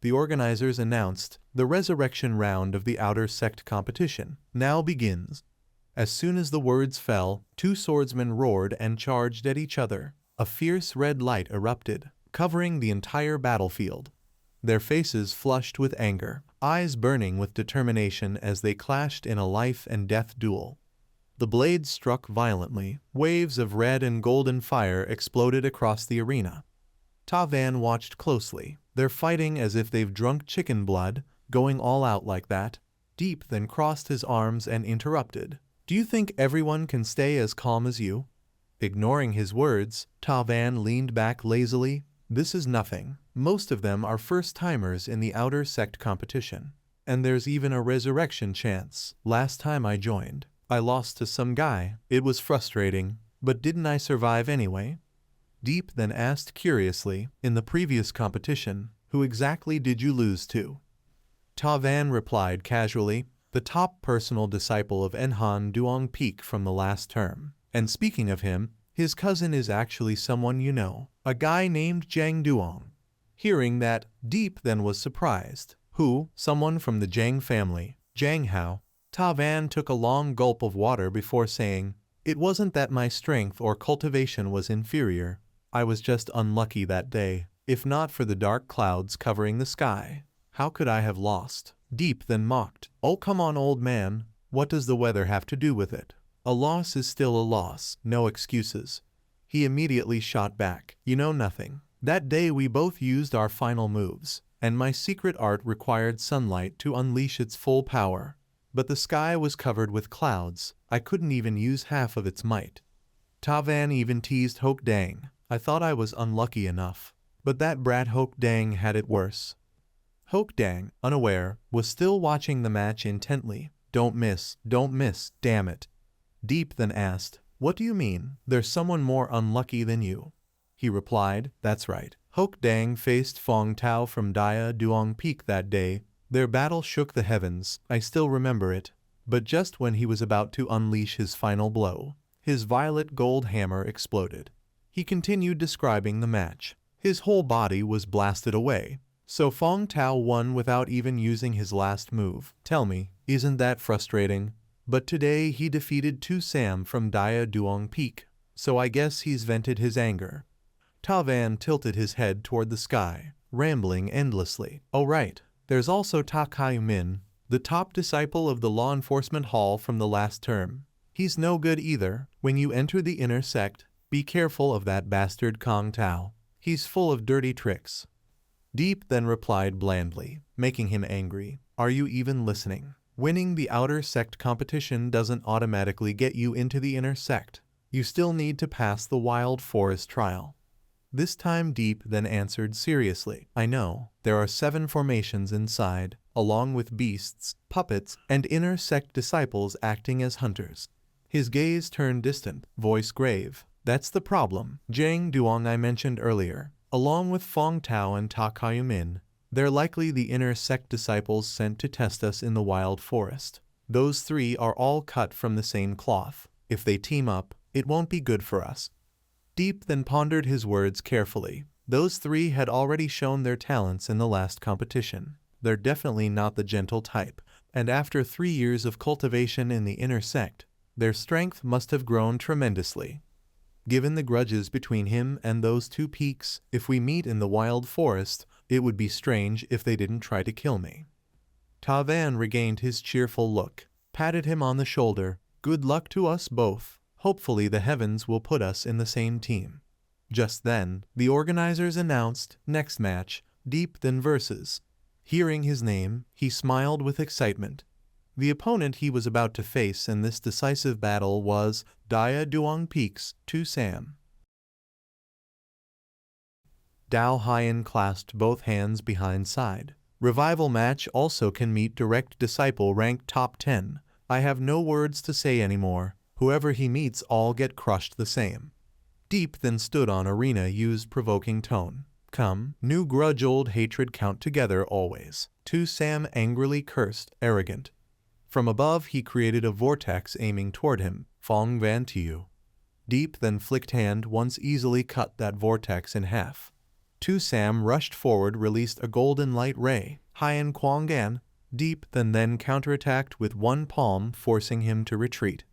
the organizers announced, "The resurrection round of the Outer Sect competition now begins." As soon as the words fell, two swordsmen roared and charged at each other. A fierce red light erupted, covering the entire battlefield. Their faces flushed with anger, eyes burning with determination as they clashed in a life-and-death duel. The blades struck violently, waves of red and golden fire exploded across the arena. Ta Van watched closely. "They're fighting as if they've drunk chicken blood, going all out like that." Deep then crossed his arms and interrupted. "Do you think everyone can stay as calm as you?" Ignoring his words, Ta Van leaned back lazily. "This is nothing. Most of them are first-timers in the Outer Sect competition. And there's even a resurrection chance. Last time I joined, I lost to some guy. It was frustrating, but didn't I survive anyway?" Deep then asked curiously, "In the previous competition, who exactly did you lose to?" Ta Van replied casually, "The top personal disciple of Enhan Duong Peak from the last term. And speaking of him, his cousin is actually someone you know, a guy named Jiang Duong." Hearing that, Deep then was surprised. "Who? Someone from the Jiang family. Jiang Hao?" Ta Van took a long gulp of water before saying, "It wasn't that my strength or cultivation was inferior. I was just unlucky that day. If not for the dark clouds covering the sky, how could I have lost?" Deep then mocked, "Oh come on old man, what does the weather have to do with it? A loss is still a loss, no excuses." He immediately shot back, "You know nothing. That day we both used our final moves, and my secret art required sunlight to unleash its full power. But the sky was covered with clouds, I couldn't even use half of its might." Ta Van even teased Hoke Dang. "I thought I was unlucky enough, but that brat Hoke Dang had it worse." Hoke Dang, unaware, was still watching the match intently. Don't miss, damn it." Deep then asked, "What do you mean, there's someone more unlucky than you?" He replied, "That's right. Hoke Dang faced Fong Tao from Dia Duong Peak that day. Their battle shook the heavens, I still remember it. But just when he was about to unleash his final blow, his violet gold hammer exploded." He continued describing the match. "His whole body was blasted away. So Fong Tao won without even using his last move. Tell me, isn't that frustrating? But today he defeated Tu Sam from Dia Duong Peak, so I guess he's vented his anger." Ta Van tilted his head toward the sky, rambling endlessly. "Oh right, there's also Ta Kai Min, the top disciple of the law enforcement hall from the last term. He's no good either. When you enter the inner sect, be careful of that bastard Kong Tao. He's full of dirty tricks." Deep then replied blandly, making him angry, "Are you even listening? Winning the Outer Sect competition doesn't automatically get you into the Inner Sect. You still need to pass the Wild Forest trial." This time Deep then answered seriously, "I know. There are 7 formations inside, along with beasts, puppets, and Inner Sect disciples acting as hunters." His gaze turned distant, voice grave. "That's the problem. Jiang Duong I mentioned earlier, along with Fong Tao and Ta Kayumin, they're likely the Inner Sect disciples sent to test us in the Wild Forest. Those 3 are all cut from the same cloth. If they team up, it won't be good for us." Deep then pondered his words carefully. Those 3 had already shown their talents in the last competition. They're definitely not the gentle type, and after 3 years of cultivation in the Inner Sect, their strength must have grown tremendously. Given the grudges between him and those 2 peaks, if we meet in the Wild Forest, it would be strange if they didn't try to kill me. Ta Van regained his cheerful look, patted him on the shoulder. "Good luck to us both. Hopefully the heavens will put us in the same team." Just then, the organizers announced, "Next match, Deep then versus." Hearing his name, he smiled with excitement. The opponent he was about to face in this decisive battle was Dia Duong Peak's Tu Sam. Dao Haiyan clasped both hands behind side. "Revival match also can meet direct disciple ranked top 10. I have no words to say anymore. Whoever he meets all get crushed the same." Deep then stood on arena used provoking tone. "Come, new grudge old hatred count together always." Tu Sam angrily cursed, arrogant. From above he created a vortex aiming toward him. "Fong Van to you." Deep then flicked hand once easily cut that vortex in half. Tu Sam rushed forward, released a golden light ray. Hien Quangan, Deep then counterattacked with one palm, forcing him to retreat.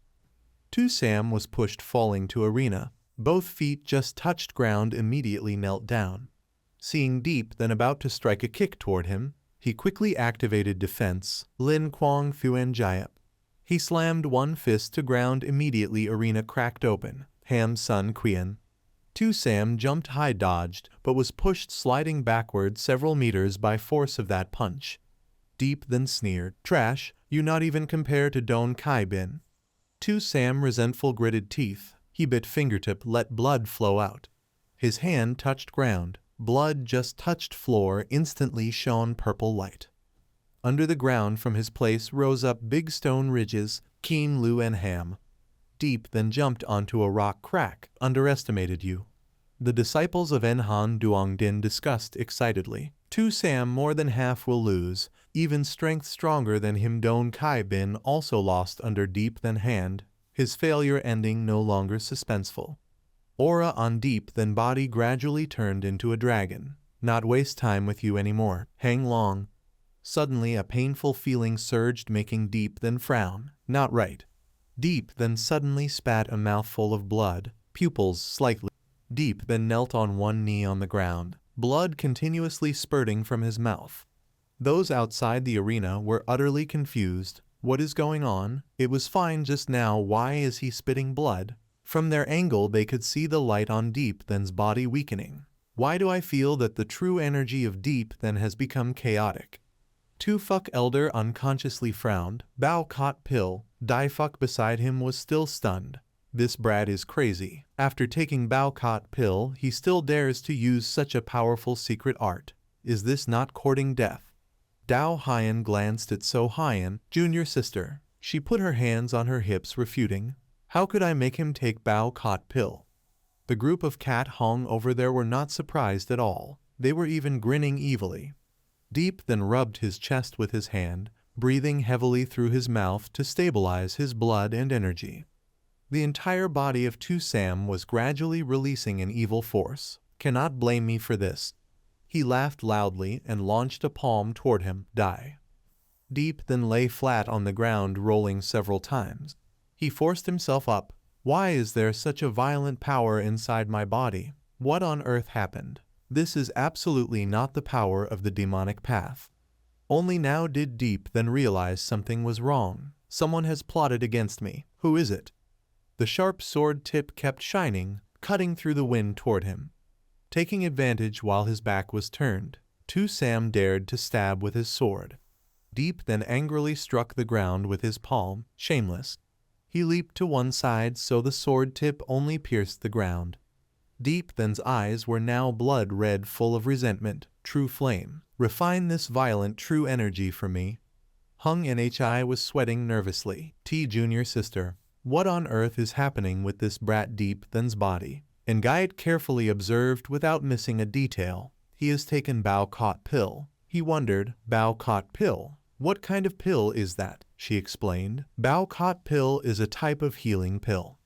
Tu Sam was pushed, falling to arena. Both feet just touched ground, immediately knelt down. Seeing Deep then about to strike a kick toward him, he quickly activated defense, Lin Quang Thuan Jiap. He slammed one fist to ground, immediately arena cracked open. Ham Sun Qian. Tu Sam jumped high, dodged, but was pushed, sliding backward several meters by force of that punch. Deep then sneered, "Trash, you not even compare to Don Kai Bin." Tu Sam resentful gritted teeth. He bit fingertip, let blood flow out. His hand touched ground. Blood just touched floor, instantly shone purple light. Under the ground from his place rose up big stone ridges, Keen Lu and Ham. Deep then jumped onto a rock crack. "Underestimated you." The disciples of Enhan Duongdin discussed excitedly. Tu Sam more than half will lose, even strength stronger than him. Don Kai Bin also lost under Deep then hand, his failure ending no longer suspenseful. Aura on Deep then body gradually turned into a dragon. "Not waste time with you anymore. Hang long." Suddenly a painful feeling surged, making Deep then frown. "Not right." Deep then suddenly spat a mouthful of blood, pupils slightly. Deep then knelt on one knee on the ground, blood continuously spurting from his mouth. Those outside the arena were utterly confused. What is going on? It was fine just now, why is he spitting blood? From their angle they could see the light on Deep then's body weakening. Why do I feel that the true energy of Deep then has become chaotic? Tu Fuck Elder unconsciously frowned. Bao caught pill. Dai Fuck beside him was still stunned. This brat is crazy. After taking Bao caught pill, he still dares to use such a powerful secret art. Is this not courting death? Dao Hien glanced at So Hien, junior sister. She put her hands on her hips, refuting. How could I make him take Bao caught pill? The group of Cat Hong over there were not surprised at all. They were even grinning evilly. Deep then rubbed his chest with his hand, breathing heavily through his mouth to stabilize his blood and energy. The entire body of Tu Sam was gradually releasing an evil force. "Cannot blame me for this." He laughed loudly and launched a palm toward him. "Die." Deep then lay flat on the ground, rolling several times. He forced himself up. Why is there such a violent power inside my body? What on earth happened? This is absolutely not the power of the demonic path. Only now did Deep then realize something was wrong. Someone has plotted against me. Who is it? The sharp sword tip kept shining, cutting through the wind toward him. Taking advantage while his back was turned, Tu Sam dared to stab with his sword. Deep then angrily struck the ground with his palm, shameless. He leaped to one side so the sword tip only pierced the ground. Deep then's eyes were now blood red, full of resentment. "True flame, refine this violent true energy for me." Hung Nhi was sweating nervously. Junior sister. What on earth is happening with this brat Deep then's body? Ngayat carefully observed without missing a detail. He has taken Bao caught pill. He wondered, Bao caught pill? What kind of pill is that? She explained. Bao caught pill is a type of healing pill.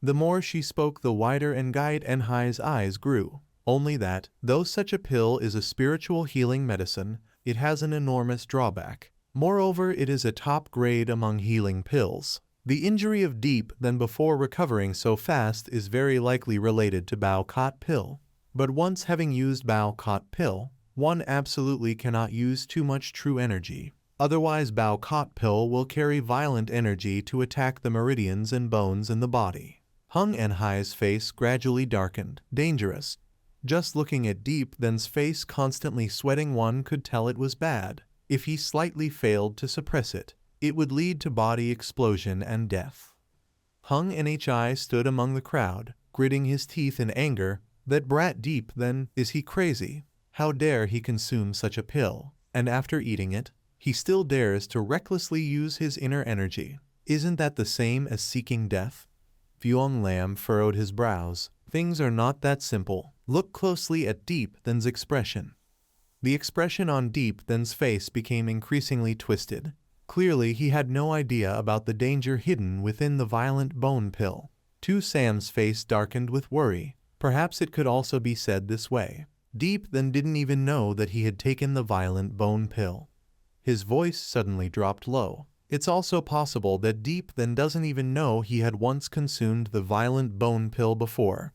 The more she spoke, the wider Ngayat Nhi's eyes grew. Only that, though such a pill is a spiritual healing medicine, it has an enormous drawback. Moreover, it is a top grade among healing pills. The injury of Deep then before recovering so fast is very likely related to Bao caught pill. But once having used Bao caught pill, one absolutely cannot use too much true energy. Otherwise Bao caught pill will carry violent energy to attack the meridians and bones in the body. Hung Nhi's face gradually darkened. Dangerous. Just looking at Deep then's face constantly sweating, one could tell it was bad. If he slightly failed to suppress it, it would lead to body explosion and death. Hung Nhi stood among the crowd, gritting his teeth in anger. That brat Deep then, is he crazy? How dare he consume such a pill? And after eating it, he still dares to recklessly use his inner energy. Isn't that the same as seeking death? Vuong Lam furrowed his brows. Things are not that simple. Look closely at Deep then's expression. The expression on Deep then's face became increasingly twisted. Clearly he had no idea about the danger hidden within the violent bone pill. Tu Sam's face darkened with worry. Perhaps it could also be said this way. Deep then didn't even know that he had taken the violent bone pill. His voice suddenly dropped low. It's also possible that Deep then doesn't even know he had once consumed the violent bone pill before.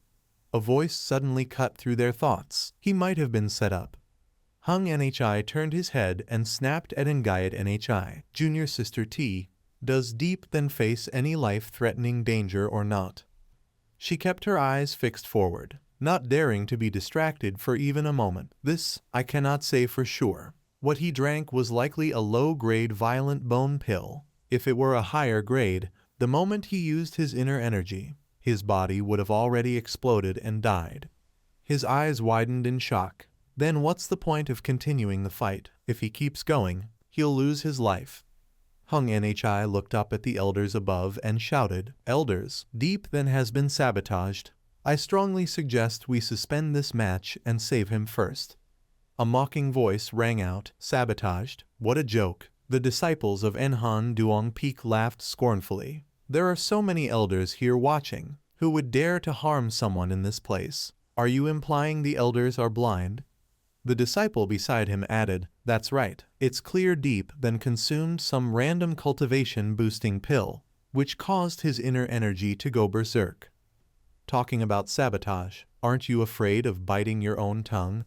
A voice suddenly cut through their thoughts. He might have been set up. Hung Nhi turned his head and snapped at Ngayat Nhi. Junior Sister T, does Deep then face any life-threatening danger or not? She kept her eyes fixed forward, not daring to be distracted for even a moment. This, I cannot say for sure. What he drank was likely a low-grade violent bone pill. If it were a higher grade, the moment he used his inner energy, his body would have already exploded and died. His eyes widened in shock. Then what's the point of continuing the fight? If he keeps going, he'll lose his life. Hung Nhi looked up at the elders above and shouted, "Elders, Deep then has been sabotaged. I strongly suggest we suspend this match and save him first." A mocking voice rang out, "Sabotaged? What a joke." The disciples of Enhan Duong Peak laughed scornfully. There are so many elders here watching. Who would dare to harm someone in this place? Are you implying the elders are blind? The disciple beside him added, "That's right. It's clear Deep then consumed some random cultivation boosting pill, which caused his inner energy to go berserk." Talking about sabotage, aren't you afraid of biting your own tongue?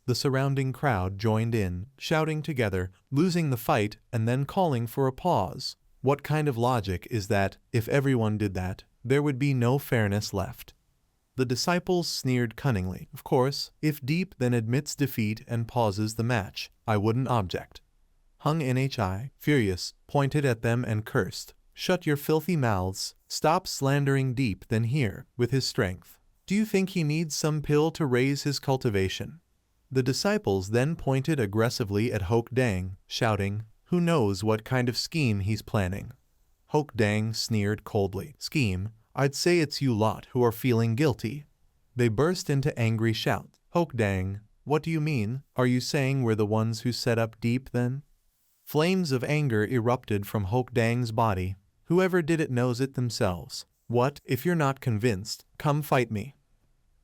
The surrounding crowd joined in, shouting together, losing the fight and then calling for a pause. What kind of logic is that? If everyone did that, there would be no fairness left. The disciples sneered cunningly. Of course, if Deep then admits defeat and pauses the match, I wouldn't object. Hung Nhi, furious, pointed at them and cursed, "Shut your filthy mouths. Stop slandering Deep then here, with his strength. Do you think he needs some pill to raise his cultivation?" The disciples then pointed aggressively at Hok Dang, shouting, "Who knows what kind of scheme he's planning?" Hok Dang sneered coldly. "Scheme? I'd say it's you lot who are feeling guilty." They burst into angry shouts. "Hok Dang, what do you mean? Are you saying we're the ones who set up Deep then?" Flames of anger erupted from Hok Dang's body. "Whoever did it knows it themselves. What? If you're not convinced, come fight me."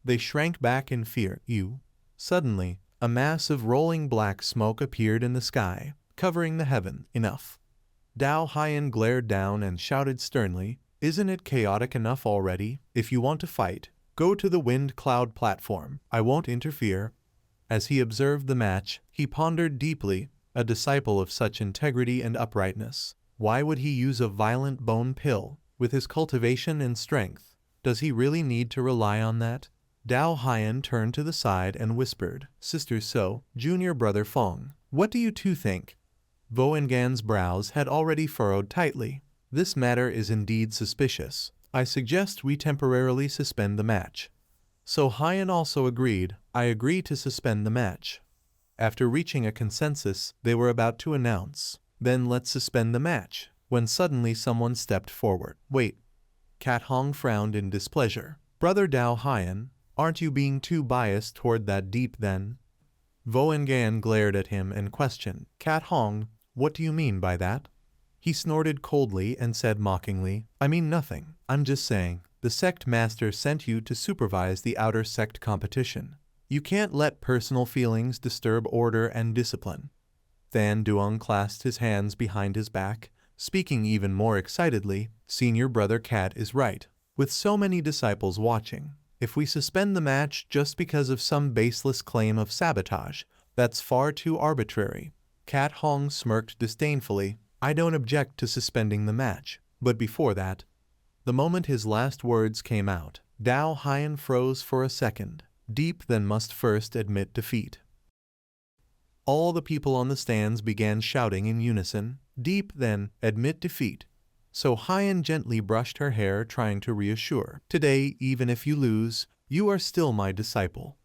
They shrank back in fear. "You?" Suddenly, a mass of rolling black smoke appeared in the sky, covering the heaven. "Enough." Dao Haiyan glared down and shouted sternly, "Isn't it chaotic enough already? If you want to fight, go to the wind cloud platform. I won't interfere." As he observed the match, he pondered deeply, a disciple of such integrity and uprightness. Why would he use a violent bone pill? With his cultivation and strength, does he really need to rely on that? Dao Haiyan turned to the side and whispered, "Sister So, Junior Brother Fong, what do you two think?" Vo Ngan's brows had already furrowed tightly. "This matter is indeed suspicious. I suggest we temporarily suspend the match." So Haiyan also agreed. "I agree to suspend the match." After reaching a consensus, they were about to announce, "Then let's suspend the match," when suddenly someone stepped forward. "Wait." Cat Hong frowned in displeasure. "Brother Dao Haiyan, aren't you being too biased toward that Deep then?" Vo Ngan glared at him and questioned, "Cat Hong, what do you mean by that?" He snorted coldly and said mockingly, "I mean nothing. I'm just saying, the sect master sent you to supervise the outer sect competition. You can't let personal feelings disturb order and discipline." Than Duong clasped his hands behind his back, speaking even more excitedly, "Senior Brother Cat is right. With so many disciples watching, if we suspend the match just because of some baseless claim of sabotage, that's far too arbitrary." Cat Hong smirked disdainfully. "I don't object to suspending the match, but before that..." The moment his last words came out, Dao Haiyan froze for a second. Deep then must first admit defeat. All the people on the stands began shouting in unison, "Deep then, admit defeat." So Haiyan gently brushed her hair, trying to reassure, "Today, even if you lose, you are still my disciple."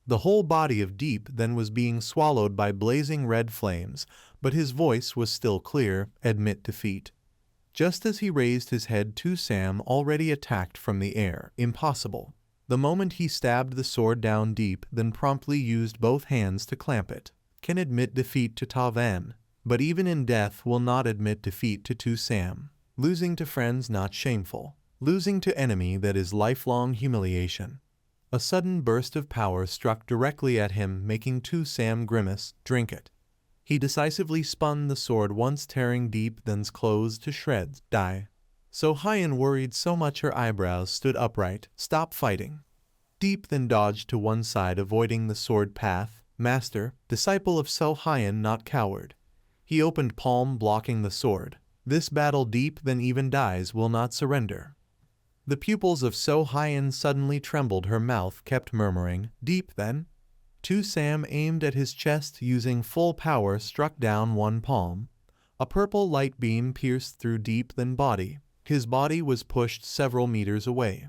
The whole body of Deep then was being swallowed by blazing red flames, but his voice was still clear, "Admit defeat." Just as he raised his head, Tu Sam already attacked from the air. Impossible. The moment he stabbed the sword down Deep, then promptly used both hands to clamp it. Can admit defeat to Ta Van, but even in death will not admit defeat to Tu Sam. Losing to friends not shameful. Losing to enemy that is lifelong humiliation. A sudden burst of power struck directly at him, making Sam grimace. Drink it. He decisively spun the sword once, tearing Deep Then's clothes to shreds. Die. So Hyen worried so much her eyebrows stood upright. Stop fighting. Deep Then dodged to one side, avoiding the sword path. Master, disciple of So Hyen, not coward. He opened palm, blocking the sword. This battle Deep Then even dies will not surrender. The pupils of So Hyen suddenly trembled. Her mouth kept murmuring, Deep Then. Sam aimed at his chest, using full power, struck down one palm. A purple light beam pierced through Deep Then's body. His body was pushed several meters away.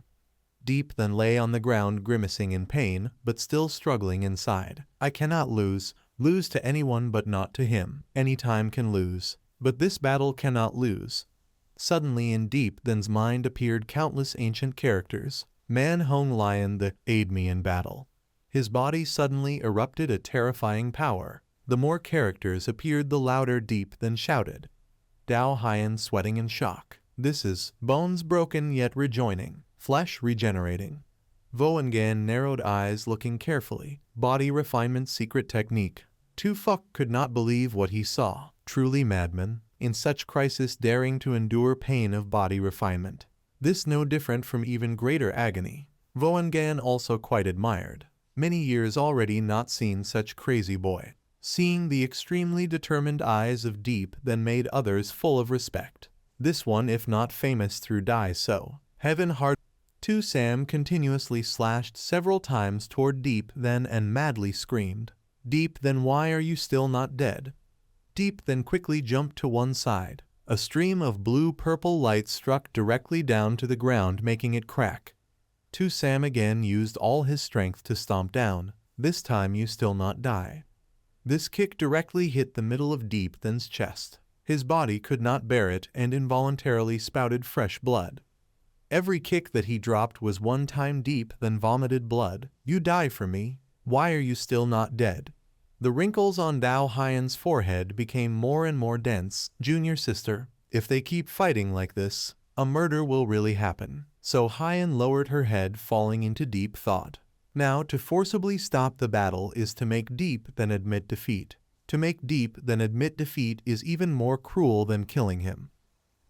Deep Then lay on the ground, grimacing in pain, but still struggling inside. I cannot lose. Lose to anyone but not to him. Any time can lose. But this battle cannot lose. Suddenly in Deep Then's mind appeared countless ancient characters. Man Hong Lion, the aid me in battle. His body suddenly erupted a terrifying power. The more characters appeared, the louder Deep Then shouted. Dao Hyen sweating in shock. This is bones broken yet rejoining, flesh regenerating. Voengan narrowed eyes, looking carefully. Body refinement secret technique. Tu Fuck could not believe what he saw. Truly madman, in such crisis daring to endure pain of body refinement. This no different from even greater agony. Voengan also quite admired. Many years already not seen such crazy boy. Seeing the extremely determined eyes of Deep Then made others full of respect. This one, if not famous through die so. Heaven hard. Sam continuously slashed several times toward Deep Then and madly screamed. Deep Then, why are you still not dead? Deep Then quickly jumped to one side. A stream of blue-purple light struck directly down to the ground, making it crack. Sam again used all his strength to stomp down. This time you still not die. This kick directly hit the middle of Deep Then's chest. His body could not bear it and involuntarily spouted fresh blood. Every kick that he dropped was one time Deep Then vomited blood. You die for me. Why are you still not dead? The wrinkles on Dao Hyen's forehead became more and more dense. Junior sister, if they keep fighting like this, a murder will really happen. So Hyen lowered her head, falling into deep thought. Now to forcibly stop the battle is to make Deep Then admit defeat. To make Deep Then admit defeat is even more cruel than killing him.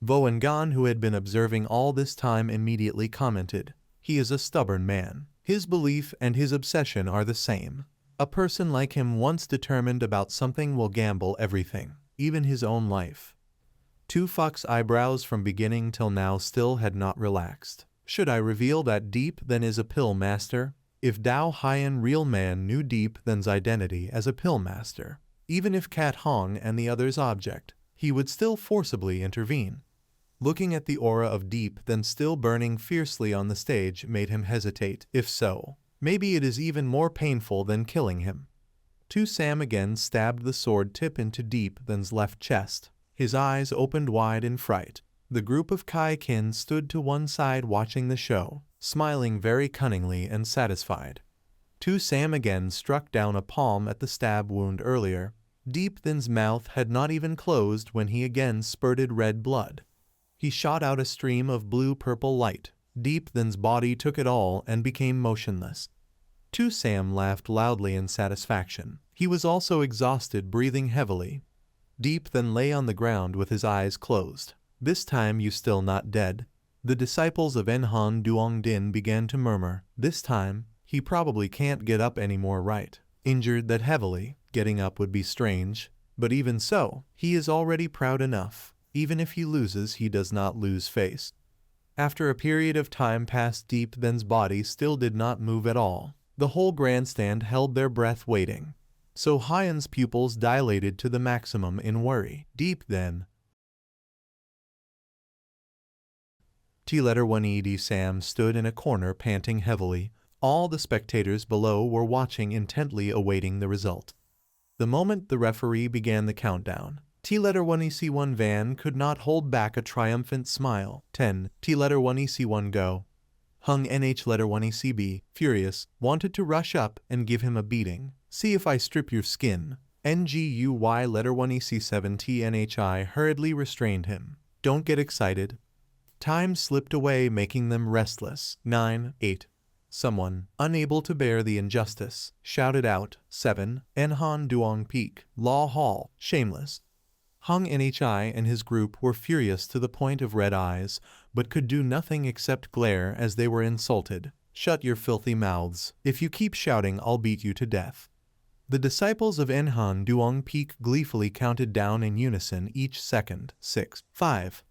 Voengan, who had been observing all this time, immediately commented, he is a stubborn man. His belief and his obsession are the same. A person like him, once determined about something, will gamble everything, even his own life. Tu Fuck's eyebrows from beginning till now still had not relaxed. Should I reveal that Deep Then is a pill master? If Dao Hyen, real man, knew Deep Then's identity as a pill master, even if Cat Hong and the others object, he would still forcibly intervene. Looking at the aura of Deep Then still burning fiercely on the stage made him hesitate. If so, maybe it is even more painful than killing him. Sam again stabbed the sword tip into Deep Then's left chest. His eyes opened wide in fright. The group of Kai Kin stood to one side watching the show, smiling very cunningly and satisfied. Sam again struck down a palm at the stab wound earlier. Deep Then's mouth had not even closed when he again spurted red blood. He shot out a stream of blue-purple light. Deep Then's body took it all and became motionless. Sam laughed loudly in satisfaction. He was also exhausted, breathing heavily. Deep Then lay on the ground with his eyes closed. This time you still not dead. The disciples of Enhan Duongdin began to murmur. This time, he probably can't get up anymore, right? Injured that heavily, getting up would be strange. But even so, he is already proud enough. Even if he loses, he does not lose face. After a period of time passed, Deep Then's body still did not move at all. The whole grandstand held their breath waiting. So Hyen's pupils dilated to the maximum in worry. Deep Then. T-1ED Sam stood in a corner panting heavily. All the spectators below were watching intently, awaiting the result. The moment the referee began the countdown, T-1EC1 Van could not hold back a triumphant smile. 10. T-1EC1 go. Hung NH-1ECB, furious, wanted to rush up and give him a beating. See if I strip your skin. NGUY-1EC7 TNHI hurriedly restrained him. Don't get excited. Time slipped away, making them restless. 9, 8. Someone, unable to bear the injustice, shouted out, 7, Enhan Duong Peak, Law Hall, shameless. Hung Nhi and his group were furious to the point of red eyes, but could do nothing except glare as they were insulted. Shut your filthy mouths. If you keep shouting, I'll beat you to death. The disciples of Enhan Duong Peak gleefully counted down in unison each second. 6, 5.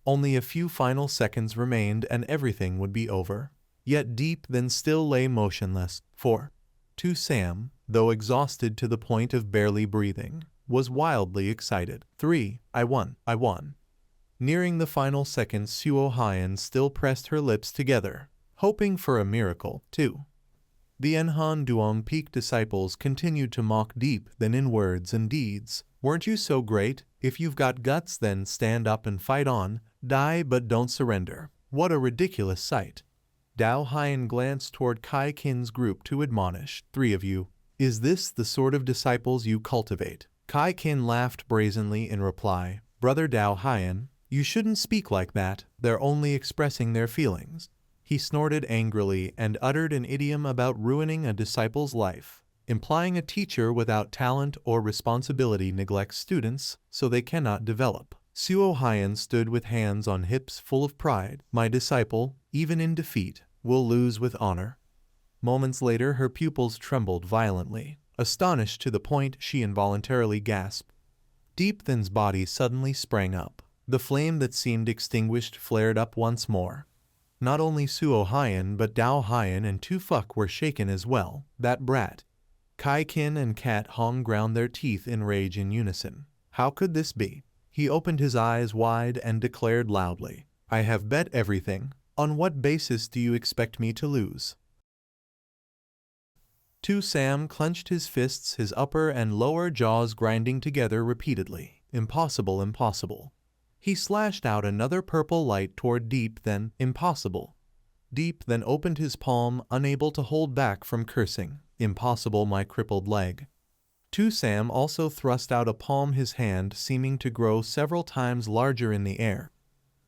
Only a few final seconds remained and everything would be over. Yet Deep then still lay motionless. 4. 2 Sam, though exhausted to the point of barely breathing, was wildly excited. 3. I won. I won. Nearing the final seconds, Suo Hyan still pressed her lips together, hoping for a miracle. 2. The Enhan Duong Peak disciples continued to mock Deep then in words and deeds. Weren't you so great? If you've got guts, then stand up and fight on. Die but don't surrender. What a ridiculous sight. Dao Hyan glanced toward Kai Kin's group to admonish, 3 of you. Is this the sort of disciples you cultivate? Kai Kin laughed brazenly in reply. Brother Dao Hyan, you shouldn't speak like that. They're only expressing their feelings. He snorted angrily and uttered an idiom about ruining a disciple's life, implying a teacher without talent or responsibility neglects students so they cannot develop. Suo Hyan stood with hands on hips full of pride. My disciple, even in defeat, will lose with honor. Moments later her pupils trembled violently, astonished to the point she involuntarily gasped. Deep Thin's body suddenly sprang up. The flame that seemed extinguished flared up once more. Not only Suo Hyan but Dao Hyan and Tu Fuck were shaken as well. That brat. Kai Kin and Cat Hong ground their teeth in rage in unison. How could this be? He opened his eyes wide and declared loudly, I have bet everything. On what basis do you expect me to lose? Tu Sam clenched his fists, his upper and lower jaws grinding together repeatedly. Impossible, impossible. He slashed out another purple light toward Deep then. Impossible. Deep then opened his palm, unable to hold back from cursing. Impossible, my crippled leg. Tu Sam also thrust out a palm, his hand seeming to grow several times larger in the air.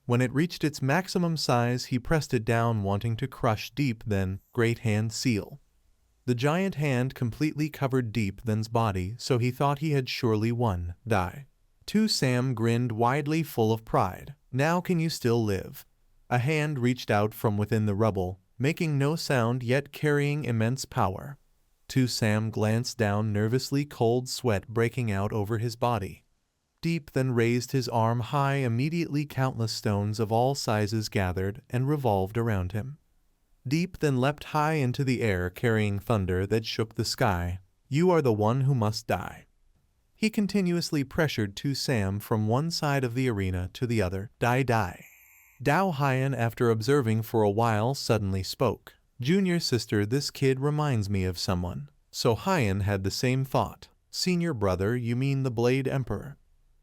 When it reached its maximum size, he pressed it down, wanting to crush Deep then. Great hand seal. The giant hand completely covered Deep then's body, so he thought he had surely won. Die. Tu Sam grinned widely, full of pride. Now can you still live? A hand reached out from within the rubble, making no sound yet carrying immense power. Tu Sam glanced down nervously, cold sweat breaking out over his body. Deep then raised his arm high. Immediately countless stones of all sizes gathered and revolved around him. Deep then leapt high into the air, carrying thunder that shook the sky. You are the one who must die. He continuously pressured Tu Sam from one side of the arena to the other. Die, die. Dao Hyan, after observing for a while, suddenly spoke. Junior sister, this kid reminds me of someone. So Hyan had the same thought. Senior brother, you mean the Blade Emperor?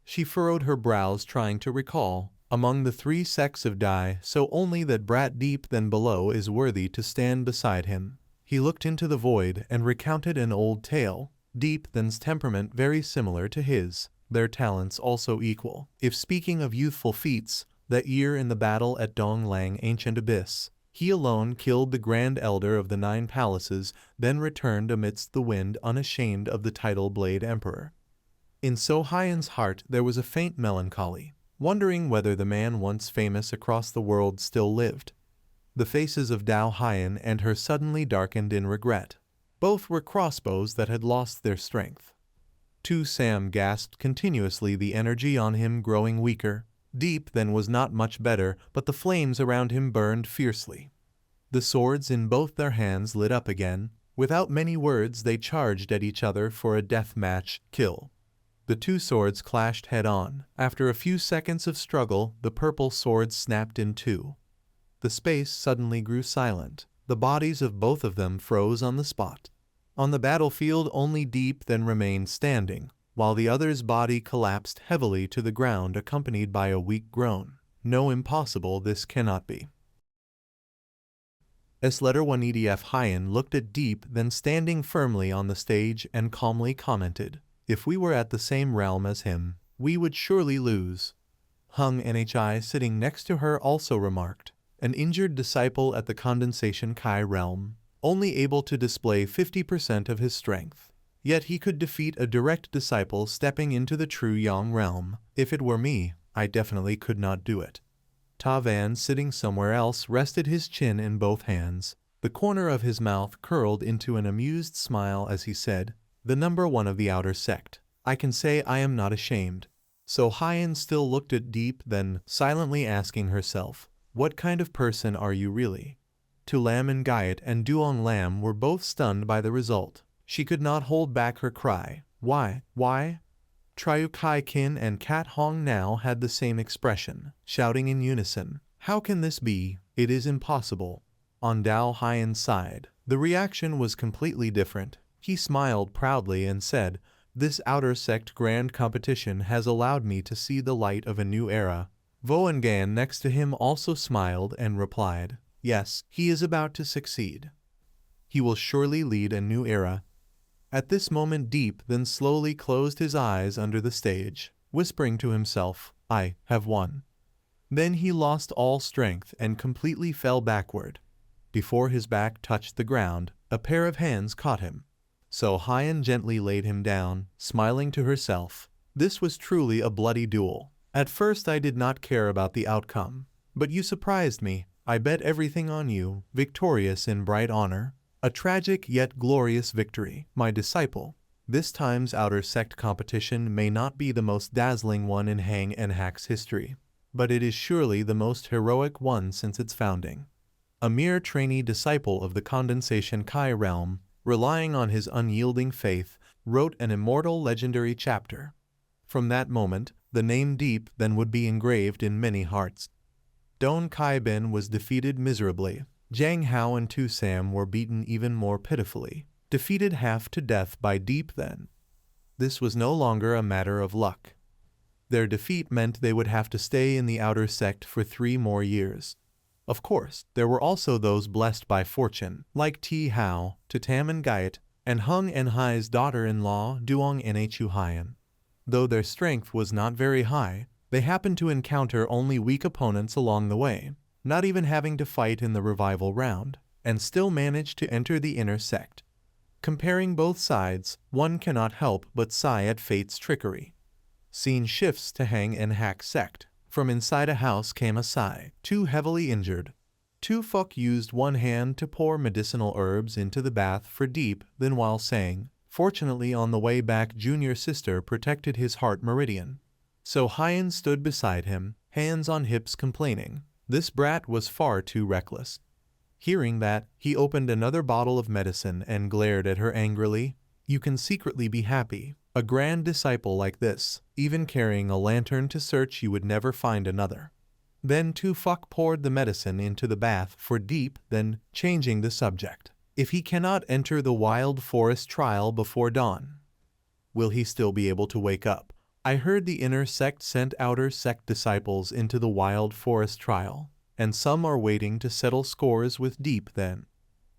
She furrowed her brows, trying to recall. Among the 3 sects of Dai, so only that brat Deep then below is worthy to stand beside him. He looked into the void and recounted an old tale. Deep then's temperament very similar to his, their talents also equal. If speaking of youthful feats, that year in the battle at Donglang Ancient Abyss, he alone killed the Grand Elder of the 9 Palaces, then returned amidst the wind unashamed of the title Blade Emperor. In So Hyan's heart there was a faint melancholy, wondering whether the man once famous across the world still lived. The faces of Dao Hyan and her suddenly darkened in regret. Both were crossbows that had lost their strength. Tu Sam gasped continuously, the energy on him growing weaker. Deep then was not much better, but the flames around him burned fiercely. The swords in both their hands lit up again. Without many words they charged at each other for a death match. Kill. The 2 swords clashed head-on. After a few seconds of struggle, the purple swords snapped in 2. The space suddenly grew silent. The bodies of both of them froze on the spot. On the battlefield only Deep then remained standing, while the other's body collapsed heavily to the ground, accompanied by a weak groan. No, impossible, this cannot be. Letter 1 EDF Hyan looked at Deep then standing firmly on the stage and calmly commented, if we were at the same realm as him, we would surely lose. Hung Nhi sitting next to her also remarked, an injured disciple at the Condensation Kai realm, only able to display 50% of his strength. Yet he could defeat a direct disciple stepping into the true Yang realm. If it were me, I definitely could not do it. Ta Van, sitting somewhere else, rested his chin in both hands. The corner of his mouth curled into an amused smile as he said, "The number one of the outer sect. I can say I am not ashamed." So Hyen still looked at Deep, then silently asking herself, "What kind of person are you really?" Tu Lam and Gayet and Duong Lam were both stunned by the result. She could not hold back her cry. Why? Triu Kai Kin and Kat Hong now had the same expression, shouting in unison, "How can this be? It is impossible." On Dao Hyen's side, the reaction was completely different. He smiled proudly and said, "This outer sect grand competition has allowed me to see the light of a new era." Vo Gan next to him also smiled and replied, "Yes, he is about to succeed. He will surely lead a new era." At this moment Deep then slowly closed his eyes under the stage, whispering to himself, "I have won." Then he lost all strength and completely fell backward. Before his back touched the ground, a pair of hands caught him. So Hyen gently laid him down, smiling to herself. This was truly a bloody duel. At first I did not care about the outcome, but you surprised me. I bet everything on you, victorious in bright honor. A tragic yet glorious victory, my disciple. This time's outer sect competition may not be the most dazzling one in Hang and Hack's history, but it is surely the most heroic one since its founding. A mere trainee disciple of the Condensation Kai realm, relying on his unyielding faith, wrote an immortal legendary chapter. From that moment, the name Deep then would be engraved in many hearts. Don Kai Ben was defeated miserably. Jiang Hao and Tu Sam were beaten even more pitifully, defeated half to death by Deep then. This was no longer a matter of luck. Their defeat meant they would have to stay in the outer sect for 3 more years. Of course, there were also those blessed by fortune, like Ti Hao, Tatam and Gayet, and Hung En-hai's daughter-in-law Duong Nhu Hyen. Though their strength was not very high, they happened to encounter only weak opponents along the way, not even having to fight in the revival round, and still managed to enter the inner sect. Comparing both sides, one cannot help but sigh at fate's trickery. Scene shifts to Hang and Hack sect. From inside a house came a sigh. Too heavily injured. Tu Fuk used one hand to pour medicinal herbs into the bath for Deep, then while saying, "Fortunately on the way back junior sister protected his heart meridian." So Hyen stood beside him, hands on hips complaining. This brat was far too reckless. Hearing that, he opened another bottle of medicine and glared at her angrily. "You can secretly be happy. A grand disciple like this, even carrying a lantern to search, you would never find another." Then Tu Fuk poured the medicine into the bath for Deep, then changing the subject. "If he cannot enter the wild forest trial before dawn, will he still be able to wake up? I heard the inner sect sent outer sect disciples into the wild forest trial, and some are waiting to settle scores with Deep then."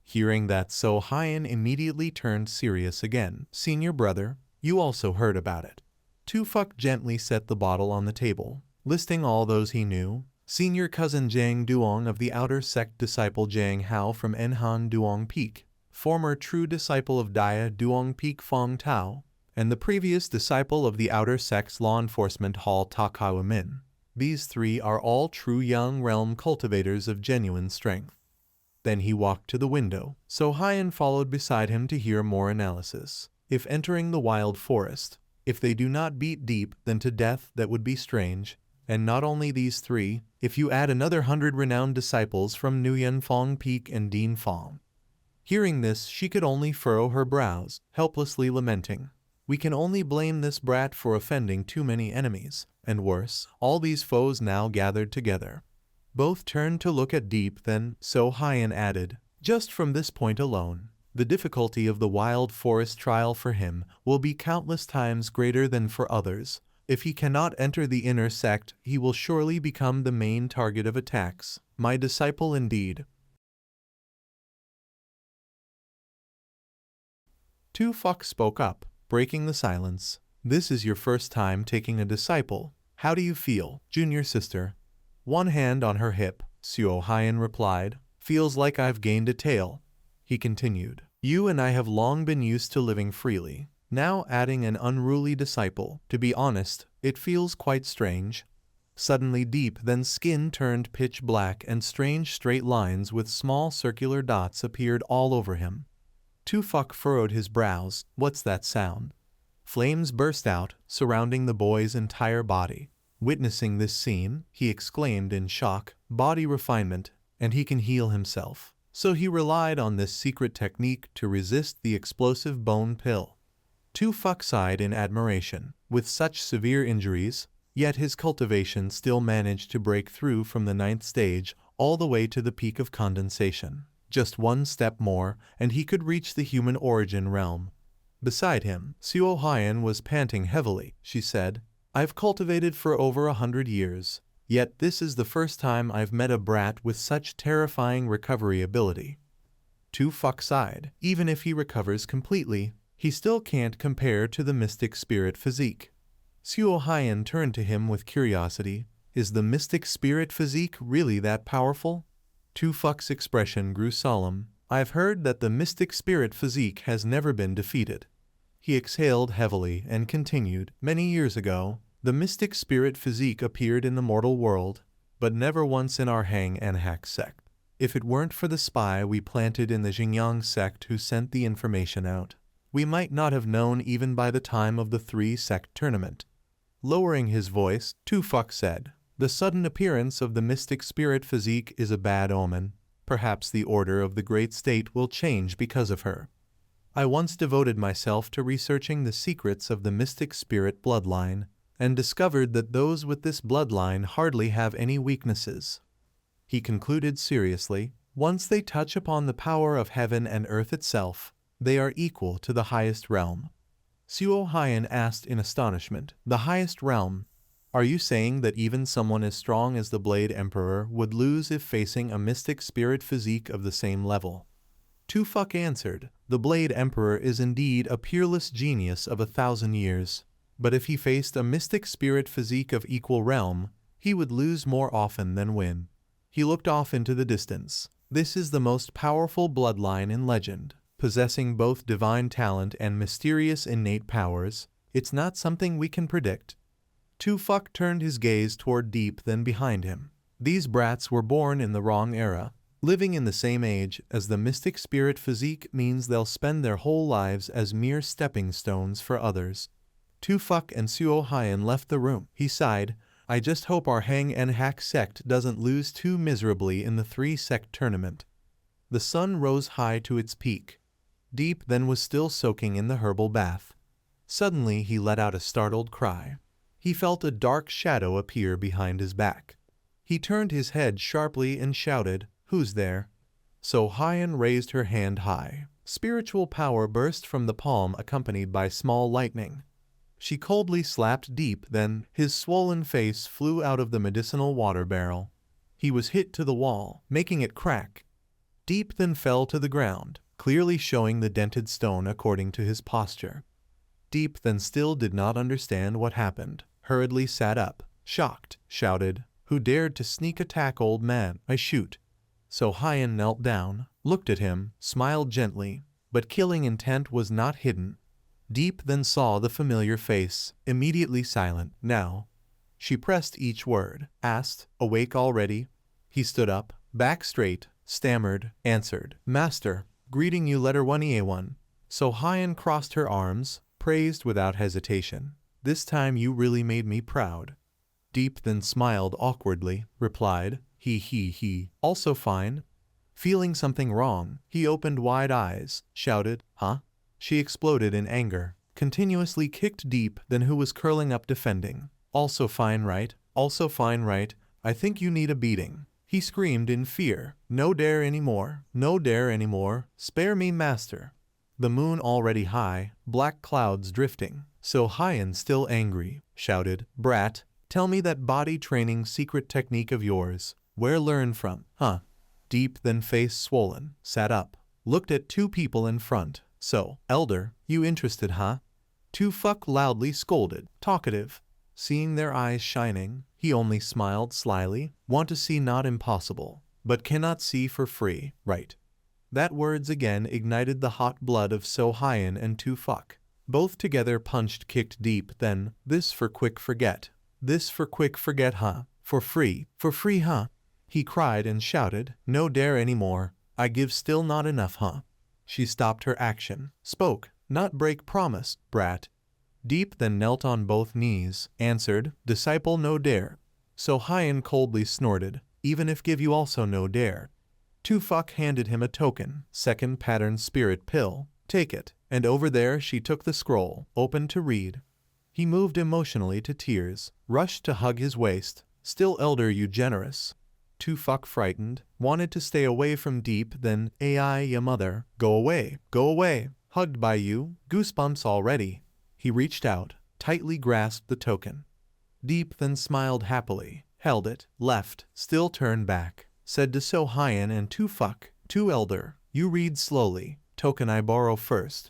Hearing that, So Hyen immediately turned serious again. "Senior brother, you also heard about it." Tu Fuk gently set the bottle on the table, listing all those he knew. Senior cousin Jiang Duong of the outer sect, disciple Jiang Hao from Enhan Duong Peak, former true disciple of Dia Duong Peak Fong Tao, and the previous disciple of the outer sect's law enforcement hall Takao Min. These 3 are all true Yang realm cultivators of genuine strength. Then he walked to the window, so Hyen followed beside him to hear more analysis. If entering the wild forest, if they do not beat Deep, then to death, that would be strange. And not only these 3, if you add another 100 renowned disciples from Nguyen Fong Peak and Dean Fong. Hearing this, she could only furrow her brows, helplessly lamenting. We can only blame this brat for offending too many enemies, and worse, all these foes now gathered together. Both turned to look at Deep, then So Hyen added, "Just from this point alone, the difficulty of the wild forest trial for him will be countless times greater than for others. If he cannot enter the inner sect, he will surely become the main target of attacks. My disciple indeed." Tu Fuk spoke up, breaking the silence. "This is your first time taking a disciple. How do you feel, junior sister?" One hand on her hip, Suo Hyan replied. Feels like I've gained a tail. He continued. You and I have long been used to living freely. Now adding an unruly disciple. To be honest, it feels quite strange. Suddenly Deep Then's skin turned pitch black and strange straight lines with small circular dots appeared all over him. Tufok furrowed his brows. What's that sound? Flames burst out, surrounding the boy's entire body. Witnessing this scene, he exclaimed in shock, body refinement, and he can heal himself. So he relied on this secret technique to resist the explosive bone pill. Tufok sighed in admiration. With such severe injuries, yet his cultivation still managed to break through from the 9th stage all the way to the peak of condensation. Just one step more, and he could reach the human origin realm. Beside him, Suo Hyan was panting heavily. She said, I've cultivated for over 100 years. Yet this is the first time I've met a brat with such terrifying recovery ability. Tufok sighed. Even if he recovers completely, he still can't compare to the mystic spirit physique. Suo Hyan turned to him with curiosity. Is the mystic spirit physique really that powerful? Tufok's expression grew solemn. I've heard that the mystic spirit physique has never been defeated. He exhaled heavily and continued. Many years ago, the mystic spirit physique appeared in the mortal world, but never once in our Hang and Hack sect. If it weren't for the spy we planted in the Xinjiang sect who sent the information out, we might not have known even by the time of the 3-sect tournament. Lowering his voice, Tufok said, the sudden appearance of the mystic spirit physique is a bad omen. Perhaps the order of the great state will change because of her. I once devoted myself to researching the secrets of the mystic spirit bloodline, and discovered that those with this bloodline hardly have any weaknesses. He concluded seriously, once they touch upon the power of heaven and earth itself, they are equal to the highest realm. Suo Hyan asked in astonishment, the highest realm? Are you saying that even someone as strong as the Blade Emperor would lose if facing a mystic spirit physique of the same level? Tufok answered, the Blade Emperor is indeed a peerless genius of 1,000 years, but if he faced a mystic spirit physique of equal realm, he would lose more often than win. He looked off into the distance. This is the most powerful bloodline in legend, possessing both divine talent and mysterious innate powers. It's not something we can predict. Tufok turned his gaze toward Deep Then behind him. These brats were born in the wrong era. Living in the same age as the mystic spirit physique means they'll spend their whole lives as mere stepping stones for others. Tufok and Suo Hyan left the room. He sighed, I just hope our Hang and Hack sect doesn't lose too miserably in the 3-sect tournament. The sun rose high to its peak. Deep Then was still soaking in the herbal bath. Suddenly he let out a startled cry. He felt a dark shadow appear behind his back. He turned his head sharply and shouted, Who's there? So Hyan raised her hand high. Spiritual power burst from the palm accompanied by small lightning. She coldly slapped Deep Then. His swollen face flew out of the medicinal water barrel. He was hit to the wall, making it crack. Deep Then fell to the ground, clearly showing the dented stone according to his posture. Deep Then still did not understand what happened. Hurriedly sat up, shocked, shouted, Who dared to sneak attack old man? I shoot. So Hyan knelt down, looked at him, smiled gently, but killing intent was not hidden. Deep Then saw the familiar face, immediately silent. Now, she pressed each word, asked, Awake already? He stood up, back straight, stammered, answered, Master, greeting you letter 1E1. So Hyan crossed her arms, praised without hesitation. This time you really made me proud. Deep Then smiled awkwardly, replied, He. Also fine. Feeling something wrong, he opened wide eyes, shouted, Huh? She exploded in anger, continuously kicked Deep Then who was curling up defending. Also fine right? Also fine right? I think you need a beating. He screamed in fear. No dare anymore. No dare anymore. Spare me, master. The moon already high, black clouds drifting. So Hyan, still angry, shouted, Brat, tell me that body training secret technique of yours. Where learn from? Huh? Deep Then, face swollen, sat up, looked at two people in front. So, elder, you interested, huh? Tufok loudly scolded. Talkative. Seeing their eyes shining, he only smiled slyly. Want to see not impossible, but cannot see for free, right? That words again ignited the hot blood of So Hyun and Tu Fuck. Both together punched kicked deep then, this for quick forget. This for quick forget huh? For free, huh? He cried and shouted, no dare anymore, I give still not enough huh? She stopped her action, spoke, not break promise, brat. Deep then knelt on both knees, answered, disciple no dare. So Hyun coldly snorted, even if give you also no dare. Tu Fuck handed him a token, second pattern spirit pill, take it, and over there she took the scroll, opened to read. He moved emotionally to tears, rushed to hug his waist, still elder you generous. Tu Fuck frightened, wanted to stay away from Deep then, ai ya mother, go away, hugged by you, goosebumps already. He reached out, tightly grasped the token. Deep then smiled happily, held it, left, still turned back, said to So Hyun and Tu Fuck, Tu elder, you read slowly, token I borrow first.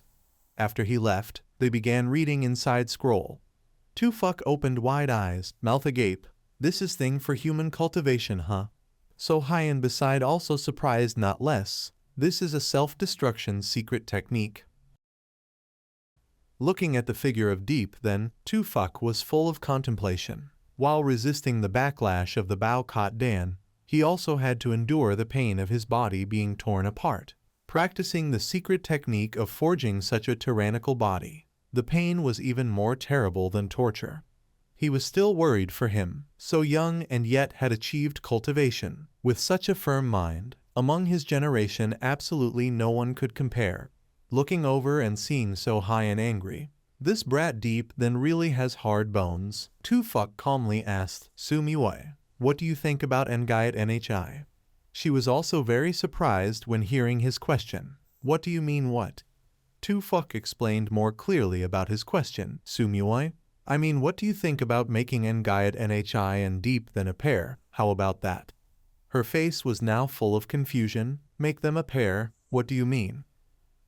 After he left, they began reading inside scroll. Tu Fuck opened wide eyes, mouth agape. This is thing for human cultivation huh? So Hyun beside also surprised not less. This is a self-destruction secret technique. Looking at the figure of Deep then, Tu Fuck was full of contemplation. While resisting the backlash of the Bao Kot Dan, he also had to endure the pain of his body being torn apart. Practicing the secret technique of forging such a tyrannical body, the pain was even more terrible than torture. He was still worried for him, so young and yet had achieved cultivation. With such a firm mind, among his generation absolutely no one could compare. Looking over and seeing So High and angry, this brat Deep then really has hard bones. Tu Fuck calmly asked, Su Miwei, what do you think about Ngayat Nhi? She was also very surprised when hearing his question. What do you mean what? Tu Fuck explained more clearly about his question. Su Miwei, I mean what do you think about making Ngayat Nhi and Deep then a pair? How about that? Her face was now full of confusion. Make them a pair? What do you mean?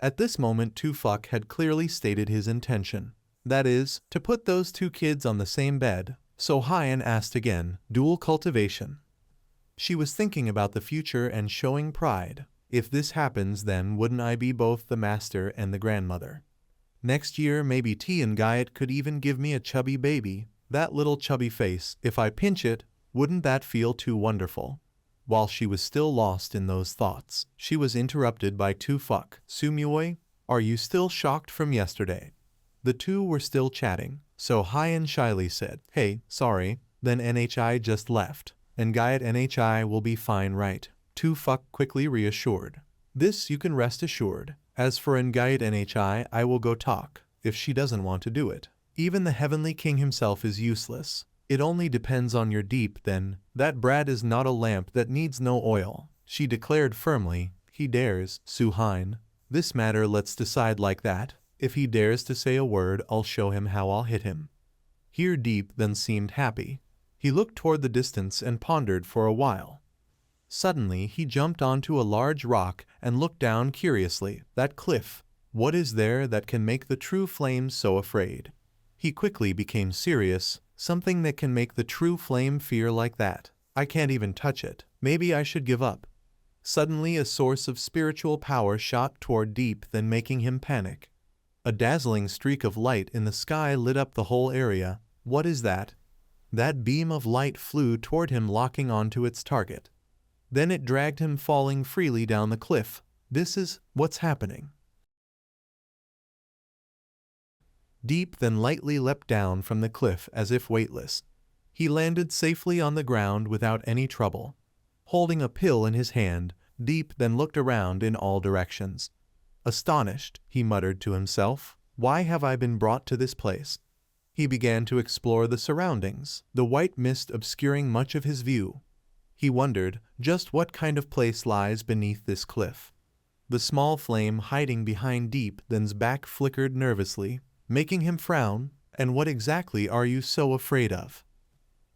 At this moment Tu Fuck had clearly stated his intention. That is, to put those two kids on the same bed. So Hyun asked again, dual cultivation. She was thinking about the future and showing pride. If this happens then wouldn't I be both the master and the grandmother? Next year maybe T and Guyot could even give me a chubby baby. That little chubby face, if I pinch it, wouldn't that feel too wonderful? While she was still lost in those thoughts, she was interrupted by Tu Fuck. Su Miwei, are you still shocked from yesterday? The two were still chatting, so Hyun shyly said, hey, sorry, then Nhi just left, and Guyot Nhi will be fine right? Tu Fuck quickly reassured. This you can rest assured. As for Ngayat Nhi, I will go talk, if she doesn't want to do it. Even the Heavenly King himself is useless. It only depends on your Deep then. That brat is not a lamp that needs no oil, she declared firmly. He dares, Su Hyun. This matter let's decide like that. If he dares to say a word, I'll show him how I'll hit him. Here Deep then seemed happy. He looked toward the distance and pondered for a while. Suddenly he jumped onto a large rock and looked down curiously. That cliff. What is there that can make the true flame so afraid? He quickly became serious. Something that can make the true flame fear like that. I can't even touch it. Maybe I should give up. Suddenly a source of spiritual power shot toward Deep then making him panic. A dazzling streak of light in the sky lit up the whole area. What is that? That beam of light flew toward him locking onto its target. Then it dragged him falling freely down the cliff. This is what's happening. Deep then lightly leapt down from the cliff as if weightless. He landed safely on the ground without any trouble. Holding a pill in his hand, Deep then looked around in all directions. Astonished, he muttered to himself, why have I been brought to this place? He began to explore the surroundings, the white mist obscuring much of his view. He wondered just what kind of place lies beneath this cliff. The small flame hiding behind Deep then's back flickered nervously, making him frown. And what exactly are you so afraid of?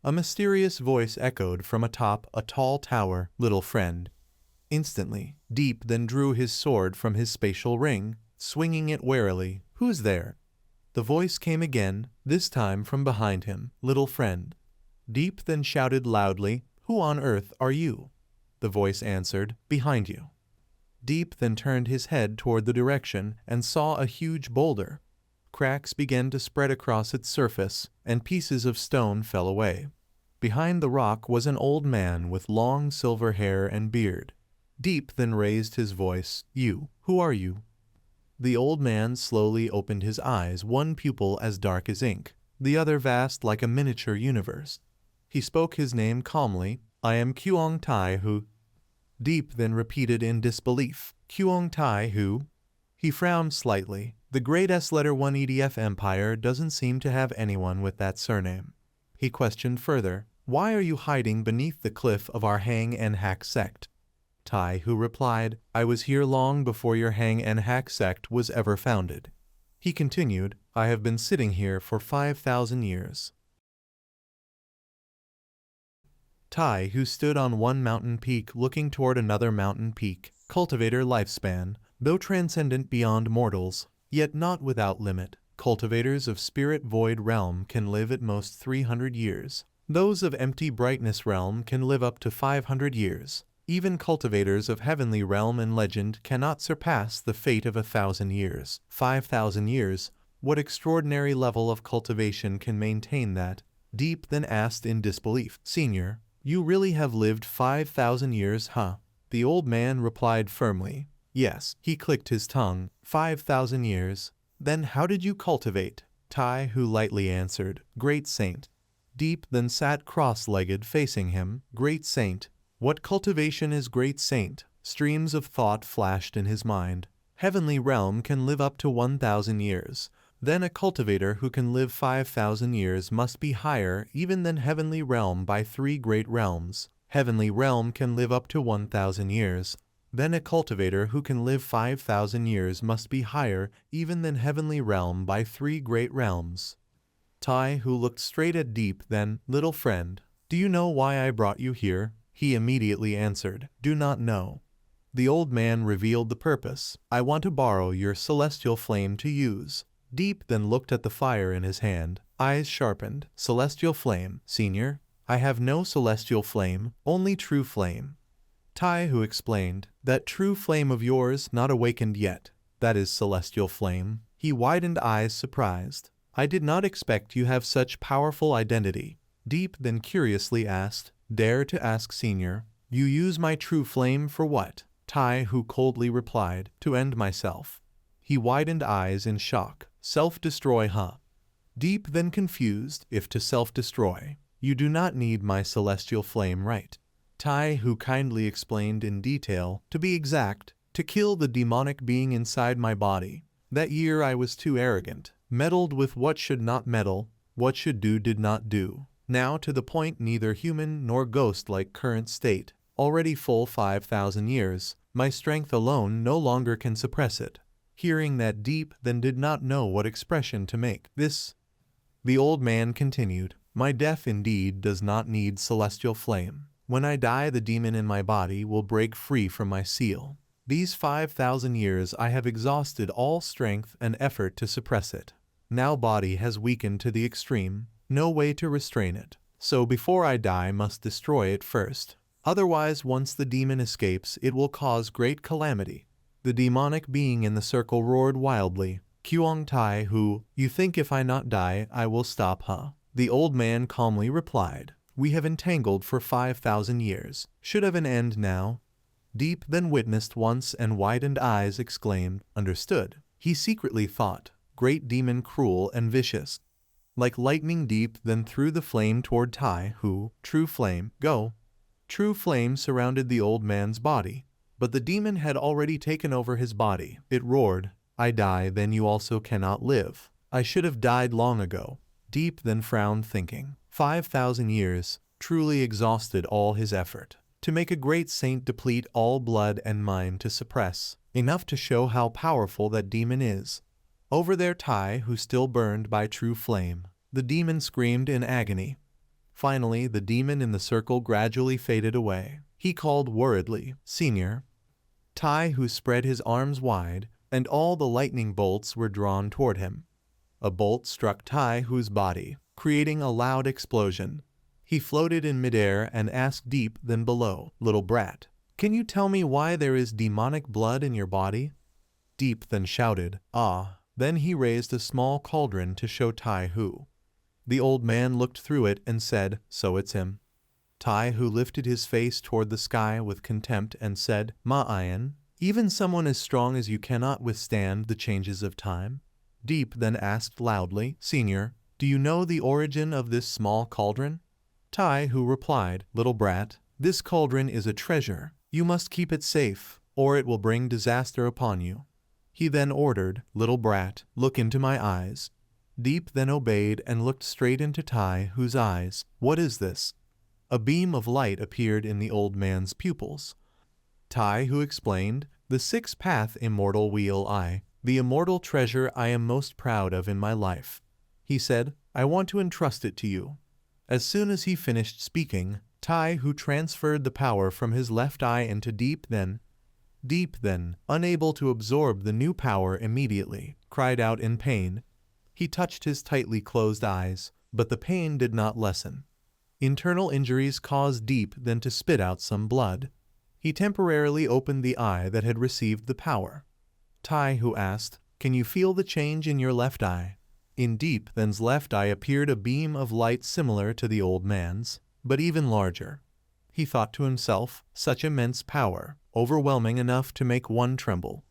A mysterious voice echoed from atop a tall tower, little friend. Instantly, Deep then drew his sword from his spatial ring, swinging it warily. Who's there? The voice came again, this time from behind him. Little friend. Deep then shouted loudly, who on earth are you? The voice answered, behind you. Deep then turned his head toward the direction and saw a huge boulder. Cracks began to spread across its surface, and pieces of stone fell away. Behind the rock was an old man with long silver hair and beard. Deep then raised his voice, you, who are you? The old man slowly opened his eyes, one pupil as dark as ink, the other vast like a miniature universe. He spoke his name calmly, I am Kuong Tai Hu. Deep then repeated in disbelief, Kuong Tai Hu? He frowned slightly. The great S-letter-1 EDF empire doesn't seem to have anyone with that surname. He questioned further, why are you hiding beneath the cliff of our Hang and Hack sect? Tai Hu replied, I was here long before your Hang and Hack sect was ever founded. He continued, I have been sitting here for 5,000 years. Tai Hu stood on one mountain peak looking toward another mountain peak, cultivator lifespan, though transcendent beyond mortals, yet not without limit. Cultivators of spirit void realm can live at most 300 years. Those of empty brightness realm can live up to 500 years. Even cultivators of heavenly realm and legend cannot surpass the fate of 1,000 years. 5,000 years, what extraordinary level of cultivation can maintain that? Deep then asked in disbelief, Senior, you really have lived 5,000 years, huh? The old man replied firmly, yes. He clicked his tongue, 5,000 years. Then how did you cultivate? Tai Hu lightly answered, Great Saint. Deep then sat cross-legged facing him, Great Saint. What cultivation is Great Saint? Streams of thought flashed in his mind. Heavenly realm can live up to 1,000 years. Then a cultivator who can live 5,000 years must be higher even than heavenly realm by 3 great realms. Heavenly realm can live up to 1,000 years. Then a cultivator who can live 5,000 years must be higher even than heavenly realm by 3 great realms. Tai Hu looked straight at Deep then, little friend, do you know why I brought you here? He immediately answered, do not know. The old man revealed the purpose, I want to borrow your celestial flame to use. Deep then looked at the fire in his hand, eyes sharpened, celestial flame, Senior, I have no celestial flame, only true flame. Tai Hu explained, that true flame of yours not awakened yet, that is celestial flame. He widened eyes surprised. I did not expect you have such powerful identity. Deep then curiously asked, dare to ask Senior, you use my true flame for what? Tai Hu coldly replied, to end myself. He widened eyes in shock, self-destroy huh? Deep then confused, if to self-destroy, you do not need my celestial flame right? Tai Hu kindly explained in detail, to be exact, to kill the demonic being inside my body. That year I was too arrogant, meddled with what should not meddle, what should do did not do. Now to the point neither human nor ghost-like current state, already full 5,000 years, my strength alone no longer can suppress it. Hearing that Deep then did not know what expression to make. This, the old man continued, my death indeed does not need celestial flame. When I die the demon in my body will break free from my seal. These 5,000 years I have exhausted all strength and effort to suppress it. Now body has weakened to the extreme, no way to restrain it. So before I die must destroy it first. Otherwise once the demon escapes it will cause great calamity. The demonic being in the circle roared wildly, Kuong Tai Hu, you think if I not die I will stop huh? The old man calmly replied, we have entangled for 5,000 years, should have an end now. Deep then witnessed once and widened eyes exclaimed, understood. He secretly thought, great demon cruel and vicious. Like lightning Deep then threw the flame toward Tai Hu, true flame, go. True flame surrounded the old man's body, but the demon had already taken over his body. It roared, I die then you also cannot live. I should have died long ago. Deep then frowned thinking, 5,000 years, truly exhausted all his effort. To make a great saint deplete all blood and mind to suppress, enough to show how powerful that demon is. Over there Tai Hu still burned by true flame. The demon screamed in agony. Finally the demon in the circle gradually faded away. He called worriedly, Senior. Tai Hu spread his arms wide, and all the lightning bolts were drawn toward him. A bolt struck Tai Hu's body, creating a loud explosion. He floated in midair and asked deep then below, "Little brat, can you tell me why there is demonic blood in your body?" Deep then shouted, "Ah." Then he raised a small cauldron to show Tai Hu. The old man looked through it and said, "So it's him." Tai Hu lifted his face toward the sky with contempt and said, "Ma-Ian, even someone as strong as you cannot withstand the changes of time?" Deep then asked loudly, "Senior, do you know the origin of this small cauldron?" Tai Hu replied, "Little brat, this cauldron is a treasure. You must keep it safe, or it will bring disaster upon you." He then ordered, "Little brat, look into my eyes." Deep then obeyed and looked straight into Tai Hu's eyes. "What is this?" A beam of light appeared in the old man's pupils. Tai Hu explained, "The six-path immortal wheel the immortal treasure I am most proud of in my life." He said, "I want to entrust it to you." As soon as he finished speaking, Tai Hu transferred the power from his left eye into Deep then, unable to absorb the new power immediately, cried out in pain. He touched his tightly closed eyes, but the pain did not lessen. Internal injuries caused Deep then to spit out some blood. He temporarily opened the eye that had received the power. Tai Hu asked, "Can you feel the change in your left eye?" In Deep then's left eye appeared a beam of light similar to the old man's, but even larger. He thought to himself, such immense power, overwhelming enough to make one tremble.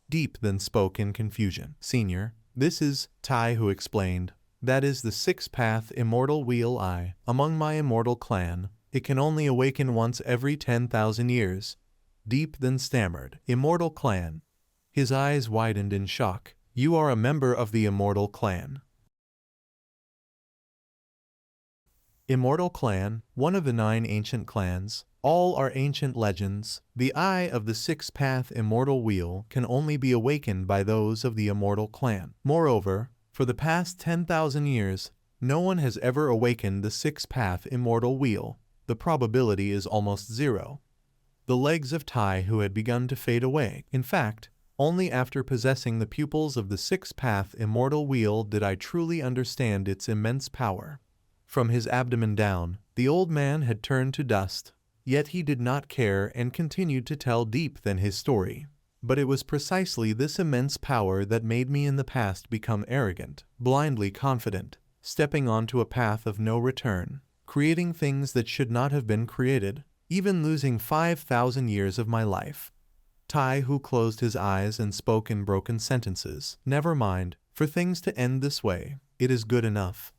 Deep then spoke in confusion. "Senior, this is," Tai Hu explained, "that is the six-path immortal wheel eye. Among my immortal clan, it can only awaken once every 10,000 years. Deep then stammered, "Immortal clan." His eyes widened in shock. "You are a member of the immortal clan." Immortal clan, one of the 9 ancient clans. All are ancient legends. The eye of the six-path immortal wheel can only be awakened by those of the immortal clan. Moreover, for the past 10,000 years, no one has ever awakened the six-path immortal wheel. The probability is almost zero. The legs of Tai Hu had begun to fade away. In fact, only after possessing the pupils of the six-path immortal wheel did I truly understand its immense power. From his abdomen down, the old man had turned to dust. Yet he did not care and continued to tell Deep then his story. But it was precisely this immense power that made me in the past become arrogant, blindly confident, stepping onto a path of no return, creating things that should not have been created, even losing 5,000 years of my life. Tai Hu closed his eyes and spoke in broken sentences. "Never mind, for things to end this way, it is good enough."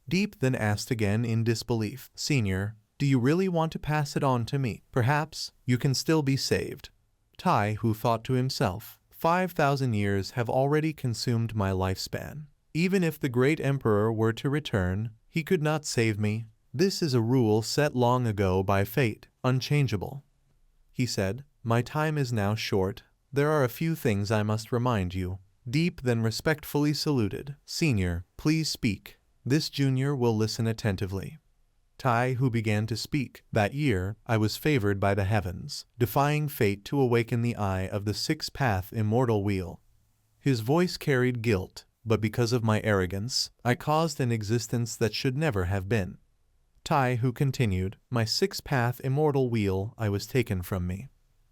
Deep then asked again in disbelief, "Senior, do you really want to pass it on to me? Perhaps you can still be saved." Tai Hu thought to himself, 5,000 years have already consumed my lifespan. Even if the great emperor were to return, he could not save me. This is a rule set long ago by fate, unchangeable. He said, "My time is now short. There are a few things I must remind you." Deep then respectfully saluted. "Senior, please speak. This junior will listen attentively." Tai Hu began to speak. "That year, I was favored by the heavens, defying fate to awaken the eye of the six-path immortal wheel." His voice carried guilt, but because of my arrogance, I caused an existence that should never have been. Tai Hu continued, "My six-path immortal wheel I was taken from me."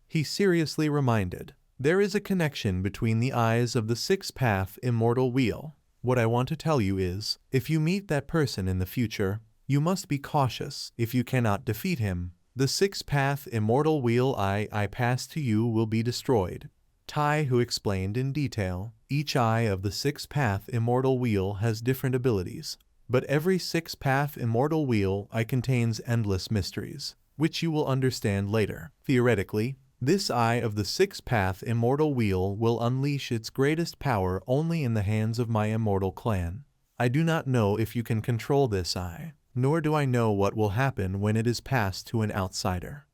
He seriously reminded, "There is a connection between the eyes of the six-path immortal wheel. What I want to tell you is, if you meet that person in the future, you must be cautious. If you cannot defeat him, the six-path immortal wheel I pass to you will be destroyed." Tai Hu explained in detail, "Each eye of the six-path immortal wheel has different abilities, but every six-path immortal wheel contains endless mysteries, which you will understand later. Theoretically, this eye of the six-path immortal wheel will unleash its greatest power only in the hands of my immortal clan. I do not know if you can control this eye, nor do I know what will happen when it is passed to an outsider."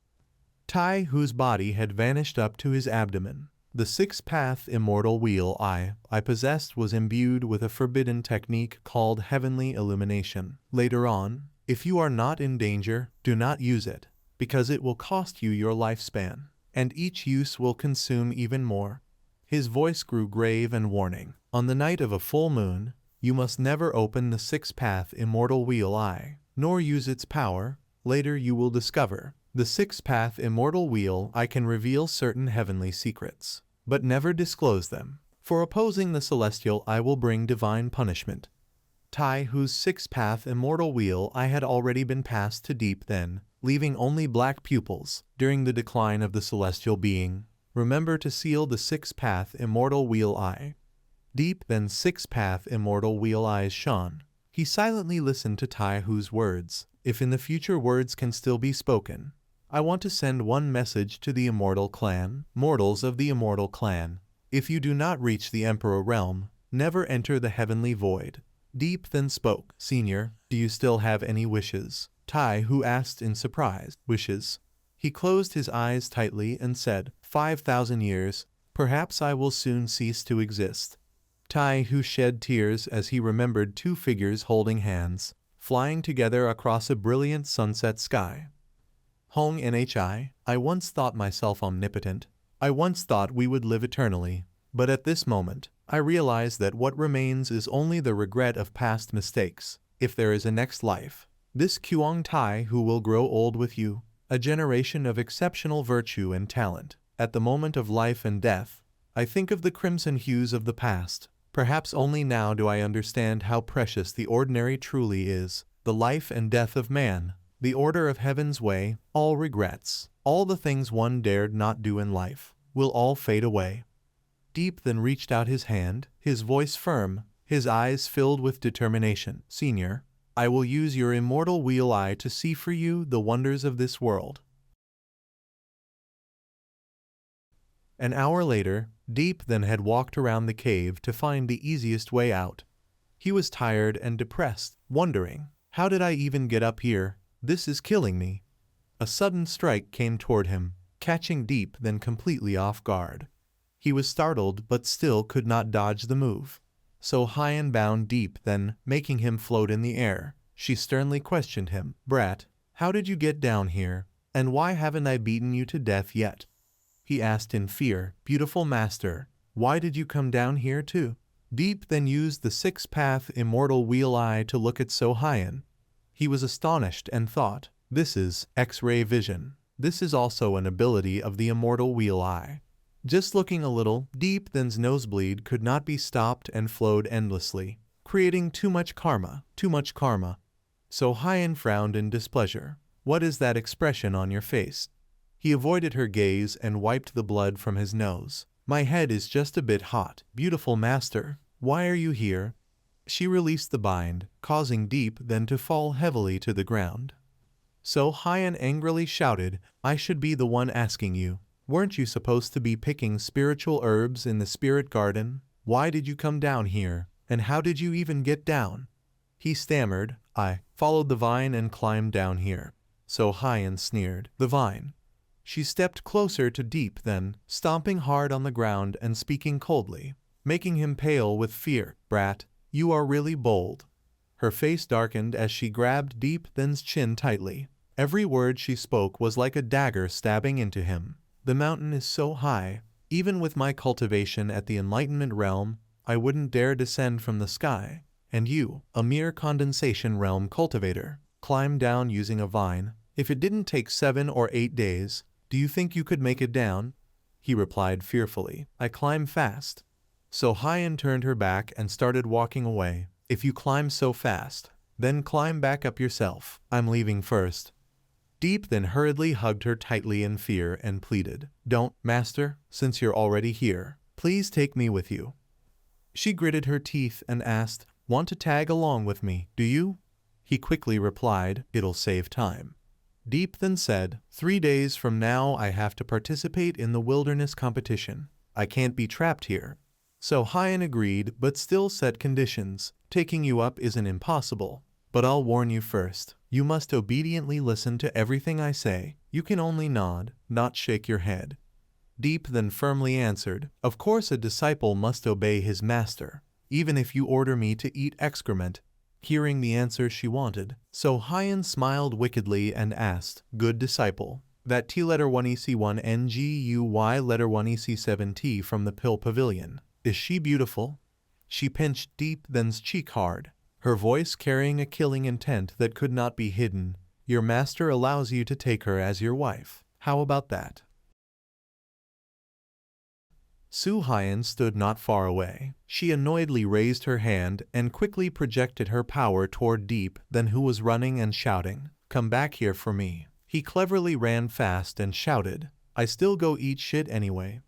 Tai Hu's body had vanished up to his abdomen. The six-path immortal wheel I possessed was imbued with a forbidden technique called heavenly illumination. Later on, if you are not in danger, do not use it, because it will cost you your lifespan, and each use will consume even more. His voice grew grave and warning. On the night of a full moon, You must never open the six-path immortal wheel eye, nor use its power. Later you will discover. The six-path immortal wheel eye can reveal certain heavenly secrets, but never disclose them. For opposing the celestial eye will bring divine punishment. Tai, whose six-path immortal wheel eye had already been passed to Deep then, leaving only black pupils during the decline of the celestial being. Remember to seal the six-path immortal wheel eye. Deep then six-path immortal wheel eyes shone. He silently listened to Tai Hu's words. If in the future words can still be spoken, I want to send one message to the immortal clan. Mortals of the immortal clan, if you do not reach the Emperor realm, never enter the heavenly void. Deep then spoke. Senior, do you still have any wishes? Tai Hu asked in surprise. Wishes? He closed his eyes tightly and said, 5,000 years, perhaps I will soon cease to exist. Tai Hu shed tears as he remembered two figures holding hands, flying together across a brilliant sunset sky. Hong Nhi, I once thought myself omnipotent. I once thought we would live eternally. But at this moment, I realize that what remains is only the regret of past mistakes. If there is a next life, this Kuang Tai who will grow old with you, a generation of exceptional virtue and talent. At the moment of life and death, I think of the crimson hues of the past. Perhaps only now do I understand how precious the ordinary truly is, the life and death of man, the order of heaven's way. All regrets, all the things one dared not do in life, will all fade away. Deep then reached out his hand, his voice firm, his eyes filled with determination. Senior, I will use your immortal wheel eye to see for you the wonders of this world. An hour later, Deep then had walked around the cave to find the easiest way out. He was tired and depressed, wondering, how did I even get up here? This is killing me. A sudden strike came toward him, catching Deep then completely off guard. He was startled but still could not dodge the move. So Hyan bound Deep then, making him float in the air. She sternly questioned him. Brat, how did you get down here? And why haven't I beaten you to death yet? He asked in fear. Beautiful master, why did you come down here too? Deep then used the six-path immortal wheel eye to look at So Hyan. He was astonished and thought, this is X-ray vision. This is also an ability of the immortal wheel eye. Just looking a little, Deep then's nosebleed could not be stopped and flowed endlessly, creating too much karma. So Hyan frowned in displeasure. What is that expression on your face? He avoided her gaze and wiped the blood from his nose. My head is just a bit hot. Beautiful master, why are you here? She released the bind, causing Deep then to fall heavily to the ground. So Hyan angrily shouted, I should be the one asking you. Weren't you supposed to be picking spiritual herbs in the spirit garden? Why did you come down here? And how did you even get down? He stammered, I followed the vine and climbed down here. So Hyan sneered, the vine. She stepped closer to Deep then, stomping hard on the ground and speaking coldly, making him pale with fear. Brat, you are really bold. Her face darkened as she grabbed Deep then's chin tightly. Every word she spoke was like a dagger stabbing into him. The mountain is so high, even with my cultivation at the enlightenment realm, I wouldn't dare descend from the sky. And you, a mere condensation realm cultivator, climbed down using a vine. If it didn't take 7 or 8 days, do you think you could make it down? He replied fearfully, I climb fast. So Hyan turned her back and started walking away. If you climb so fast, then climb back up yourself. I'm leaving first. Deep then hurriedly hugged her tightly in fear and pleaded, Don't, master, since you're already here, please take me with you. She gritted her teeth and asked, Want to tag along with me, do you? He quickly replied, It'll save time. Deep then said, 3 days from now I have to participate in the wilderness competition. I can't be trapped here. So Hyan agreed but still set conditions. Taking you up isn't impossible. But I'll warn you first. You must obediently listen to everything I say. You can only nod, not shake your head. Deep then firmly answered, Of course a disciple must obey his master, even if you order me to eat excrement. Hearing the answer she wanted, So Hyan smiled wickedly and asked, Good disciple, that T letter 1EC1 NGUY letter 1EC7T from the Pill Pavilion, is she beautiful? She pinched Deep Then's cheek hard, her voice carrying a killing intent that could not be hidden. Your master allows you to take her as your wife. How about that? Su Hyan stood not far away. She annoyedly raised her hand and quickly projected her power toward Deep Then, who was running and shouting, "Come back here for me." He cleverly ran fast and shouted, "I still go eat shit anyway."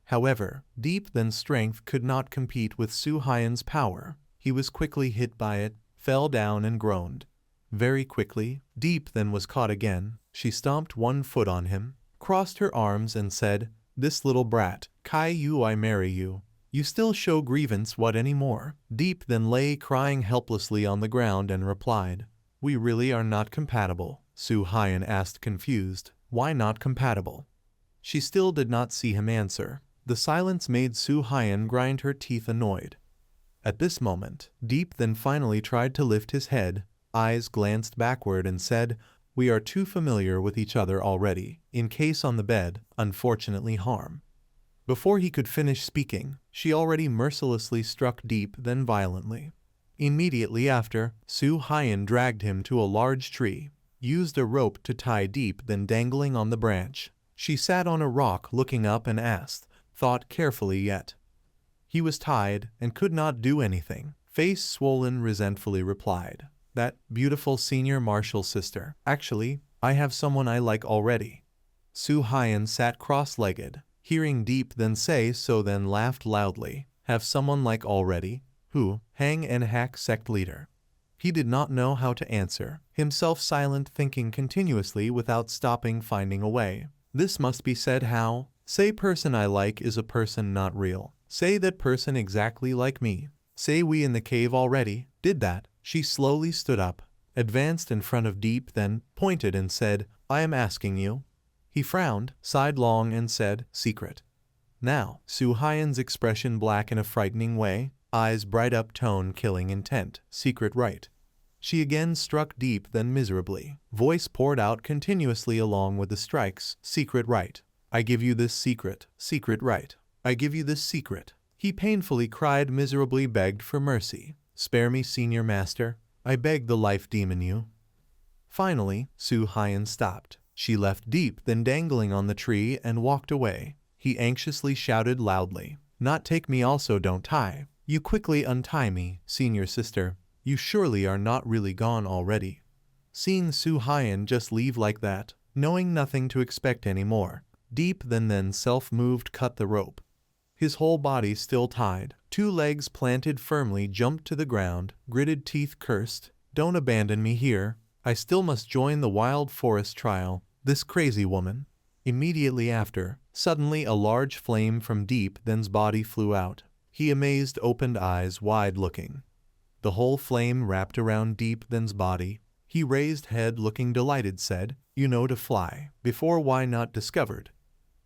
However, Deep Then's strength could not compete with Su Hyan's power. He was quickly hit by it, fell down and groaned. Very quickly, Deep Then was caught again. She stomped one foot on him, crossed her arms and said, "This little brat, Kai Yu, I marry you. You still show grievance what anymore?" Deep Then lay crying helplessly on the ground and replied, "We really are not compatible." Su Hyan asked confused, "Why not compatible?" She still did not see him answer. The silence made Su Hyan grind her teeth annoyed. At this moment, Deep Then finally tried to lift his head, eyes glanced backward and said, "We are too familiar with each other already. In case on the bed, unfortunately harm." Before he could finish speaking, she already mercilessly struck Deep Then violently. Immediately after, Su Hyan dragged him to a large tree, used a rope to tie Deep Then dangling on the branch. She sat on a rock looking up and asked, thought carefully yet. He was tied and could not do anything. Face swollen resentfully replied, "That beautiful senior marshal sister. Actually, I have someone I like already." Su Hyan sat cross-legged, hearing Deep Then say so, then laughed loudly. "Have someone like already? Who? Hang and Hack sect leader." He did not know how to answer, himself silent, thinking continuously without stopping, finding a way. This must be said how? Say person I like is a person not real. Say that person exactly like me. Say we in the cave already. Did that. She slowly stood up, advanced in front of Deep Then, pointed and said, "I am asking you." He frowned, sighed long and said, "Secret." Now, Su Hyan's expression black in a frightening way, eyes bright up, tone killing intent. "Secret right." She again struck Deep Then miserably. Voice poured out continuously along with the strikes. "Secret right. I give you this secret. Secret right. I give you this secret." He painfully cried, miserably begged for mercy. "Spare me, senior master. I beg the life demon you." Finally, Su Hyan stopped. She left Deep Then dangling on the tree and walked away. He anxiously shouted loudly, "Not take me also, don't tie. You quickly untie me, senior sister. You surely are not really gone already." Seeing Su Hyan just leave like that, knowing nothing to expect anymore, Deep Then self-moved, cut the rope. His whole body still tied, 2 legs planted firmly, jumped to the ground, gritted teeth, cursed, "Don't abandon me here. I still must join the wild forest trial. This crazy woman." Immediately after, suddenly a large flame from Deep Then's body flew out. He amazed opened eyes wide looking. The whole flame wrapped around Deep Then's body. He raised head looking delighted, said, "You know to fly. Before why not discovered?"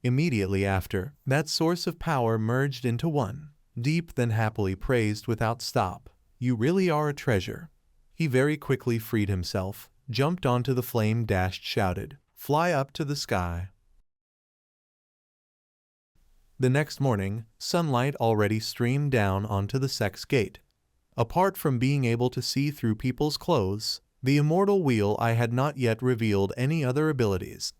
Immediately after, that source of power merged into one. Deep Then happily praised without stop, "You really are a treasure." He very quickly freed himself, jumped onto the flame, dashed, shouted, "Fly up to the sky." The next morning, sunlight already streamed down onto the sect's gate. Apart from being able to see through people's clothes, the immortal wheel I had not yet revealed any other abilities.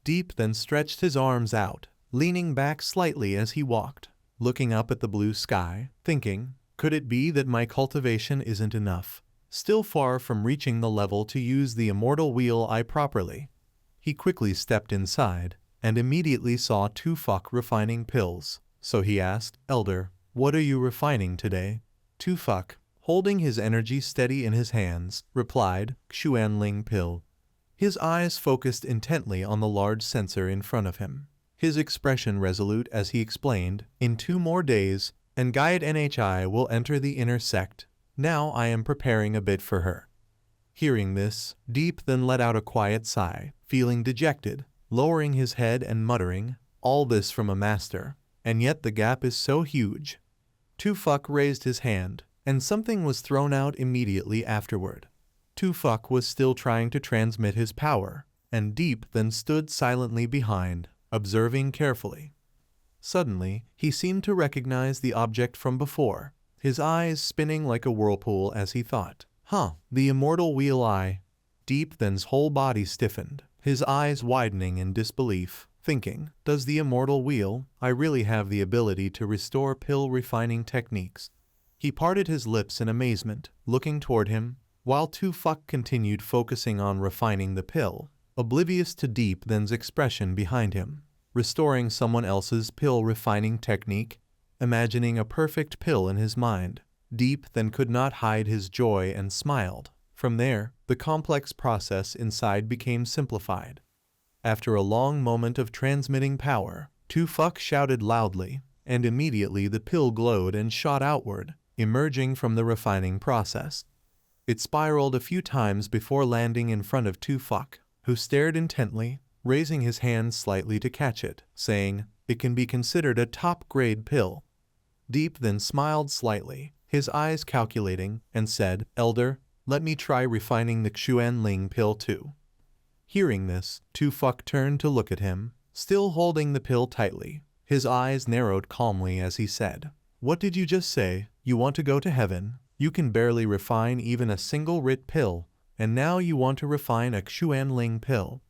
Deep Then stretched his arms out, leaning back slightly as he walked, looking up at the blue sky, thinking, could it be that my cultivation isn't enough? Still far from reaching the level to use the immortal wheel I properly. He quickly stepped inside, and immediately saw 2 fuck refining pills. So he asked, "Elder, what are you refining today?" 2 fuck, holding his energy steady in his hands, replied, "Xuanling pill." His eyes focused intently on the large sensor in front of him. His expression resolute as he explained, "In 2 more days, and Guide NHI will enter the inner sect. Now I am preparing a bit for her." Hearing this, Deep Then let out a quiet sigh, feeling dejected, lowering his head and muttering, "All this from a master, and yet the gap is so huge." Tufuk raised his hand, and something was thrown out immediately afterward. Tufuk was still trying to transmit his power, and Deep Then stood silently behind, observing carefully. Suddenly, he seemed to recognize the object from before. his eyes spinning like a whirlpool as he thought. The immortal wheel I. Deep then's whole body stiffened, his eyes widening in disbelief, thinking, does the immortal wheel, I really have the ability to restore pill refining techniques? He parted his lips in amazement, looking toward him, while Tufuk continued focusing on refining the pill, oblivious to Deep then's expression behind him. Restoring someone else's pill refining technique, imagining a perfect pill in his mind, Deep then could not hide his joy and smiled. From there, the complex process inside became simplified. After a long moment of transmitting power, Tufuk shouted loudly, and immediately the pill glowed and shot outward, emerging from the refining process. It spiraled a few times before landing in front of Tufuk, who stared intently, raising his hand slightly to catch it, saying, "It can be considered a top-grade pill." Deep then smiled slightly, his eyes calculating, and said, "Elder, let me try refining the Xuan Ling pill too." Hearing this, Tufuk turned to look at him, still holding the pill tightly. His eyes narrowed calmly as he said, "What did you just say? You want to go to heaven? You can barely refine even a single writ pill, and now you want to refine a Xuan Ling pill."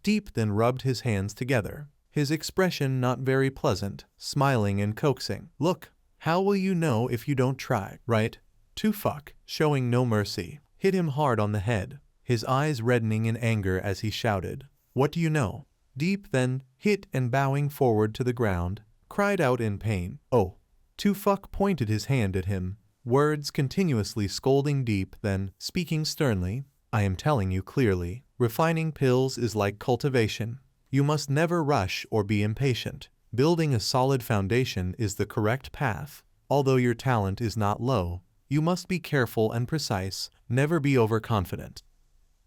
Deep then rubbed his hands together, his expression not very pleasant, smiling and coaxing. "Look, how will you know if you don't try, right?" Tufuk, showing no mercy, hit him hard on the head, his eyes reddening in anger as he shouted, "What do you know?" Deep then, hit and bowing forward to the ground, cried out in pain, "Oh!" Tufuk pointed his hand at him, words continuously scolding Deep, then, speaking sternly, "I am telling you clearly, refining pills is like cultivation. You must never rush or be impatient. Building a solid foundation is the correct path. Although your talent is not low, you must be careful and precise, never be overconfident."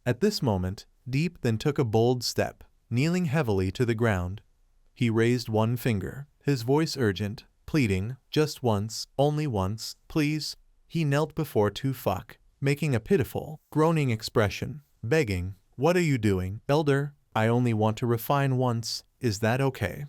At this moment, Deep then took a bold step, kneeling heavily to the ground. He raised one finger, his voice urgent, pleading, "Just once, only once, please." He knelt before Tufuk, making a pitiful, groaning expression, begging, "What are you doing, Elder? I only want to refine once, is that okay?"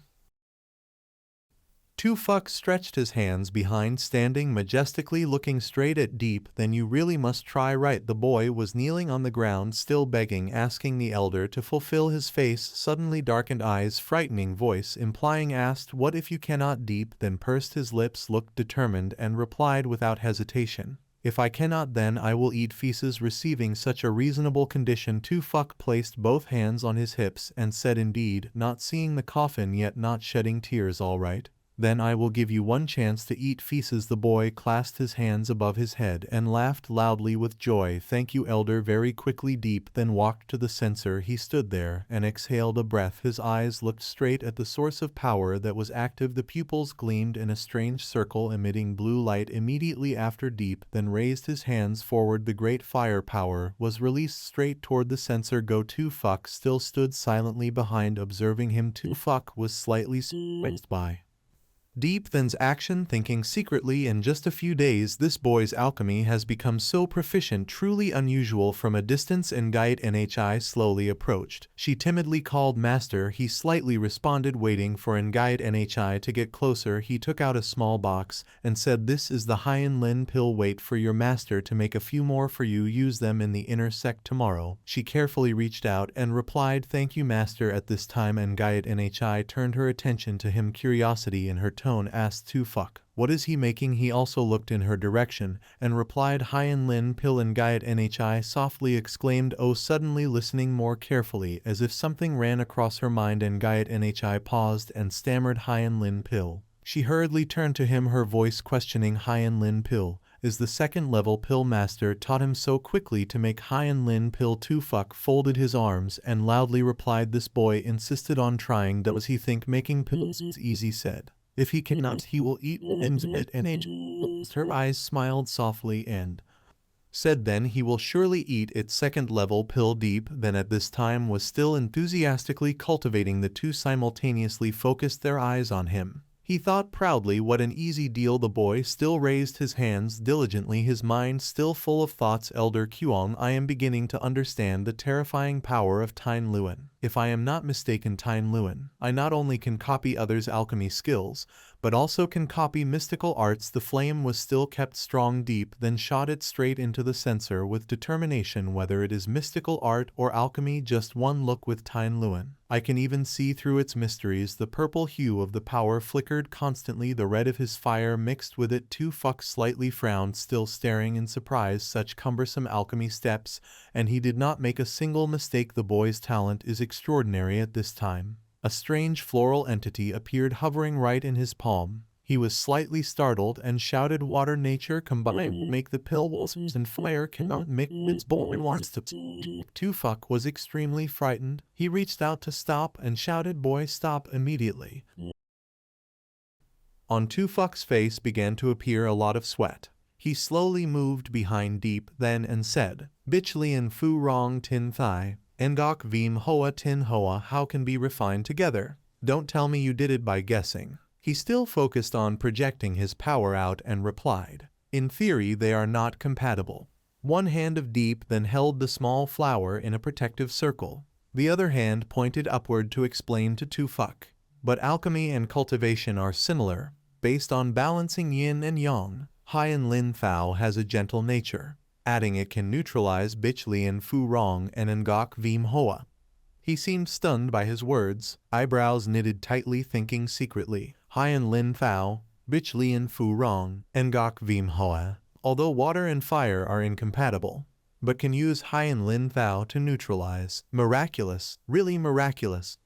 Tufuk stretched his hands behind, standing majestically looking straight at Deep. "Then you really must try, right?" The boy was kneeling on the ground, still begging, asking the elder to fulfill his face, suddenly darkened eyes, frightening voice, implying asked, "What if you cannot?" Deep then pursed his lips, looked determined, and replied without hesitation, "If I cannot, then I will eat feces." Receiving such a reasonable condition, Tufuk placed both hands on his hips and said, "Indeed, not seeing the coffin yet, not shedding tears, all right. Then I will give you one chance to eat feces." The boy clasped his hands above his head and laughed loudly with joy. "Thank you, Elder." Very quickly Deep then walked to the censer. He stood there and exhaled a breath. His eyes looked straight at the source of power that was active. The pupils gleamed in a strange circle, emitting blue light. Immediately after, Deep then raised his hands forward. The great fire power was released straight toward the censer. Tufuk still stood silently behind, observing him. Tufuk was slightly surprised by Deep then's action, thinking secretly, in just a few days this boy's alchemy has become so proficient, truly unusual. From a distance, Ngait Nhi slowly approached. She timidly called, "Master." He slightly responded, waiting for Ngait Nhi to get closer. He took out a small box and said, "This is the Hyen Lin pill. Wait for your master to make a few more for you. Use them in the inner sect tomorrow." She carefully reached out and replied, "Thank you, master." At this time Ngait Nhi turned her attention to him. Curiosity in her tone asked Tufuk, "What is he making?" He also looked in her direction and replied, "Hyen Lin pill." Ngait Nhi softly exclaimed, "Oh!" Suddenly listening more carefully, as if something ran across her mind. Ngait Nhi paused and stammered, "Hyen Lin pill." She hurriedly turned to him, her voice questioning. "Hyen Lin pill is the second-level pill master taught him so quickly to make Hyen Lin pill." Tufuk folded his arms and loudly replied, "This boy insisted on trying. Does he think making pills is easy?" Said, "If he cannot, he will eat it." And her eyes smiled softly and said, "Then he will surely eat its second-level pill." Deep then at this time was still enthusiastically cultivating. The two simultaneously focused their eyes on him. He thought proudly what an easy deal. The boy still raised his hands diligently, his mind still full of thoughts. Elder Kuang, I am beginning to understand the terrifying power of Tine Luen. If I am not mistaken, Tine Luen, I not only can copy others' alchemy skills, but also can copy mystical arts. The flame was still kept strong deep, then shot it straight into the censer with determination. Whether it is mystical art or alchemy, just one look with Tine Luen, I can even see through its mysteries. The purple hue of the power flickered constantly, the red of his fire mixed with it. Tu Fuck slightly frowned, still staring in surprise. Such cumbersome alchemy steps, and he did not make a single mistake. The boy's talent is extraordinary. At this time, a strange floral entity appeared hovering right in his palm. He was slightly startled and shouted, "Water nature combined make the pills, and fire cannot make its boy wants to." Tu Fuck was extremely frightened. He reached out to stop and shouted, "Boy, stop immediately." On Tu Fuck's face began to appear a lot of sweat. He slowly moved behind Deep then and said, "Bitch Lian Fu Rong Tin Thai, Ngok Vim Hoa Tin Hoa, how can be refined together? Don't tell me you did it by guessing." He still focused on projecting his power out and replied, "In theory they are not compatible." One hand of Deep then held the small flower in a protective circle. The other hand pointed upward to explain to Tu Fuck. But alchemy and cultivation are similar, based on balancing yin and yang. Haiyan Lin Thao has a gentle nature. Adding it can neutralize Bitch Lian Fu Rong and Ngok Vim Hoa. He seemed stunned by his words, eyebrows knitted tightly, thinking secretly. Haiyan Lin Thao, Bitch Lian Fu Rong, Ngok Vim Hoa. Although water and fire are incompatible, but can use Haiyan Lin Thao to neutralize. Miraculous, really miraculous.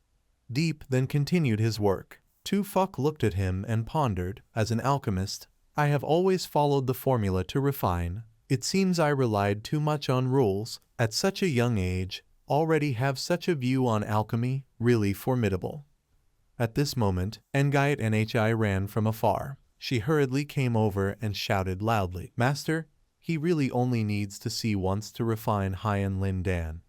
Deep then continued his work. Tu Fuck looked at him and pondered. As an alchemist, I have always followed the formula to refine. It seems I relied too much on rules. At such a young age, already have such a view on alchemy, really formidable. At this moment, Ngayat Nhi ran from afar. She hurriedly came over and shouted loudly, "Master, he really only needs to see once to refine Haiyan Lin Dan."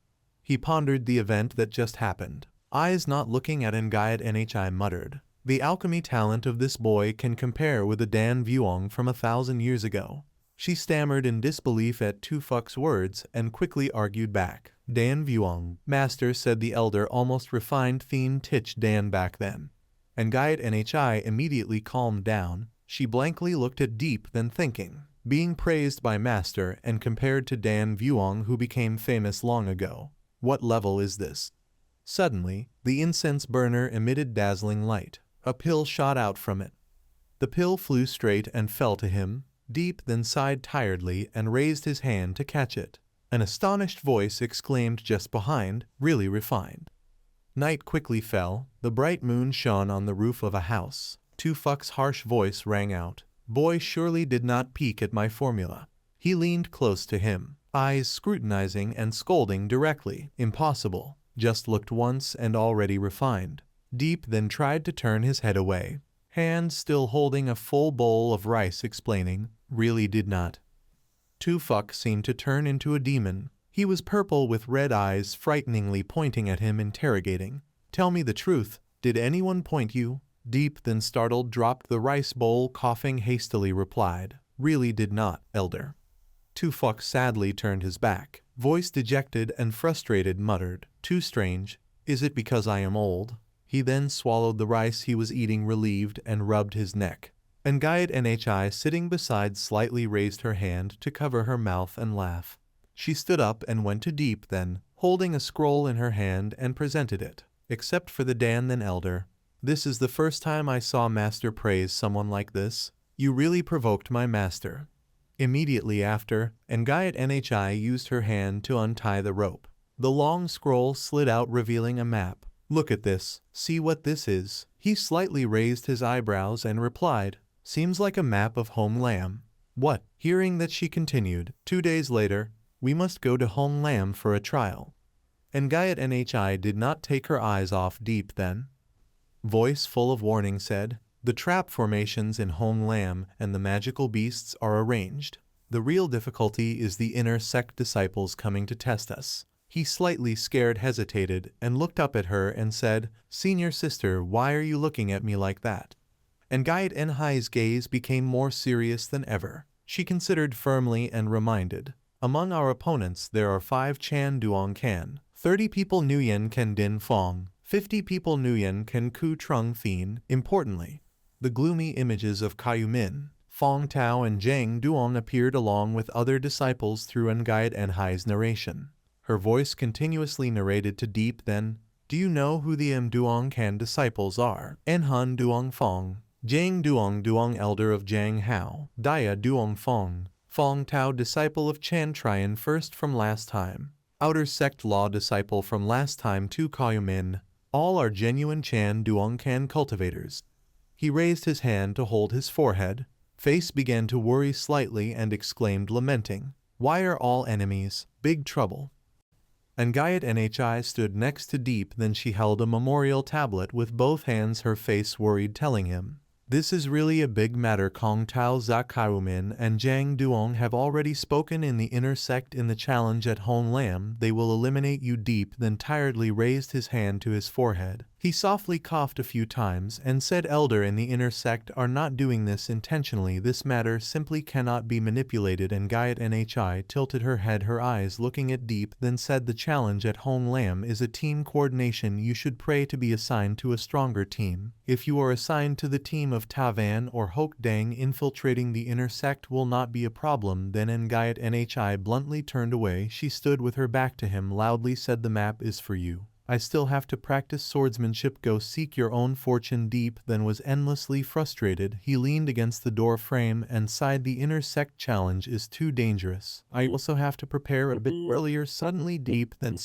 He pondered the event that just happened. Eyes not looking at Ngayat Nhi muttered, "The alchemy talent of this boy can compare with the Dan Vuong from 1,000 years ago." She stammered in disbelief at Tu Fuck's words and quickly argued back. "Dan Vuong, master," said the elder, almost refined Thien Tich Dan back then. Ngayat Nhi immediately calmed down. She blankly looked at Deep, then thinking, being praised by master and compared to Dan Vuong, who became famous long ago. What level is this? Suddenly, the incense burner emitted dazzling light. A pill shot out from it. The pill flew straight and fell to him. Deep then sighed tiredly and raised his hand to catch it. An astonished voice exclaimed just behind, "Really refined." Night quickly fell. The bright moon shone on the roof of a house. Tu Fuck's harsh voice rang out, "Boy surely did not peek at my formula." He leaned close to him, eyes scrutinizing and scolding directly. "Impossible. Just looked once and already refined." Deep then tried to turn his head away, hands still holding a full bowl of rice, explaining, "Really did not." Tu Fuck seemed to turn into a demon. He was purple with red eyes frighteningly pointing at him, interrogating, "Tell me the truth, did anyone point you?" Deep then startled dropped the rice bowl, coughing hastily replied, "Really did not, elder." Tu Fuck sadly turned his back, voice dejected and frustrated muttered, "Too strange, is it because I am old?" He then swallowed the rice he was eating relieved and rubbed his neck. Ngayat Nhi sitting beside slightly raised her hand to cover her mouth and laugh. She stood up and went to Deep then, holding a scroll in her hand and presented it. "Except for the Dan then elder, this is the first time I saw master praise someone like this. You really provoked my master." Immediately after, Ngayat Nhi used her hand to untie the rope. The long scroll slid out revealing a map. "Look at this, see what this is." He slightly raised his eyebrows and replied, "Seems like a map of Hong Lam." "What?" Hearing that she continued, 2 days later, "We must go to Hong Lam for a trial." Ngayat Nhi did not take her eyes off Deep then. Voice full of warning said, "The trap formations in Hong Lam and the magical beasts are arranged. The real difficulty is the inner sect disciples coming to test us." He slightly scared hesitated and looked up at her and said, "Senior sister, why are you looking at me like that?" And Gaiet Enhai's gaze became more serious than ever. She considered firmly and reminded, among our opponents there are 5 Chan Duong Kan, 30 people Nguyen Can Din Fong, 50 people Nguyen Can Ku Trung Thien. Importantly, the gloomy images of Caillou Min, Fong Tao and Zhang Duong appeared along with other disciples through Gaiet Enhai's narration. Her voice continuously narrated to Deep then, do you know who the Duong Kan disciples are? Enhan Duong Fong, Zhang Duong elder of Zhang Hao, Dia Duong Fong, Fong Tao disciple of Chan Trian first from last time, outer sect law disciple from last time to Caillou Min, all are genuine Chan Duong Kan cultivators. He raised his hand to hold his forehead, face began to worry slightly and exclaimed lamenting, why are all enemies, big trouble? And Gaiet Nhi stood next to Deep, then she held a memorial tablet with both hands, her face worried, telling him, this is really a big matter. Kong Tao Zakaiumin and Zhang Duong have already spoken in the inner sect in the challenge at Hong Lam. They will eliminate you. Deep then tiredly raised his hand to his forehead. He softly coughed a few times and said, elder in the inner sect are not doing this intentionally. This matter simply cannot be manipulated. And Gaiet Nhi tilted her head, her eyes looking at Deep, then said, the challenge at Hong Lam is a team coordination. You should pray to be assigned to a stronger team. If you are assigned to the team of Tavan or Hoke Dang, infiltrating the inner sect will not be a problem. Then Gaiet Nhi bluntly turned away. She stood with her back to him, loudly said, the map is for you. I still have to practice swordsmanship. Go seek your own fortune. Deep then was endlessly frustrated. He leaned against the door frame and sighed, the inner sect challenge is too dangerous. I also have to prepare a bit earlier. Suddenly Deep then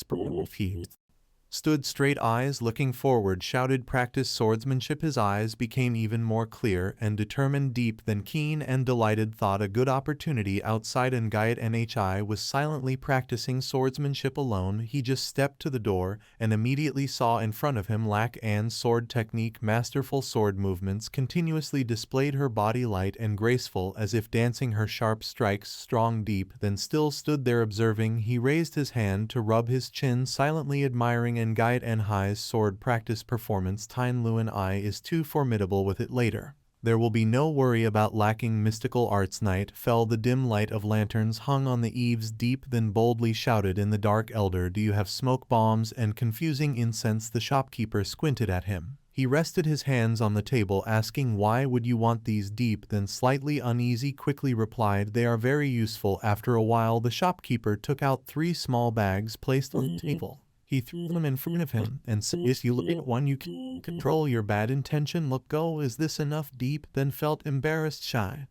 stood straight, eyes looking forward, shouted, practice swordsmanship. His eyes became even more clear and determined. Deep then keen and delighted, thought a good opportunity outside, and Gaiet Nhi was silently practicing swordsmanship alone. He just stepped to the door and immediately saw in front of him Lac An's sword technique, masterful sword movements continuously displayed, her body light and graceful as if dancing, her sharp strikes strong. Deep then still stood there observing. He raised his hand to rub his chin, silently admiring and Gaiet Enhai's sword practice performance. Tien Luen I is too formidable with it later. There will be no worry about lacking mystical arts. Night fell, the dim light of lanterns hung on the eaves. Deep then boldly shouted in the dark, elder, do you have smoke bombs and confusing incense? The shopkeeper squinted at him. He rested his hands on the table, asking, why would you want these? Deep then slightly uneasy quickly replied, they are very useful. After a while the shopkeeper took out 3 small bags placed on the table. He threw them in front of him and said, if you look at one you can control your bad intention. Look, go. Is this enough? Deep then felt embarrassed, shy.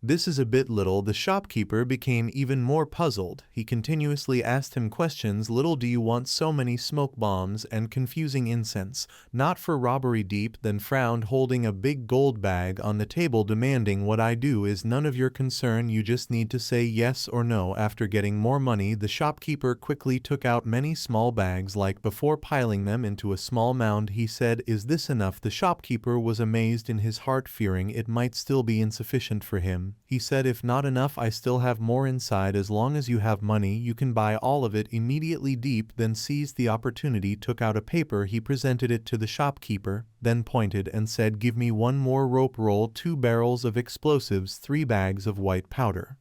This is a bit little. The shopkeeper became even more puzzled. He continuously asked him questions. Little, do you want so many smoke bombs and confusing incense? Not for robbery. Deep then frowned, holding a big gold bag on the table, demanding, what I do is none of your concern. You just need to say yes or no. After getting more money, the shopkeeper quickly took out many small bags. Like before piling them into a small mound, he said, is this enough? The shopkeeper was amazed in his heart, fearing it might still be insufficient for him. He said, if not enough, I still have more inside. As long as you have money, you can buy all of it immediately. Deep then seized the opportunity, took out a paper. He presented it to the shopkeeper, then pointed and said, give me 1 more rope roll, 2 barrels of explosives, 3 bags of white powder.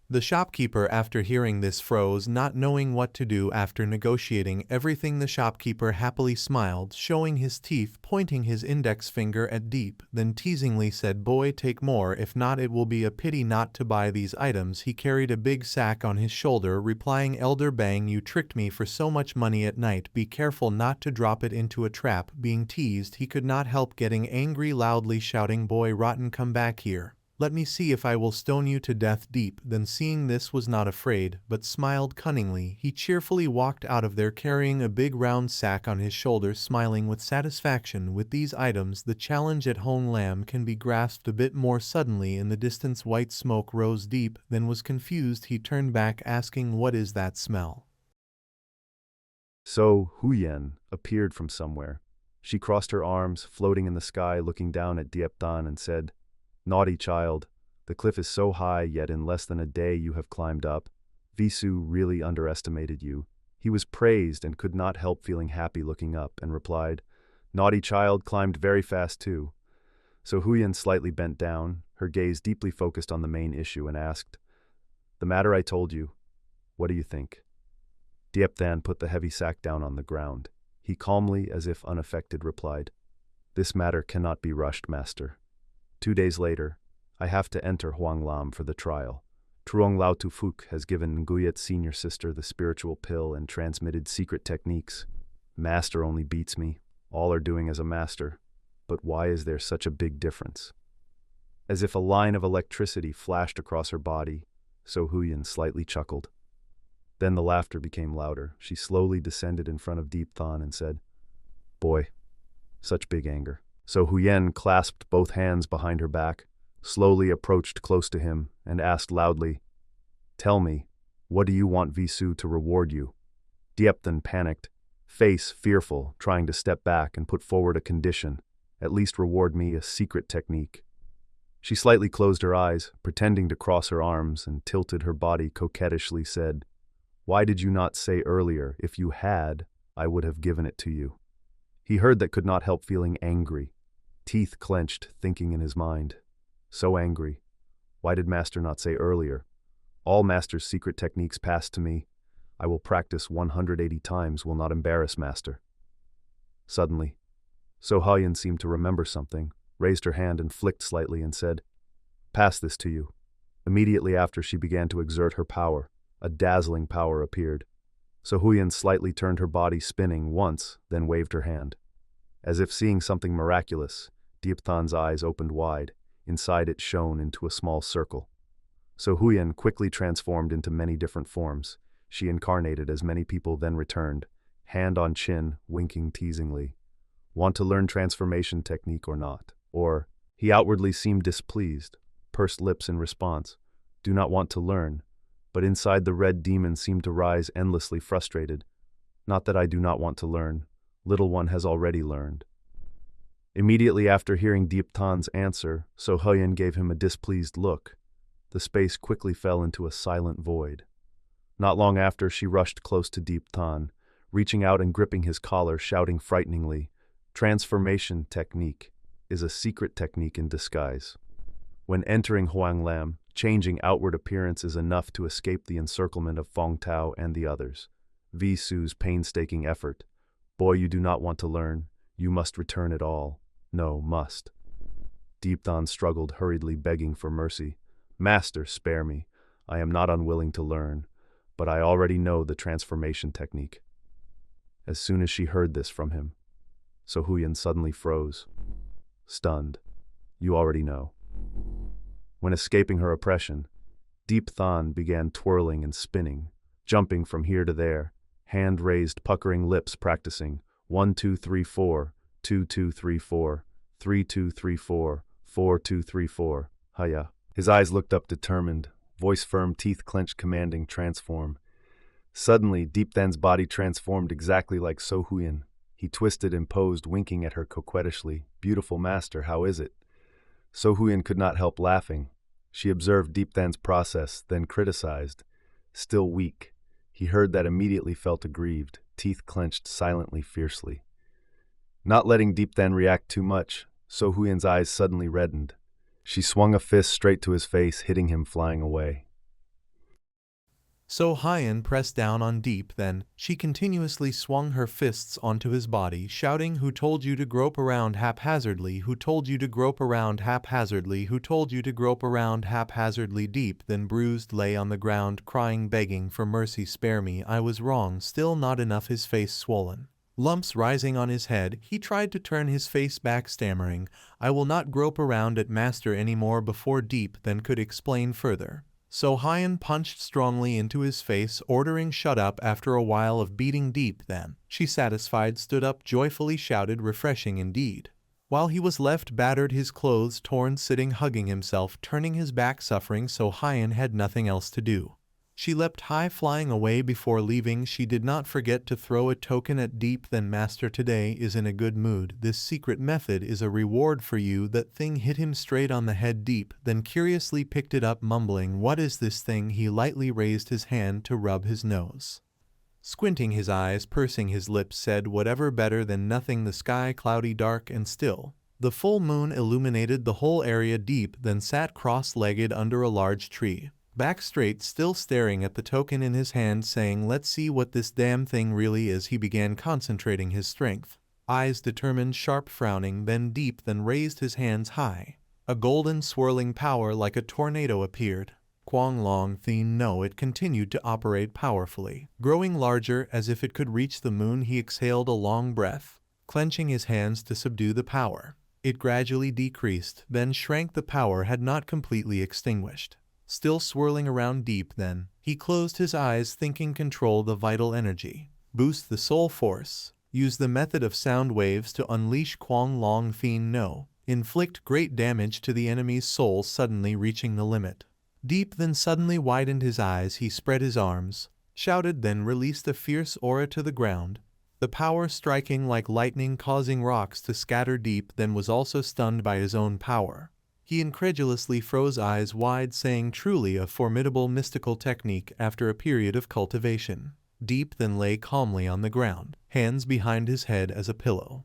The shopkeeper, after hearing this, froze, not knowing what to do. After negotiating everything, the shopkeeper happily smiled, showing his teeth, pointing his index finger at Deep, then teasingly said, boy, take more, if not it will be a pity not to buy these items. He carried a big sack on his shoulder, replying, elder Bang, you tricked me for so much money at night. Be careful not to drop it into a trap. Being teased, he could not help getting angry, loudly shouting, boy rotten, come back here. Let me see if I will stone you to death. Deep then, seeing this, was not afraid, but smiled cunningly. He cheerfully walked out of there carrying a big round sack on his shoulder, smiling with satisfaction. With these items, the challenge at Hong Lam can be grasped a bit more. Suddenly in the distance white smoke rose. Deep then was confused. He turned back, asking, what is that smell? So Huyen appeared from somewhere. She crossed her arms, floating in the sky, looking down at Dieptan, and said, naughty child, the cliff is so high, yet in less than a day you have climbed up. Visu really underestimated you. He was praised and could not help feeling happy looking up, and replied, naughty child climbed very fast too. So Huyen slightly bent down, her gaze deeply focused on the main issue, and asked, "The matter I told you, what do you think?" Diepthan put the heavy sack down on the ground. He calmly, as if unaffected, replied, "This matter cannot be rushed, master. 2 days later, I have to enter Huang Lam for the trial. Truong Lao Tufuk has given Nguyet's senior sister the spiritual pill and transmitted secret techniques. Master only beats me. All are doing as a master. But why is there such a big difference?" As if a line of electricity flashed across her body, So Huyen slightly chuckled. Then the laughter became louder. She slowly descended in front of Deep Than and said, "Boy, such big anger." So Huyen clasped both hands behind her back, slowly approached close to him, and asked loudly, "Tell me, what do you want Visu to reward you?" Diepthan panicked, face fearful, trying to step back and put forward a condition, "At least reward me a secret technique." She slightly closed her eyes, pretending to cross her arms, and tilted her body coquettishly, said, "Why did you not say earlier? If you had, I would have given it to you." He heard that, could not help feeling angry. Teeth clenched, thinking in his mind, so angry. Why did Master not say earlier? All Master's secret techniques pass to me. I will practice 180 times, will not embarrass Master. Suddenly, So Huyen seemed to remember something, raised her hand and flicked slightly and said, "Pass this to you." Immediately after, she began to exert her power. A dazzling power appeared. So Huyen slightly turned her body, spinning once, then waved her hand. As if seeing something miraculous, Diepthan's eyes opened wide. Inside it shone into a small circle. So Huyen quickly transformed into many different forms. She incarnated as many people, then returned, hand on chin, winking teasingly. "Want to learn transformation technique or not?" Or, he outwardly seemed displeased, pursed lips in response, "Do not want to learn." But inside, the red demon seemed to rise, endlessly frustrated. "Not that I do not want to learn. Little one has already learned." Immediately after hearing Dieptan's answer, So Huyen gave him a displeased look. The space quickly fell into a silent void. Not long after, she rushed close to Dieptan, reaching out and gripping his collar, shouting frighteningly, "Transformation technique is a secret technique in disguise. When entering Huang Lam, changing outward appearance is enough to escape the encirclement of Fong Tao and the others. V Su's painstaking effort. Boy, you do not want to learn. You must return it all. No, must." Deepdan struggled, hurriedly begging for mercy. "Master, spare me. I am not unwilling to learn, but I already know the transformation technique." As soon as she heard this from him, So Huyen suddenly froze, stunned. "You already know." When escaping her oppression, Deep Than began twirling and spinning, jumping from here to there, hand raised, puckering lips, practicing 1 2 3 4, 2 2 3 4, 3 2 3 4, 4 2 3 4. Haya. His eyes looked up, determined, voice firm, teeth clenched, commanding, "Transform." Suddenly, Deep Than's body transformed exactly like So Huyen. He twisted and posed, winking at her coquettishly. "Beautiful master, how is it?" So Huyen could not help laughing. She observed Deep Than's process, then criticized. Still weak. He heard that, immediately felt aggrieved, teeth clenched silently, fiercely. Not letting Deep Than react too much, So Huyen's eyes suddenly reddened. She swung a fist straight to his face, hitting him, flying away. So Huyen pressed down on Deep, then she continuously swung her fists onto his body, shouting, "Who told you to grope around haphazardly? Who told you to grope around haphazardly? Who told you to grope around haphazardly?" Deep, then bruised, lay on the ground, crying, begging for mercy. "Spare me, I was wrong." Still not enough, his face swollen, lumps rising on his head. He tried to turn his face back, stammering, "I will not grope around at master anymore." Before Deep then could explain further, So Huyen punched strongly into his face, ordering, "Shut up." After a while of beating Deep, then she, satisfied, stood up, joyfully shouted, "Refreshing indeed." While he was left battered, his clothes torn, sitting hugging himself, turning his back, suffering, So Huyen had nothing else to do. She leapt high, flying away. Before leaving, she did not forget to throw a token at Deep. Then, "Master today is in a good mood. This secret method is a reward for you." That thing hit him straight on the head. Deep then curiously picked it up, mumbling, "What is this thing?" He lightly raised his hand to rub his nose. Squinting his eyes, pursing his lips, said, "Whatever, better than nothing." The sky cloudy, dark, and still. The full moon illuminated the whole area. Deep then sat cross-legged under a large tree, back straight, still staring at the token in his hand, saying, "Let's see what this damn thing really is." He began concentrating his strength. Eyes determined, sharp, frowning, then Deep then raised his hands high. A golden swirling power like a tornado appeared. Quang Long Thien No, it continued to operate powerfully. Growing larger as if it could reach the moon, he exhaled a long breath, clenching his hands to subdue the power. It gradually decreased, then shrank. The power had not completely extinguished. Still swirling around Deep then, he closed his eyes, thinking, control the vital energy, boost the soul force, use the method of sound waves to unleash Quang Long Thien No, inflict great damage to the enemy's soul, suddenly reaching the limit. Deep then suddenly widened his eyes, he spread his arms, shouted, then released a fierce aura to the ground, the power striking like lightning, causing rocks to scatter. Deep then was also stunned by his own power. He incredulously froze, eyes wide, saying, "Truly a formidable mystical technique." After a period of cultivation, Deep then lay calmly on the ground, hands behind his head as a pillow,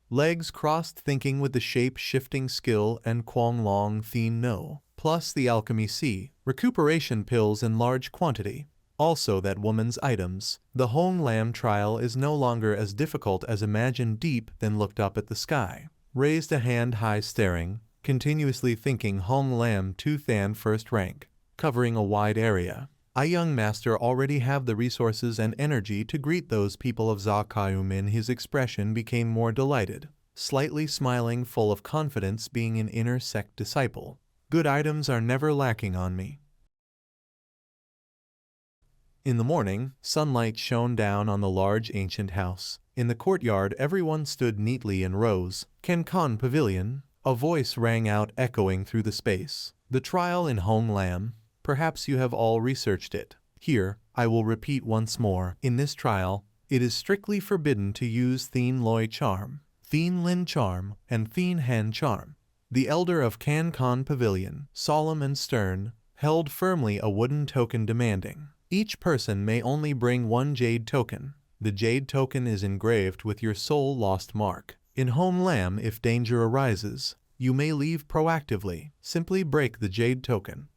legs crossed, thinking with the shape-shifting skill and Quang Long Thien No, plus the alchemy C, recuperation pills in large quantity. Also that woman's items. The Hong Lam trial is no longer as difficult as imagined. Deep then looked up at the sky, raised a hand high, staring, continuously thinking, Hong Lam Tu Than first rank, covering a wide area. I, young master, already have the resources and energy to greet those people of Zakayumin. His expression became more delighted, slightly smiling, full of confidence, being an inner sect disciple. Good items are never lacking on me. In the morning, sunlight shone down on the large ancient house. In the courtyard, everyone stood neatly in rows. Ken Khan Pavilion. A voice rang out, echoing through the space. The trial in Hong Lam. Perhaps you have all researched it. Here, I will repeat once more. In this trial, it is strictly forbidden to use Thien Loi Charm, Thien Lin Charm, and Thien Han Charm. The elder of Can Khan Pavilion, solemn and stern, held firmly a wooden token, demanding, each person may only bring one jade token. The jade token is engraved with your soul lost mark. In Hong Lam, if danger arises, you may leave proactively. Simply break the jade token.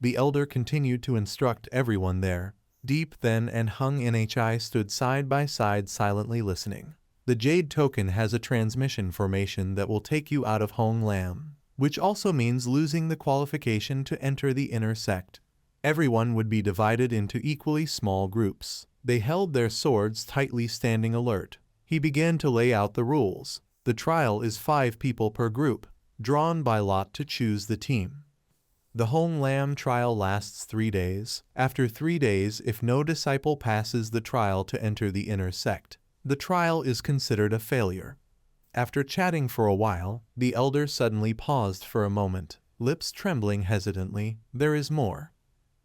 The elder continued to instruct everyone there. Deep then and Hung Nhi stood side by side, silently listening. The jade token has a transmission formation that will take you out of Hong Lam, which also means losing the qualification to enter the inner sect. Everyone would be divided into equally small groups. They held their swords tightly, standing alert. He began to lay out the rules. The trial is 5 people per group, drawn by lot to choose the team. The Hong Lam trial lasts 3 days. After 3 days, if no disciple passes the trial to enter the inner sect, the trial is considered a failure. After chatting for a while, the elder suddenly paused for a moment, lips trembling hesitantly. There is more.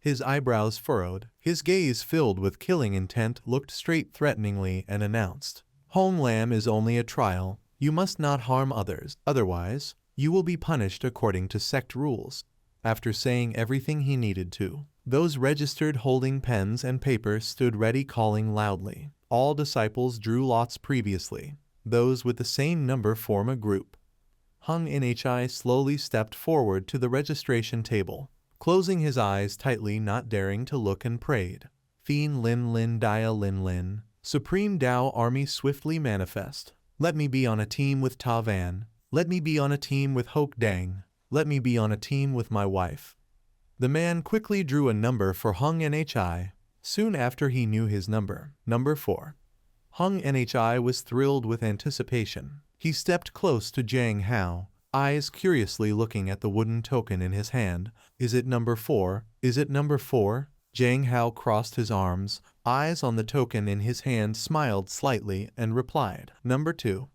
His eyebrows furrowed, his gaze filled with killing intent, looked straight threateningly and announced, Hong Lam is only a trial. You must not harm others, otherwise, you will be punished according to sect rules. After saying everything he needed to, those registered holding pens and paper stood ready, calling loudly. All disciples drew lots previously. Those with the same number form a group. Hung Nhi slowly stepped forward to the registration table, closing his eyes tightly, not daring to look, and prayed. Thien Lin Lin Dia Lin Lin, Supreme Tao Army, swiftly manifest. Let me be on a team with Ta Van. Let me be on a team with Hoke Dang. Let me be on a team with my wife. The man quickly drew a number for Hung Nhi. Soon after he knew his number, number 4. Hung Nhi was thrilled with anticipation. He stepped close to Jiang Hao, eyes curiously looking at the wooden token in his hand. Is it number 4? Is it number 4? Jiang Hao crossed his arms, eyes on the token in his hand, smiled slightly, and replied, number 2.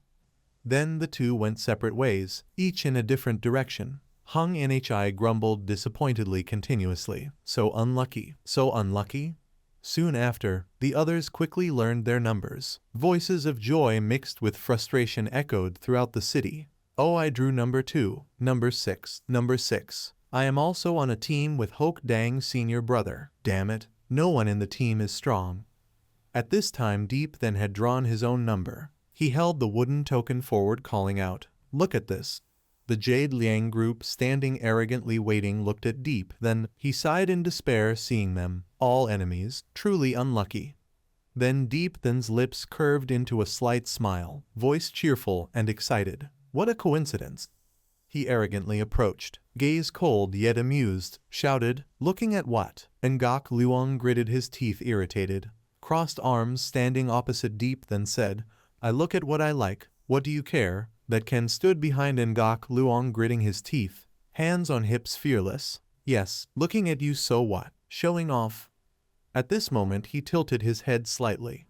Then the two went separate ways, each in a different direction. Hung Nhi grumbled disappointedly continuously. So unlucky, so unlucky. Soon after, the others quickly learned their numbers. Voices of joy mixed with frustration echoed throughout the city. Oh, I drew number 2, number 6, number 6. I am also on a team with Hoke Dang's senior brother. Damn it, no one in the team is strong. At this time, Deep then had drawn his own number. He held the wooden token forward, calling out, Look at this. The Jade Liang group standing arrogantly waiting looked at Deep, then he sighed in despair seeing them, all enemies, truly unlucky. Then Deep Then's lips curved into a slight smile, voice cheerful and excited. What a coincidence. He arrogantly approached, gaze cold yet amused, shouted, looking at what? Ngok Luong gritted his teeth irritated, crossed arms standing opposite Deep then said, I look at what I like, what do you care? That Ken stood behind Ngok Luong gritting his teeth, hands on hips fearless. Yes, looking at you so what? Showing off. At this moment he tilted his head slightly.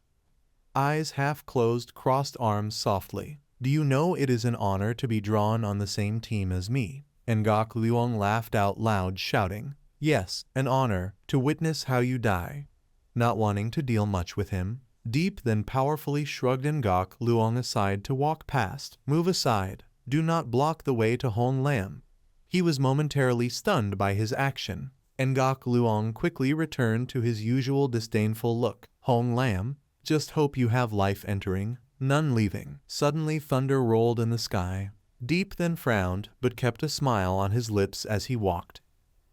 Eyes half closed, crossed arms softly. Do you know it is an honor to be drawn on the same team as me? Ngok Luong laughed out loud shouting, yes, an honor, to witness how you die. Not wanting to deal much with him, Deep then powerfully shrugged Ngok Luong aside to walk past. Move aside. Do not block the way to Hong Lam. He was momentarily stunned by his action. Ngok Luong quickly returned to his usual disdainful look. Hong Lam, just hope you have life entering, none leaving. Suddenly thunder rolled in the sky. Deep then frowned, but kept a smile on his lips as he walked.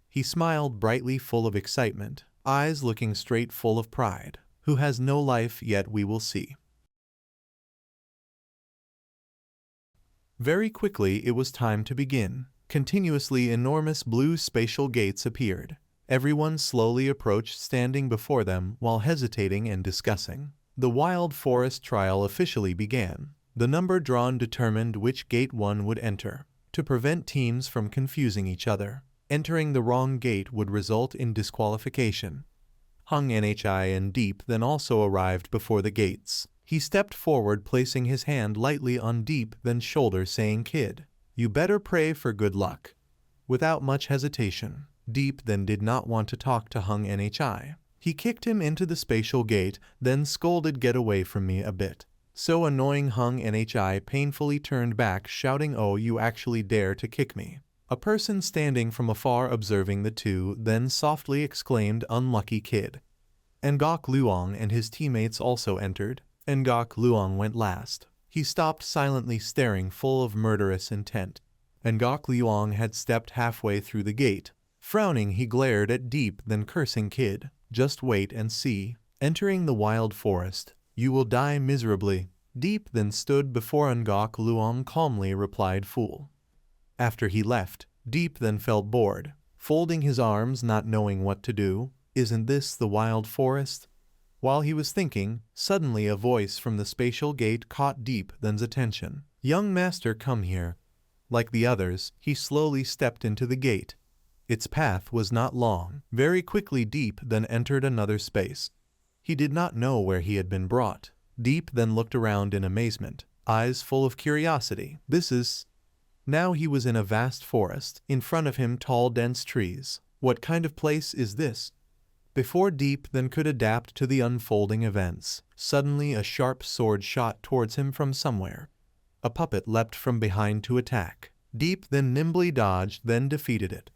He smiled brightly full of excitement, eyes looking straight full of pride. Who has no life yet we will see. Very quickly it was time to begin. Continuously enormous blue spatial gates appeared. Everyone slowly approached standing before them while hesitating and discussing. The wild forest trial officially began. The number drawn determined which gate one would enter. To prevent teams from confusing each other, entering the wrong gate would result in disqualification. Hung Nhi and Deep then also arrived before the gates. He stepped forward placing his hand lightly on Deep Then's shoulder saying, Kid, you better pray for good luck. Without much hesitation, Deep then did not want to talk to Hung Nhi. He kicked him into the spatial gate, then scolded, get away from me a bit. So annoying Hung Nhi painfully turned back shouting, oh, you actually dare to kick me. A person standing from afar observing the two then softly exclaimed, unlucky kid. Ngok Luong and his teammates also entered. Ngok Luong went last. He stopped silently staring full of murderous intent. Ngok Luong had stepped halfway through the gate. Frowning he glared at Deep then cursing, kid, just wait and see. Entering the wild forest, you will die miserably. Deep then stood before Ngok Luong calmly replied, fool. After he left, Deep then felt bored, folding his arms not knowing what to do. Isn't this the wild forest? While he was thinking, suddenly a voice from the spatial gate caught Deep Then's attention. Young master, come here. Like the others, he slowly stepped into the gate. Its path was not long. Very quickly Deep then entered another space. He did not know where he had been brought. Deep then looked around in amazement, eyes full of curiosity. This is... Now he was in a vast forest, in front of him tall dense trees. What kind of place is this? Before Deep then could adapt to the unfolding events, suddenly a sharp sword shot towards him from somewhere. A puppet leapt from behind to attack. Deep then nimbly dodged, then defeated it.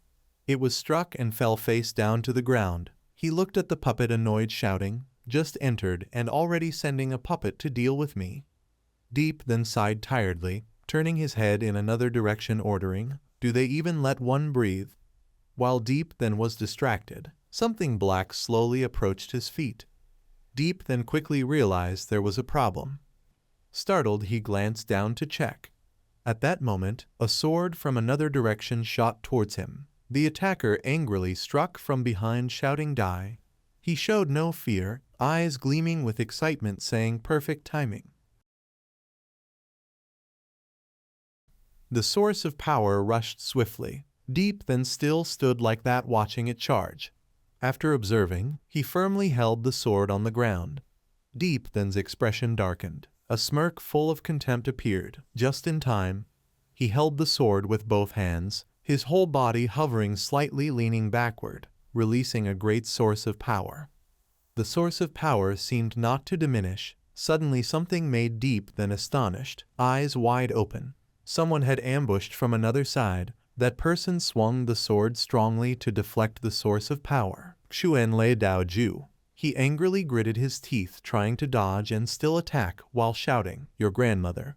It was struck and fell face down to the ground. He looked at the puppet annoyed shouting, just entered and already sending a puppet to deal with me. Deep then sighed tiredly, turning his head in another direction ordering, do they even let one breathe? While Deep then was distracted, something black slowly approached his feet. Deep then quickly realized there was a problem. Startled he glanced down to check. At that moment, a sword from another direction shot towards him. The attacker angrily struck from behind shouting, die. He showed no fear, eyes gleaming with excitement saying, perfect timing. The source of power rushed swiftly. Deep then still stood like that watching it charge. After observing, he firmly held the sword on the ground. Deep then's expression darkened. A smirk full of contempt appeared. Just in time, he held the sword with both hands, his whole body hovering slightly leaning backward, releasing a great source of power. The source of power seemed not to diminish. Suddenly something made Deep then astonished, eyes wide open. Someone had ambushed from another side. That person swung the sword strongly to deflect the source of power. Xuan Lei Dao Ju. He angrily gritted his teeth trying to dodge and still attack while shouting, your grandmother.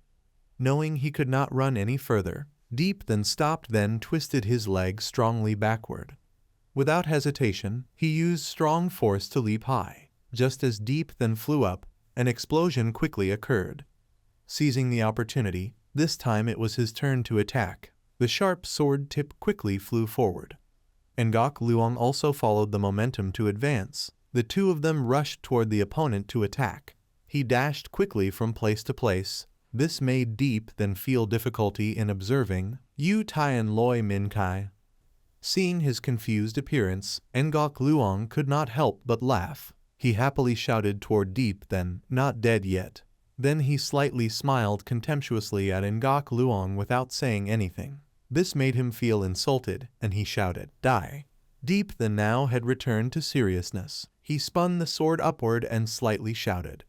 knowing he could not run any further. Deep then stopped, then twisted his leg strongly backward. Without hesitation, he used strong force to leap high. Just as Deep then flew up, an explosion quickly occurred. Seizing the opportunity, this time it was his turn to attack. The sharp sword tip quickly flew forward. Ngok Luong also followed the momentum to advance. The two of them rushed toward the opponent to attack. He dashed quickly from place to place. This made Deep then feel difficulty in observing Yu Tai and Loi Min Kai. Seeing his confused appearance, Ngok Luong could not help but laugh. He happily shouted toward Deep then, "Not dead yet." Then he slightly smiled contemptuously at Ngok Luong without saying anything. This made him feel insulted, and he shouted, "Die." Deep then now had returned to seriousness. He spun the sword upward and slightly shouted.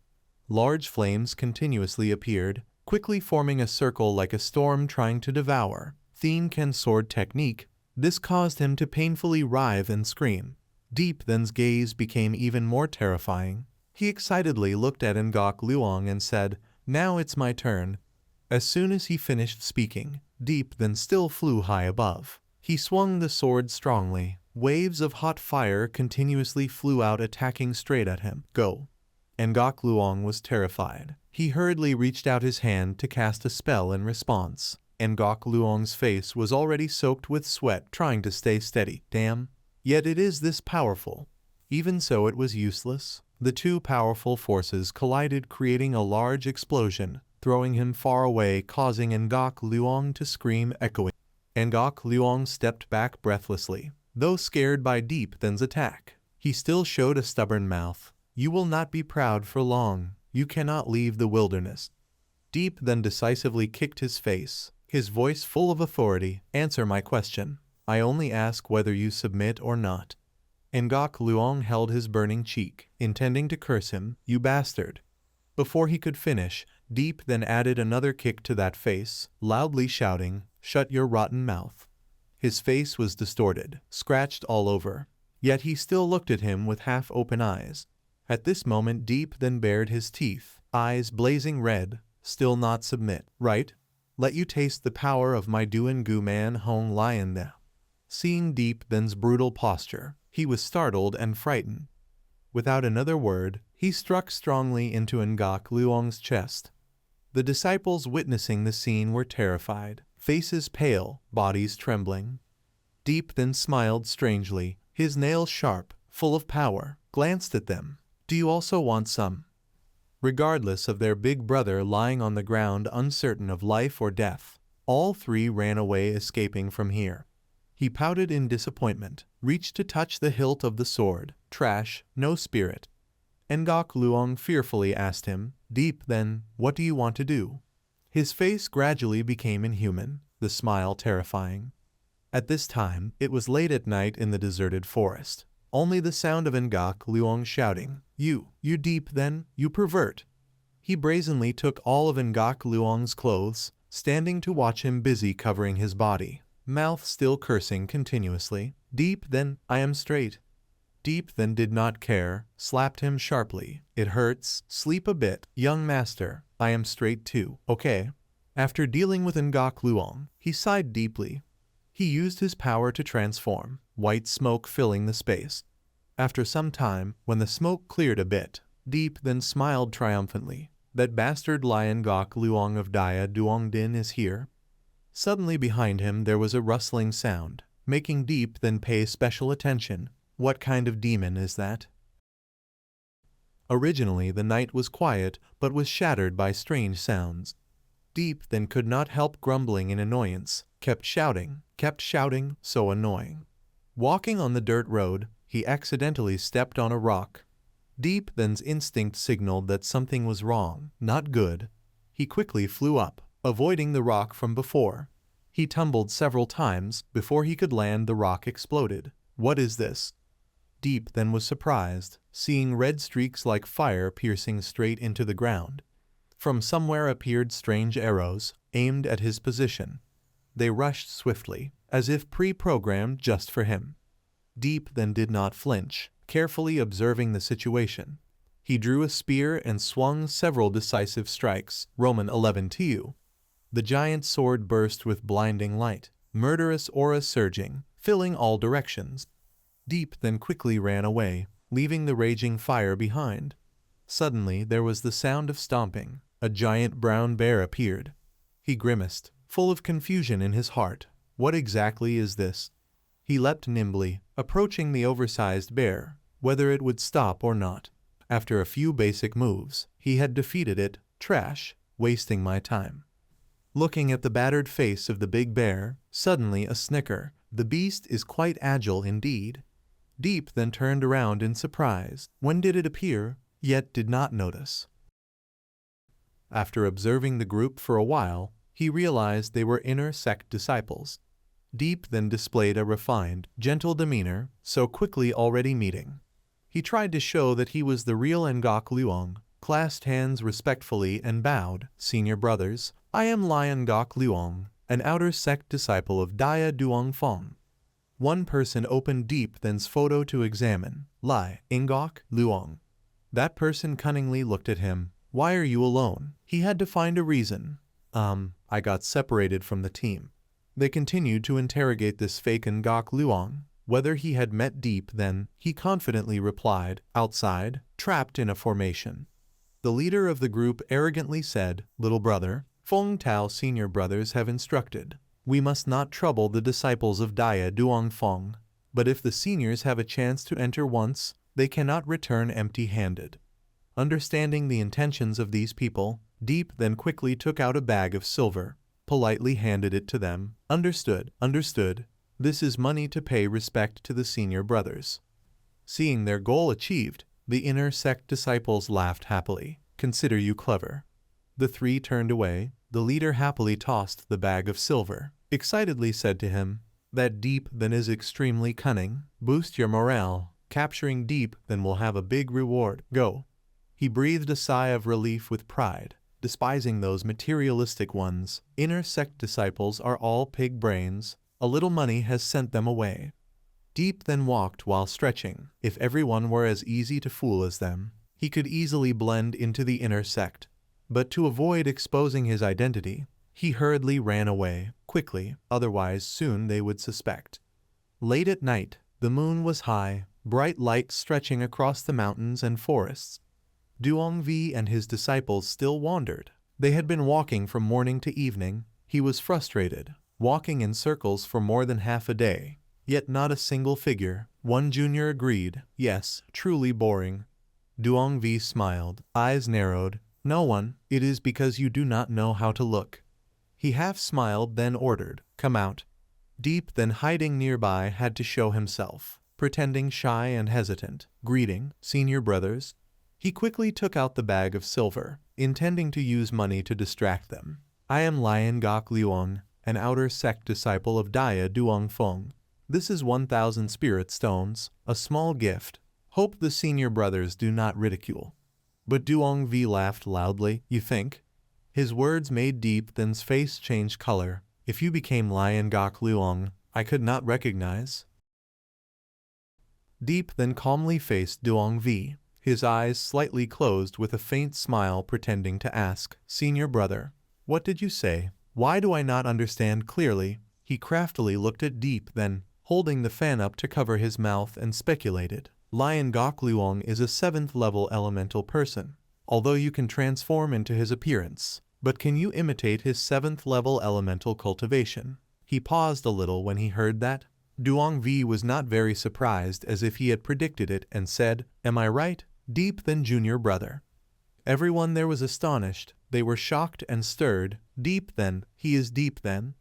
Large flames continuously appeared, quickly forming a circle like a storm trying to devour. Thien Ken's sword technique. This caused him to painfully writhe and scream. Deep then's gaze became even more terrifying. He excitedly looked at Ngok Luong and said, "Now it's my turn." As soon as he finished speaking, Deep then still flew high above. He swung the sword strongly. Waves of hot fire continuously flew out, attacking straight at him. "Go." Ngok Luong was terrified. He hurriedly reached out his hand to cast a spell in response. Ngok Luong's face was already soaked with sweat, trying to stay steady. Damn. Yet it is this powerful. Even so, it was useless. The two powerful forces collided, creating a large explosion, throwing him far away, causing Ngok Luong to scream, echoing. Ngok Luong stepped back breathlessly. Though scared by Deep then's attack, he still showed a stubborn mouth. "You will not be proud for long. You cannot leave the wilderness." Deep then decisively kicked his face, his voice full of authority. "Answer my question. I only ask whether you submit or not." Ngok Luong held his burning cheek, intending to curse him, "You bastard." Before he could finish, Deep then added another kick to that face, loudly shouting, "Shut your rotten mouth." His face was distorted, scratched all over, yet he still looked at him with half-open eyes. At this moment Deep then bared his teeth, eyes blazing red. "Still not submit, right? Let you taste the power of my Duen Gu Man Hong Lion now." Seeing Deep then's brutal posture, he was startled and frightened. Without another word, he struck strongly into Ngok Luong's chest. The disciples witnessing the scene were terrified, faces pale, bodies trembling. Deep then smiled strangely, his nails sharp, full of power, glanced at them. "Do you also want some?" Regardless of their big brother lying on the ground uncertain of life or death, all three ran away, escaping from here. He pouted in disappointment, reached to touch the hilt of the sword. "Trash, no spirit." Ngok Luong fearfully asked him, "Deep then, what do you want to do?" His face gradually became inhuman, the smile terrifying. At this time, it was late at night in the deserted forest. Only the sound of Ngok Luong shouting, You Deep then, you pervert." He brazenly took all of Ngok Luong's clothes, standing to watch him busy covering his body, mouth still cursing continuously. "Deep then, I am straight." Deep then did not care, slapped him sharply. "It hurts, sleep a bit, young master, I am straight too, okay?" After dealing with Ngok Luong, he sighed deeply. He used his power to transform, white smoke filling the space. After some time, when the smoke cleared a bit, Deep then smiled triumphantly. "That bastard lion Ngok Luong of Dia Duong Din is here." Suddenly behind him there was a rustling sound, making Deep then pay special attention. What kind of demon is that? Originally the night was quiet, but was shattered by strange sounds. Deep then could not help grumbling in annoyance, kept shouting, so annoying. Walking on the dirt road, he accidentally stepped on a rock. Deep then's instinct signaled that something was wrong, not good. He quickly flew up, avoiding the rock from before. He tumbled several times. Before he could land, the rock exploded. "What is this?" Deep then was surprised, seeing red streaks like fire piercing straight into the ground. From somewhere appeared strange arrows, aimed at his position. They rushed swiftly, as if pre-programmed just for him. Deep then did not flinch, carefully observing the situation. He drew a spear and swung several decisive strikes. Roman 11 2. The giant sword burst with blinding light, murderous aura surging, filling all directions. Deep then quickly ran away, leaving the raging fire behind. Suddenly there was the sound of stomping. A giant brown bear appeared. He grimaced, full of confusion in his heart. What exactly is this? He leapt nimbly, approaching the oversized bear, whether it would stop or not. After a few basic moves, he had defeated it. Trash, wasting my time. Looking at the battered face of the big bear, suddenly a snicker. The beast is quite agile indeed. Deep then turned around in surprise. When did it appear? Yet did not notice. After observing the group for a while, he realized they were inner sect disciples. Deep then displayed a refined, gentle demeanor, so quickly already meeting. He tried to show that he was the real Ngok Luong, clasped hands respectfully and bowed. Senior brothers, I am Lion Ngok Luong, an outer sect disciple of Dia Duong Fong. One person opened Deep then's photo to examine. Lai, Ngok Luong. That person cunningly looked at him. Why are you alone? He had to find a reason. I got separated from the team. They continued to interrogate this fake Ngok Luong. Whether he had met Deep then, he confidently replied, outside, trapped in a formation. The leader of the group arrogantly said, Little brother, Fong Tao senior brothers have instructed. We must not trouble the disciples of Dia Duong Fong. But if the seniors have a chance to enter once, they cannot return empty-handed. Understanding the intentions of these people, Deep then quickly took out a bag of silver, politely handed it to them. Understood, understood. This is money to pay respect to the senior brothers. Seeing their goal achieved, the inner sect disciples laughed happily. Consider you clever. The three turned away. The leader happily tossed the bag of silver, excitedly said to him, That Deep then is extremely cunning. Boost your morale. Capturing Deep then will have a big reward. Go. He breathed a sigh of relief with pride, despising those materialistic ones. Inner sect disciples are all pig brains. A little money has sent them away. Deep then walked while stretching. If everyone were as easy to fool as them, he could easily blend into the inner sect. But to avoid exposing his identity, he hurriedly ran away, quickly, otherwise soon they would suspect. Late at night, the moon was high, bright light stretching across the mountains and forests. Duong Vi and his disciples still wandered. They had been walking from morning to evening. He was frustrated, walking in circles for more than half a day, yet not a single figure. One junior agreed, yes, truly boring. Duong Vi smiled, eyes narrowed. No one, it is because you do not know how to look. He half smiled then ordered, come out. Deep then hiding nearby had to show himself, pretending shy and hesitant. Greeting, senior brothers. He quickly took out the bag of silver, intending to use money to distract them. I am Lion Ngok Luong, an outer sect disciple of Dia Duong Fong. This is 1,000 spirit stones, a small gift. Hope the senior brothers do not ridicule. But Duong Vi laughed loudly. You think? His words made Deep then's face change color. If you became Lion Ngok Luong, I could not recognize. Deep then calmly faced Duong Vi, his eyes slightly closed with a faint smile pretending to ask, Senior brother, what did you say? Why do I not understand clearly? He craftily looked at Deep then, holding the fan up to cover his mouth and speculated. Lion Ngok Luong is a 7th level elemental person, although you can transform into his appearance. But can you imitate his 7th level elemental cultivation? He paused a little when he heard that. Duong Vi was not very surprised, as if he had predicted it, and said, Am I right? Deep then junior brother. Everyone there was astonished. They were shocked and stirred. Deep then, he is Deep then.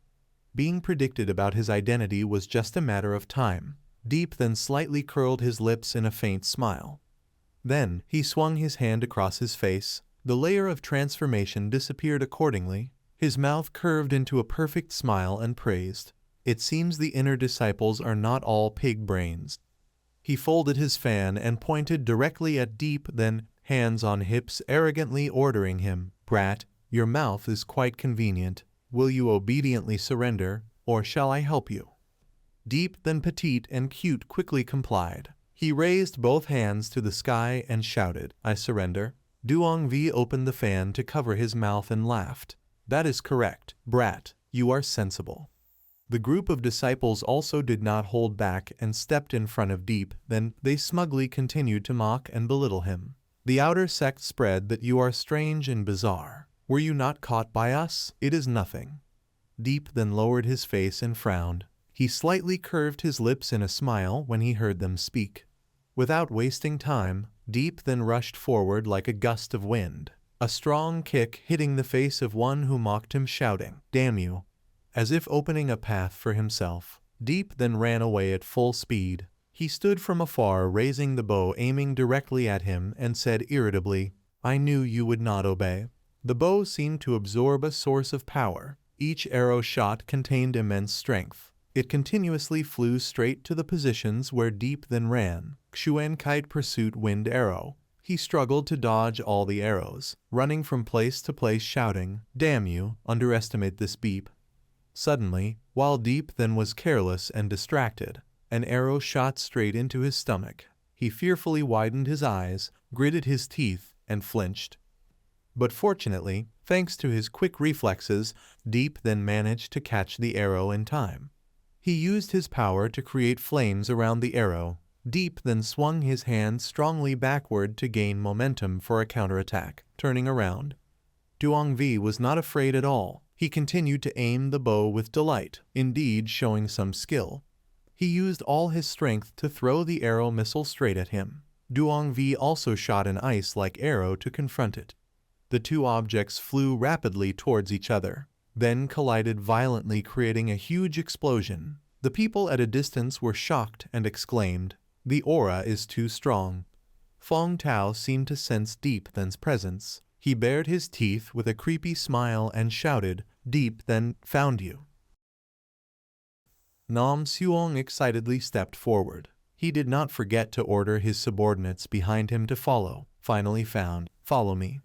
Being predicted about his identity was just a matter of time. Deep then slightly curled his lips in a faint smile. Then, he swung his hand across his face. The layer of transformation disappeared accordingly. His mouth curved into a perfect smile and praised. It seems the inner disciples are not all pig brains. He folded his fan and pointed directly at Deep then, hands on hips arrogantly ordering him, Brat, your mouth is quite convenient. Will you obediently surrender, or shall I help you? Deep then petite and cute quickly complied. He raised both hands to the sky and shouted, I surrender. Duong Vi opened the fan to cover his mouth and laughed. That is correct, brat, you are sensible. The group of disciples also did not hold back and stepped in front of Deep, then they smugly continued to mock and belittle him. The outer sect spread that you are strange and bizarre. Were you not caught by us? It is nothing. Deep then lowered his face and frowned. He slightly curved his lips in a smile when he heard them speak. Without wasting time, Deep then rushed forward like a gust of wind, a strong kick hitting the face of one who mocked him, shouting, "Damn you!" As if opening a path for himself. Deep then ran away at full speed. He stood from afar, raising the bow, aiming directly at him, and said irritably, "I knew you would not obey." The bow seemed to absorb a source of power. Each arrow shot contained immense strength. It continuously flew straight to the positions where Deep then ran. Xuan Kite pursuit wind arrow. He struggled to dodge all the arrows, running from place to place shouting, "Damn you, underestimate this Beep." Suddenly, while Deep then was careless and distracted, an arrow shot straight into his stomach. He fearfully widened his eyes, gritted his teeth, and flinched. But fortunately, thanks to his quick reflexes, Deep then managed to catch the arrow in time. He used his power to create flames around the arrow. Deep then swung his hand strongly backward to gain momentum for a counterattack. Turning around, Duongvi was not afraid at all. He continued to aim the bow with delight, indeed showing some skill. He used all his strength to throw the arrow missile straight at him. Duongvi also shot an ice-like arrow to confront it. The two objects flew rapidly towards each other, then collided violently, creating a huge explosion. The people at a distance were shocked and exclaimed, "The aura is too strong." Fong Tao seemed to sense Deep Then's presence. He bared his teeth with a creepy smile and shouted, "Deep Then found you." Nam Suong excitedly stepped forward. He did not forget to order his subordinates behind him to follow. Finally found, "Follow me."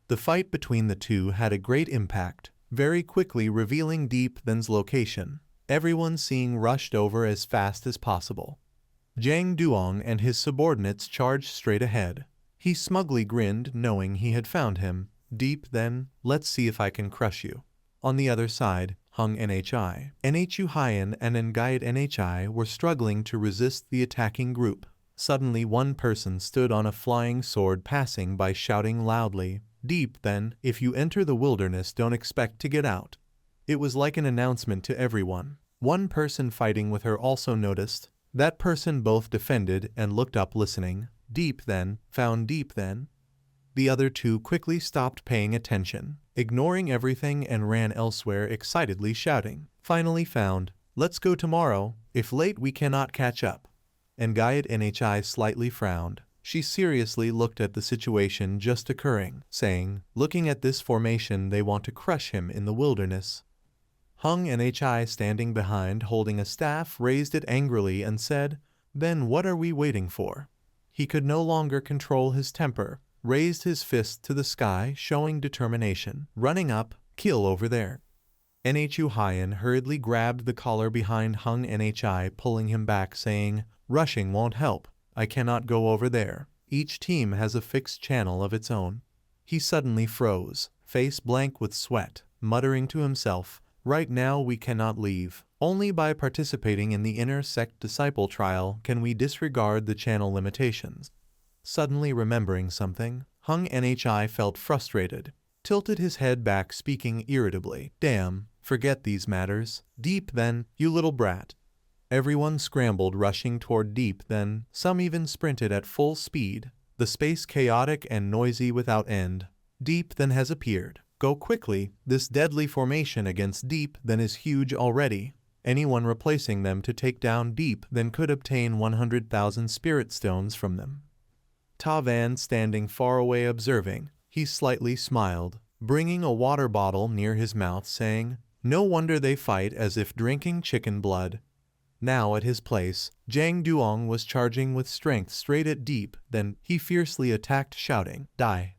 The fight between the two had a great impact, very quickly revealing Deep Then's location. Everyone seeing rushed over as fast as possible. Zhang Duong and his subordinates charged straight ahead. He smugly grinned, knowing he had found him. "Deep Then, let's see if I can crush you." On the other side, Hung Nhi, Nhu Hien and Ngayat Nhi were struggling to resist the attacking group. Suddenly one person stood on a flying sword passing by, shouting loudly, "Deep Then, if you enter the wilderness, don't expect to get out." It was like an announcement to everyone. One person fighting with her also noticed. That person both defended and looked up, listening. "Deep Then, found Deep Then." The other two quickly stopped paying attention, ignoring everything, and ran elsewhere, excitedly shouting, "Finally found. Let's go tomorrow. If late we cannot catch up." Ngayat Nhi slightly frowned. She seriously looked at the situation just occurring, saying, "Looking at this formation, they want to crush him in the wilderness." Hung Nhi, standing behind holding a staff, raised it angrily and said, "Then what are we waiting for?" He could no longer control his temper, raised his fist to the sky, showing determination. "Running up, kill over there." Nhu Hien hurriedly grabbed the collar behind Hung Nhi, pulling him back, saying, "Rushing won't help. I cannot go over there. Each team has a fixed channel of its own." He suddenly froze, face blank with sweat, muttering to himself, "Right now we cannot leave. Only by participating in the inner sect disciple trial can we disregard the channel limitations." Suddenly remembering something, Hung Nhi felt frustrated, tilted his head back, speaking irritably, "Damn, forget these matters. Deep Then, you little brat." Everyone scrambled, rushing toward Deep Then. Some even sprinted at full speed. The space chaotic and noisy without end. Deep Then has appeared. Go quickly. This deadly formation against Deep Then is huge already. Anyone replacing them to take down Deep Then could obtain 100,000 spirit stones from them. Ta Van standing far away observing, he slightly smiled, bringing a water bottle near his mouth, saying, "No wonder they fight as if drinking chicken blood." Now at his place, Zhang Duong was charging with strength straight at Deep Then. He fiercely attacked, shouting, "Die."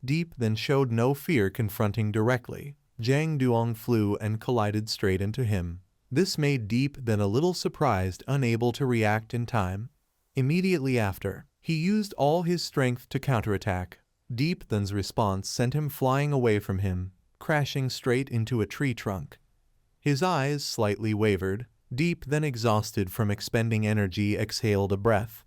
Deep Then showed no fear, confronting directly. Zhang Duong flew and collided straight into him. This made Deep Then a little surprised, unable to react in time. Immediately after, he used all his strength to counterattack. Deep Then's response sent him flying away from him, crashing straight into a tree trunk. His eyes slightly wavered. Deep, then exhausted from expending energy, exhaled a breath.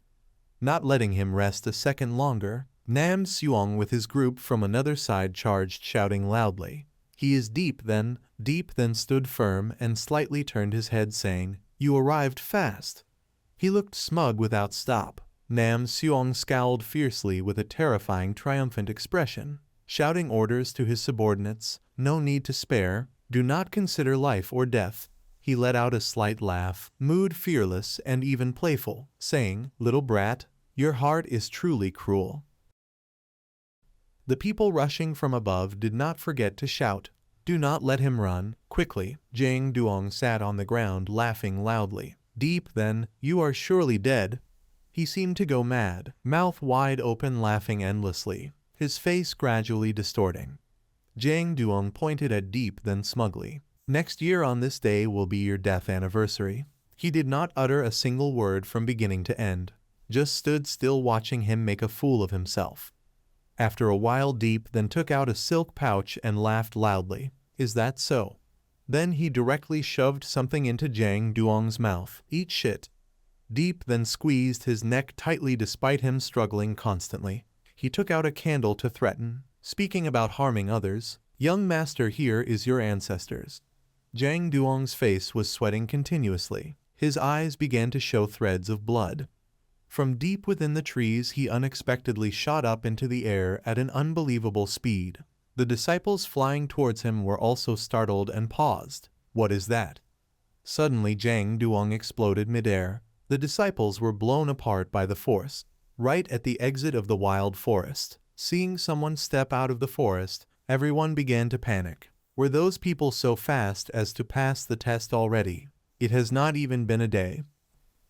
Not letting him rest a second longer, Nam Seong with his group from another side charged, shouting loudly. He is Deep then stood firm and slightly turned his head, saying, "You arrived fast." He looked smug without stop. Nam Seong scowled fiercely with a terrifying, triumphant expression, shouting orders to his subordinates, "No need to spare, do not consider life or death." He let out a slight laugh, mood fearless and even playful, saying, "Little brat, your heart is truly cruel." The people rushing from above did not forget to shout, "Do not let him run." Quickly, Jang Duong sat on the ground laughing loudly. "Deep then, you are surely dead." He seemed to go mad, mouth wide open, laughing endlessly, his face gradually distorting. Jang Duong pointed at Deep then smugly. "Next year on this day will be your death anniversary." He did not utter a single word from beginning to end, just stood still watching him make a fool of himself. After a while, Deep then took out a silk pouch and laughed loudly. "Is that so?" Then he directly shoved something into Jang Duong's mouth. "Eat shit." Deep then squeezed his neck tightly despite him struggling constantly. He took out a candle to threaten, speaking about harming others. "Young master, here is your ancestors." Jang Duong's face was sweating continuously. His eyes began to show threads of blood. From deep within the trees he unexpectedly shot up into the air at an unbelievable speed. The disciples flying towards him were also startled and paused. "What is that?" Suddenly Jang Duong exploded midair. The disciples were blown apart by the force. Right at the exit of the wild forest, seeing someone step out of the forest, everyone began to panic. Were those people so fast as to pass the test already? It has not even been a day.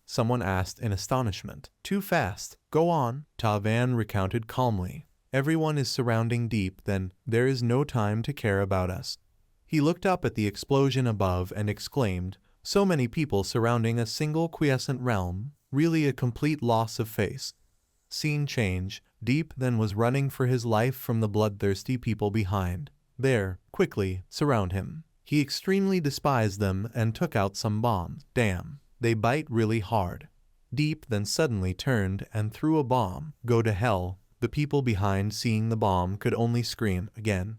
Someone asked in astonishment. "Too fast. Go on," Ta Van recounted calmly. "Everyone is surrounding Deep, then there is no time to care about us." He looked up at the explosion above and exclaimed, "So many people surrounding a single quiescent realm, really a complete loss of face." Scene change. Deep then was running for his life from the bloodthirsty people behind. "There, quickly, surround him." He extremely despised them and took out some bombs. "Damn, they bite really hard." Deep then suddenly turned and threw a bomb. "Go to hell." The people behind, seeing the bomb, could only scream again.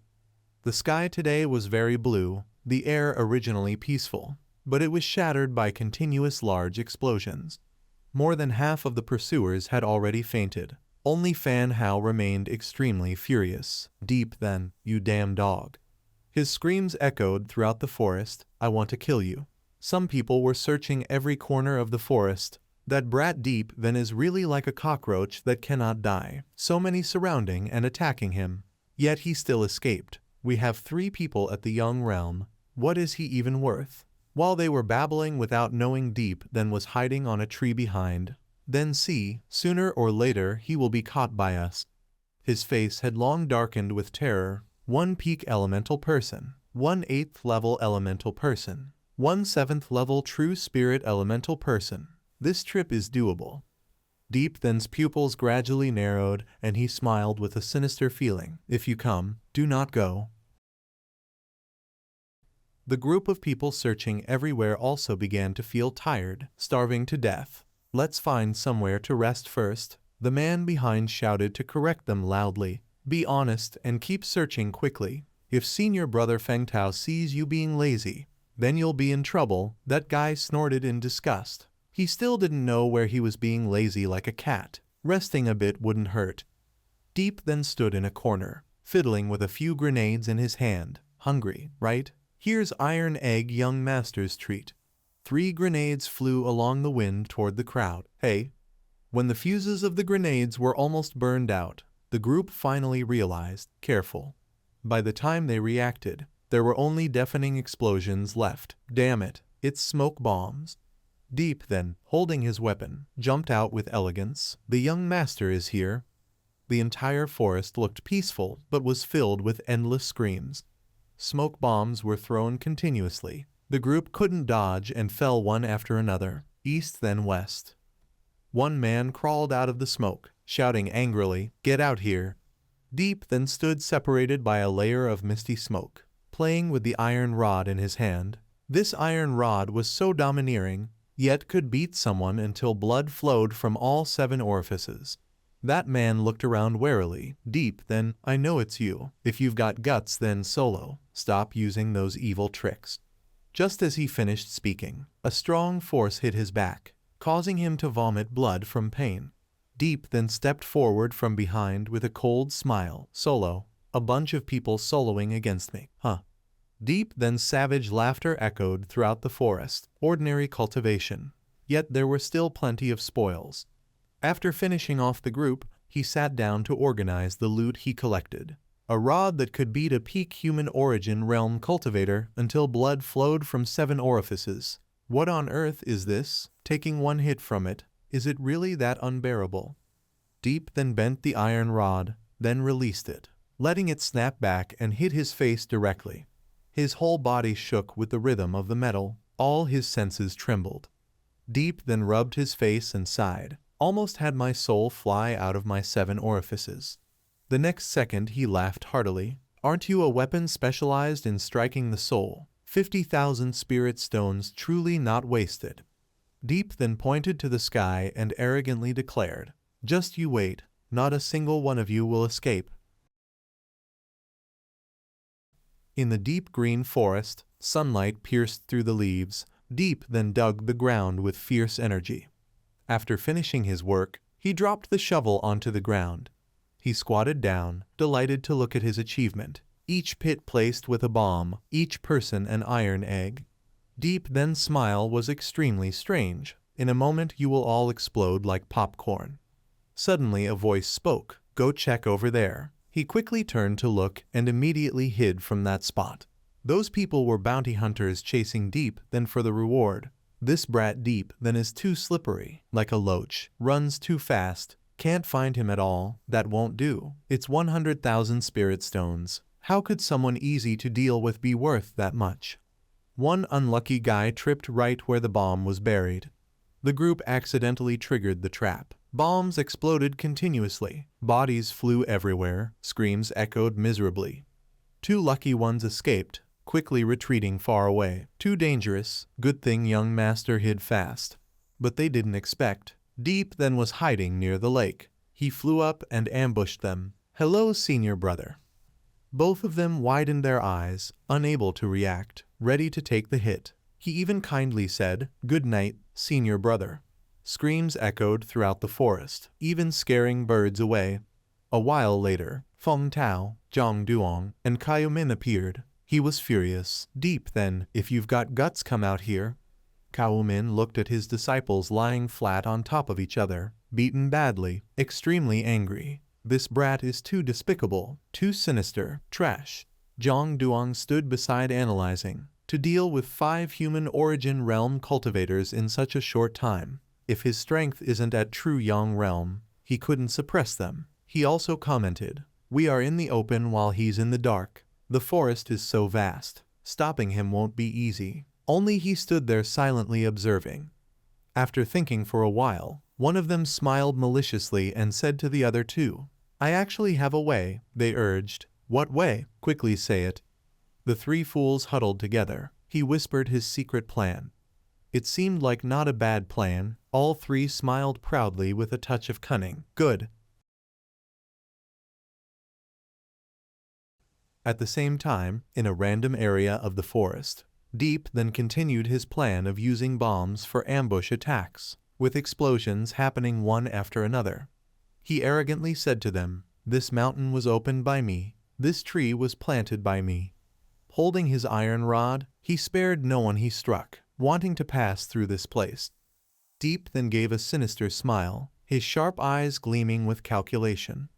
The sky today was very blue, the air originally peaceful, but it was shattered by continuous large explosions. More than half of the pursuers had already fainted. Only Fan Hao remained extremely furious. "Deep then, you damn dog." His screams echoed throughout the forest. "I want to kill you." Some people were searching every corner of the forest. "That brat Deep then is really like a cockroach that cannot die." So many surrounding and attacking him. Yet he still escaped. "We have 3 people at the Young Realm. What is he even worth?" While they were babbling without knowing, Deep then was hiding on a tree behind. "Then see, sooner or later he will be caught by us." His face had long darkened with terror. 1 peak elemental person, 1 8th level elemental person, 1 7th level true spirit elemental person. This trip is doable. Deep then's pupils gradually narrowed and he smiled with a sinister feeling. "If you come, do not go." The group of people searching everywhere also began to feel tired, starving to death. "Let's find somewhere to rest first," the man behind shouted to correct them loudly. "Be honest and keep searching quickly. If senior brother Feng Tao sees you being lazy, then you'll be in trouble." That guy snorted in disgust. He still didn't know where he was being lazy like a cat. Resting a bit wouldn't hurt. Deep then stood in a corner, fiddling with a few grenades in his hand. "Hungry, right? Here's Iron Egg Young Master's treat." 3 grenades flew along the wind toward the crowd. "Hey!" When the fuses of the grenades were almost burned out, the group finally realized. Careful. By the time they reacted, there were only deafening explosions left. "Damn it, it's smoke bombs." Deep then, holding his weapon, jumped out with elegance. "The young master is here." The entire forest looked peaceful but was filled with endless screams. Smoke bombs were thrown continuously. The group couldn't dodge and fell one after another, east then west. 1 man crawled out of the smoke, shouting angrily, "Get out here." Deep then stood separated by a layer of misty smoke. playing with the iron rod in his hand. This iron rod was so domineering, yet could beat someone until blood flowed from all 7 orifices. That man looked around warily. Deep, then, I know it's you. If you've got guts, then Solo, stop using those evil tricks. Just as he finished speaking, a strong force hit his back, causing him to vomit blood from pain. Deep then stepped forward from behind with a cold smile. Solo, a bunch of people soloing against me, huh? Deep then savage laughter echoed throughout the forest. Ordinary cultivation. Yet there were still plenty of spoils. After finishing off the group, he sat down to organize the loot he collected. A rod that could beat a peak human origin realm cultivator until blood flowed from 7 orifices. What on earth is this? Taking one hit from it, is it really that unbearable? Deep then bent the iron rod, then released it, letting it snap back and hit his face directly. His whole body shook with the rhythm of the metal, all his senses trembled. Deep then rubbed his face and sighed. Almost had my soul fly out of my 7 orifices. The next second he laughed heartily. Aren't you a weapon specialized in striking the soul? 50,000 spirit stones truly not wasted. Deep then pointed to the sky and arrogantly declared, just you wait, not a single one of you will escape. In the deep green forest, sunlight pierced through the leaves. Deep then dug the ground with fierce energy. After finishing his work, he dropped the shovel onto the ground. He squatted down, delighted to look at his achievement. Each pit placed with a bomb, each person an iron egg. Deep then's smile was extremely strange. In a moment you will all explode like popcorn. Suddenly a voice spoke, go check over there. He quickly turned to look and immediately hid from that spot. Those people were bounty hunters chasing Deep then for the reward. This brat Deep then is too slippery, like a loach, runs too fast, can't find him at all, that won't do. It's 100,000 spirit stones. How could someone easy to deal with be worth that much? One unlucky guy tripped right where the bomb was buried. The group accidentally triggered the trap. Bombs exploded continuously. Bodies flew everywhere. Screams echoed miserably. 2 lucky ones escaped, quickly retreating far away. Too dangerous. Good thing young master hid fast. But they didn't expect. Deep then was hiding near the lake. He flew up and ambushed them. Hello, senior brother. Both of them widened their eyes, unable to react, ready to take the hit. He even kindly said, good night, senior brother. Screams echoed throughout the forest, even scaring birds away. A while later, Feng Tao, Zhang Duong, and Kaio Min appeared. He was furious. Deep then, if you've got guts, come out here. Kaio Min looked at his disciples lying flat on top of each other, beaten badly, extremely angry. This brat is too despicable, too sinister, trash. Zhang Duong stood beside analyzing. To deal with 5 human origin realm cultivators in such a short time. If his strength isn't at true Yang realm, he couldn't suppress them. He also commented, we are in the open while he's in the dark. The forest is so vast. Stopping him won't be easy. Only he stood there silently observing. After thinking for a while, one of them smiled maliciously and said to the other 2, I actually have a way, they urged. What way? Quickly say it. The 3 fools huddled together. He whispered his secret plan. It seemed like not a bad plan. All 3 smiled proudly with a touch of cunning. Good. At the same time, in a random area of the forest, Deep then continued his plan of using bombs for ambush attacks, with explosions happening one after another. He arrogantly said to them, this mountain was opened by me, this tree was planted by me. Holding his iron rod, he spared no one he struck, wanting to pass through this place. Deep then gave a sinister smile, his sharp eyes gleaming with calculation.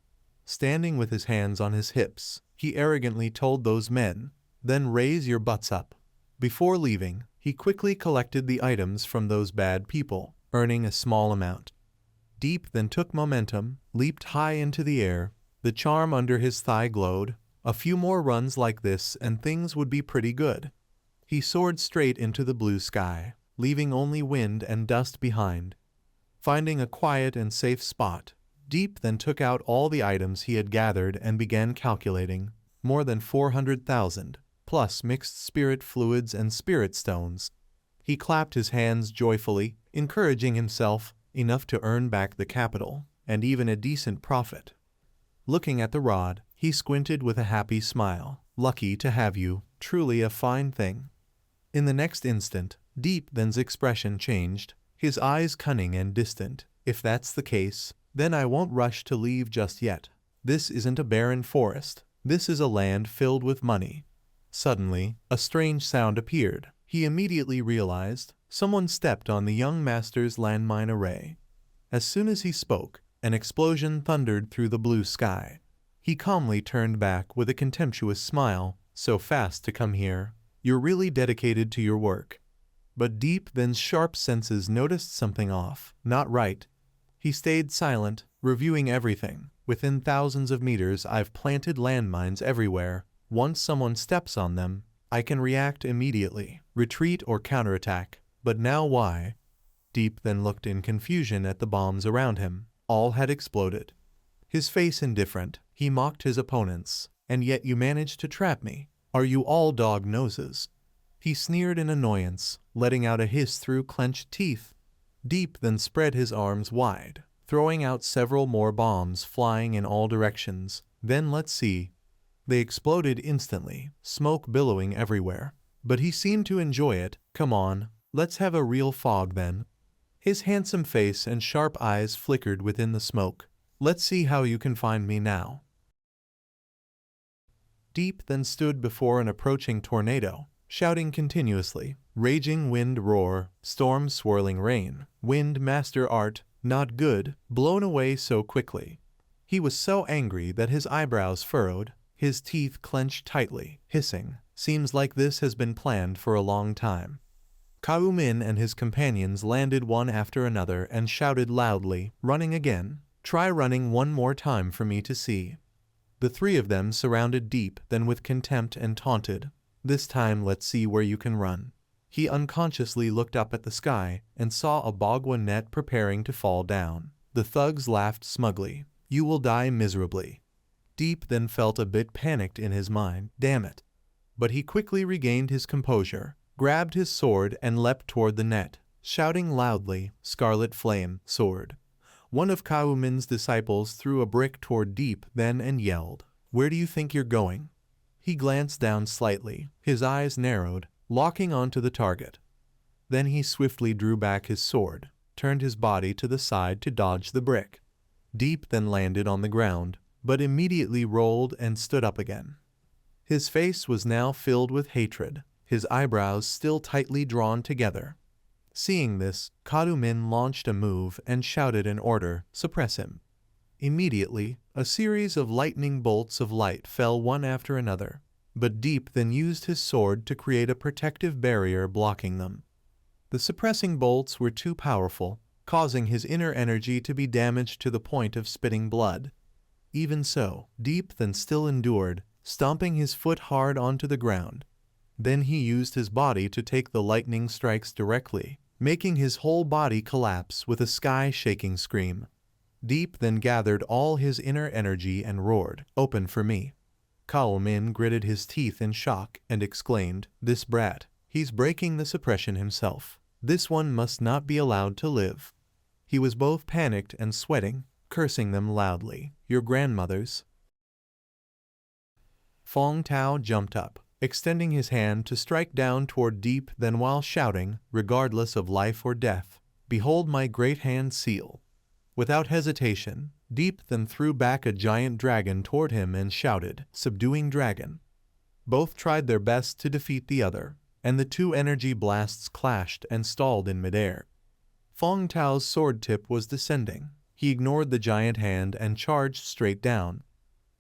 Standing with his hands on his hips, he arrogantly told those men, then raise your butts up. Before leaving, he quickly collected the items from those bad people, earning a small amount. Deep then took momentum, leaped high into the air. The charm under his thigh glowed. A few more runs like this and things would be pretty good. He soared straight into the blue sky, leaving only wind and dust behind. Finding a quiet and safe spot, Deep then took out all the items he had gathered and began calculating. More than 400,000. plus mixed spirit fluids and spirit stones. He clapped his hands joyfully, encouraging himself, enough to earn back the capital, and even a decent profit. Looking at the rod, he squinted with a happy smile. Lucky to have you, truly a fine thing. In the next instant, Deep Then's expression changed, his eyes cunning and distant. If that's the case, then I won't rush to leave just yet. This isn't a barren forest. This is a land filled with money. Suddenly, a strange sound appeared. He immediately realized someone stepped on the young master's landmine array. As soon as he spoke, an explosion thundered through the blue sky. He calmly turned back with a contemptuous smile. So fast to come here. You're really dedicated to your work. But Deep Then's sharp senses noticed something off. Not right. He stayed silent, reviewing everything. Within thousands of meters, I've planted landmines everywhere. Once someone steps on them, I can react immediately, retreat or counterattack. But now why? Deep Then looked in confusion at the bombs around him. All had exploded. His face indifferent, he mocked his opponents. And yet you managed to trap me. Are you all dog noses? He sneered in annoyance, letting out a hiss through clenched teeth. Deep Then spread his arms wide, throwing out several more bombs flying in all directions. Then let's see. They exploded instantly, smoke billowing everywhere. But he seemed to enjoy it. Come on, let's have a real fog then. His handsome face and sharp eyes flickered within the smoke. Let's see how you can find me now. Deep Then stood before an approaching tornado, shouting continuously. Raging wind roar, storm swirling rain, wind master art, not good, blown away so quickly. He was so angry that his eyebrows furrowed, his teeth clenched tightly, hissing. Seems like this has been planned for a long time. Kao Min and his companions landed one after another and shouted loudly, running again. Try running one more time for me to see. The three of them surrounded Deep Then with contempt and taunted. This time let's see where you can run. He unconsciously looked up at the sky and saw a Bagua net preparing to fall down. The thugs laughed smugly. You will die miserably. Deep Then felt a bit panicked in his mind. Damn it. But he quickly regained his composure, grabbed his sword and leapt toward the net, shouting loudly, Scarlet Flame, sword. One of Kao Min's disciples threw a brick toward Deep Then and yelled, Where do you think you're going? He glanced down slightly, his eyes narrowed, locking onto the target. Then he swiftly drew back his sword, turned his body to the side to dodge the brick. Deep Then landed on the ground, but immediately rolled and stood up again. His face was now filled with hatred, his eyebrows still tightly drawn together. Seeing this, Kao Min launched a move and shouted an order, suppress him. Immediately, a series of lightning bolts of light fell one after another, but Deep Then used his sword to create a protective barrier blocking them. The suppressing bolts were too powerful, causing his inner energy to be damaged to the point of spitting blood. Even so, Deep Then still endured, stomping his foot hard onto the ground. Then he used his body to take the lightning strikes directly, making his whole body collapse with a sky-shaking scream. Deep Then gathered all his inner energy and roared, Open for me. Kao Min gritted his teeth in shock and exclaimed, This brat, he's breaking the suppression himself. This one must not be allowed to live. He was both panicked and sweating, cursing them loudly. Your grandmothers. Fong Tao jumped up, extending his hand to strike down toward Deep Then while shouting, regardless of life or death, Behold my great hand seal. Without hesitation, Deep Then threw back a giant dragon toward him and shouted, Subduing dragon. Both tried their best to defeat the other, and the two energy blasts clashed and stalled in midair. Fong Tao's sword tip was descending. He ignored the giant hand and charged straight down.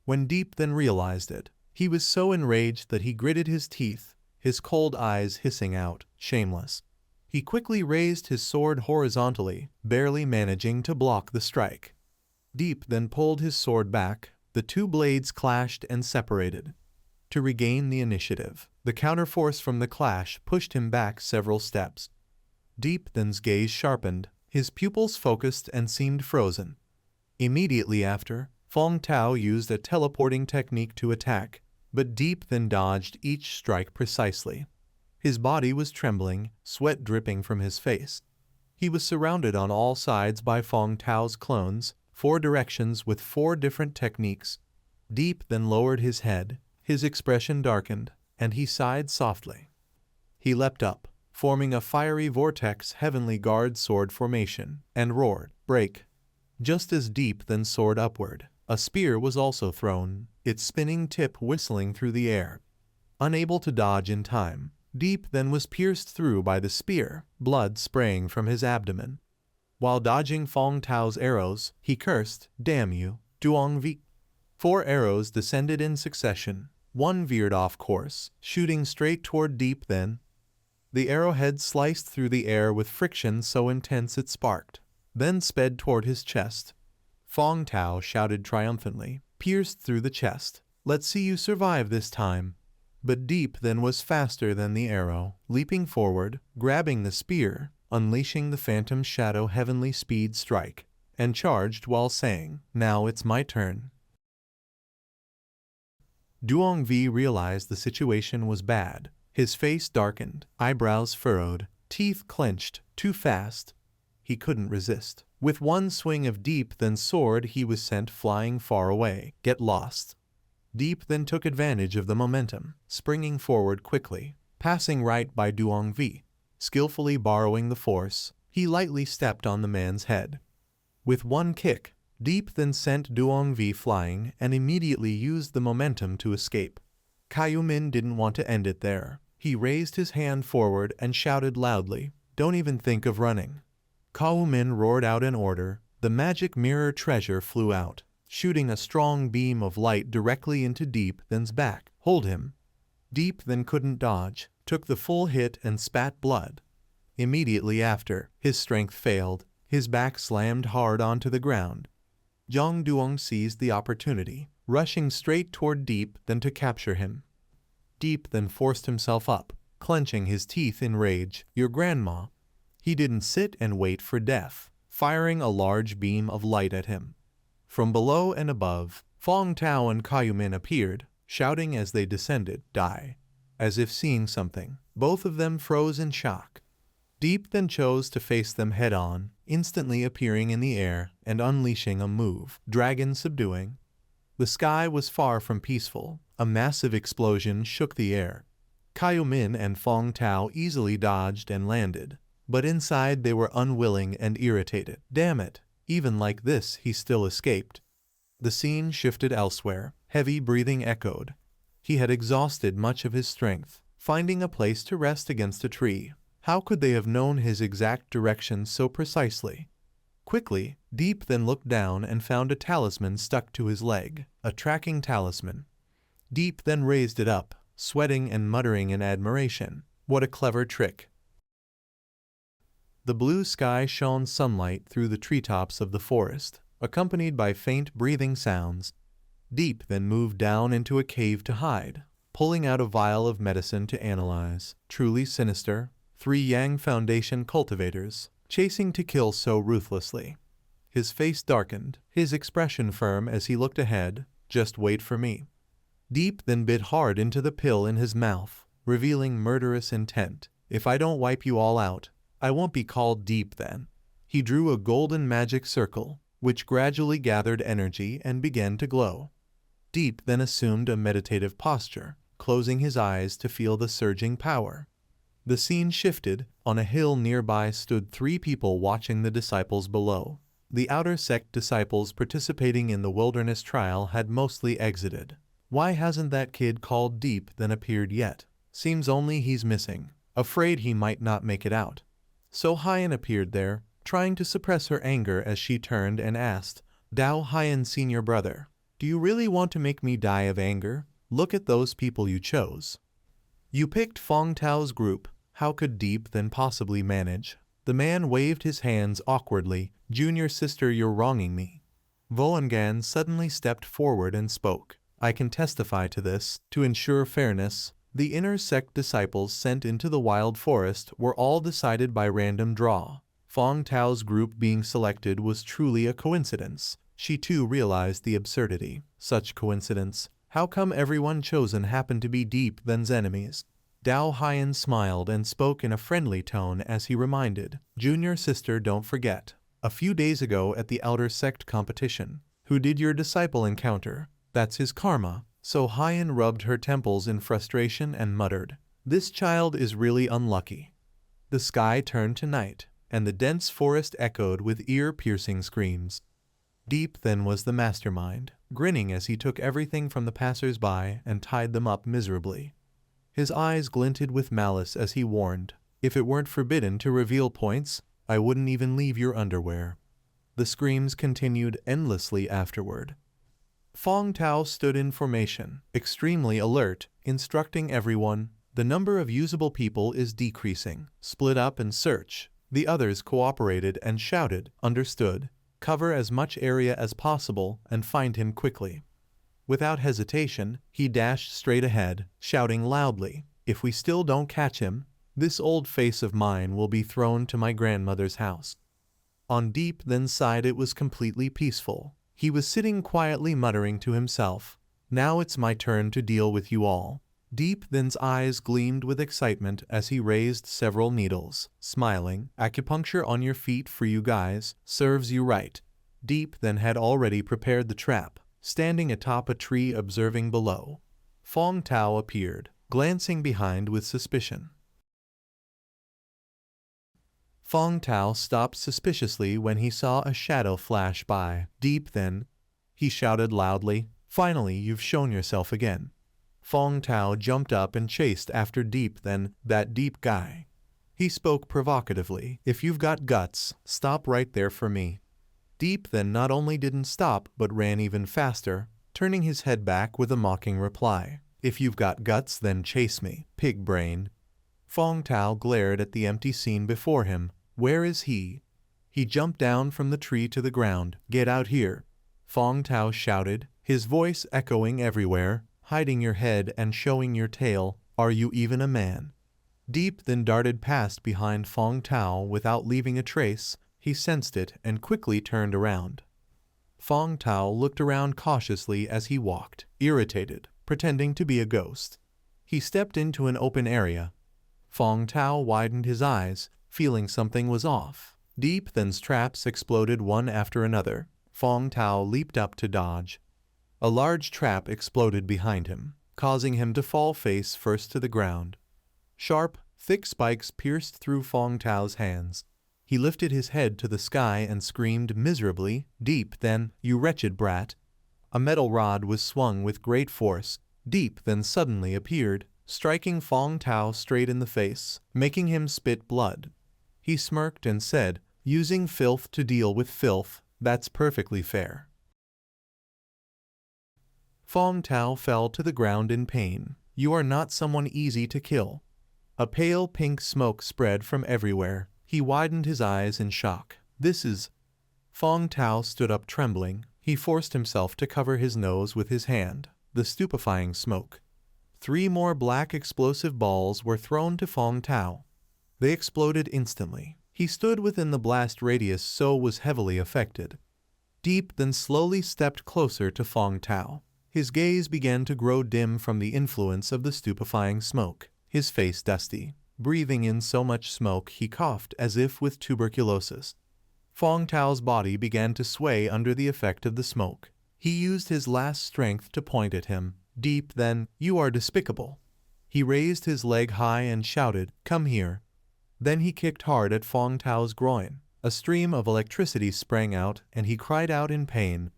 When Deep Then realized it, he was so enraged that he gritted his teeth, his cold eyes hissing out, shameless. He quickly raised his sword horizontally, barely managing to block the strike. Deep Then pulled his sword back, the two blades clashed and separated. To regain the initiative, the counterforce from the clash pushed him back several steps. Deep Then's gaze sharpened, his pupils focused and seemed frozen. Immediately after, Fong Tao used a teleporting technique to attack, but Deep then dodged each strike precisely. His body was trembling, sweat dripping from his face. He was surrounded on all sides by Fong Tao's clones, 4 directions with 4 different techniques. Deep then lowered his head, his expression darkened, and he sighed softly. He leapt up, forming a fiery vortex heavenly guard sword formation, and roared, "Break!" Just as Deep then soared upward, a spear was also thrown, its spinning tip whistling through the air. Unable to dodge in time, Deep then was pierced through by the spear, blood spraying from his abdomen. While dodging Fong Tao's arrows, he cursed, "Damn you, Duong Vi." 4 arrows descended in succession. One veered off course, shooting straight toward Deep then. The arrowhead sliced through the air with friction so intense it sparked, then sped toward his chest. Fong Tao shouted triumphantly, pierced through the chest, "Let's see you survive this time." But Deep then was faster than the arrow, leaping forward, grabbing the spear, unleashing the phantom shadow heavenly speed strike, and charged while saying, "Now it's my turn." Duong Vi realized the situation was bad. His face darkened, eyebrows furrowed, teeth clenched, too fast. He couldn't resist. With one swing of Deep then sword he was sent flying far away. Get lost. Deep then took advantage of the momentum, springing forward quickly, passing right by Duong Vi. Skillfully borrowing the force, he lightly stepped on the man's head. With one kick, Deep then sent Duong Vi flying and immediately used the momentum to escape. Caillou Min didn't want to end it there. He raised his hand forward and shouted loudly, "Don't even think of running." Caillou Min roared out an order. The magic mirror treasure flew out, shooting a strong beam of light directly into Deep then's back. "Hold him." Deep then couldn't dodge, took the full hit and spat blood. Immediately after, his strength failed, his back slammed hard onto the ground. Zhang Duong seized the opportunity, rushing straight toward Deep then to capture him. Deep then forced himself up, clenching his teeth in rage. "Your grandma." He didn't sit and wait for death, firing a large beam of light at him. From below and above, Fong Tao and Caillou Min appeared, shouting as they descended, "Die." As if seeing something, both of them froze in shock. Deep then chose to face them head-on, instantly appearing in the air and unleashing a move, dragon subduing. The sky was far from peaceful. A massive explosion shook the air. Caillou Min and Fong Tao easily dodged and landed, but inside they were unwilling and irritated. Damn it, even like this he still escaped. The scene shifted elsewhere. Heavy breathing echoed. He had exhausted much of his strength, finding a place to rest against a tree. How could they have known his exact direction so precisely? Quickly, Deep then looked down and found a talisman stuck to his leg, a tracking talisman. Deep then raised it up, sweating and muttering in admiration. What a clever trick. The blue sky shone sunlight through the treetops of the forest, accompanied by faint breathing sounds. Deep then moved down into a cave to hide, pulling out a vial of medicine to analyze. Truly sinister, 3 Yang Foundation cultivators, chasing to kill so ruthlessly. His face darkened, his expression firm as he looked ahead. "Just wait for me." Deep then bit hard into the pill in his mouth, revealing murderous intent. "If I don't wipe you all out, I won't be called Deep then." He drew a golden magic circle, which gradually gathered energy and began to glow. Deep then assumed a meditative posture, closing his eyes to feel the surging power. The scene shifted. On a hill nearby stood 3 people watching the disciples below. The outer sect disciples participating in the wilderness trial had mostly exited. Why hasn't that kid called Deep then appeared yet? Seems only he's missing. Afraid he might not make it out. So Hyan appeared there, trying to suppress her anger as she turned and asked, "Dao Hyan's senior brother, do you really want to make me die of anger? Look at those people you chose. You picked Fong Tao's group. How could Deep then possibly manage?" The man waved his hands awkwardly. "Junior sister, you're wronging me." Voangan suddenly stepped forward and spoke. "I can testify to this. To ensure fairness, the inner sect disciples sent into the wild forest were all decided by random draw. Fong Tao's group being selected was truly a coincidence." She too realized the absurdity. Such coincidence. How come everyone chosen happened to be Deep Then's enemies? Dao Haiyan smiled and spoke in a friendly tone as he reminded, Junior sister, don't forget. A few days ago at the outer sect competition, who did your disciple encounter? That's his karma. So Haiyan rubbed her temples in frustration and muttered, this child is really unlucky. The sky turned to night, and the dense forest echoed with ear-piercing screams. Deep Then was the mastermind, grinning as he took everything from the passers-by and tied them up miserably. His eyes glinted with malice as he warned, if it weren't forbidden to reveal points, I wouldn't even leave your underwear. The screams continued endlessly afterward. Fong Tao stood in formation, extremely alert, instructing everyone, the number of usable people is decreasing. Split up and search. The others cooperated and shouted, understood. Cover as much area as possible and find him quickly. Without hesitation, he dashed straight ahead, shouting loudly, if we still don't catch him, this old face of mine will be thrown to my grandmother's house. On Deep Then's side it was completely peaceful. He was sitting quietly muttering to himself, now it's my turn to deal with you all. Deep Then's eyes gleamed with excitement as he raised several needles, smiling, acupuncture on your feet for you guys, serves you right. Deep Then had already prepared the trap, standing atop a tree observing below. Fong Tao appeared, glancing behind with suspicion. Fong Tao stopped suspiciously when he saw a shadow flash by. Deep Then, he shouted loudly, finally you've shown yourself again. Fong Tao jumped up and chased after Deep Then, that Deep guy. He spoke provocatively, if you've got guts, stop right there for me. Deep Then not only didn't stop but ran even faster, turning his head back with a mocking reply. If you've got guts then chase me, pig brain. Fong Tao glared at the empty scene before him. Where is he? He jumped down from the tree to the ground. Get out here. Fong Tao shouted, his voice echoing everywhere. Hiding your head and showing your tail, are you even a man? Deep Then darted past behind Fong Tao without leaving a trace. He sensed it and quickly turned around. Fong Tao looked around cautiously as he walked, irritated, pretending to be a ghost. He stepped into an open area. Fong Tao widened his eyes, feeling something was off. Deep Then's traps exploded one after another. Fong Tao leaped up to dodge. A large trap exploded behind him, causing him to fall face first to the ground. Sharp, thick spikes pierced through Fong Tao's hands. He lifted his head to the sky and screamed miserably, Deep Then, you wretched brat. A metal rod was swung with great force. Deep Then suddenly appeared, striking Fong Tao straight in the face, making him spit blood. He smirked and said, using filth to deal with filth, that's perfectly fair. Fong Tao fell to the ground in pain. You are not someone easy to kill. A pale pink smoke spread from everywhere. He widened his eyes in shock. This is... Fong Tao stood up trembling. He forced himself to cover his nose with his hand. The stupefying smoke. 3 more black explosive balls were thrown to Fong Tao. They exploded instantly. He stood within the blast radius so was heavily affected. Deep Then slowly stepped closer to Fong Tao. His gaze began to grow dim from the influence of the stupefying smoke, his face dusty. Breathing in so much smoke he coughed as if with tuberculosis. Fong Tao's body began to sway under the effect of the smoke. He used his last strength to point at him. Deep Then, you are despicable. He raised his leg high and shouted, come here. Then he kicked hard at Fong Tao's groin. A stream of electricity sprang out and he cried out in pain.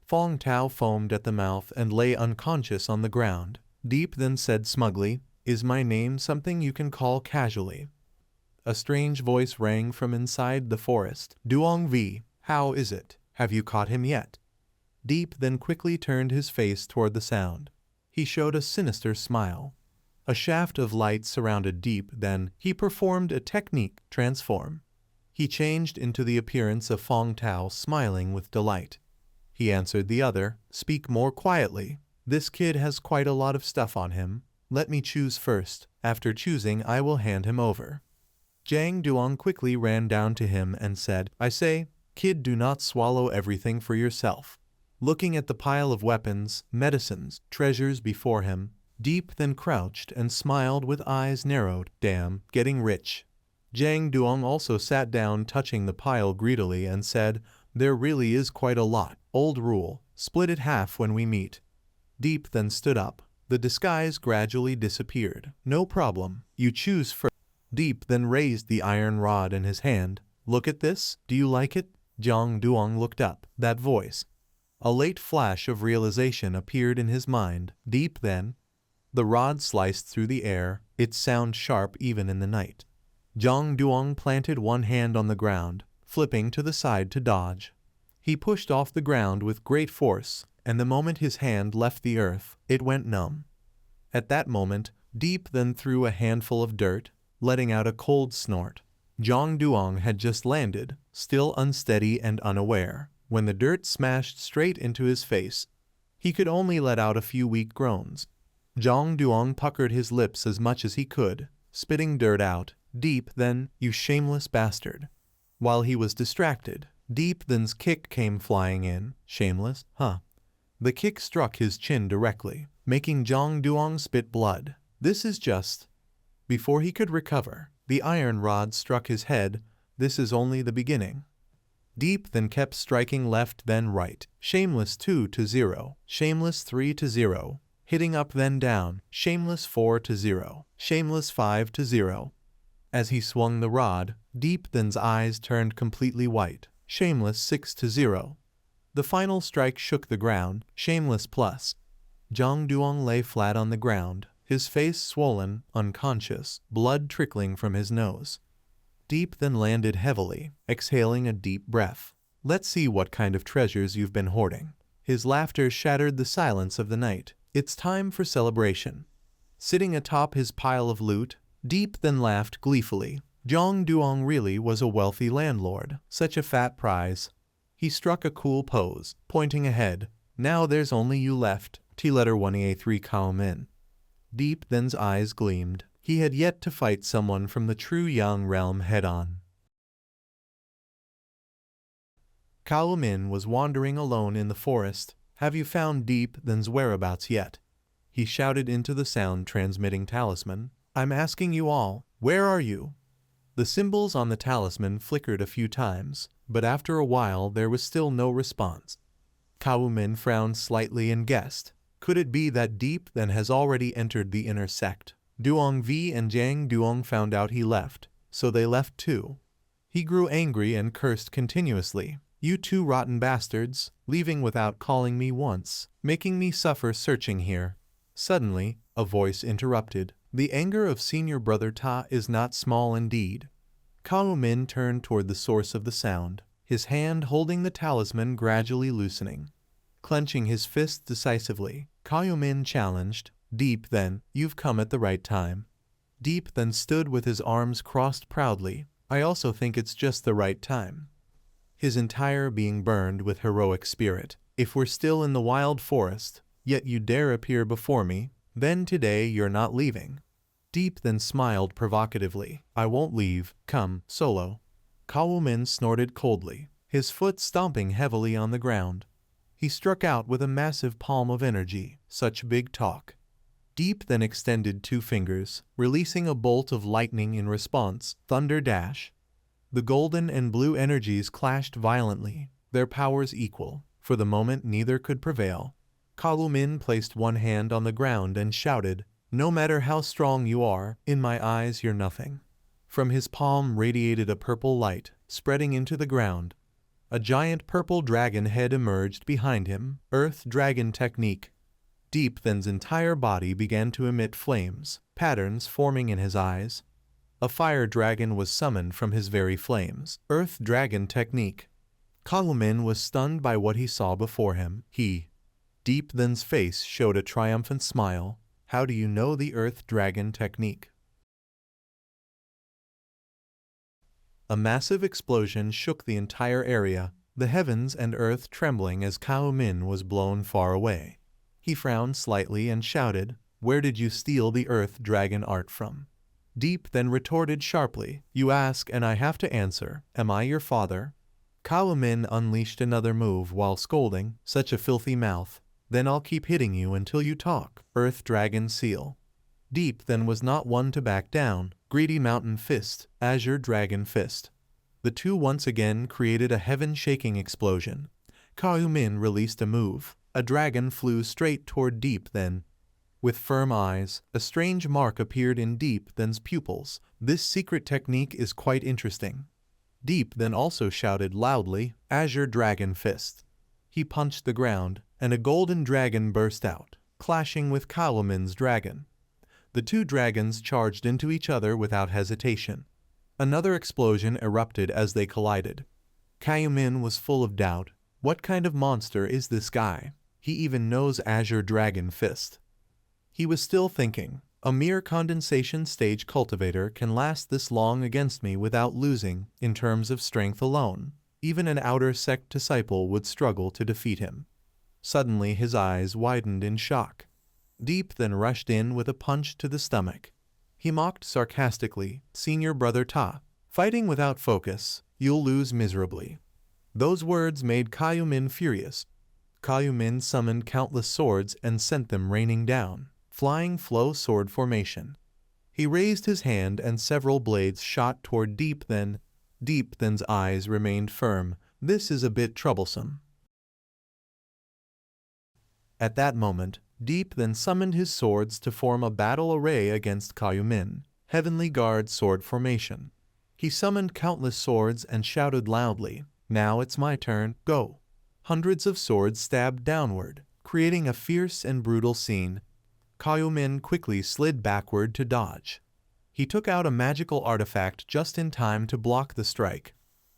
Fong Tao foamed at the mouth and lay unconscious on the ground. Deep Then said smugly, is my name something you can call casually? A strange voice rang from inside the forest. Duong V, how is it? Have you caught him yet? Deep Then quickly turned his face toward the sound. He showed a sinister smile. A shaft of light surrounded Deep Then. He performed a technique, transform. He changed into the appearance of Fong Tao, smiling with delight. He answered the other, speak more quietly. This kid has quite a lot of stuff on him. Let me choose first. After choosing, I will hand him over. Jang Duong quickly ran down to him and said, I say, kid, do not swallow everything for yourself. Looking at the pile of weapons, medicines, treasures before him, Deep then crouched and smiled with eyes narrowed. Damn, getting rich. Jang Duong also sat down, touching the pile greedily, and said, there really is quite a lot. Old rule, split it half when we meet. Deep then stood up. The disguise gradually disappeared. No problem, you choose first. Deep then raised the iron rod in his hand. Look at this, do you like it? Jang Duong looked up. That voice. A late flash of realization appeared in his mind. Deep then. The rod sliced through the air, its sound sharp even in the night. Jang Duong planted one hand on the ground, flipping to the side to dodge. He pushed off the ground with great force, and the moment his hand left the earth, it went numb. At that moment, Deep then threw a handful of dirt, letting out a cold snort. Jang Duong had just landed, still unsteady and unaware, when the dirt smashed straight into his face. He could only let out a few weak groans. Jang Duong puckered his lips as much as he could, spitting dirt out. Deep then, you shameless bastard. While he was distracted, Deep then's kick came flying in. Shameless, huh? The kick struck his chin directly, making Jang Duong spit blood. This is just... Before he could recover, the iron rod struck his head. This is only the beginning. Deep then kept striking left then right. Shameless 2-0, shameless 3-0, hitting up then down, shameless 4-0, shameless 5-0. As he swung the rod, Deep then's eyes turned completely white. Shameless 6-0. The final strike shook the ground. Shameless plus. Jang Duong lay flat on the ground, his face swollen, unconscious, blood trickling from his nose. Deep then landed heavily, exhaling a deep breath. Let's see what kind of treasures you've been hoarding. His laughter shattered the silence of the night. It's time for celebration. Sitting atop his pile of loot, Deep then laughed gleefully. Jang Duong really was a wealthy landlord. Such a fat prize. He struck a cool pose, pointing ahead. Now there's only you left. T-letter 1A3 Kaomin. Deep then's eyes gleamed. He had yet to fight someone from the true Yang realm head-on. Kao Min was wandering alone in the forest. Have you found Deep then's whereabouts yet? He shouted into the sound-transmitting talisman. I'm asking you all, where are you? The symbols on the talisman flickered a few times, but after a while there was still no response. Kao Min frowned slightly and guessed. Could it be that Deep then has already entered the inner sect? Duong V and Jang Duong found out he left, so they left too. He grew angry and cursed continuously. You two rotten bastards, leaving without calling me once, making me suffer searching here. Suddenly, a voice interrupted. The anger of senior brother Ta is not small indeed. Kao Min turned toward the source of the sound, his hand holding the talisman gradually loosening. Clenching his fist decisively, Kao Min challenged, Deep then, you've come at the right time. Deep then stood with his arms crossed proudly. I also think it's just the right time. His entire being burned with heroic spirit. If we're still in the wild forest, yet you dare appear before me, then today you're not leaving. Deep then smiled provocatively. I won't leave. Come, Solo. Kao Min snorted coldly, his foot stomping heavily on the ground. He struck out with a massive palm of energy. Such big talk. Deep then extended 2 fingers, releasing a bolt of lightning in response. Thunder dash. The golden and blue energies clashed violently, their powers equal. For the moment neither could prevail. Kao Min placed one hand on the ground and shouted, no matter how strong you are, in my eyes you're nothing. From his palm radiated a purple light, spreading into the ground. A giant purple dragon head emerged behind him. Earth Dragon Technique. Deep then's entire body began to emit flames, patterns forming in his eyes. A fire dragon was summoned from his very flames. Earth Dragon Technique. Kao Min was stunned by what he saw before him. Deep then's face showed a triumphant smile. How do you know the Earth Dragon Technique? A massive explosion shook the entire area, the heavens and earth trembling as Kao Min was blown far away. He frowned slightly and shouted, where did you steal the Earth Dragon art from? Deep then retorted sharply, you ask and I have to answer, am I your father? Kaomin unleashed another move while scolding, "Such a filthy mouth. Then I'll keep hitting you until you talk." Earth Dragon Seal. Deep then was not one to back down. Greedy Mountain Fist, Azure Dragon Fist. The two once again created a heaven-shaking explosion. Kaomin released a move. A dragon flew straight toward Deep then. With firm eyes, a strange mark appeared in Deep then's pupils. This secret technique is quite interesting. Deep then also shouted loudly, "Azure Dragon Fist." He punched the ground, and a golden dragon burst out, clashing with Kaomin's dragon. The two dragons charged into each other without hesitation. Another explosion erupted as they collided. Kaomin was full of doubt. What kind of monster is this guy? He even knows Azure Dragon Fist. He was still thinking, a mere condensation stage cultivator can last this long against me without losing, in terms of strength alone. Even an outer sect disciple would struggle to defeat him. Suddenly his eyes widened in shock. Deep then rushed in with a punch to the stomach. He mocked sarcastically, "Senior Brother Ta, fighting without focus, you'll lose miserably." Those words made Kaomin furious. Kaomin summoned countless swords and sent them raining down. Flying flow sword formation. He raised his hand and several blades shot toward Deep then. Deep then's eyes remained firm. This is a bit troublesome. At that moment, Deep then summoned his swords to form a battle array against Kaomin. Heavenly Guard sword formation. He summoned countless swords and shouted loudly, "Now it's my turn, go." Hundreds of swords stabbed downward, creating a fierce and brutal scene. Kaomin quickly slid backward to dodge. He took out a magical artifact just in time to block the strike.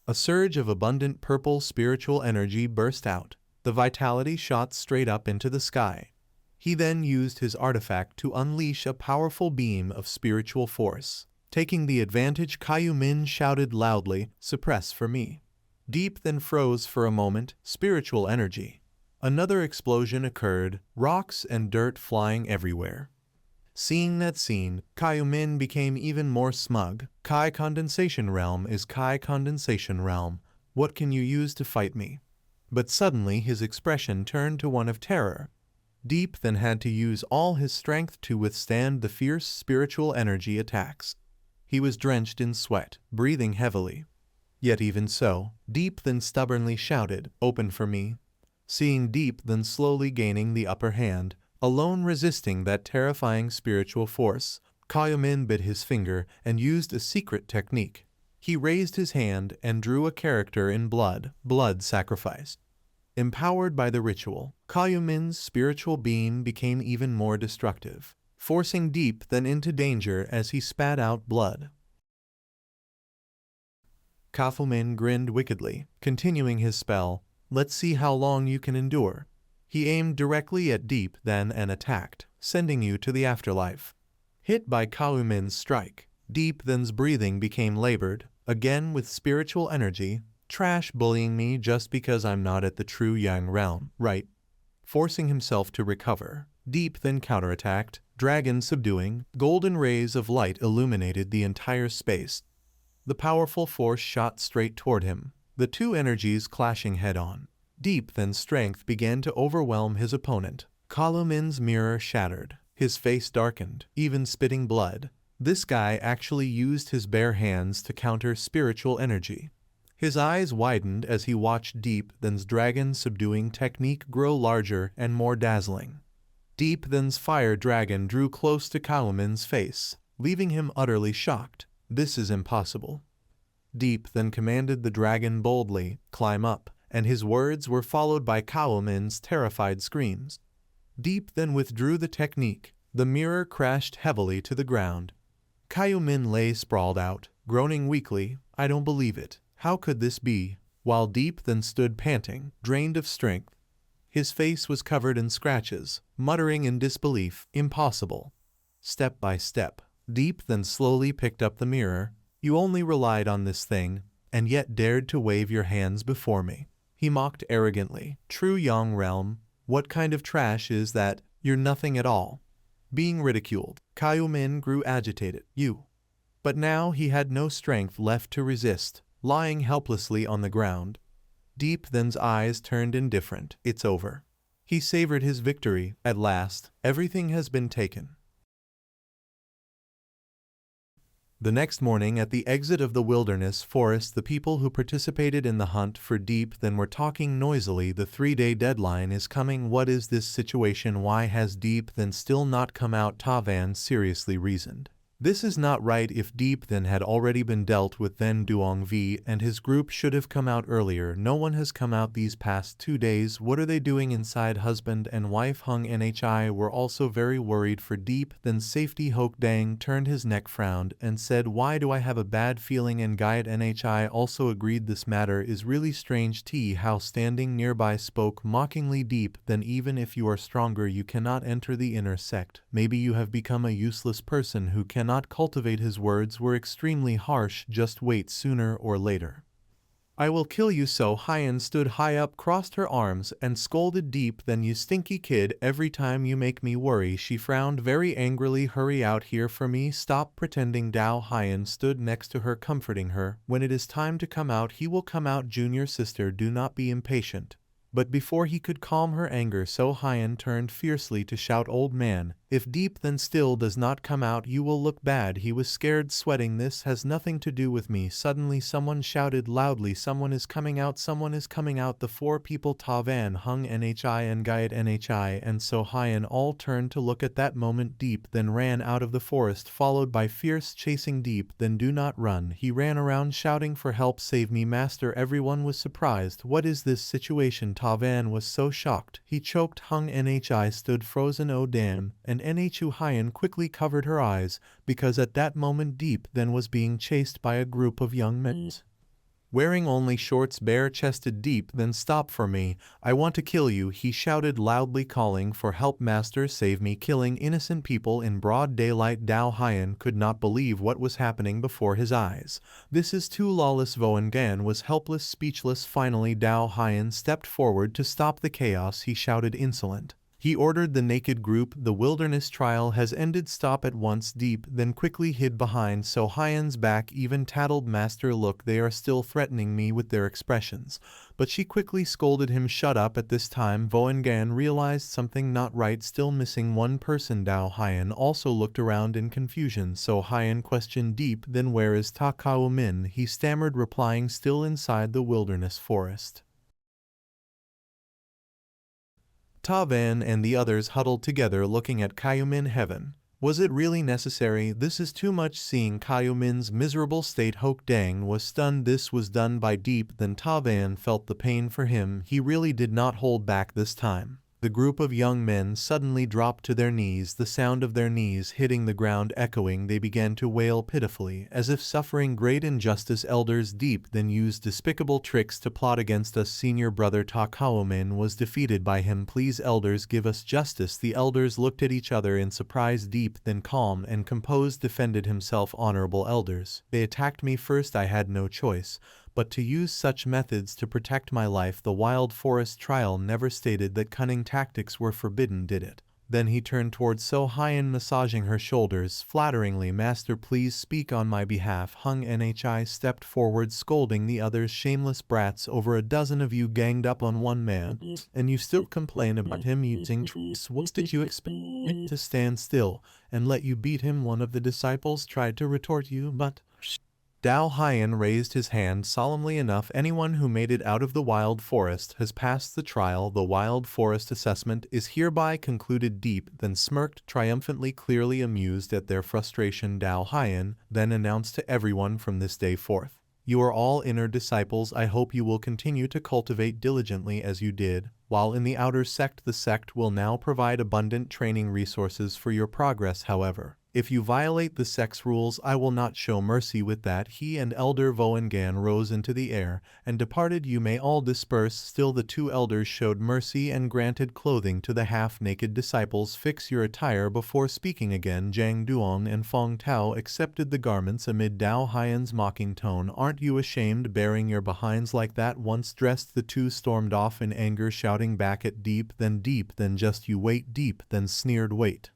A surge of abundant purple spiritual energy burst out. The vitality shot straight up into the sky. He then used his artifact to unleash a powerful beam of spiritual force. Taking the advantage, Kaomin shouted loudly, "Suppress for me." Deep then froze for a moment, spiritual energy. Another explosion occurred, rocks and dirt flying everywhere. Seeing that scene, Kaomin became even more smug. "Kai Condensation Realm is Kai Condensation Realm. What can you use to fight me?" But suddenly his expression turned to one of terror. Deep then had to use all his strength to withstand the fierce spiritual energy attacks. He was drenched in sweat, breathing heavily. Yet even so, Deep then stubbornly shouted, "Open for me." Seeing Deep then slowly gaining the upper hand, alone resisting that terrifying spiritual force, Kaomin bit his finger and used a secret technique. He raised his hand and drew a character in blood sacrifice. Empowered by the ritual, Kaomin's spiritual beam became even more destructive, forcing Deep then into danger as he spat out blood. Kaomin grinned wickedly, continuing his spell. "Let's see how long you can endure." He aimed directly at Deep then and attacked, sending you to the afterlife. Hit by Kaomin's strike, Deep then's breathing became labored, again with spiritual energy. "Trash bullying me just because I'm not at the true Yang realm, right?" Forcing himself to recover, Deep then counterattacked, dragon subduing. Golden rays of light illuminated the entire space. The powerful force shot straight toward him, the two energies clashing head-on. Deep then's strength began to overwhelm his opponent. Kaomin's mirror shattered, his face darkened, even spitting blood. This guy actually used his bare hands to counter spiritual energy. His eyes widened as he watched Deep then's dragon subduing technique grow larger and more dazzling. Deep then's fire dragon drew close to Kaomin's face, leaving him utterly shocked. "This is impossible." Deep then commanded the dragon boldly, "Climb up," and his words were followed by Kaomin's terrified screams. Deep then withdrew the technique. The mirror crashed heavily to the ground. Kaomin lay sprawled out, groaning weakly, "I don't believe it. How could this be?" While Deep then stood panting, drained of strength. His face was covered in scratches, muttering in disbelief, "Impossible." Step by step, Deep then slowly picked up the mirror. "You only relied on this thing, and yet dared to wave your hands before me." He mocked arrogantly. "True Yang realm, what kind of trash is that? You're nothing at all." Being ridiculed, Kaomin grew agitated. "You." But now he had no strength left to resist. Lying helplessly on the ground, Deep Then's eyes turned indifferent. It's over. He savored his victory. At last, everything has been taken. The next morning at the exit of the wilderness forest, the people who participated in the hunt for Deep Then were talking noisily. The 3-day deadline is coming. What is this situation? Why has Deep Then still not come out? Tavan seriously reasoned. This is not right. If Deep Then had already been dealt with, then Duong V and his group should have come out earlier. No one has come out these past 2 days. What are they doing inside? Husband and wife Hung Nhi were also very worried for Deep Then's safety. Hok Dang turned his neck, frowned, and said, "Why do I have a bad feeling?" And Guyet Nhi also agreed. This matter is really strange. T How standing nearby spoke mockingly. Deep Then, even if you are stronger, you cannot enter the inner sect. Maybe you have become a useless person who cannot cultivate. His words were extremely harsh. Just wait, sooner or later I will kill you. So Hyen stood high up, crossed her arms, and scolded Deep Then, "You stinky kid, every time you make me worry." She frowned very angrily. "Hurry out here for me. Stop pretending." Dao Hyen stood next to her, comforting her. "When it is time to come out, he will come out. Junior sister, do not be impatient." But before he could calm her anger, So Hyen turned fiercely to shout, "Old man, if Deep Then still does not come out, you will look bad." He was scared, sweating. "This has nothing to do with me." Suddenly someone shouted loudly, "Someone is coming out, someone is coming out." The 4 people, Tavan, Hung Nhi and Guyet Nhi and So Hyen, all turned to look. At that moment Deep Then ran out of the forest, followed by Fierce chasing Deep Then. "Do not run." He ran around shouting for help. "Save me, master." Everyone was surprised. What is this situation? Tavan was so shocked, he choked. Hung Nhi stood frozen. "Oh damn," and Nhu Hyen quickly covered her eyes, because at that moment Deep Then was being chased by a group of young men. Wearing only shorts, bare-chested. Deep Then, "Stop for me, I want to kill you," he shouted loudly, calling for help. "Master, save me." Killing innocent people in broad daylight. Dao Hyen could not believe what was happening before his eyes. This is too lawless. Voengan was helpless, speechless. Finally Dao Hyen stepped forward to stop the chaos. He shouted, "Insolent." He ordered the naked group, "The wilderness trial has ended. Stop at once." Deep Then quickly hid behind So Hyen's back, even tattled. "Master, look, they are still threatening me with their expressions." But she quickly scolded him, "Shut up." At this time Voengan realized something not right, still missing one person. Dao Hyen also looked around in confusion. So Hyen questioned Deep Then, "Where is Ta Kao Min?" He stammered, replying, "Still inside the wilderness forest." Tavan and the others huddled together, looking at Kayumin. Heaven. Was it really necessary? This is too much. Seeing Kayumin's miserable state, Hok Dang was stunned. This was done by Deep Then. Tavan felt the pain for him. He really did not hold back this time. The group of young men suddenly dropped to their knees, the sound of their knees hitting the ground echoing. They began to wail pitifully, as if suffering great injustice. "Elders, Deep Then used despicable tricks to plot against us. Senior brother Ta Kaomin was defeated by him. Please, elders, give us justice." The elders looked at each other in surprise. Deep Then, calm and composed, defended himself. "Honorable elders, they attacked me first. I had no choice but to use such methods to protect my life. The wild forest trial never stated that cunning tactics were forbidden, did it?" Then he turned towards So Hyen, massaging her shoulders flatteringly. "Master, please speak on my behalf." Hung Nhi stepped forward, scolding the others. "Shameless brats, over a dozen of you ganged up on one man, and you still complain about him using tricks. What did you expect me to stand still and let you beat him?" One of the disciples tried to retort, "You but..." Dao Hyen raised his hand solemnly enough. "Anyone who made it out of the wild forest has passed the trial. The wild forest assessment is hereby concluded." Deep Then smirked triumphantly, clearly amused at their frustration. Dao Hyen then announced to everyone, "From this day forth, you are all inner disciples. I hope you will continue to cultivate diligently as you did while in the outer sect. The sect will now provide abundant training resources for your progress. However, if you violate the sect's rules, I will not show mercy." With that, he and Elder Voengan rose into the air and departed. "You may all disperse." Still the 2 elders showed mercy and granted clothing to the half-naked disciples. "Fix your attire before speaking again." Zhang Duong and Fong Tao accepted the garments amid Dao Hyen's mocking tone. "Aren't you ashamed, bearing your behinds like that?" Once dressed, the 2 stormed off in anger, shouting back at Deep Then, "Deep Then, just you wait." Deep Then sneered, "Wait.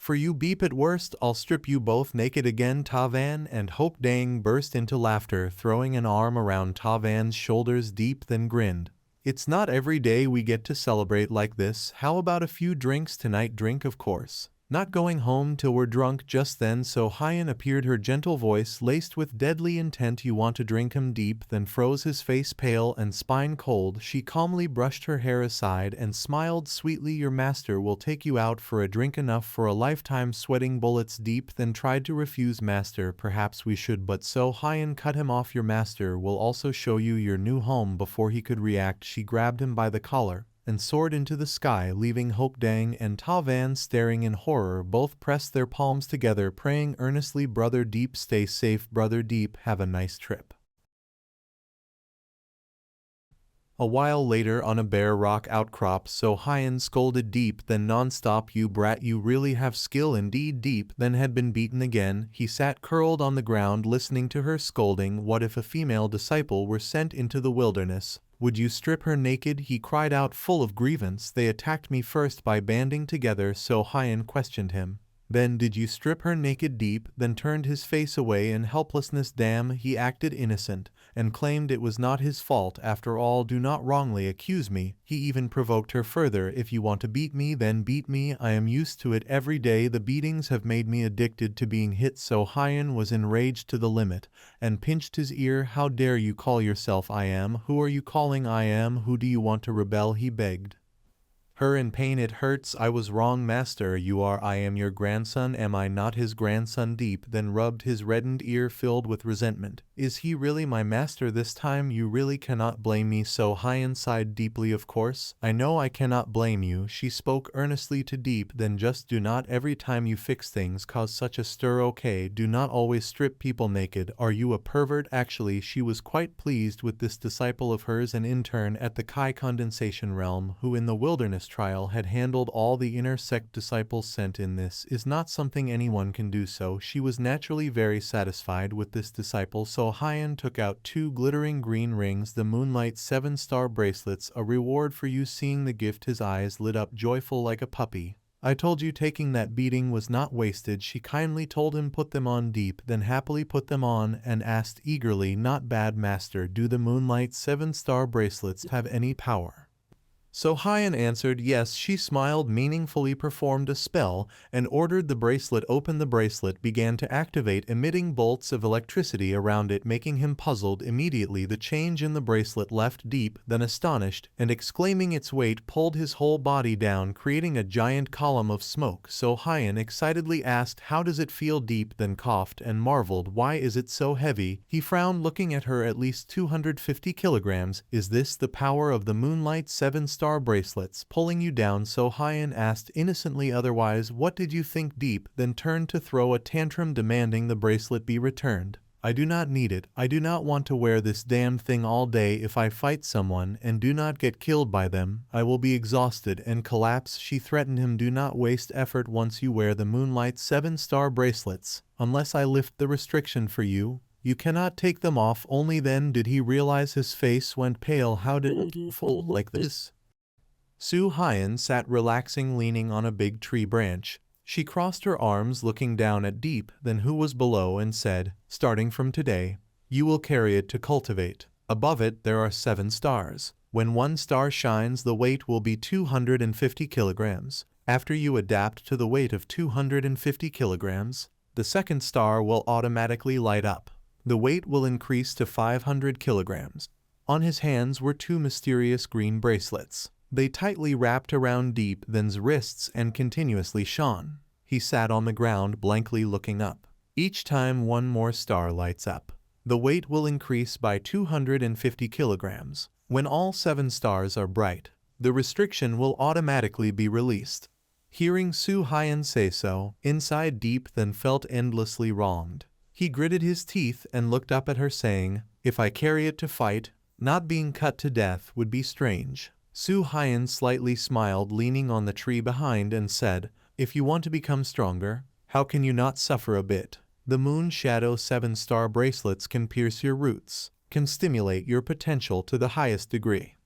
For you beep at worst, I'll strip you both naked again. Tavan and Hope Dang burst into laughter, throwing an arm around Tavan's shoulders. Deep then grinned. It's not every day we get to celebrate like this. How about a few drinks tonight? Drink, of course. Not going home till we're drunk. Just then So Hyen appeared, her gentle voice laced with deadly intent. You want to drink him? Deep then froze, his face pale and spine cold. She calmly brushed her hair aside and smiled sweetly. Your master will take you out for a drink, enough for a lifetime. Sweating bullets. Deep then tried to refuse. Master, perhaps we should, but So Hyen cut him off. Your master will also show you your new home. Before he could react, she grabbed him by the collar and soared into the sky, leaving Hope Dang and Tavan staring in horror. Both pressed their palms together, praying earnestly. Brother Deep, stay safe. Brother Deep, have a nice trip. A while later, on a bare rock outcrop, So Hyen scolded Deep then non-stop. You brat, you really have skill indeed. Deep then had been beaten again. He sat curled on the ground listening to her scolding. What if a female disciple were sent into the wilderness? Would you strip her naked? He cried out, full of grievance. They attacked me first by banding together. So Hyen questioned him. Then did you strip her naked? Deep then turned his face away in helplessness. Damn, he acted innocent and claimed it was not his fault after all. Do not wrongly accuse me. He even provoked her further. If you want to beat me, then beat me. I am used to it every day. The beatings have made me addicted to being hit. So Hyen was enraged to the limit and pinched his ear. How dare you call yourself I am? Who are you calling I am? Who do you want to rebel? He begged her in pain. It hurts. I was wrong, master. You are. I am your grandson. Am I not his grandson? Deep then rubbed his reddened ear, filled with resentment. Is he really my master this time? You really cannot blame me. So Hyen sighed deeply. Of course, I know I cannot blame you. She spoke earnestly to Deep. Then just do not every time you fix things cause such a stir. Okay, do not always strip people naked. Are you a pervert? Actually, she was quite pleased with this disciple of hers, an intern at the Kai condensation realm, who in the wilderness trial had handled all the inner sect disciples sent in. This is not something anyone can do, so she was naturally very satisfied with this disciple. So Hyen took out 2 glittering green rings, the Moonlight 7-star bracelets. A reward for you. Seeing the gift, his eyes lit up, joyful like a puppy. I told you taking that beating was not wasted. She kindly told him put them on. Deep then happily put them on and asked eagerly, not bad, master. Do the Moonlight 7-star bracelets have any power? So Hyen answered yes. She smiled meaningfully, performed a spell, and ordered the bracelet open. The bracelet began to activate, emitting bolts of electricity around it, making him puzzled. Immediately the change in the bracelet left Deep, then astonished, and exclaiming its weight pulled his whole body down, creating a giant column of smoke. So Hyen excitedly asked, how does it feel? Deep then coughed and marveled, why is it so heavy? He frowned, looking at her. At least 250 kilograms. Is this the power of the Moonlight 7-star bracelets pulling you down? So Hyen asked innocently. Otherwise, what did you think? Deep then turned to throw a tantrum, demanding the bracelet be returned. I do not need it. I do not want to wear this damned thing all day. If I fight someone and do not get killed by them, I will be exhausted and collapse. She threatened him. Do not waste effort once you wear the Moonlight 7-star bracelets. Unless I lift the restriction for you, you cannot take them off. Only then did he realize. His face went pale. How did it fall like this? Su Hyen sat relaxing, leaning on a big tree branch. She crossed her arms, looking down at Deep, then who was below, and said, starting from today, you will carry it to cultivate. Above it there are 7 stars. When 1 star shines, the weight will be 250 kilograms. After you adapt to the weight of 250 kilograms, the 2nd star will automatically light up. The weight will increase to 500 kilograms. On his hands were 2 mysterious green bracelets. They tightly wrapped around Deep then's wrists and continuously shone. He sat on the ground, blankly looking up. Each time 1 more star lights up, the weight will increase by 250 kilograms. When all 7 stars are bright, the restriction will automatically be released. Hearing Su Hyen say so, inside Deep then felt endlessly wronged. He gritted his teeth and looked up at her, saying, if I carry it to fight, not being cut to death would be strange. Su Hyen slightly smiled, leaning on the tree behind, and said, if you want to become stronger, how can you not suffer a bit? The Moon Shadow 7-star bracelets can pierce your roots, can stimulate your potential to the highest degree.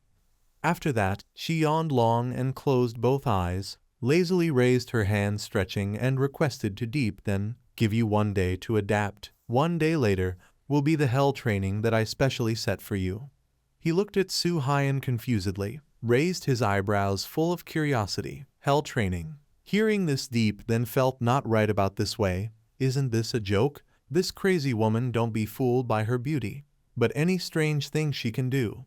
After that, she yawned long and closed both eyes, lazily raised her hand stretching and requested to Deep then, give you 1 day to adapt. 1 day later will be the hell training that I specially set for you. He looked at Su Hyan confusedly, raised his eyebrows full of curiosity. Hell training. Hearing this, Deep then felt not right about this way. Isn't this a joke? This crazy woman don't be fooled by her beauty, but any strange thing she can do.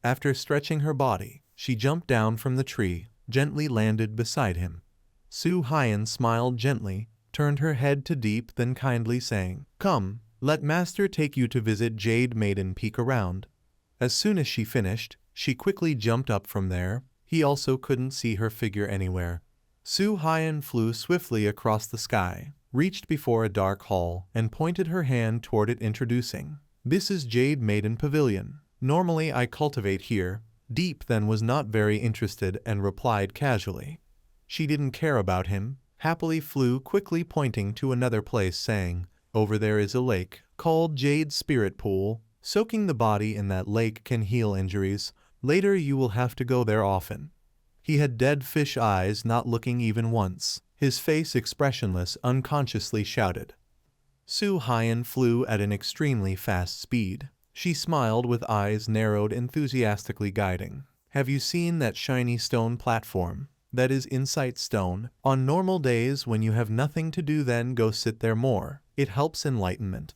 After stretching her body, she jumped down from the tree, gently landed beside him. Su Hyan smiled gently, turned her head to Deep then kindly saying, "Come, let Master take you to visit Jade Maiden Peak around." As soon as she finished, she quickly jumped up from there. He also couldn't see her figure anywhere. Su Hyan flew swiftly across the sky, reached before a dark hall, and pointed her hand toward it introducing, "This is Jade Maiden Pavilion. Normally I cultivate here." Deep then was not very interested and replied casually. She didn't care about him, happily flew quickly pointing to another place saying, "Over there is a lake, called Jade Spirit Pool. Soaking the body in that lake can heal injuries. Later you will have to go there often." He had dead fish eyes, not looking even once. His face expressionless, unconsciously shouted. Su Hyan flew at an extremely fast speed. She smiled with eyes narrowed, enthusiastically guiding. "Have you seen that shiny stone platform? That is Insight Stone. On normal days when you have nothing to do, then go sit there more. It helps enlightenment."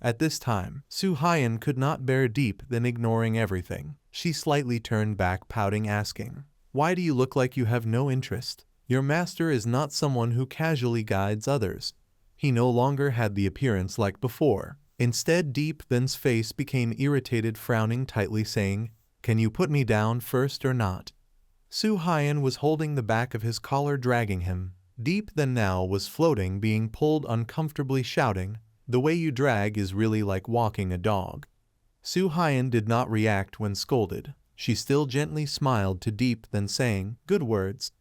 At this time, Su Hyan could not bear Deep then ignoring everything. She slightly turned back, pouting, asking, "Why do you look like you have no interest? Your master is not someone who casually guides others." He no longer had the appearance like before. Instead, Deep then's face became irritated, frowning tightly, saying, "Can you put me down first or not?" Su Hyan was holding the back of his collar, dragging him. Deep then now was floating, being pulled uncomfortably, shouting, "The way you drag is really like walking a dog." Su Hyan did not react when scolded. She still gently smiled to Deep then saying, "Good words."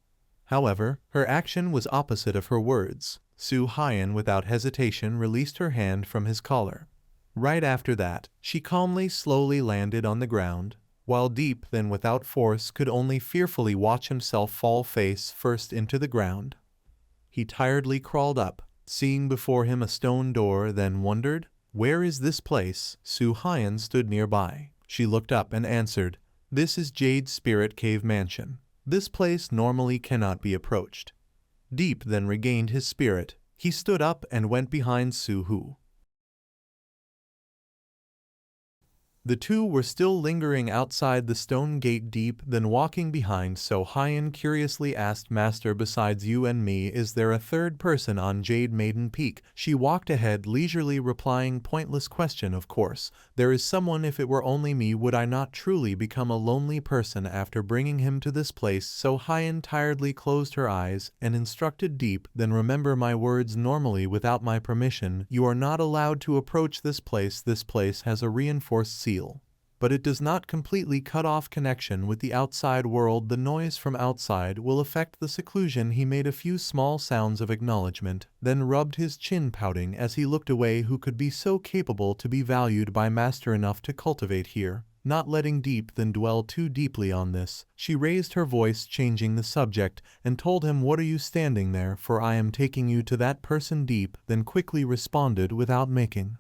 However, her action was opposite of her words. Su Hyan without hesitation released her hand from his collar. Right after that, she calmly slowly landed on the ground, while Deep then without force could only fearfully watch himself fall face first into the ground. He tiredly crawled up, seeing before him a stone door, then wondered, "Where is this place?" Su Hyan stood nearby. She looked up and answered, "This is Jade Spirit Cave Mansion. This place normally cannot be approached." Deep then regained his spirit. He stood up and went behind Su Hu. The two were still lingering outside the stone gate. Deep then walking behind So Hyan curiously asked, "Master, besides you and me, is there a third person on Jade Maiden Peak?" She walked ahead leisurely, replying, "Pointless question, of course. There is someone. If it were only me, would I not truly become a lonely person after bringing him to this place?" So Hyan tiredly closed her eyes and instructed Deep, "Then remember my words. Normally, without my permission, you are not allowed to approach this place. This place has a reinforced seal, but it does not completely cut off connection with the outside world. The noise from outside will affect the seclusion." He made a few small sounds of acknowledgement, then rubbed his chin, pouting as he looked away. Who could be so capable to be valued by Master enough to cultivate here? Not letting Deep then dwell too deeply on this, she raised her voice, changing the subject, and told him, "What are you standing there for? I am taking you to that person." Deep then quickly responded without making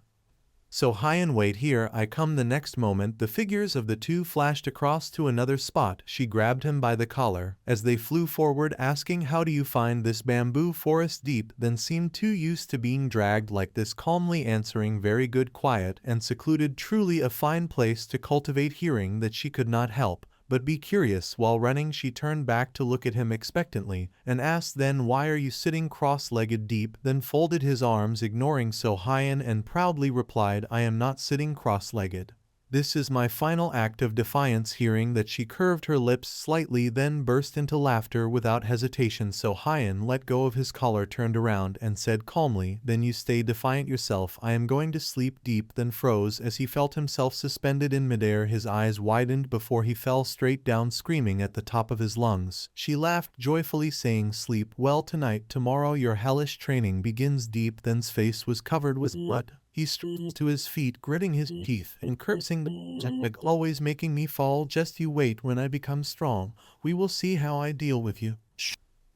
So Hyan, "Wait here, I come." The next moment, the figures of the two flashed across to another spot. She grabbed him by the collar as they flew forward, asking, "How do you find this bamboo forest?" Deep then seemed too used to being dragged like this, calmly answering, "Very good, quiet and secluded. Truly a fine place to cultivate." Hearing that she could not help but be curious while running, she turned back to look at him expectantly and asked, "Then why are you sitting cross-legged?" Deep then folded his arms, ignoring So Hyan, and proudly replied, "I am not sitting cross-legged. This is my final act of defiance." Hearing that, she curved her lips slightly, then burst into laughter without hesitation. So Hyan let go of his collar, turned around, and said calmly, "Then you stay defiant yourself. I am going to sleep." Deep then froze as he felt himself suspended in midair. His eyes widened before he fell straight down, screaming at the top of his lungs. She laughed joyfully, saying, "Sleep well tonight. Tomorrow your hellish training begins." Deep then's face was covered with blood. He struggled to his feet, gritting his teeth and cursing, "Always making me fall. Just you wait. When I become strong, we will see how I deal with you."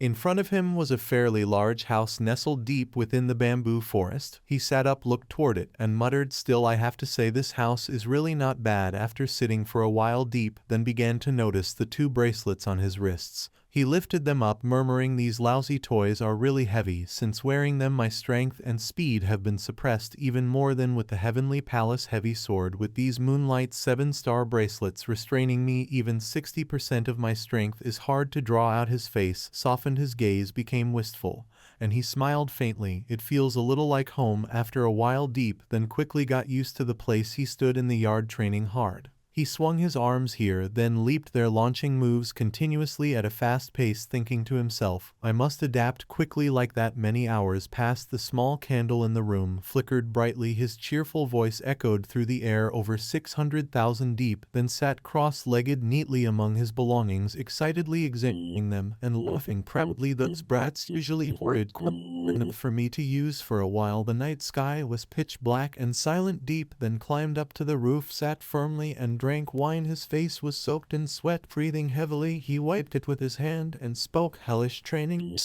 In front of him was a fairly large house nestled deep within the bamboo forest. He sat up, looked toward it, and muttered, "Still, I have to say this house is really not bad." After sitting for a while Deep then began to notice the two bracelets on his wrists. He lifted them up, murmuring, "These lousy toys are really heavy. Since wearing them my strength and speed have been suppressed even more than with the Heavenly Palace heavy sword. With these Moonlight 7-star bracelets restraining me, even 60% of my strength is hard to draw out." His face softened, his gaze became wistful, and he smiled faintly. "It feels a little like home." After a while Deep then quickly got used to the place. He stood in the yard training hard. He swung his arms here, then leaped there, launching moves continuously at a fast pace, thinking to himself, "I must adapt quickly like that." Many hours passed. The small candle in the room flickered brightly. His cheerful voice echoed through the air. Over 600,000 Deep then sat cross-legged neatly among his belongings, excitedly examining them and laughing proudly. "Those brats usually horrid enough for me to use for a while." The night sky was pitch black and silent. Deep then climbed up to the roof, sat firmly, and drank wine. His face was soaked in sweat. Breathing heavily, he wiped it with his hand and spoke, "Hellish training.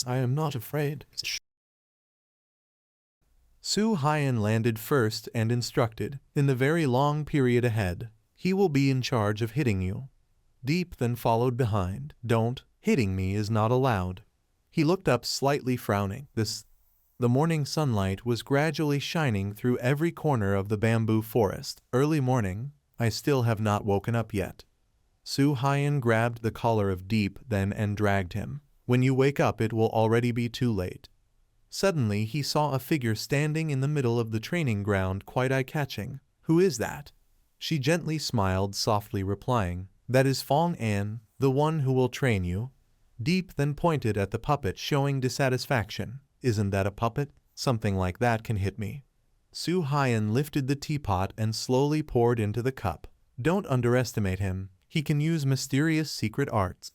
I am not afraid." Su Hyan landed first and instructed, "In the very long period ahead, he will be in charge of hitting you." Deep then followed behind. "Don't. Hitting me is not allowed." He looked up, slightly frowning. The morning sunlight was gradually shining through every corner of the bamboo forest. "Early morning. I still have not woken up yet." Su Hyan grabbed the collar of Deep then and dragged him. "When you wake up it will already be too late." Suddenly he saw a figure standing in the middle of the training ground, quite eye-catching. "Who is that?" She gently smiled, softly replying, "That is Fong An, the one who will train you." Deep then pointed at the puppet, showing dissatisfaction. "Isn't that a puppet? Something like that can hit me." Su Hyan lifted the teapot and slowly poured into the cup. "Don't underestimate him. He can use mysterious secret arts."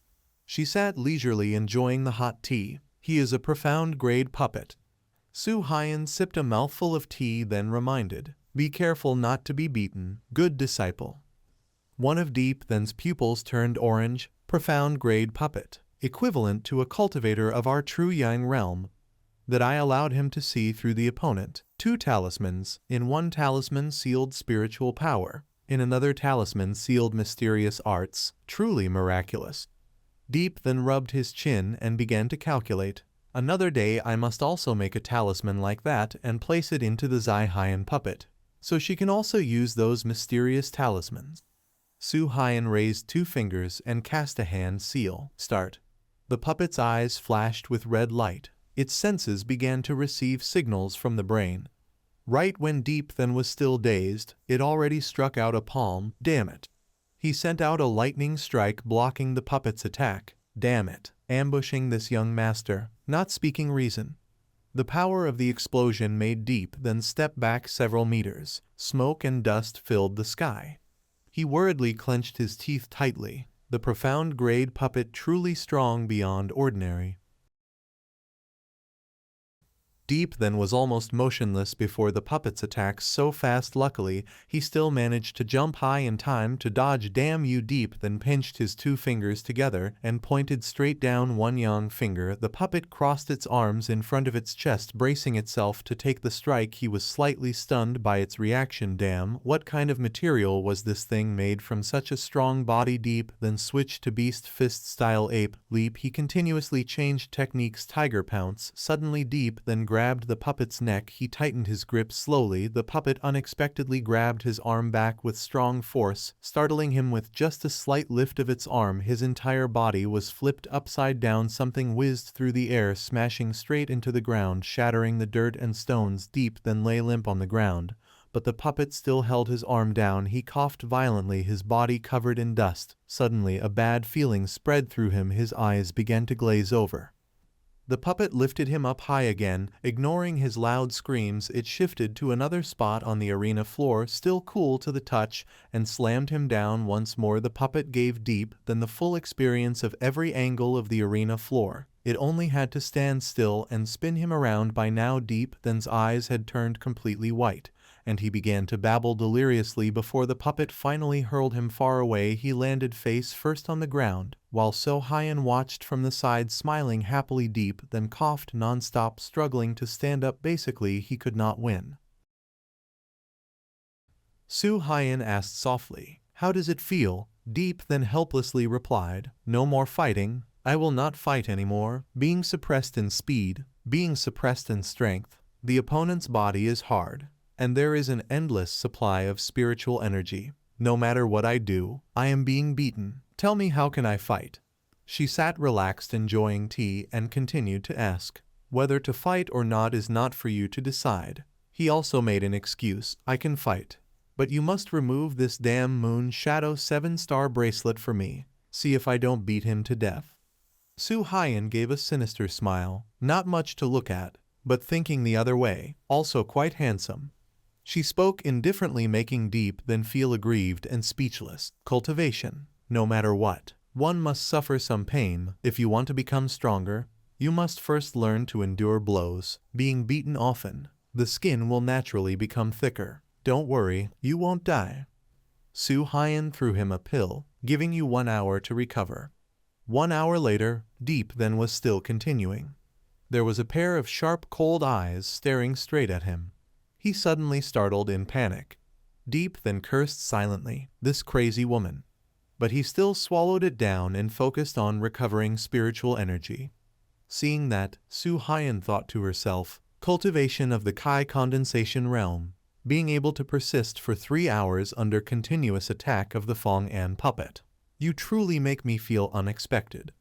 She sat leisurely enjoying the hot tea. "He is a profound grade puppet." Su Hyan sipped a mouthful of tea, then reminded, "Be careful not to be beaten, good disciple." One of Deep then's pupils turned orange. "Profound grade puppet, equivalent to a cultivator of our true Yang realm, that I allowed him to see through the opponent. 2 talismans. In one talisman sealed spiritual power. In another talisman sealed mysterious arts. Truly miraculous." Deep then rubbed his chin and began to calculate. "Another day I must also make a talisman like that and place it into the Zai Hyan puppet, so she can also use those mysterious talismans." Su Hyan raised 2 fingers and cast a hand seal. "Start." The puppet's eyes flashed with red light. Its senses began to receive signals from the brain. Right when Deep then was still dazed, it already struck out a palm. "Damn it." He sent out a lightning strike, blocking the puppet's attack. "Damn it." Ambushing this young master, not speaking reason. The power of the explosion made Deep then step back several meters. Smoke and dust filled the sky. He worriedly clenched his teeth tightly. The profound grade puppet, truly strong beyond ordinary. Deep then was almost motionless before the puppet's attacks. So fast, luckily, he still managed to jump high in time to dodge. "Damn you." Deep then pinched his 2 fingers together and pointed straight down one young finger. The puppet crossed its arms in front of its chest, bracing itself to take the strike. He was slightly stunned by its reaction. "Damn, what kind of material was this thing made from such a strong body?" Deep then switched to beast fist style ape leap. He continuously changed techniques. Tiger pounce. Suddenly Deep then grabbed the puppet's neck. He tightened his grip slowly. The puppet unexpectedly grabbed his arm back with strong force, startling him with just a slight lift of its arm. His entire body was flipped upside down. Something whizzed through the air, smashing straight into the ground, shattering the dirt and stones. Deep then lay limp on the ground, but the puppet still held his arm down. He coughed violently, his body covered in dust. Suddenly a bad feeling spread through him. His eyes began to glaze over. The puppet lifted him up high again. Ignoring his loud screams, it shifted to another spot on the arena floor, still cool to the touch, and slammed him down once more. The puppet gave Deep then the full experience of every angle of the arena floor. It only had to stand still and spin him around. By now Deep then's eyes had turned completely white, and he began to babble deliriously before the puppet finally hurled him far away. He landed face first on the ground, while So Hyun watched from the side smiling happily. Deep then coughed non-stop, struggling to stand up. Basically, he could not win. So Hyun asked softly, "How does it feel?" Deep then helplessly replied, "No more fighting. I will not fight anymore." Being suppressed in speed, being suppressed in strength, the opponent's body is hard, and there is an endless supply of spiritual energy. No matter what I do, I am being beaten. Tell me, how can I fight? She sat relaxed, enjoying tea, and continued to ask, "Whether to fight or not is not for you to decide." He also made an excuse, "I can fight, but you must remove this damn Moon Shadow 7-star bracelet for me. See if I don't beat him to death." So Hyun gave a sinister smile, not much to look at, but thinking the other way, also quite handsome. She spoke indifferently, making Deep then feel aggrieved and speechless. Cultivation. No matter what, one must suffer some pain. If you want to become stronger, you must first learn to endure blows. Being beaten often, the skin will naturally become thicker. Don't worry, you won't die. So Hyun threw him a pill, giving you 1 hour to recover. 1 hour later, Deep then was still continuing. There was a pair of sharp, cold eyes staring straight at him. He suddenly startled in panic. Deep then cursed silently, "This crazy woman." But he still swallowed it down and focused on recovering spiritual energy. Seeing that, So Hyun thought to herself, cultivation of the Kai condensation realm, being able to persist for 3 hours under continuous attack of the Fong An puppet. You truly make me feel unexpected.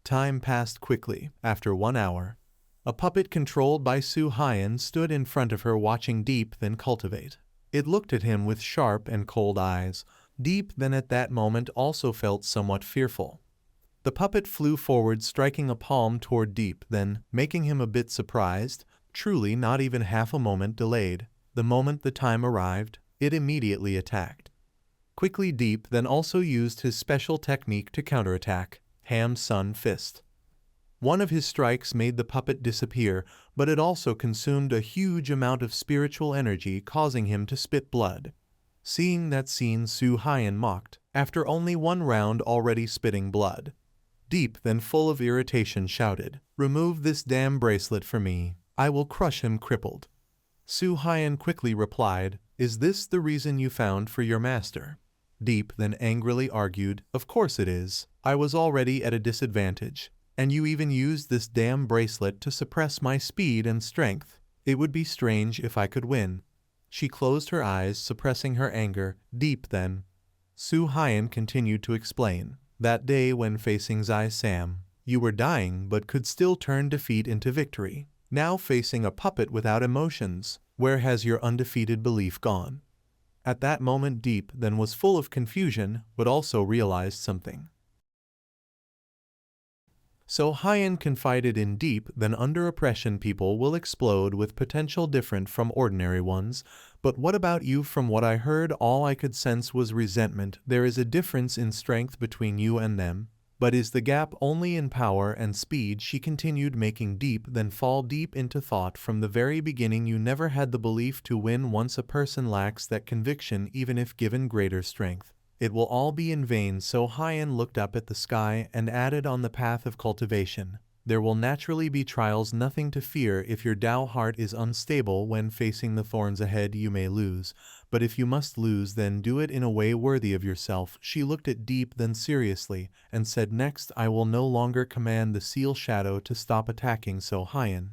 Time passed quickly. After 1 hour, a puppet controlled by So Hyun stood in front of her, watching Deep then cultivate. It looked at him with sharp and cold eyes. Deep then at that moment also felt somewhat fearful. The puppet flew forward, striking a palm toward Deep, then, making him a bit surprised, truly not even half a moment delayed. The moment the time arrived, it immediately attacked. Quickly, Deep then also used his special technique to counterattack, Ham Sun Fist. One of his strikes made the puppet disappear, but it also consumed a huge amount of spiritual energy, causing him to spit blood. Seeing that scene, So Hyun mocked, after only 1 round already spitting blood. Deep then, full of irritation, shouted, "Remove this damn bracelet for me. I will crush him crippled." So Hyun quickly replied, "Is this the reason you found for your master?" Deep then angrily argued, "Of course it is. I was already at a disadvantage, and you even used this damn bracelet to suppress my speed and strength. It would be strange if I could win." She closed her eyes, suppressing her anger. Deep then. So Hyun continued to explain, "That day when facing Zai Sam, you were dying but could still turn defeat into victory. Now facing a puppet without emotions, where has your undefeated belief gone?" At that moment, Deep then was full of confusion, but also realized something. So Hyun confided in Deep, then under oppression people will explode with potential different from ordinary ones. But what about you? From what I heard, all I could sense was resentment. There is a difference in strength between you and them. But is the gap only in power and speed? She continued, making Deep then fall deep into thought. From the very beginning you never had the belief to win. Once a person lacks that conviction, even if given greater strength, it will all be in vain. So Hyun looked up at the sky and added, "On the path of cultivation, there will naturally be trials. Nothing to fear. If your Tao heart is unstable when facing the thorns ahead, you may lose. But if you must lose, then do it in a way worthy of yourself." She looked at Deep then seriously and said, "Next, I will no longer command the seal shadow to stop attacking." So Hyun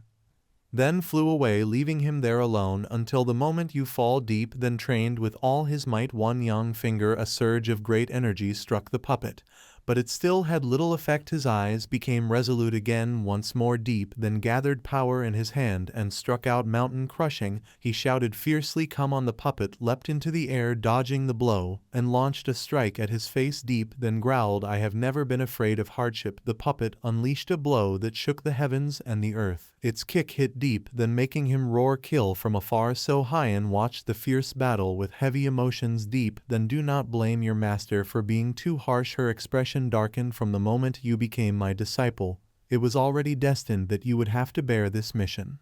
then flew away, leaving him there alone until the moment you fall. Deep then trained with all his might. One young finger, a surge of great energy struck the puppet, but it still had little effect. His eyes became resolute again. Once more Deep then gathered power in his hand and struck out, mountain crushing. He shouted fiercely, "Come on!" The puppet leapt into the air, dodging the blow, and launched a strike at his face. Deep then growled, "I have never been afraid of hardship." The puppet unleashed a blow that shook the heavens and the earth. Its kick hit Deep, then making him roar, "Kill!" from afar. So Hyun watched the fierce battle with heavy emotions. Deep then, "Do not blame your master for being too harsh." Her expression darkened. "From the moment you became my disciple, it was already destined that you would have to bear this mission."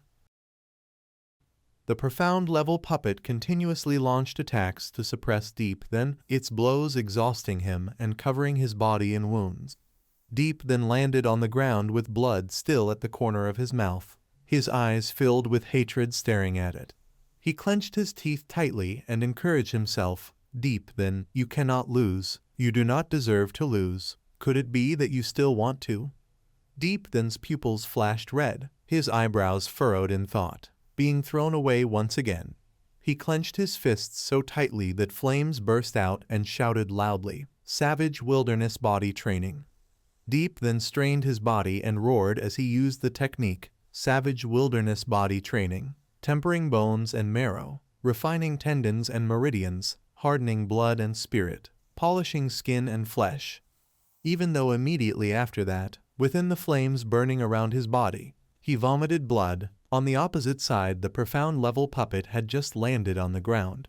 The profound level puppet continuously launched attacks to suppress Deep then, its blows exhausting him and covering his body in wounds. Deep then landed on the ground with blood still at the corner of his mouth, his eyes filled with hatred staring at it. He clenched his teeth tightly and encouraged himself. Deep then, you cannot lose, you do not deserve to lose. Could it be that you still want to? Deep then's pupils flashed red, his eyebrows furrowed in thought. Being thrown away once again. He clenched his fists so tightly that flames burst out and shouted loudly, "Savage wilderness body training." Deep then strained his body and roared as he used the technique, savage wilderness body training, tempering bones and marrow, refining tendons and meridians, hardening blood and spirit, polishing skin and flesh. Even though immediately after that, within the flames burning around his body, he vomited blood. On the opposite side, the profound level puppet had just landed on the ground.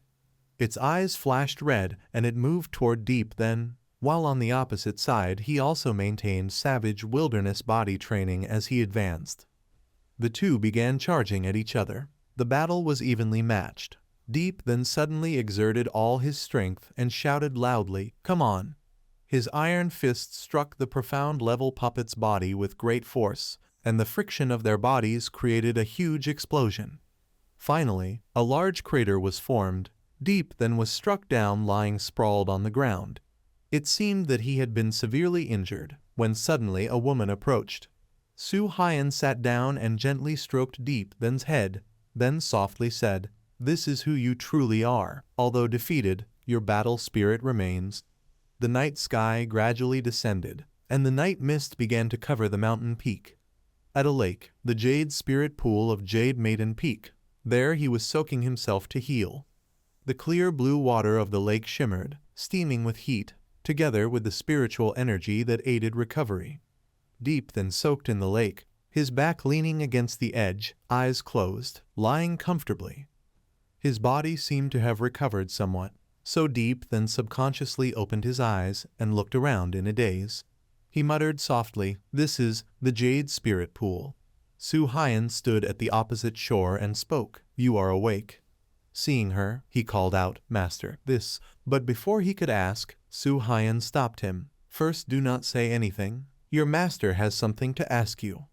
Its eyes flashed red and it moved toward Deep then, while on the opposite side he also maintained savage wilderness body training as he advanced. The two began charging at each other. The battle was evenly matched. Deep then suddenly exerted all his strength and shouted loudly, "Come on!" His iron fist struck the profound level puppet's body with great force, and the friction of their bodies created a huge explosion. Finally, a large crater was formed. Deep then was struck down lying sprawled on the ground. It seemed that he had been severely injured, when suddenly a woman approached. Su Hyan sat down and gently stroked Deep then's head, then softly said, "This is who you truly are. Although defeated, your battle spirit remains." The night sky gradually descended, and the night mist began to cover the mountain peak. At a lake, the Jade Spirit Pool of Jade Maiden Peak. There he was soaking himself to heal. The clear blue water of the lake shimmered, steaming with heat, together with the spiritual energy that aided recovery. Deep then soaked in the lake, his back leaning against the edge, eyes closed, lying comfortably. His body seemed to have recovered somewhat, so Deep then subconsciously opened his eyes and looked around in a daze. He muttered softly, "This is the Jade Spirit Pool." Su Hyan stood at the opposite shore and spoke, "You are awake." Seeing her, he called out, "Master, this." But before he could ask, Su Hyan stopped him. "First, do not say anything. Your master has something to ask you."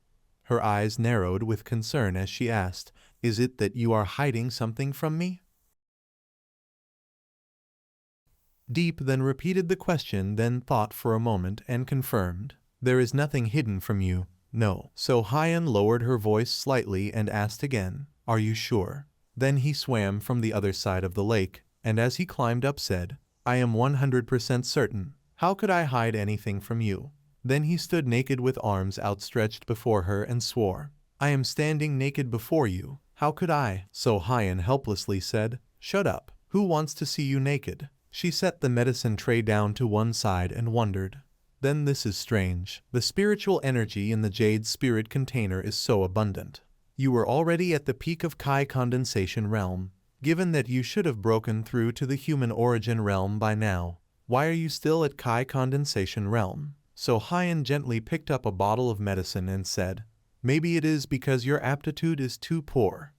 Her eyes narrowed with concern as she asked, "Is it that you are hiding something from me?" Deep then repeated the question, then thought for a moment and confirmed, "There is nothing hidden from you, no." So Hyan lowered her voice slightly and asked again, "Are you sure?" Then he swam from the other side of the lake, and as he climbed up said, "I am 100% certain. How could I hide anything from you?" Then he stood naked with arms outstretched before her and swore, "I am standing naked before you. How could I?" So Hyan helplessly said, "Shut up. Who wants to see you naked?" She set the medicine tray down to one side and wondered. Then this is strange. The spiritual energy in the Jade Spirit container is so abundant. You were already at the peak of Kai Condensation realm. Given that you should have broken through to the human origin realm by now, why are you still at Kai Condensation realm? So Hyan gently picked up a bottle of medicine and said, "Maybe it is because your aptitude is too poor."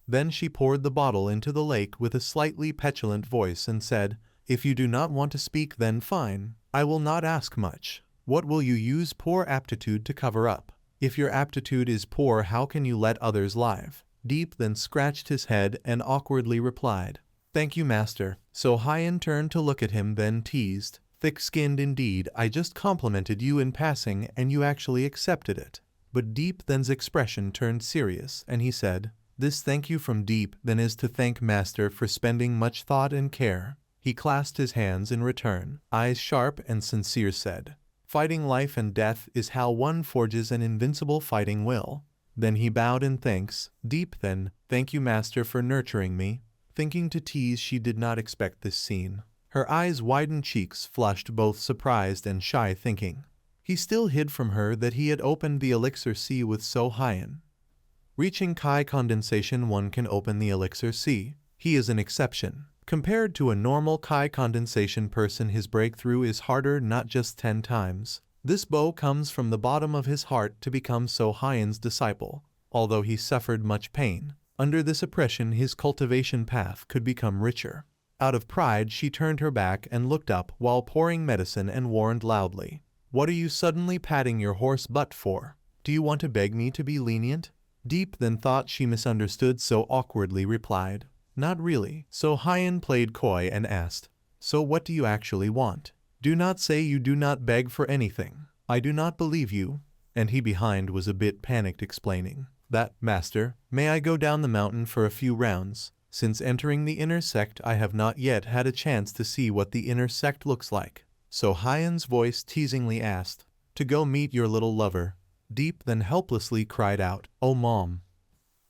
Then she poured the bottle into the lake with a slightly petulant voice and said, "If you do not want to speak, then fine. I will not ask much. What will you use poor aptitude to cover up? If your aptitude is poor, how can you let others live?" Deep then scratched his head and awkwardly replied, "Thank you, master." So Hyan turned to look at him, then teased, "Thick-skinned indeed. I just complimented you in passing and you actually accepted it." But Deep then's expression turned serious and he said, "This thank you from Deep then is to thank master for spending much thought and care." He clasped his hands in return, eyes sharp and sincere said, "Fighting life and death is how one forges an invincible fighting will." Then he bowed in thanks. Deep then, "Thank you master for nurturing me." Thinking to tease, she did not expect this scene. Her eyes widened, cheeks flushed, both surprised and shy, thinking. He still hid from her that he had opened the elixir sea with So Hyan. Reaching Kai Condensation, one can open the elixir sea. He is an exception. Compared to a normal Kai Condensation person, his breakthrough is harder, not just 10 times. This bow comes from the bottom of his heart to become So Hyan's disciple, although he suffered much pain. Under this oppression his cultivation path could become richer. Out of pride she turned her back and looked up while pouring medicine and warned loudly. "What are you suddenly patting your horse butt for? Do you want to beg me to be lenient?" Deep then thought she misunderstood, so awkwardly replied, "Not really." So Hyen played coy and asked, "So what do you actually want? Do not say you do not beg for anything. I do not believe you." And he behind was a bit panicked, explaining that, "Master, may I go down the mountain for a few rounds? Since entering the inner sect I have not yet had a chance to see what the inner sect looks like." So Hyen's voice teasingly asked, "To go meet your little lover?" Deep then helplessly cried out, "Oh mom,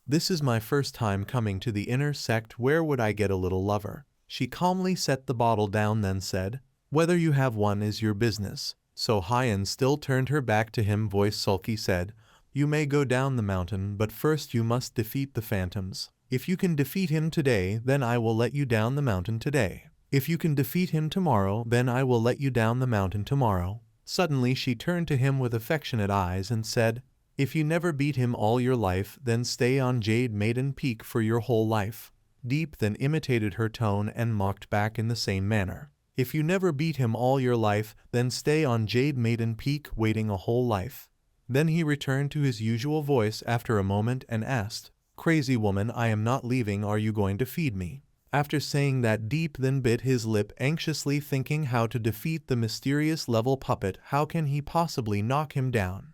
this is my first time coming to the inner sect. Where would I get a little lover?" She calmly set the bottle down, then said, "Whether you have one is your business." So Hyen still turned her back to him, voice sulky, said, "You may go down the mountain, but first you must defeat the phantoms. If you can defeat him today, then I will let you down the mountain today. If you can defeat him tomorrow, then I will let you down the mountain tomorrow." Suddenly she turned to him with affectionate eyes and said, "If you never beat him all your life, then stay on Jade Maiden Peak for your whole life." Deep then imitated her tone and mocked back in the same manner. "If you never beat him all your life, then stay on Jade Maiden Peak waiting a whole life." Then he returned to his usual voice after a moment and asked, "Crazy woman, I am not leaving. Are you going to feed me?" After saying that, Deep then bit his lip, anxiously thinking how to defeat the mysterious level puppet. How can he possibly knock him down?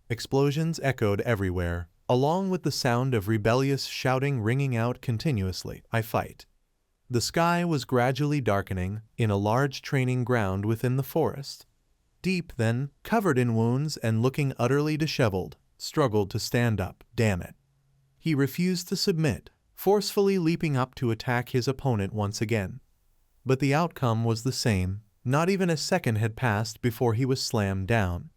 Explosions echoed everywhere, along with the sound of rebellious shouting ringing out continuously. "I fight." The sky was gradually darkening in a large training ground within the forest. Deep then, covered in wounds and looking utterly disheveled, struggled to stand up. Damn it. He refused to submit, forcefully leaping up to attack his opponent once again. But the outcome was the same. Not even a second had passed before he was slammed down.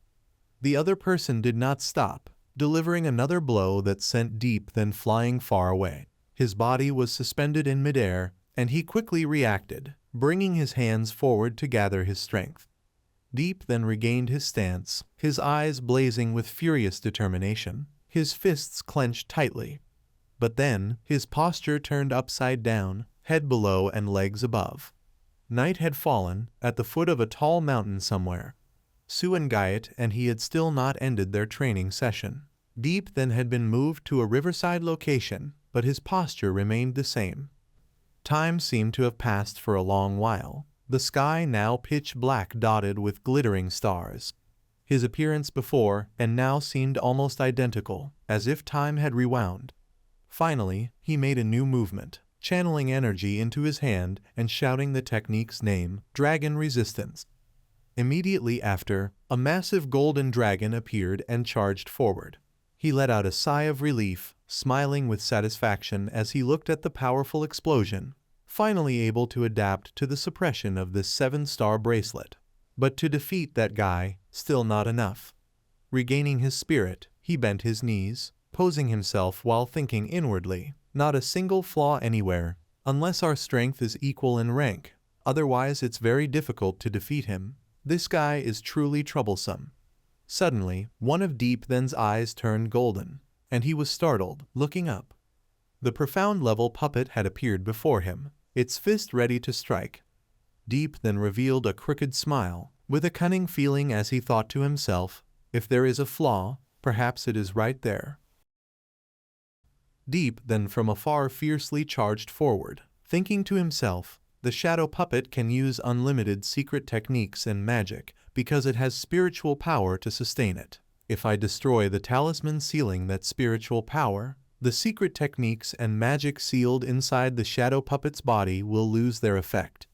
The other person did not stop, delivering another blow that sent Deep then flying far away. His body was suspended in midair, and he quickly reacted, bringing his hands forward to gather his strength. Deep then regained his stance, his eyes blazing with furious determination, his fists clenched tightly. But then, his posture turned upside down, head below and legs above. Night had fallen, at the foot of a tall mountain somewhere. Suengayat and he had still not ended their training session. Deep then had been moved to a riverside location, but his posture remained the same. Time seemed to have passed for a long while, the sky now pitch black dotted with glittering stars. His appearance before and now seemed almost identical, as if time had rewound. Finally, he made a new movement, channeling energy into his hand and shouting the technique's name, Dragon Resistance. Immediately after, a massive golden dragon appeared and charged forward. He let out a sigh of relief, smiling with satisfaction as he looked at the powerful explosion, finally able to adapt to the suppression of this 7-star bracelet. But to defeat that guy, still not enough. Regaining his spirit, he bent his knees, posing himself while thinking inwardly, "Not a single flaw anywhere, unless our strength is equal in rank. Otherwise it's very difficult to defeat him. This guy is truly troublesome." Suddenly, one of Deep Then's eyes turned golden, and he was startled, looking up. The profound level puppet had appeared before him, its fist ready to strike. Deep then revealed a crooked smile, with a cunning feeling as he thought to himself, "If there is a flaw, perhaps it is right there." Deep then from afar fiercely charged forward, thinking to himself, "The shadow puppet can use unlimited secret techniques and magic because it has spiritual power to sustain it. If I destroy the talisman sealing that spiritual power, the secret techniques and magic sealed inside the shadow puppet's body will lose their effect."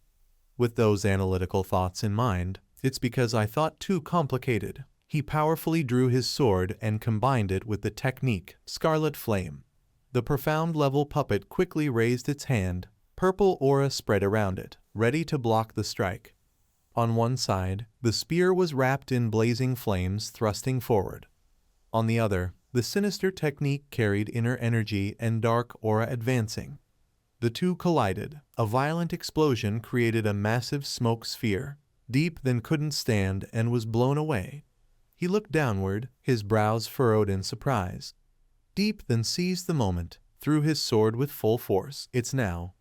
With those analytical thoughts in mind, "It's because I thought too complicated." He powerfully drew his sword and combined it with the technique, Scarlet Flame. The profound level puppet quickly raised its hand, purple aura spread around it, ready to block the strike. On one side, the spear was wrapped in blazing flames thrusting forward. On the other, the sinister technique carried inner energy and dark aura advancing. The two collided. A violent explosion created a massive smoke sphere. Deep then couldn't stand and was blown away. He looked downward, his brows furrowed in surprise. Deep then seized the moment, threw his sword with full force. It's now.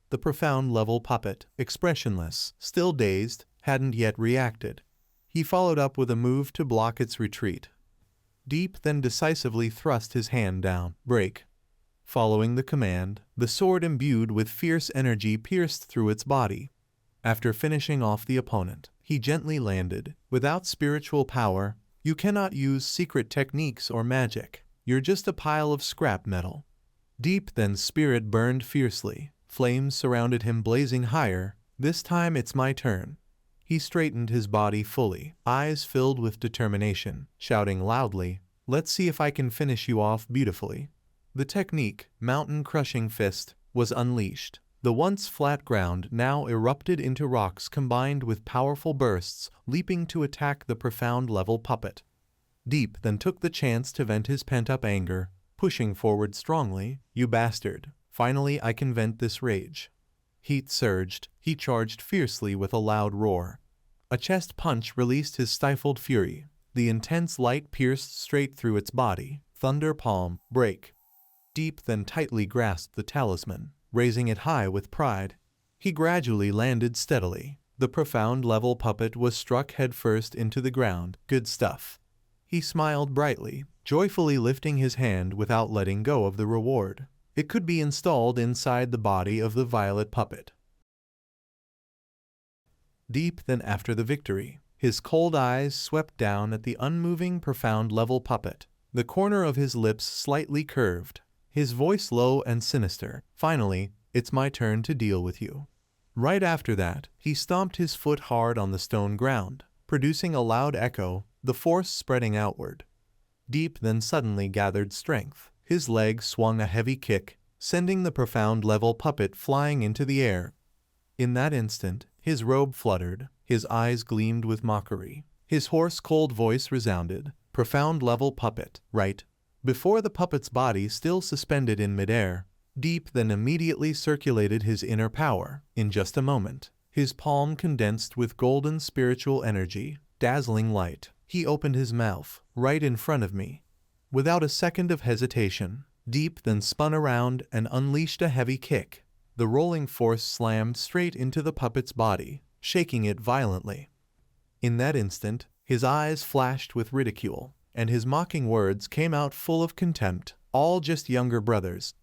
The profound level puppet, expressionless, still dazed, hadn't yet reacted. He followed up with a move to block its retreat. Deep then decisively thrust his hand down. Break. Following the command, the sword imbued with fierce energy pierced through its body. After finishing off the opponent, he gently landed. Without spiritual power, you cannot use secret techniques or magic. You're just a pile of scrap metal. Deep then's spirit burned fiercely. Flames surrounded him, blazing higher. This time it's my turn. He straightened his body fully, eyes filled with determination, shouting loudly, "Let's see if I can finish you off beautifully." The technique, mountain-crushing fist, was unleashed. The once flat ground now erupted into rocks combined with powerful bursts, leaping to attack the profound level puppet. Deep then took the chance to vent his pent-up anger, pushing forward strongly. "You bastard. Finally I can vent this rage." Heat surged. He charged fiercely with a loud roar. A chest punch released his stifled fury. The intense light pierced straight through its body. Thunder palm, break. Deep then tightly grasped the talisman, raising it high with pride. He gradually landed steadily. The profound level puppet was struck headfirst into the ground. Good stuff. He smiled brightly, joyfully lifting his hand without letting go of the reward. It could be installed inside the body of the violet puppet. Deep then after the victory, his cold eyes swept down at the unmoving profound level puppet. The corner of his lips slightly curved, his voice low and sinister. "Finally, it's my turn to deal with you." Right after that, he stomped his foot hard on the stone ground, producing a loud echo, the force spreading outward. Deep then suddenly gathered strength. His leg swung a heavy kick, sending the profound level puppet flying into the air. In that instant, his robe fluttered, his eyes gleamed with mockery. His hoarse, cold voice resounded, "Profound level puppet, right?" Before the puppet's body still suspended in midair, Deep then immediately circulated his inner power. In just a moment, his palm condensed with golden spiritual energy, dazzling light. He opened his mouth, right in front of me. Without a second of hesitation, Deep then spun around and unleashed a heavy kick. The rolling force slammed straight into the puppet's body, shaking it violently. In that instant, his eyes flashed with ridicule, and his mocking words came out full of contempt, "All just younger brothers."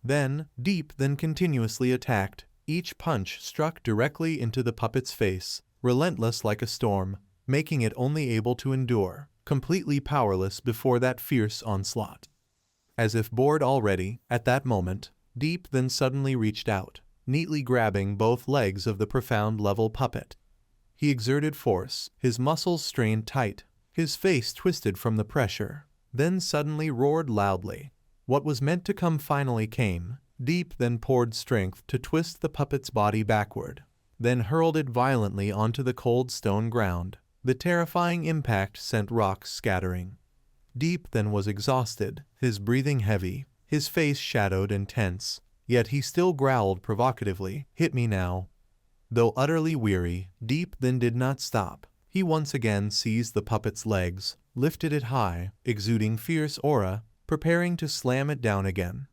Then, Deep then continuously attacked. Each punch struck directly into the puppet's face, relentless like a storm, making it only able to endure, completely powerless before that fierce onslaught. As if bored already, at that moment, Deep then suddenly reached out, neatly grabbing both legs of the profound level puppet. He exerted force, his muscles strained tight, his face twisted from the pressure, then suddenly roared loudly. What was meant to come finally came. Deep then poured strength to twist the puppet's body backward, then hurled it violently onto the cold stone ground. The terrifying impact sent rocks scattering. Deep then was exhausted, his breathing heavy, his face shadowed and tense, yet he still growled provocatively, "Hit me now." Though utterly weary, Deep then did not stop. He once again seized the puppet's legs, lifted it high, exuding fierce aura, preparing to slam it down again.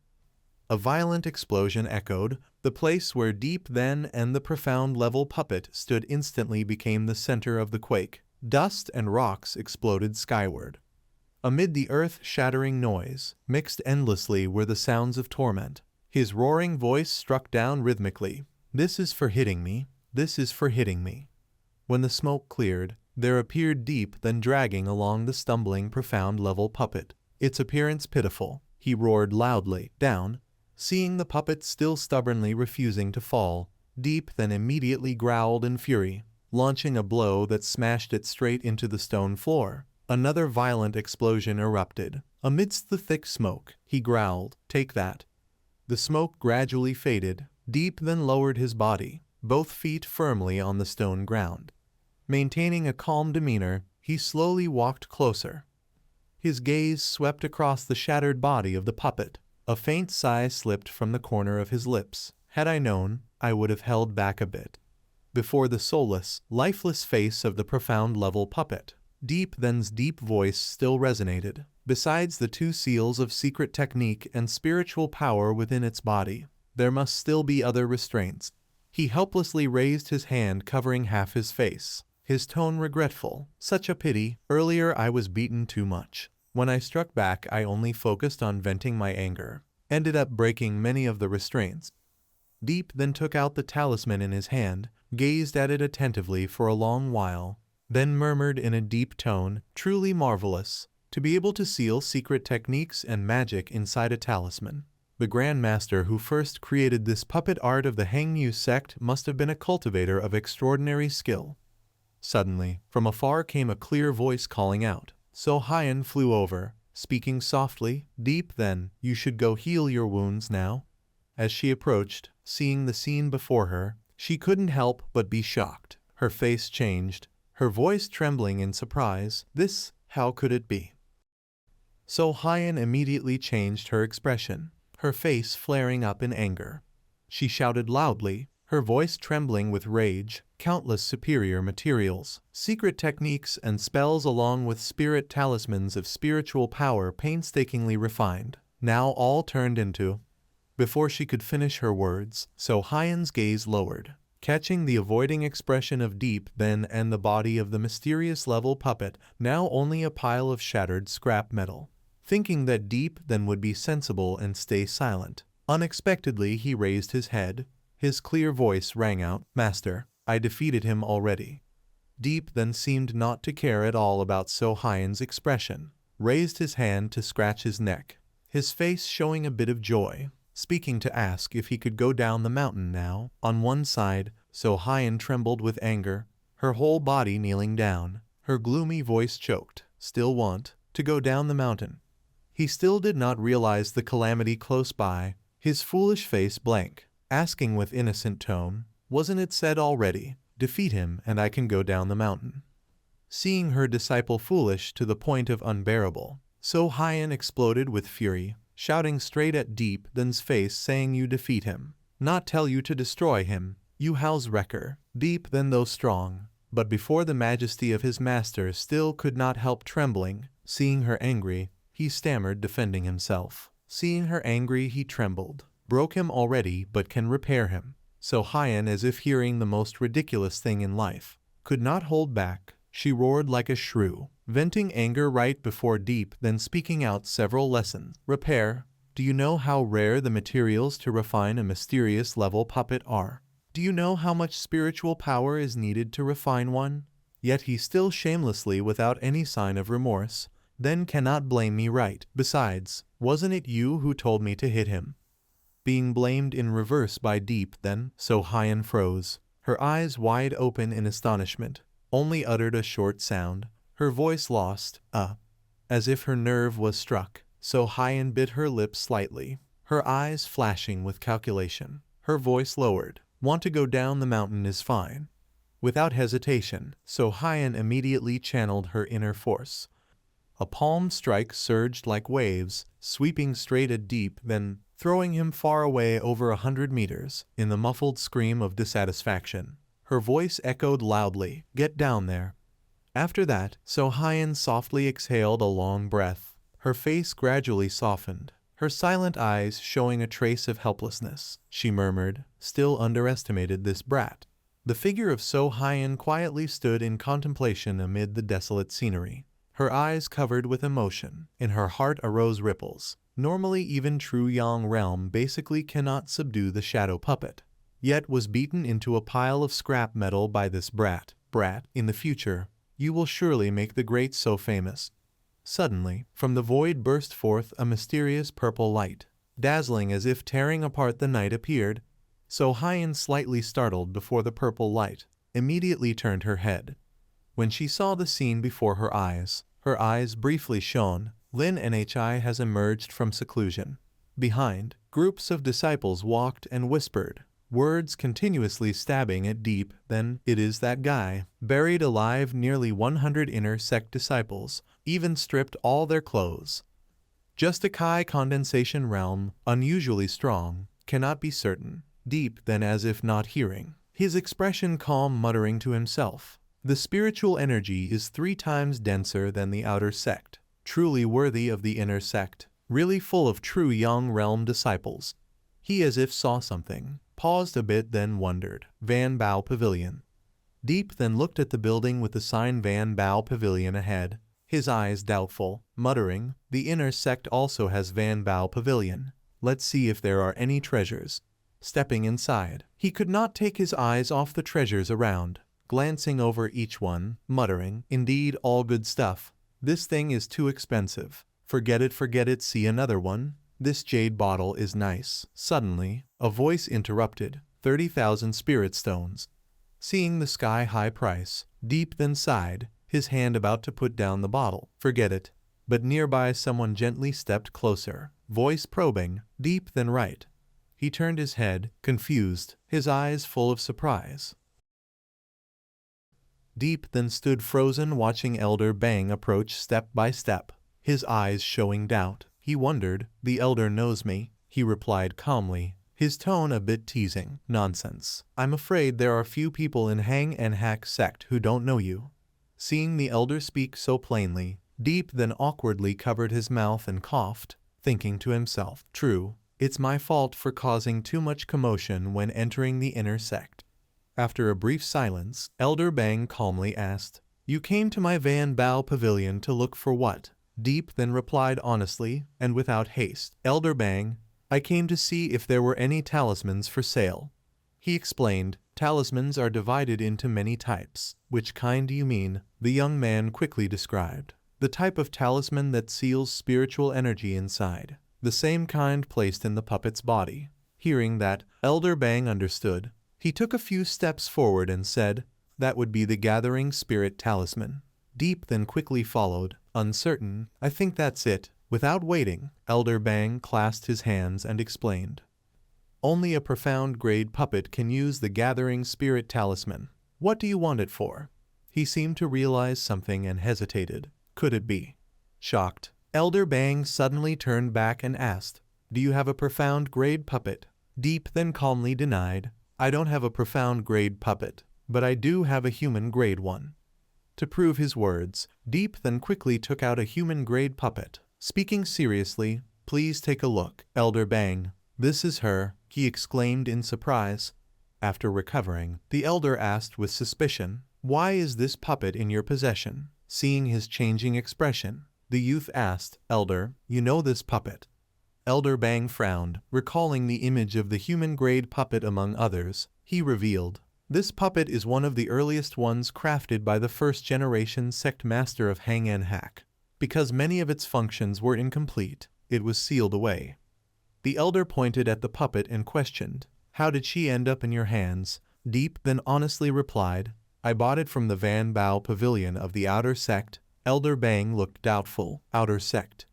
A violent explosion echoed. The place where Deep then and the profound level puppet stood instantly became the center of the quake. Dust and rocks exploded skyward. Amid the earth-shattering noise, mixed endlessly were the sounds of torment. His roaring voice struck down rhythmically. "This is for hitting me. This is for hitting me." When the smoke cleared, there appeared Deep then dragging along the stumbling profound level puppet. Its appearance pitiful. He roared loudly, "Down." Seeing the puppet still stubbornly refusing to fall, Deep then immediately growled in fury, launching a blow that smashed it straight into the stone floor. Another violent explosion erupted. Amidst the thick smoke, he growled, "Take that." The smoke gradually faded. Deep then lowered his body, both feet firmly on the stone ground. Maintaining a calm demeanor, he slowly walked closer. His gaze swept across the shattered body of the puppet. A faint sigh slipped from the corner of his lips. Had I known, I would have held back a bit. Before the soulless, lifeless face of the profound level puppet, Deep then's deep voice still resonated. Besides the two seals of secret technique and spiritual power within its body, there must still be other restraints. He helplessly raised his hand, covering half his face, his tone regretful. Such a pity, earlier I was beaten too much. When I struck back, I only focused on venting my anger. Ended up breaking many of the restraints. Deep then took out the talisman in his hand, gazed at it attentively for a long while, then murmured in a deep tone, "Truly marvelous, to be able to seal secret techniques and magic inside a talisman. The Grand Master who first created this puppet art of the Hangyu sect must have been a cultivator of extraordinary skill." Suddenly, from afar came a clear voice calling out. So Hyan flew over, speaking softly. "Deep then, you should go heal your wounds now." As she approached, seeing the scene before her, she couldn't help but be shocked. Her face changed, her voice trembling in surprise. This, how could it be? So Hyan immediately changed her expression, her face flaring up in anger. She shouted loudly, her voice trembling with rage, "Countless superior materials, secret techniques and spells along with spirit talismans of spiritual power painstakingly refined, now all turned into—" Before she could finish her words, So Hyan's gaze lowered, catching the avoiding expression of Deep then and the body of the mysterious level puppet, now only a pile of shattered scrap metal. Thinking that Deep then would be sensible and stay silent, unexpectedly he raised his head. His clear voice rang out, "Master, I defeated him already." Deep then seemed not to care at all about So Hyan's expression, raised his hand to scratch his neck, his face showing a bit of joy, speaking to ask if he could go down the mountain now. On one side, So Hyan trembled with anger, her whole body kneeling down, her gloomy voice choked. "Still want to go down the mountain?" He still did not realize the calamity close by, his foolish face blank, asking with innocent tone, "Wasn't it said already? Defeat him and I can go down the mountain." Seeing her disciple foolish to the point of unbearable, So Hyan exploded with fury, shouting straight at Deep then's face, saying, "You defeat him, not tell you to destroy him, you house wrecker." Deep then, though strong, but before the majesty of his master, still could not help trembling. Seeing her angry, he stammered, defending himself. Seeing her angry, he trembled. "Broke him already, but can repair him." So Hyan, as if hearing the most ridiculous thing in life, could not hold back. She roared like a shrew, venting anger right before Deep, then speaking out several lessons. "Repair? Do you know how rare the materials to refine a mysterious level puppet are? Do you know how much spiritual power is needed to refine one?" Yet he still shamelessly, without any sign of remorse, "Then cannot blame me, right? Besides, wasn't it you who told me to hit him?" Being blamed in reverse by Deep then, So Hyan froze, her eyes wide open in astonishment, only uttered a short sound, her voice lost, as if her nerve was struck. So Hyan bit her lips slightly, her eyes flashing with calculation, her voice lowered. "Want to go down the mountain is fine." Without hesitation, So Hyan immediately channeled her inner force. A palm strike surged like waves, sweeping straight at Deep, then throwing him far away over 100 meters. In the muffled scream of dissatisfaction, her voice echoed loudly, "Get down there." After that, So Hyan softly exhaled a long breath. Her face gradually softened, her silent eyes showing a trace of helplessness. She murmured, "Still underestimated this brat." The figure of So Hyan quietly stood in contemplation amid the desolate scenery, her eyes covered with emotion. In her heart arose ripples. Normally even true Yang realm basically cannot subdue the shadow puppet, yet was beaten into a pile of scrap metal by this brat. "Brat, in the future, you will surely make the great So famous." Suddenly, from the void burst forth a mysterious purple light, dazzling as if tearing apart the night appeared. So Hyan, slightly startled before the purple light, immediately turned her head. When she saw the scene before her eyes briefly shone. Lin Nhi has emerged from seclusion. Behind, groups of disciples walked and whispered, words continuously stabbing at Deep. Then, "It is that guy." Buried alive nearly 100 inner sect disciples, even stripped all their clothes. Just a Kai condensation realm, unusually strong, cannot be certain. Deep then, as if not hearing, his expression calm, muttering to himself, "The spiritual energy is 3 times denser than the outer sect. truly worthy of the inner sect, really full of true young realm disciples. He as if saw something, paused a bit then wondered. Van Bao Pavilion. Deep then looked at the building with the sign Van Bao Pavilion ahead, his eyes doubtful, muttering, the inner sect also has Van Bao Pavilion. Let's see if there are any treasures. Stepping inside, he could not take his eyes off the treasures around, glancing over each one, muttering, indeed all good stuff. This thing is too expensive. Forget it, see another one. This jade bottle is nice. Suddenly, a voice interrupted, 30,000 spirit stones. Seeing the sky-high price, Deep then sighed, his hand about to put down the bottle. Forget it. But nearby someone gently stepped closer, voice probing, Deep then right. He turned his head, confused, his eyes full of surprise. Deep then stood frozen watching Elder Bang approach step by step, his eyes showing doubt. He wondered, the elder knows me, he replied calmly, his tone a bit teasing. Nonsense. I'm afraid there are few people in Hang and Hack sect who don't know you. Seeing the elder speak so plainly, Deep then awkwardly covered his mouth and coughed, thinking to himself, true, it's my fault for causing too much commotion when entering the inner sect. After a brief silence, Elder Bang calmly asked, you came to my Van Bao Pavilion to look for what? Deep then replied honestly, and without haste, Elder Bang, I came to see if there were any talismans for sale. He explained, talismans are divided into many types. Which kind do you mean? The young man quickly described. The type of talisman that seals spiritual energy inside. The same kind placed in the puppet's body. Hearing that, Elder Bang understood. He took a few steps forward and said, that would be the gathering spirit talisman. Deep then quickly followed, uncertain, I think that's it. Without waiting, Elder Bang clasped his hands and explained. Only a profound grade puppet can use the gathering spirit talisman. What do you want it for? He seemed to realize something and hesitated. Could it be? Shocked, Elder Bang suddenly turned back and asked, do you have a profound grade puppet? Deep then calmly denied, I don't have a profound grade puppet, but I do have a human grade one. To prove his words, Deep then quickly took out a human grade puppet. Speaking seriously, please take a look. Elder Bang, this is her, he exclaimed in surprise. After recovering, the elder asked with suspicion, why is this puppet in your possession? Seeing his changing expression, the youth asked, Elder, you know this puppet? Elder Bang frowned, recalling the image of the human grade puppet among others. He revealed, this puppet is one of the earliest ones crafted by the first-generation sect master of Hang and Hack. Because many of its functions were incomplete, it was sealed away. The elder pointed at the puppet and questioned, how did she end up in your hands? Deep then honestly replied, I bought it from the Van Bao Pavilion of the Outer Sect. Elder Bang looked doubtful. Outer Sect.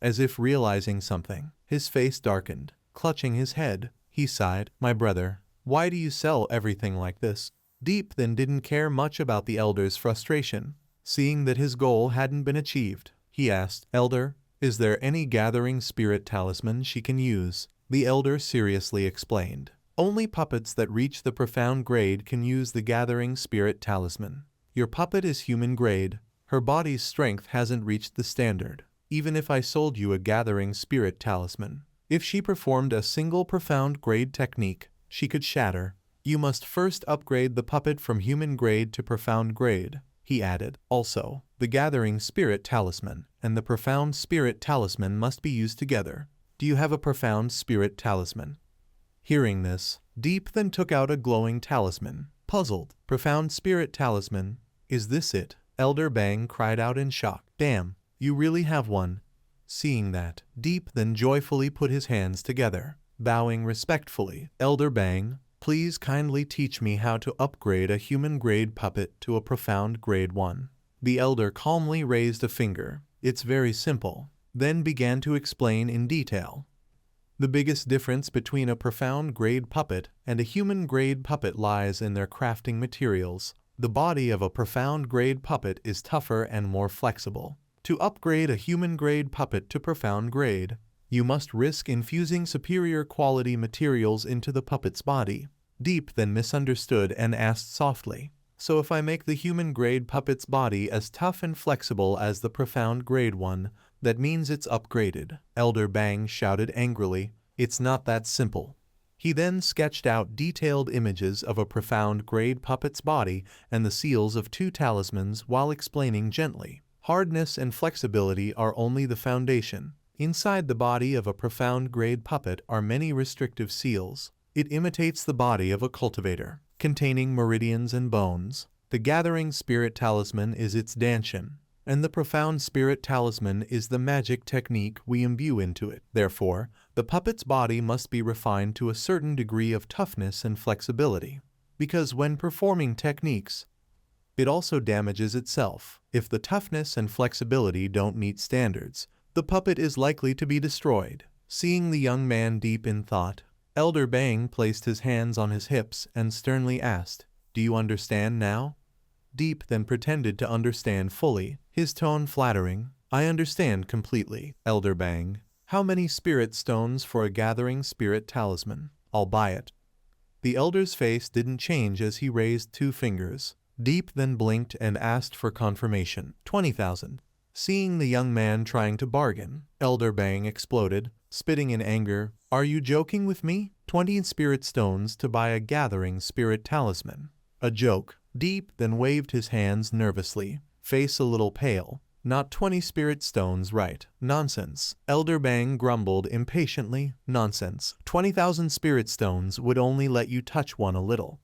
As if realizing something, his face darkened. Clutching his head, he sighed, my brother, why do you sell everything like this? Deep then didn't care much about the elder's frustration. Seeing that his goal hadn't been achieved, he asked, Elder, is there any gathering spirit talisman she can use? The elder seriously explained, only puppets that reach the profound grade can use the gathering spirit talisman. Your puppet is human grade, her body's strength hasn't reached the standard. Even if I sold you a gathering spirit talisman, if she performed a single profound grade technique, she could shatter. You must first upgrade the puppet from human grade to profound grade, he added. Also, the gathering spirit talisman and the profound spirit talisman must be used together. Do you have a profound spirit talisman? Hearing this, Deep then took out a glowing talisman. Puzzled, profound spirit talisman, is this it? Elder Bang cried out in shock. Damn, you really have one. Seeing that, Deep then joyfully put his hands together. Bowing respectfully, Elder Bang, please kindly teach me how to upgrade a human grade puppet to a profound grade 1. The elder calmly raised a finger. It's very simple. Then began to explain in detail. The biggest difference between a profound grade puppet and a human grade puppet lies in their crafting materials. The body of a profound grade puppet is tougher and more flexible. To upgrade a human grade puppet to profound grade, you must risk infusing superior quality materials into the puppet's body. Deep then misunderstood and asked softly, So if I make the human-grade puppet's body as tough and flexible as the profound-grade one, that means it's upgraded. Elder Bang shouted angrily. It's not that simple. He then sketched out detailed images of a profound-grade puppet's body and the seals of 2 talismans while explaining gently. Hardness and flexibility are only the foundation. Inside the body of a profound-grade puppet are many restrictive seals. It imitates the body of a cultivator, containing meridians and bones. The gathering spirit talisman is its danshin, and the profound spirit talisman is the magic technique we imbue into it. Therefore, the puppet's body must be refined to a certain degree of toughness and flexibility, because when performing techniques, it also damages itself. If the toughness and flexibility don't meet standards, the puppet is likely to be destroyed. Seeing the young man deep in thought, Elder Bang placed his hands on his hips and sternly asked, "Do you understand now?" Deep then pretended to understand fully, his tone flattering. "I understand completely, Elder Bang. How many spirit stones for a gathering spirit talisman? I'll buy it." The elder's face didn't change as he raised 2 fingers. Deep then blinked and asked for confirmation. 20,000. Seeing the young man trying to bargain, Elder Bang exploded, spitting in anger. "Are you joking with me? 20 spirit stones to buy a gathering spirit talisman. A joke." Deep then waved his hands nervously, face a little pale. "Not 20 spirit stones, right?" "Nonsense." Elder Bang grumbled impatiently. "Nonsense. 20,000 spirit stones would only let you touch one a little."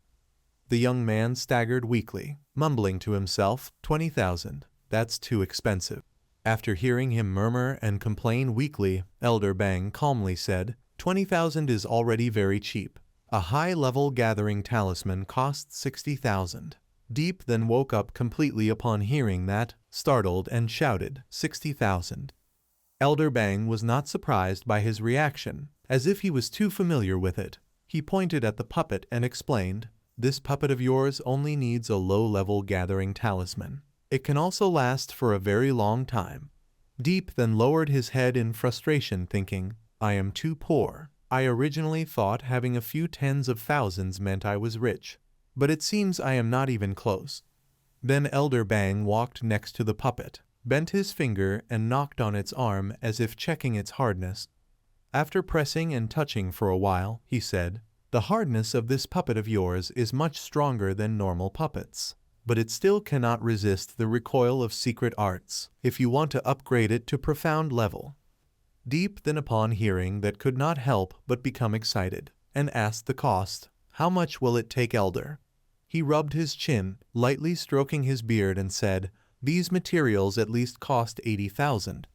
The young man staggered weakly, mumbling to himself, 20,000. That's too expensive. After hearing him murmur and complain weakly, Elder Bang calmly said, 20,000 is already very cheap. A high-level gathering talisman costs 60,000. Deep then woke up completely upon hearing that, startled and shouted, 60,000. Elder Bang was not surprised by his reaction, as if he was too familiar with it. He pointed at the puppet and explained, "This puppet of yours only needs a low-level gathering talisman. It can also last for a very long time." Deep then lowered his head in frustration, thinking, "I am too poor. I originally thought having a few tens of thousands meant I was rich, but it seems I am not even close." Then Elder Bang walked next to the puppet, bent his finger and knocked on its arm as if checking its hardness. After pressing and touching for a while, he said, "The hardness of this puppet of yours is much stronger than normal puppets, but it still cannot resist the recoil of secret arts. If you want to upgrade it to profound level." Deep then upon hearing that could not help but become excited, and asked the cost. "How much will it take, Elder?" He rubbed his chin, lightly stroking his beard, and said, "These materials at least cost 80,000.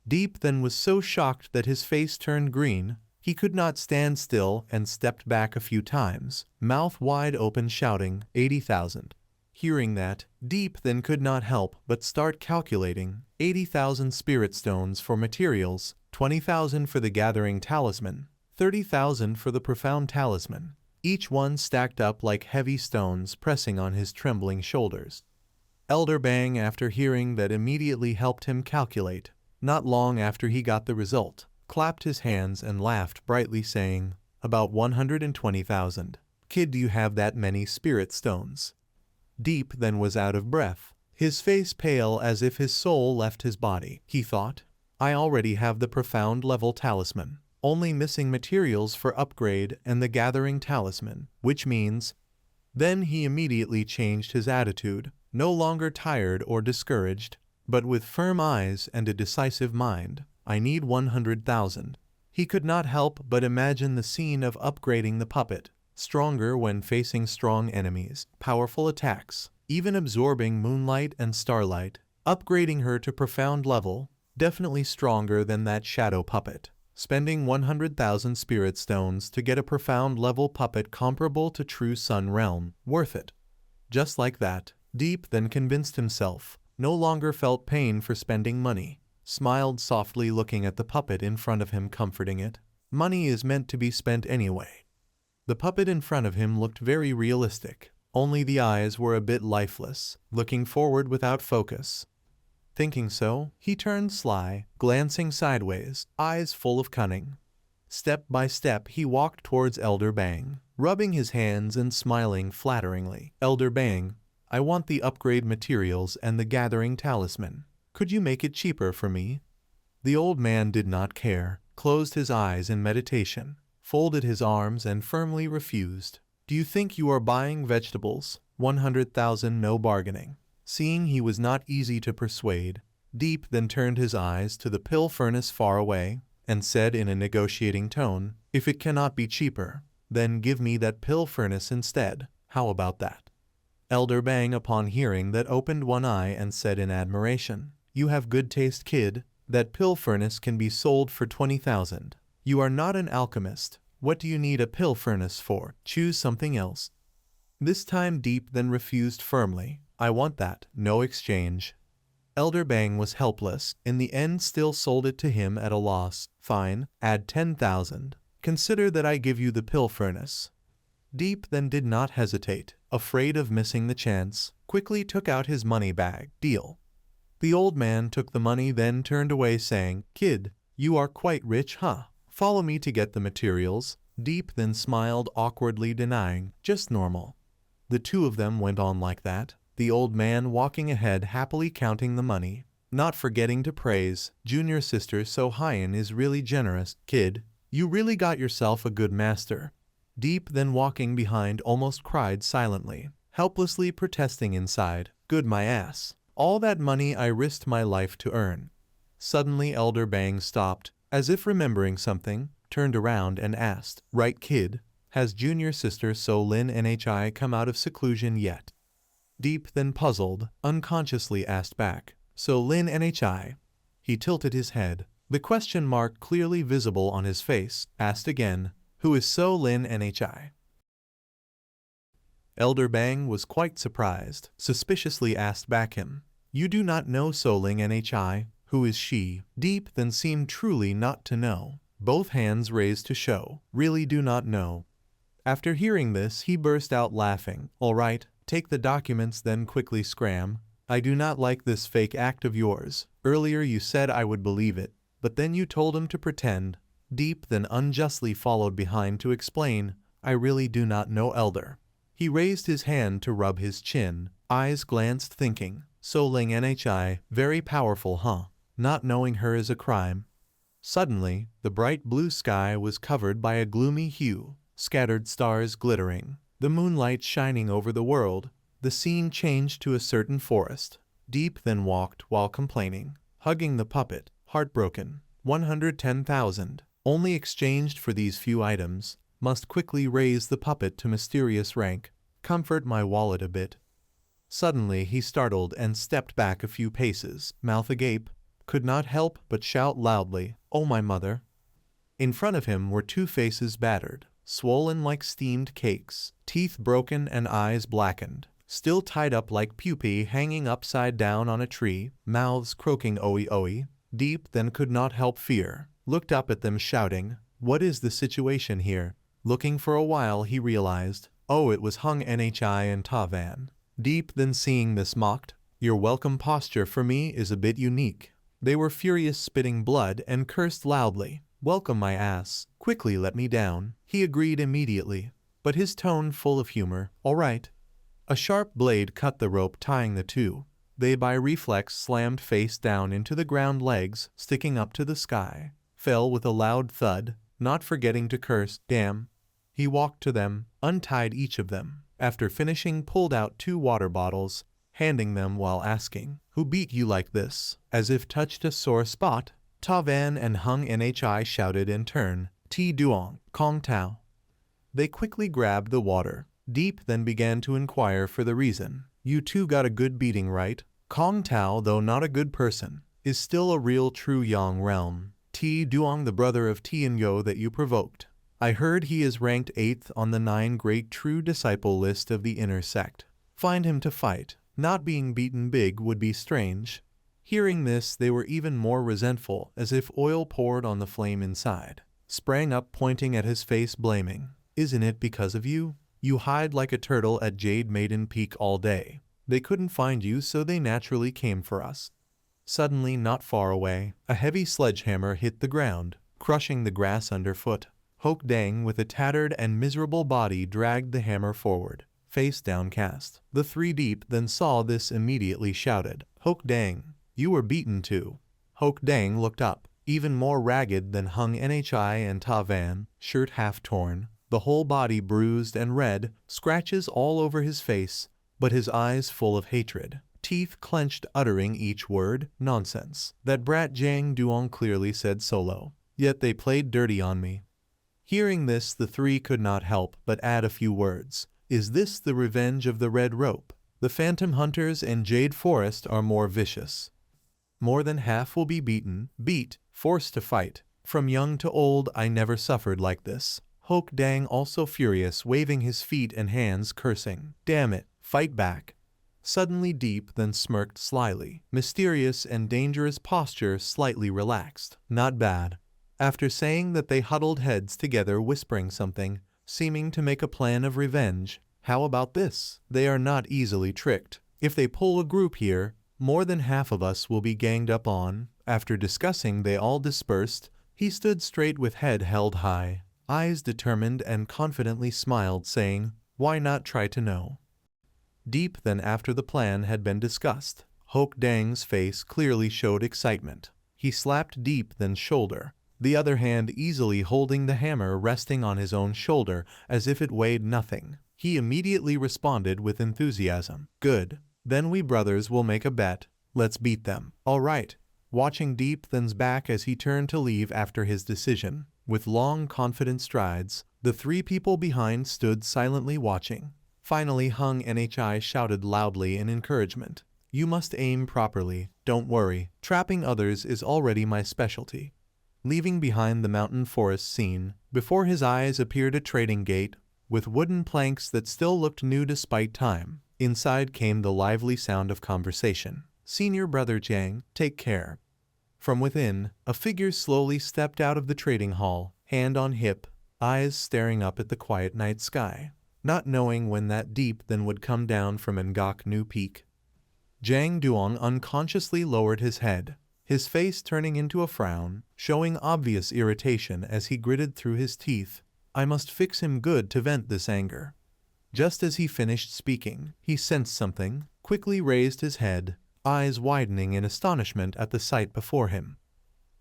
Deep then was so shocked that his face turned green. He could not stand still and stepped back a few times, mouth wide open, shouting, 80,000. Hearing that, Deep then could not help but start calculating. 80,000 spirit stones for materials, 20,000 for the gathering talisman, 30,000 for the profound talisman. Each one stacked up like heavy stones pressing on his trembling shoulders. Elder Bang, after hearing that, immediately helped him calculate. Not long after he got the result, clapped his hands and laughed brightly, saying, "About 120,000. Kid, do you have that many spirit stones?" Deep then was out of breath, his face pale as if his soul left his body. He thought, "I already have the profound level talisman, only missing materials for upgrade and the gathering talisman, which means..." Then he immediately changed his attitude, no longer tired or discouraged, but with firm eyes and a decisive mind. "I need 100,000. He could not help but imagine the scene of upgrading the puppet, stronger when facing strong enemies, powerful attacks, even absorbing moonlight and starlight, upgrading her to profound level, definitely stronger than that shadow puppet. Spending 100,000 spirit stones to get a profound level puppet comparable to true sun realm, worth it." Just like that, Deep then convinced himself, no longer felt pain for spending money, smiled softly looking at the puppet in front of him, comforting it. Money is meant to be spent anyway. The puppet in front of him looked very realistic, only the eyes were a bit lifeless, looking forward without focus. Thinking so, he turned sly, glancing sideways, eyes full of cunning. Step by step he walked towards Elder Bang, rubbing his hands and smiling flatteringly. "Elder Bang, I want the upgrade materials and the gathering talisman. Could you make it cheaper for me? The old man did not care, closed his eyes in meditation, folded his arms and firmly refused. Do you think you are buying vegetables? 100,000 no bargaining. Seeing he was not easy to persuade, Deep then turned his eyes to the pill furnace far away, and said in a negotiating tone, if it cannot be cheaper, then give me that pill furnace instead. How about that? Elder Bang upon hearing that opened one eye and said in admiration, you have good taste, kid. That pill furnace can be sold for 20,000. You are not an alchemist. What do you need a pill furnace for? Choose something else. This time Deep then refused firmly. I want that, no exchange. Elder Bang was helpless, in the end still sold it to him at a loss. Fine, add 10,000. Consider that I give you the pill furnace. Deep then did not hesitate, afraid of missing the chance, quickly took out his money bag. Deal. The old man took the money then turned away saying, kid, you are quite rich, huh? Follow me to get the materials. Deep then smiled awkwardly denying, just normal. The two of them went on like that, the old man walking ahead happily counting the money, not forgetting to praise, junior sister so Hyen is really generous, kid, you really got yourself a good master. Deep then walking behind almost cried silently, helplessly protesting inside, good my ass. All that money I risked my life to earn. Suddenly Elder Bang stopped, as if remembering something, turned around and asked, right kid, has junior sister So Lin Nhi come out of seclusion yet? Deep then puzzled, unconsciously asked back, So Lin Nhi? He tilted his head, the question mark clearly visible on his face, asked again, who is So Lin Nhi? Elder Bang was quite surprised, suspiciously asked back him, you do not know So Lin Nhi? Who is she? Deep then seemed truly not to know, both hands raised to show, really do not know. After hearing this he burst out laughing, all right, take the documents then quickly scram. I do not like this fake act of yours. Earlier you said I would believe it, but then you told him to pretend. Deep then unjustly followed behind to explain, I really do not know Elder. He raised his hand to rub his chin, eyes glanced thinking, So Lin Nhi, very powerful huh? Not knowing her is a crime. Suddenly, the bright blue sky was covered by a gloomy hue, scattered stars glittering, the moonlight shining over the world. The scene changed to a certain forest. Deep then walked while complaining, hugging the puppet, heartbroken. 110,000, only exchanged for these few items, must quickly raise the puppet to mysterious rank, comfort my wallet a bit. Suddenly he startled and stepped back a few paces, mouth agape, could not help but shout loudly, oh my mother. In front of him were two faces battered, swollen like steamed cakes, teeth broken and eyes blackened, still tied up like pupae hanging upside down on a tree, mouths croaking oe oe. Deep then could not help fear, looked up at them shouting, what is the situation here? Looking for a while he realized, oh it was Hung Nhi and Ta Van. Deep then seeing this mocked, your welcome posture for me is a bit unique. They were furious spitting blood and cursed loudly, welcome my ass, quickly let me down. He agreed immediately, but his tone full of humor, all right. A sharp blade cut the rope tying the two. They by reflex slammed face down into the ground, legs sticking up to the sky, fell with a loud thud, not forgetting to curse, damn. He walked to them, untied each of them, after finishing pulled out 2 water bottles, handing them while asking, who beat you like this? As if touched a sore spot, Ta Van and Hung Nhi shouted in turn, Ti Duong, Kong Tao. They quickly grabbed the water. Deep then began to inquire for the reason. You two got a good beating, right? Kong Tao, though not a good person, is still a real true Yang realm. Ti Duong, the brother of Tianyo that you provoked. I heard he is ranked 8th on the 9 great true disciple list of the inner sect. Find him to fight. Not being beaten big would be strange. Hearing this they were even more resentful, as if oil poured on the flame inside. Sprang up pointing at his face blaming. Isn't it because of you? You hide like a turtle at Jade Maiden Peak all day. They couldn't find you so they naturally came for us. Suddenly not far away, a heavy sledgehammer hit the ground, crushing the grass underfoot. Hoke Dang with a tattered and miserable body dragged the hammer forward, face downcast. The three deep then saw this immediately shouted, "Hok Dang, you were beaten too." Hok Dang looked up, even more ragged than Hung Nhi and Ta Van, shirt half torn, the whole body bruised and red, scratches all over his face, but his eyes full of hatred, teeth clenched uttering each word, "Nonsense. That brat Jang Duong clearly said solo. Yet they played dirty on me." Hearing this, the three could not help but add a few words. Is this the revenge of the Red Rope? The Phantom Hunters and Jade Forest are more vicious. More than half will be beaten, beat, forced to fight. From young to old I never suffered like this. Hok Dang also furious, waving his feet and hands, cursing. Damn it, fight back. Suddenly Deep then smirked slyly. Mysterious and dangerous posture slightly relaxed. Not bad. After saying that, they huddled heads together, whispering something, seeming to make a plan of revenge. How about this? They are not easily tricked. If they pull a group here, more than half of us will be ganged up on. After discussing, they all dispersed. He stood straight with head held high, eyes determined, and confidently smiled, saying, "Why not try to know?" Deep then, after the plan had been discussed, Hok Dang's face clearly showed excitement. He slapped Deep then's shoulder, the other hand easily holding the hammer resting on his own shoulder as if it weighed nothing. He immediately responded with enthusiasm. "Good. Then we brothers will make a bet. Let's beat them." "All right." Watching Deep then's back as he turned to leave after his decision, with long confident strides, the three people behind stood silently watching. Finally Hung Nhi shouted loudly in encouragement. "You must aim properly, don't worry. Trapping others is already my specialty." Leaving behind the mountain forest scene, before his eyes appeared a trading gate, with wooden planks that still looked new despite time. Inside came the lively sound of conversation. "Senior brother Jang, take care." From within, a figure slowly stepped out of the trading hall, hand on hip, eyes staring up at the quiet night sky, not knowing when that Deep then would come down from Ngok New Peak. Jang Duong unconsciously lowered his head, his face turning into a frown, showing obvious irritation as he gritted through his teeth. I must fix him good to vent this anger. Just as he finished speaking, he sensed something, quickly raised his head, eyes widening in astonishment at the sight before him.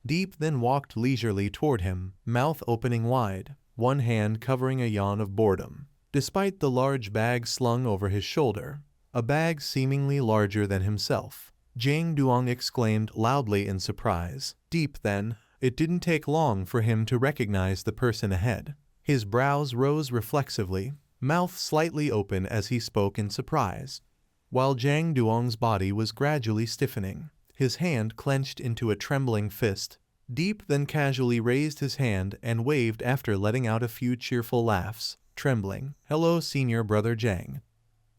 Deep then walked leisurely toward him, mouth opening wide, one hand covering a yawn of boredom. Despite the large bag slung over his shoulder, a bag seemingly larger than himself, Jang Duong exclaimed loudly in surprise. Deep then, it didn't take long for him to recognize the person ahead. His brows rose reflexively, mouth slightly open as he spoke in surprise. While Jang Duong's body was gradually stiffening, his hand clenched into a trembling fist. Deep then casually raised his hand and waved after letting out a few cheerful laughs, trembling. "Hello, senior brother Jang."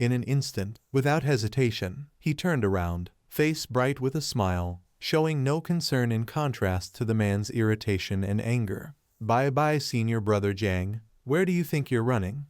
In an instant, without hesitation, he turned around, face bright with a smile, showing no concern in contrast to the man's irritation and anger. "Bye-bye, senior brother Jang. Where do you think you're running?"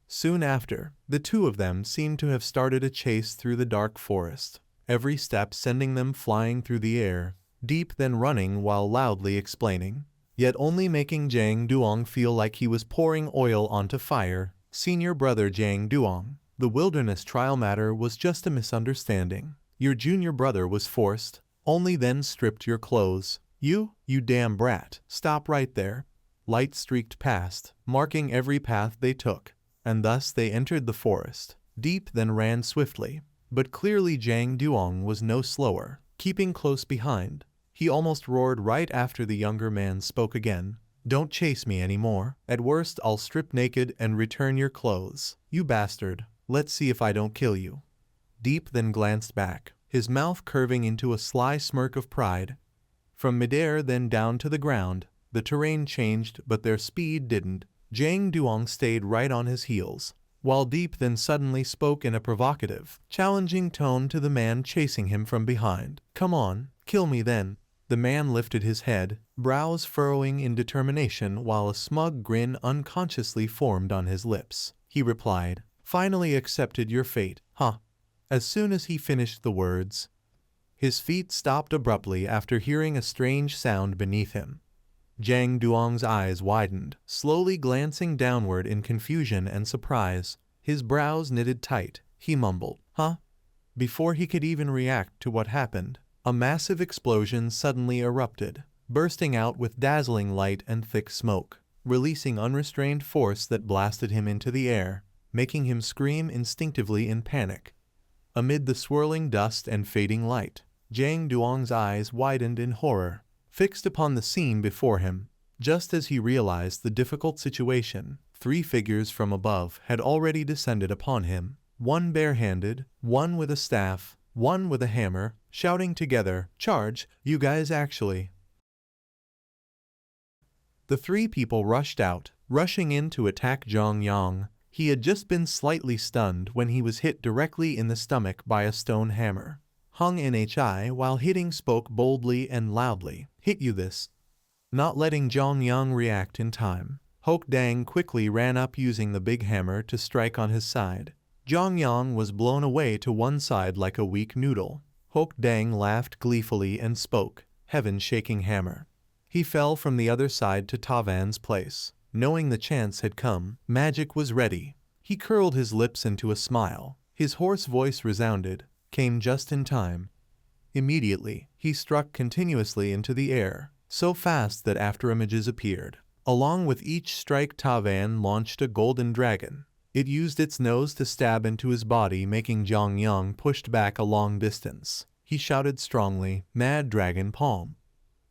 Soon after, the two of them seemed to have started a chase through the dark forest, every step sending them flying through the air, Deep then running while loudly explaining, yet only making Jang Duong feel like he was pouring oil onto fire. "Senior brother Jang Duong, the wilderness trial matter was just a misunderstanding. Your junior brother was forced, only then stripped your clothes. You damn brat, stop right there." Light streaked past, marking every path they took, and thus they entered the forest. Deep then ran swiftly, but clearly Jang Duong was no slower, keeping close behind. He almost roared right after the younger man spoke again. "Don't chase me anymore. At worst I'll strip naked and return your clothes. You bastard, let's see if I don't kill you." Deep then glanced back, his mouth curving into a sly smirk of pride. From midair then down to the ground, the terrain changed but their speed didn't. Jang Duong stayed right on his heels, while Deep then suddenly spoke in a provocative, challenging tone to the man chasing him from behind. "Come on, kill me then." The man lifted his head, brows furrowing in determination while a smug grin unconsciously formed on his lips. He replied, "Finally accepted your fate, huh?" As soon as he finished the words, his feet stopped abruptly after hearing a strange sound beneath him. Jang Duong's eyes widened, slowly glancing downward in confusion and surprise. His brows knitted tight, he mumbled, "Huh?" Before he could even react to what happened, a massive explosion suddenly erupted, bursting out with dazzling light and thick smoke, releasing unrestrained force that blasted him into the air, making him scream instinctively in panic. Amid the swirling dust and fading light, Jang Duong's eyes widened in horror, fixed upon the scene before him. Just as he realized the difficult situation, 3 figures from above had already descended upon him, one barehanded, one with a staff, one with a hammer, shouting together, "Charge, you guys actually!" The 3 people rushed out, rushing in to attack Zhang Yang. He had just been slightly stunned when he was hit directly in the stomach by a stone hammer. Hung Nhi while hitting spoke boldly and loudly, "Hit you this." Not letting Zhang Yang react in time, Hok Dang quickly ran up using the big hammer to strike on his side. Zhang Yang was blown away to one side like a weak noodle. Hok Dang laughed gleefully and spoke, "Heaven-shaking hammer." He fell from the other side to Tavan's place. Knowing the chance had come, magic was ready. He curled his lips into a smile. His hoarse voice resounded, came just in time. Immediately, he struck continuously into the air, so fast that after images appeared. Along with each strike, Tavan launched a golden dragon. It used its nose to stab into his body, making Zhang Yang pushed back a long distance. He shouted strongly, "Mad Dragon Palm."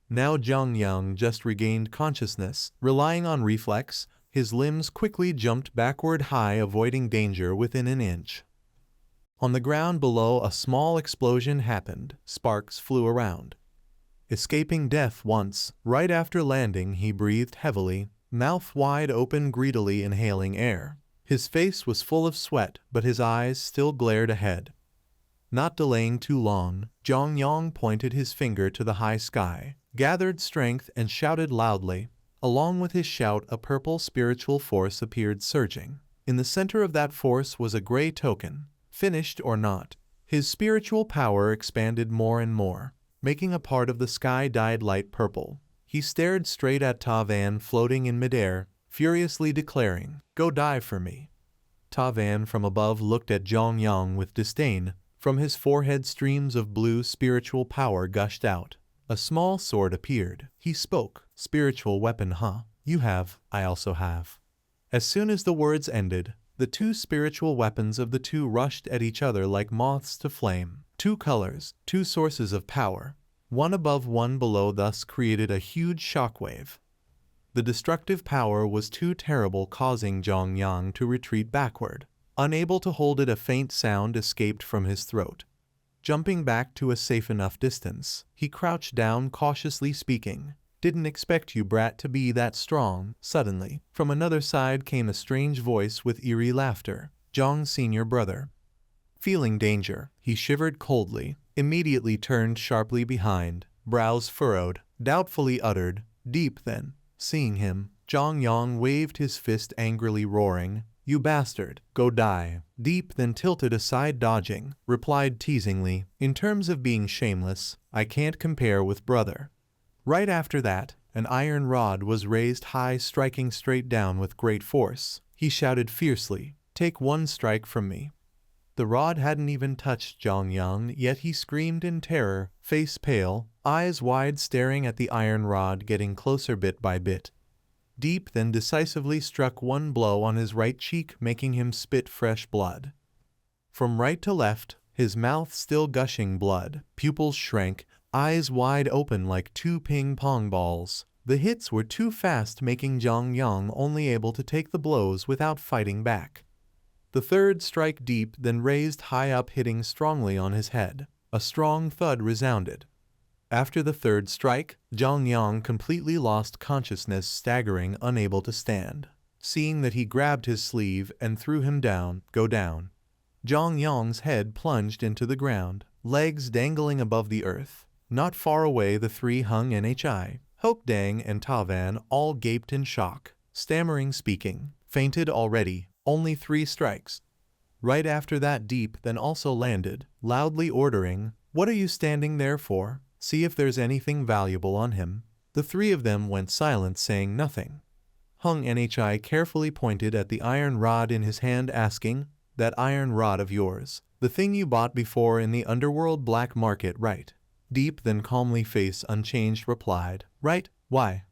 Now Zhang Yang just regained consciousness. Relying on reflex, his limbs quickly jumped backward high, avoiding danger within an inch. On the ground below, a small explosion happened. Sparks flew around. Escaping death once, right after landing, he breathed heavily, mouth wide open, greedily inhaling air. His face was full of sweat, but his eyes still glared ahead. Not delaying too long, Zhang Yang pointed his finger to the high sky, gathered strength and shouted loudly. Along with his shout, a purple spiritual force appeared surging. In the center of that force was a gray token, finished or not. His spiritual power expanded more and more, making a part of the sky dyed light purple. He stared straight at Tavan floating in midair, furiously declaring, "Go die for me." Tavan from above looked at Zhang Yang with disdain. From his forehead streams of blue spiritual power gushed out. A small sword appeared. He spoke, "Spiritual weapon, huh? You have, I also have." As soon as the words ended, the 2 spiritual weapons of the 2 rushed at each other like moths to flame. 2 colors, 2 sources of power, one above one below, thus created a huge shockwave. The destructive power was too terrible, causing Zhang Yang to retreat backward. Unable to hold it, a faint sound escaped from his throat. Jumping back to a safe enough distance, he crouched down, cautiously speaking, "Didn't expect you, brat, to be that strong." Suddenly, from another side came a strange voice with eerie laughter, Zhang's senior brother. Feeling danger, he shivered coldly, immediately turned sharply behind, brows furrowed, doubtfully uttered, "Deep then." Seeing him, Zhang Yang waved his fist angrily, roaring, "You bastard, go die." Deep then tilted aside, dodging, replied teasingly, "In terms of being shameless, I can't compare with brother." Right after that, an iron rod was raised high, striking straight down with great force. He shouted fiercely, "Take one strike from me." The rod hadn't even touched Zhang Yang, yet he screamed in terror, face pale, eyes wide, staring at the iron rod getting closer bit by bit. Deep then decisively struck one blow on his right cheek, making him spit fresh blood. From right to left, his mouth still gushing blood, pupils shrank, eyes wide open like 2 ping-pong balls. The hits were too fast, making Zhang Yang only able to take the blows without fighting back. The third strike Deep then raised high up, hitting strongly on his head. A strong thud resounded. After the third strike, Zhang Yang completely lost consciousness, staggering, unable to stand. Seeing that, he grabbed his sleeve and threw him down. "Go down." Zhang Yang's head plunged into the ground, legs dangling above the earth. Not far away, the 3 hung Nhi. Hok Dang and Tavan all gaped in shock, stammering, speaking, "Fainted already, only 3 strikes." Right after that, Deep then also landed, loudly ordering, "What are you standing there for? See if there's anything valuable on him." The 3 of them went silent, saying nothing. Hung Nhi carefully pointed at the iron rod in his hand, asking, "That iron rod of yours, the thing you bought before in the underworld black market, right?" Deep then calmly, face unchanged, replied, "Right, why?"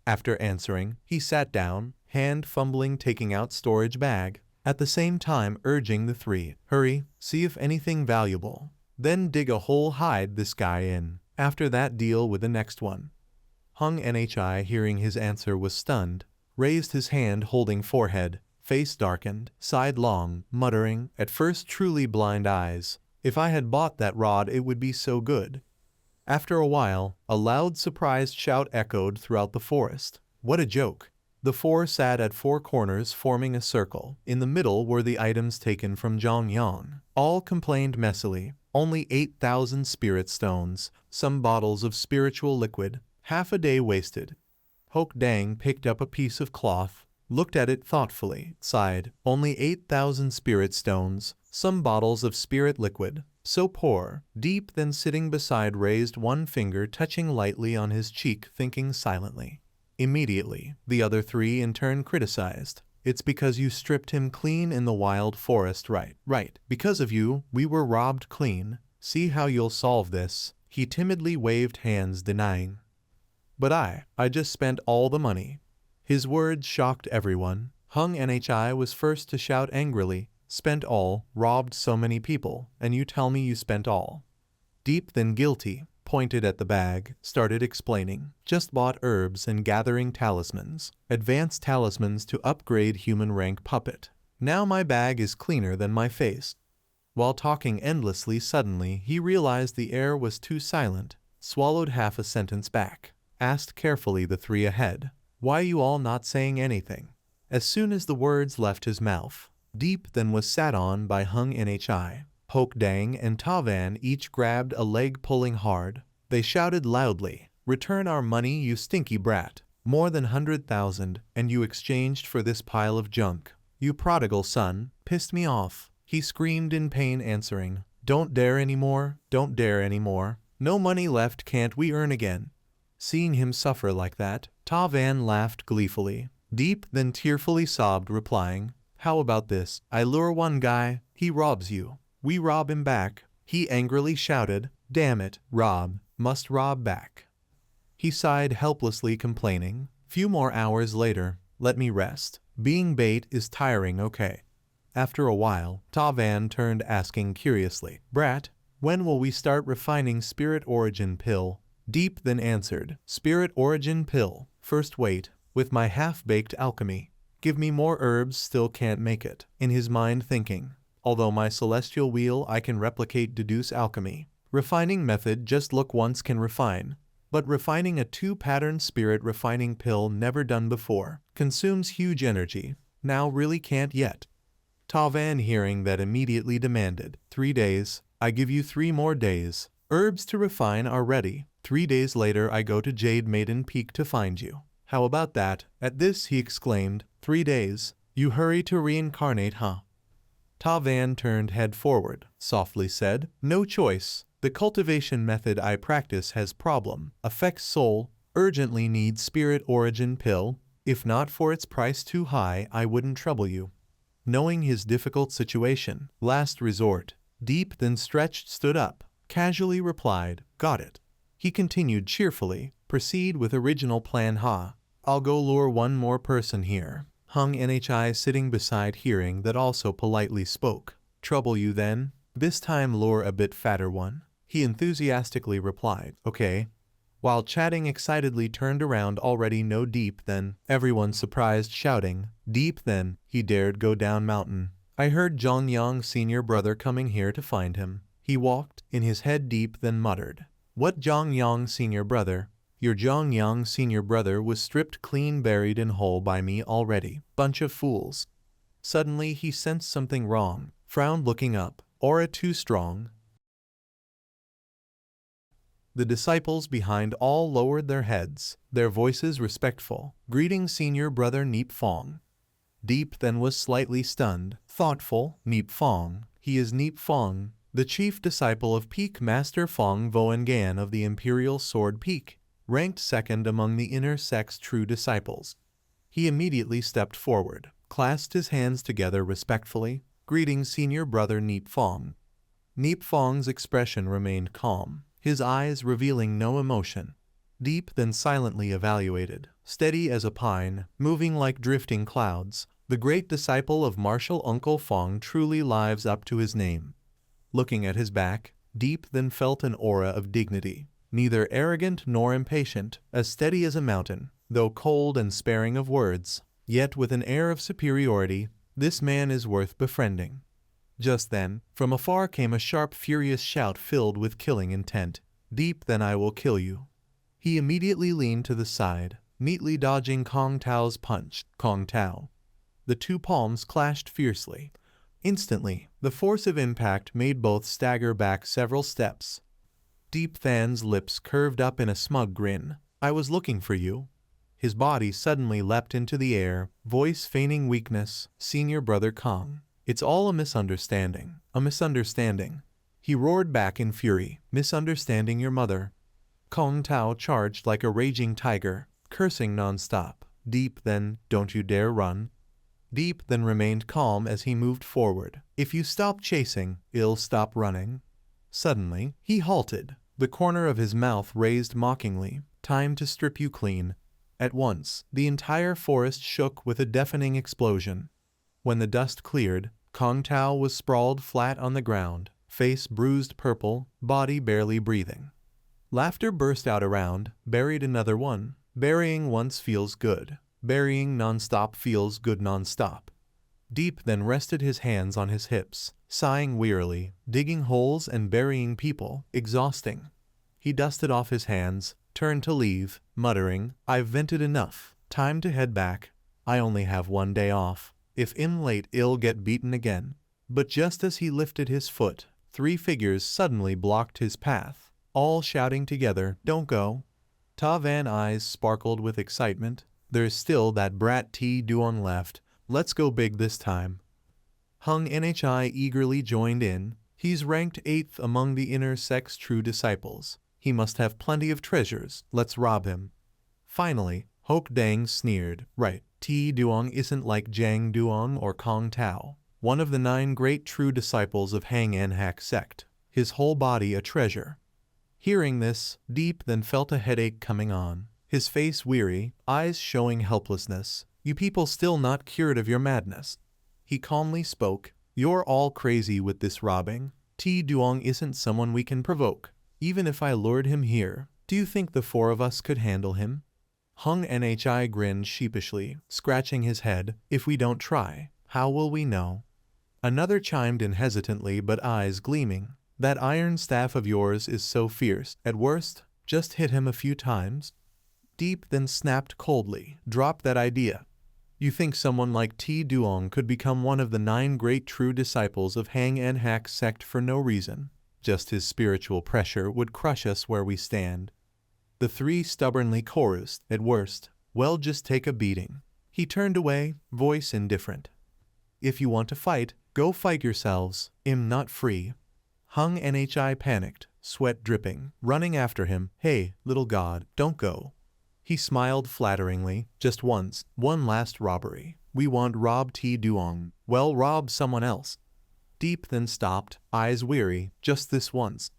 After answering, he sat down, hand fumbling, taking out storage bag, at the same time urging the three, "Hurry, see if anything valuable. Then dig a hole, hide this guy in. After that, deal with the next one." Hung Nhi, hearing his answer, was stunned, raised his hand holding forehead, face darkened, sighed long, muttering, "At first truly blind eyes. If I had bought that rod it would be so good." After a while, a loud surprised shout echoed throughout the forest. What a joke! The four sat at four corners forming a circle. In the middle were the items taken from Zhongyang. All complained messily. Only 8,000 spirit stones, some bottles of spiritual liquid, half a day wasted. Hok Dang picked up a piece of cloth, looked at it thoughtfully, sighed. Only 8,000 spirit stones, some bottles of spirit liquid. So poor. Deep then, sitting beside, raised one finger, touching lightly on his cheek, thinking silently. Immediately, the other three in turn criticized. "It's because you stripped him clean in the wild forest, right? Right. Because of you, we were robbed clean. See how you'll solve this." He timidly waved hands, denying. "But I just spent all the money." His words shocked everyone. Hung Nhi was first to shout angrily, "Spent all, robbed so many people, and you tell me you spent all." Deep then, guilty, pointed at the bag, started explaining, "Just bought herbs and gathering talismans, advanced talismans to upgrade human rank puppet. Now my bag is cleaner than my face." While talking endlessly, suddenly he realized the air was too silent, swallowed half a sentence back, asked carefully the three ahead, "Why you all not saying anything?" As soon as the words left his mouth, Deep then was sat on by Hung Nhi. Hok Dang and Tavan each grabbed a leg, pulling hard. They shouted loudly, "Return our money, you stinky brat. More than 100,000, and you exchanged for this pile of junk. You prodigal son, pissed me off." He screamed in pain, answering, "Don't dare anymore, don't dare anymore. No money left, can't we earn again?" Seeing him suffer like that, Tavan laughed gleefully. Deep then tearfully sobbed, replying, "How about this? I lure one guy, he robs you. We rob him back." He angrily shouted, "Damn it, rob, must rob back." He sighed helplessly, complaining, "Few more hours later, let me rest. Being bait is tiring, okay." After a while, Tavan turned, asking curiously, "Brat, when will we start refining spirit origin pill?" Deep then answered, "Spirit origin pill, first wait, with my half-baked alchemy. Give me more herbs, still can't make it." In his mind thinking, "Although my celestial wheel I can replicate, deduce alchemy. Refining method, just look once can refine. But refining a two-pattern spirit refining pill, never done before. Consumes huge energy. Now really can't yet." Tavan, hearing that, immediately demanded, 3 days, I give you 3 more days. Herbs to refine are ready. 3 days later I go to Jade Maiden Peak to find you. How about that?" At this he exclaimed, 3 days. You hurry to reincarnate, huh?" Tavan turned head forward, softly said, "No choice. The cultivation method I practice has problem. Affects soul. Urgently needs spirit origin pill. If not for its price too high, I wouldn't trouble you." Knowing his difficult situation, last resort, Deep then stretched, stood up, casually replied, "Got it." He continued cheerfully, "Proceed with original plan, ha. I'll go lure one more person here." Hung Nhi, sitting beside, hearing that, also politely spoke, "Trouble you then? This time lure a bit fatter one." He enthusiastically replied, "Okay." While chatting excitedly, turned around, already no Deep then. Everyone surprised, shouting, "Deep then, he dared go down mountain. I heard Zhongyang's senior brother coming here to find him. He walked." In his head Deep then muttered, "What Zhongyang senior brother? Your Zhongyang senior brother was stripped clean, buried in hole by me already. Bunch of fools." Suddenly he sensed something wrong, frowned, looking up, aura too strong. The disciples behind all lowered their heads, their voices respectful. "Greetings, senior brother Neep Fong." Deep then was slightly stunned, thoughtful. Neep Fong. He is Neep Fong, the chief disciple of Peak Master Fong Voengan of the Imperial Sword Peak, ranked second among the inner sect's true disciples. He immediately stepped forward, clasped his hands together respectfully, greeting senior brother Neep Fong. Neep Fong's expression remained calm, his eyes revealing no emotion. Deep then silently evaluated, steady as a pine, moving like drifting clouds, the great disciple of martial Uncle Fong truly lives up to his name. Looking at his back, Deep then felt an aura of dignity, neither arrogant nor impatient, as steady as a mountain, though cold and sparing of words, yet with an air of superiority. This man is worth befriending. Just then, from afar came a sharp, furious shout filled with killing intent. Deep, then I will kill you. He immediately leaned to the side, neatly dodging Kong Tao's punch. Kong Tao. The two palms clashed fiercely. Instantly, the force of impact made both stagger back several steps. Deep Than's lips curved up in a smug grin. I was looking for you. His body suddenly leapt into the air, voice feigning weakness. Senior brother Kong. It's all a misunderstanding. A misunderstanding. He roared back in fury. Misunderstanding your mother. Kong Tao charged like a raging tiger, cursing non-stop. Deep then, don't you dare run. Deep then remained calm as he moved forward. If you stop chasing, I'll stop running. Suddenly, he halted, the corner of his mouth raised mockingly. Time to strip you clean. At once, the entire forest shook with a deafening explosion. When the dust cleared, Kong Tao was sprawled flat on the ground, face bruised purple, body barely breathing. Laughter burst out around. Buried another one. Burying once feels good. Burying non-stop feels good non-stop. Deep then rested his hands on his hips, sighing wearily, digging holes and burying people, exhausting. He dusted off his hands, turned to leave, muttering, I've vented enough, time to head back. I only have one day off. If I'm late, I'll get beaten again. But just as he lifted his foot, three figures suddenly blocked his path, all shouting together, don't go. Ta Van's eyes sparkled with excitement. There's still that brat T Duong left. Let's go big this time. Hung Nhi eagerly joined in. He's ranked 8th among the inner sect's true disciples. He must have plenty of treasures. Let's rob him. Finally, Hoke Dang sneered. Right, T Duong isn't like Jang Duong or Kong Tao, one of the 9 great true disciples of Hang An Hak sect. His whole body a treasure. Hearing this, Deep then felt a headache coming on. His face weary, eyes showing helplessness. You people still not cured of your madness. He calmly spoke. You're all crazy with this robbing. T Duong isn't someone we can provoke. Even if I lured him here, do you think the 4 of us could handle him? Hung Nhi grinned sheepishly, scratching his head. If we don't try, how will we know? Another chimed in hesitantly but eyes gleaming. That iron staff of yours is so fierce. At worst, just hit him a few times. Deep then snapped coldly. Drop that idea. You think someone like T Duong could become one of the 9 great true disciples of Hang An Hak sect for no reason. Just his spiritual pressure would crush us where we stand. The 3 stubbornly chorused. At worst, well, just take a beating. He turned away, voice indifferent. If you want to fight, go fight yourselves. I'm not free. Hung Nhi panicked, sweat dripping, running after him. Hey, little god, don't go. He smiled flatteringly. Just once, one last robbery. We won't rob T Duong. Well, rob someone else. Deep then stopped, eyes weary. Just this once.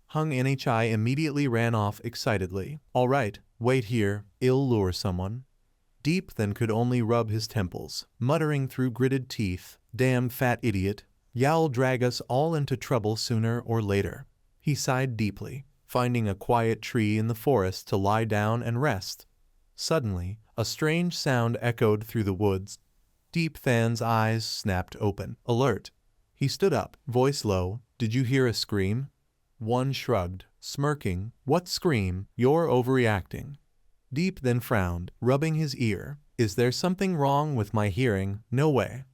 Hung Nhi immediately ran off excitedly. All right, wait here. I'll lure someone. Deep then could only rub his temples, muttering through gritted teeth. Damn fat idiot. Y'all drag us all into trouble sooner or later. He sighed deeply, finding a quiet tree in the forest to lie down and rest. Suddenly, a strange sound echoed through the woods. Deep Than's eyes snapped open, alert. He stood up, voice low. Did you hear a scream? One shrugged, smirking. What scream? You're overreacting. Deep then frowned, rubbing his ear. Is there something wrong with my hearing? No way.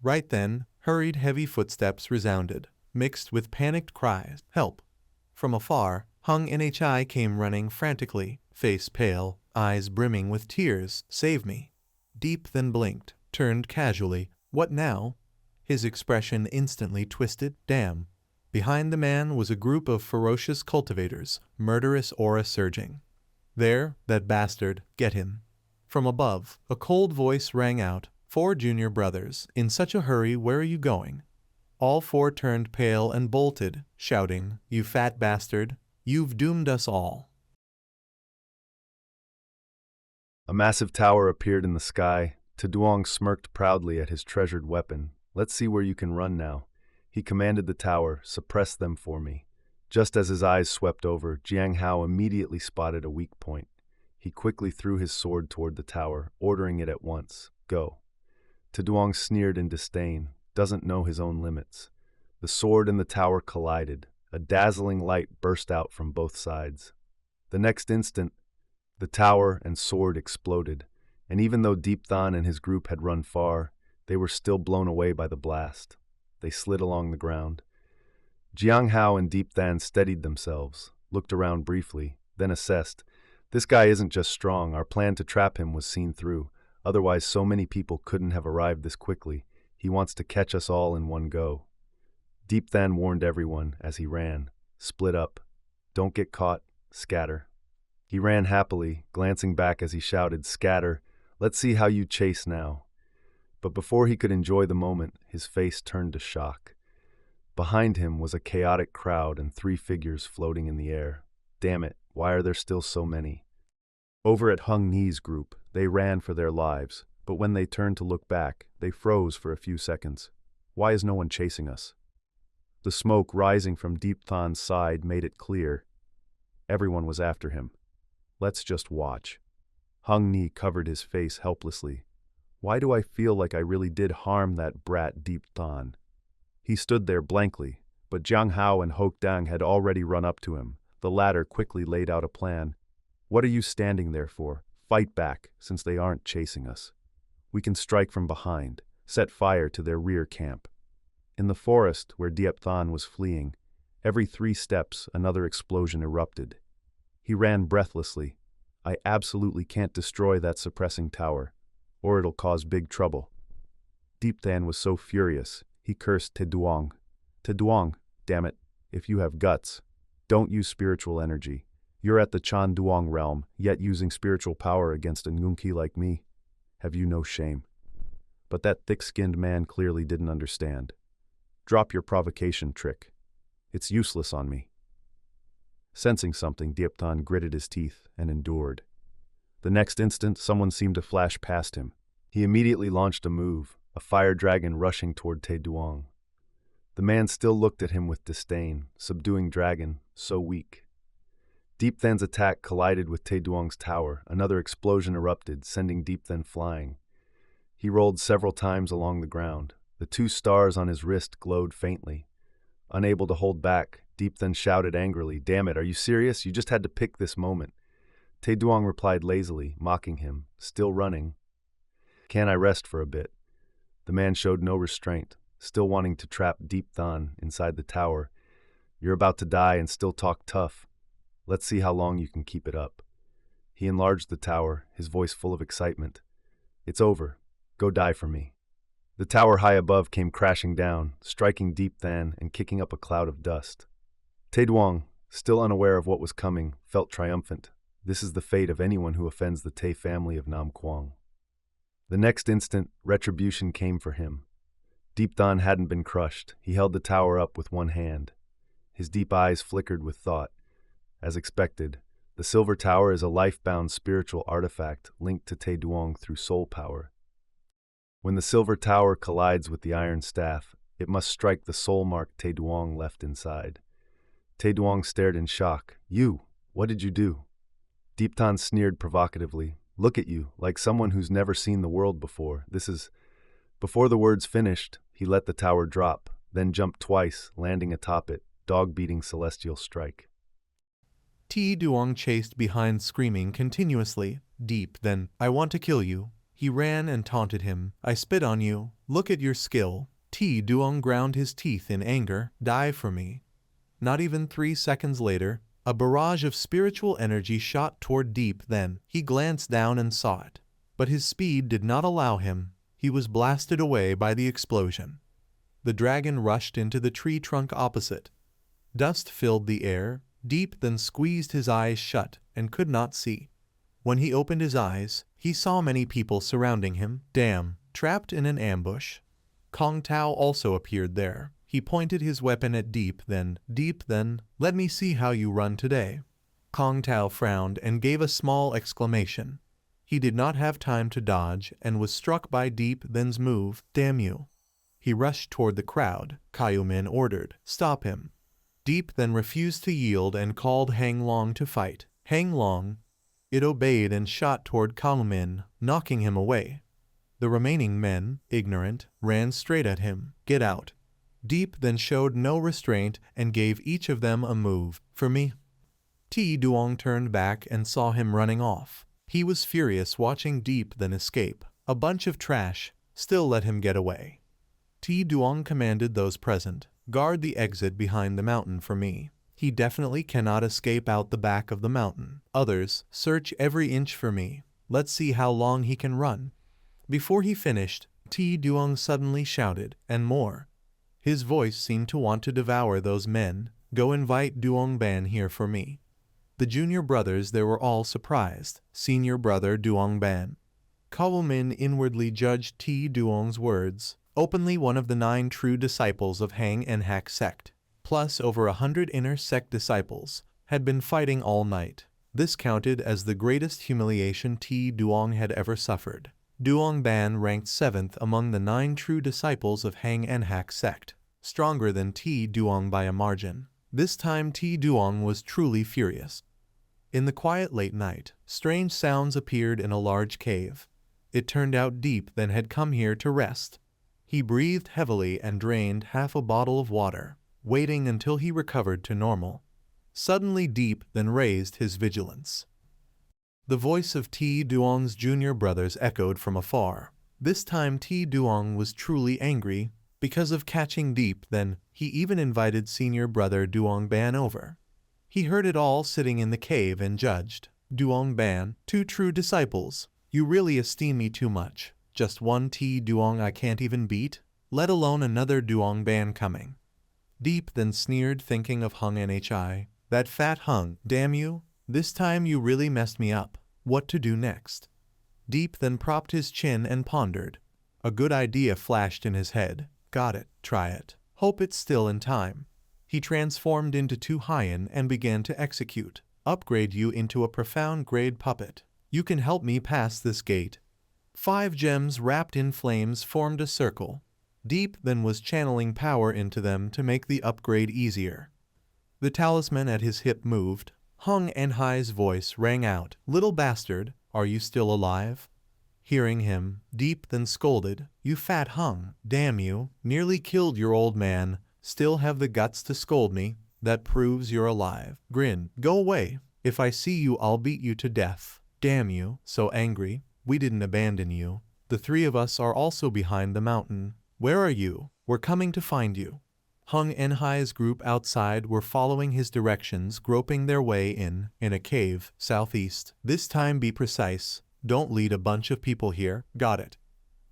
Right then, hurried heavy footsteps resounded, mixed with panicked cries. Help! From afar, Hung Nhi came running frantically, face pale, eyes brimming with tears. Save me. Deep then blinked, turned casually. What now? His expression instantly twisted. Damn. Behind the man was a group of ferocious cultivators, murderous aura surging. There, that bastard, get him. From above, a cold voice rang out, "Four junior brothers, in such a hurry, where are you going?" All four turned pale and bolted, shouting, "You fat bastard, you've doomed us all." A massive tower appeared in the sky. Taduong smirked proudly at his treasured weapon. "Let's see where you can run now." He commanded the tower, "Suppress them for me." Just as his eyes swept over, Jiang Hao immediately spotted a weak point. He quickly threw his sword toward the tower, ordering it at once, "Go." Taduong sneered in disdain, doesn't know his own limits. The sword and the tower collided. A dazzling light burst out from both sides. The next instant, the tower and sword exploded, and even though Deep Than and his group had run far, they were still blown away by the blast. They slid along the ground. Jiang Hao and Deep Than steadied themselves, looked around briefly, then assessed. This guy isn't just strong, our plan to trap him was seen through. Otherwise, so many people couldn't have arrived this quickly. He wants to catch us all in one go. Deep Than warned everyone as he ran, "Split up. Don't get caught. Scatter." He ran happily, glancing back as he shouted, "Scatter. Let's see how you chase now." But before he could enjoy the moment, his face turned to shock. Behind him was a chaotic crowd and three figures floating in the air. Damn it, why are there still so many? Over at Hung Ni's group, they ran for their lives, but when they turned to look back, they froze for a few seconds. Why is no one chasing us? The smoke rising from Deep Than's side made it clear. Everyone was after him. Let's just watch. Hung Ni covered his face helplessly. Why do I feel like I really did harm that brat Deep Than? He stood there blankly, but Jiang Hao and Hok Dang had already run up to him. The latter quickly laid out a plan. "What are you standing there for? Fight back, since they aren't chasing us. We can strike from behind, set fire to their rear camp." In the forest where Diep Than was fleeing, every 3 steps another explosion erupted. He ran breathlessly. "I absolutely can't destroy that suppressing tower, or it'll cause big trouble." Deep Than was so furious, he cursed Taduong. "Taduong, damn it, if you have guts, don't use spiritual energy. You're at the Chan Duong realm, yet using spiritual power against a Ngunki like me. Have you no shame?" But that thick-skinned man clearly didn't understand. "Drop your provocation trick. It's useless on me." Sensing something, Diep Than gritted his teeth and endured. The next instant, someone seemed to flash past him. He immediately launched a move, a fire dragon rushing toward Taduong. The man still looked at him with disdain, subduing dragon, so weak. Deep Than's attack collided with Taeduong's tower. Another explosion erupted, sending Deep Than flying. He rolled several times along the ground. The 2 stars on his wrist glowed faintly. Unable to hold back, Deep Than shouted angrily, "Damn it, are you serious? You just had to pick this moment." Taeduong replied lazily, mocking him, still running. "Can I rest for a bit?" The man showed no restraint, still wanting to trap Deep Than inside the tower. "You're about to die and still talk tough. Let's see how long you can keep it up." He enlarged the tower, his voice full of excitement. "It's over. Go die for me." The tower high above came crashing down, striking Deep Than and kicking up a cloud of dust. Taeduong, still unaware of what was coming, felt triumphant. This is the fate of anyone who offends the Tae family of Nam Quang. The next instant, retribution came for him. Deep Than hadn't been crushed. He held the tower up with one hand. His deep eyes flickered with thought. As expected, the Silver Tower is a life-bound spiritual artifact linked to Taeduong through soul power. When the Silver Tower collides with the Iron Staff, it must strike the soul mark Taeduong left inside. Taeduong stared in shock. "You, what did you do?" Deep Than sneered provocatively. "Look at you, like someone who's never seen the world before. This is..." Before the words finished, he let the tower drop, then jumped twice, landing atop it, dog-beating celestial strike. Duong chased behind, screaming continuously, "Deep, then, I want to kill you." He ran and taunted him, "I spit on you. Look at your skill." Duong ground his teeth in anger, "Die for me." Not even 3 seconds later, a barrage of spiritual energy shot toward Deep. Then he glanced down and saw it. But his speed did not allow him. He was blasted away by the explosion. The dragon rushed into the tree trunk opposite. Dust filled the air. Deep then squeezed his eyes shut and could not see. When he opened his eyes, he saw many people surrounding him. Damn, trapped in an ambush. Kong Tao also appeared there. He pointed his weapon at Deep, then, let me see how you run today. Kong Tao frowned and gave a small exclamation. He did not have time to dodge and was struck by Deep Then's move. Damn you. He rushed toward the crowd. Kayumin ordered, stop him. Deep Then refused to yield and called Hang Long to fight. Hang Long. It obeyed and shot toward Kayumin, knocking him away. The remaining men, ignorant, ran straight at him. Get out. Deep Then showed no restraint and gave each of them a move. For me. Ti Duong turned back and saw him running off. He was furious watching Deep Then escape. A bunch of trash. Still let him get away. Ti Duong commanded those present, guard the exit behind the mountain for me. He definitely cannot escape out the back of the mountain. Others, search every inch for me. Let's see how long he can run. Before he finished, Ti Duong suddenly shouted, and more. His voice seemed to want to devour those men. Go invite Duong Ban here for me. The junior brothers there were all surprised. Senior brother Duong Ban. Kawumin inwardly judged Ti Duong's words. Openly one of the 9 true disciples of Hang and Hak sect, plus over 100 inner sect disciples, had been fighting all night. This counted as the greatest humiliation Ti Duong had ever suffered. Duong Ban ranked 7th among the 9 true disciples of Hang and Hak sect, stronger than Ti Duong by a margin. This time Ti Duong was truly furious. In the quiet late night, strange sounds appeared in a large cave. It turned out Deep Then had come here to rest. He breathed heavily and drained half a bottle of water, waiting until he recovered to normal. Suddenly Deep Then raised his vigilance. The voice of Ti Duong's junior brothers echoed from afar. This time Ti Duong was truly angry. Because of catching Deep Then, he even invited senior brother Duong Ban over. He heard it all sitting in the cave and judged. Duong Ban, 2 true disciples. You really esteem me too much. Just one Ti Duong I can't even beat, let alone another Duong Ban coming. Deep Then sneered, thinking of Hung Nhi. That fat Hung, damn you, this time you really messed me up. What to do next? Deep Then propped his chin and pondered. A good idea flashed in his head. Got it, try it. Hope it's still in time. He transformed into 2 Hyen and began to execute. Upgrade you into a profound grade puppet. You can help me pass this gate. 5 gems wrapped in flames formed a circle. Deep Then was channeling power into them to make the upgrade easier. The talisman at his hip moved. Hung Enhai's voice rang out. Little bastard, are you still alive? Hearing him, Deep Then scolded. You fat Hung, damn you, nearly killed your old man, still have the guts to scold me, that proves you're alive. Grin, go away, if I see you I'll beat you to death. Damn you, so angry. We didn't abandon you. The 3 of us are also behind the mountain. Where are you? We're coming to find you. Hung Enhai's group outside were following his directions, groping their way in a cave, southeast. This time be precise. Don't lead a bunch of people here. Got it.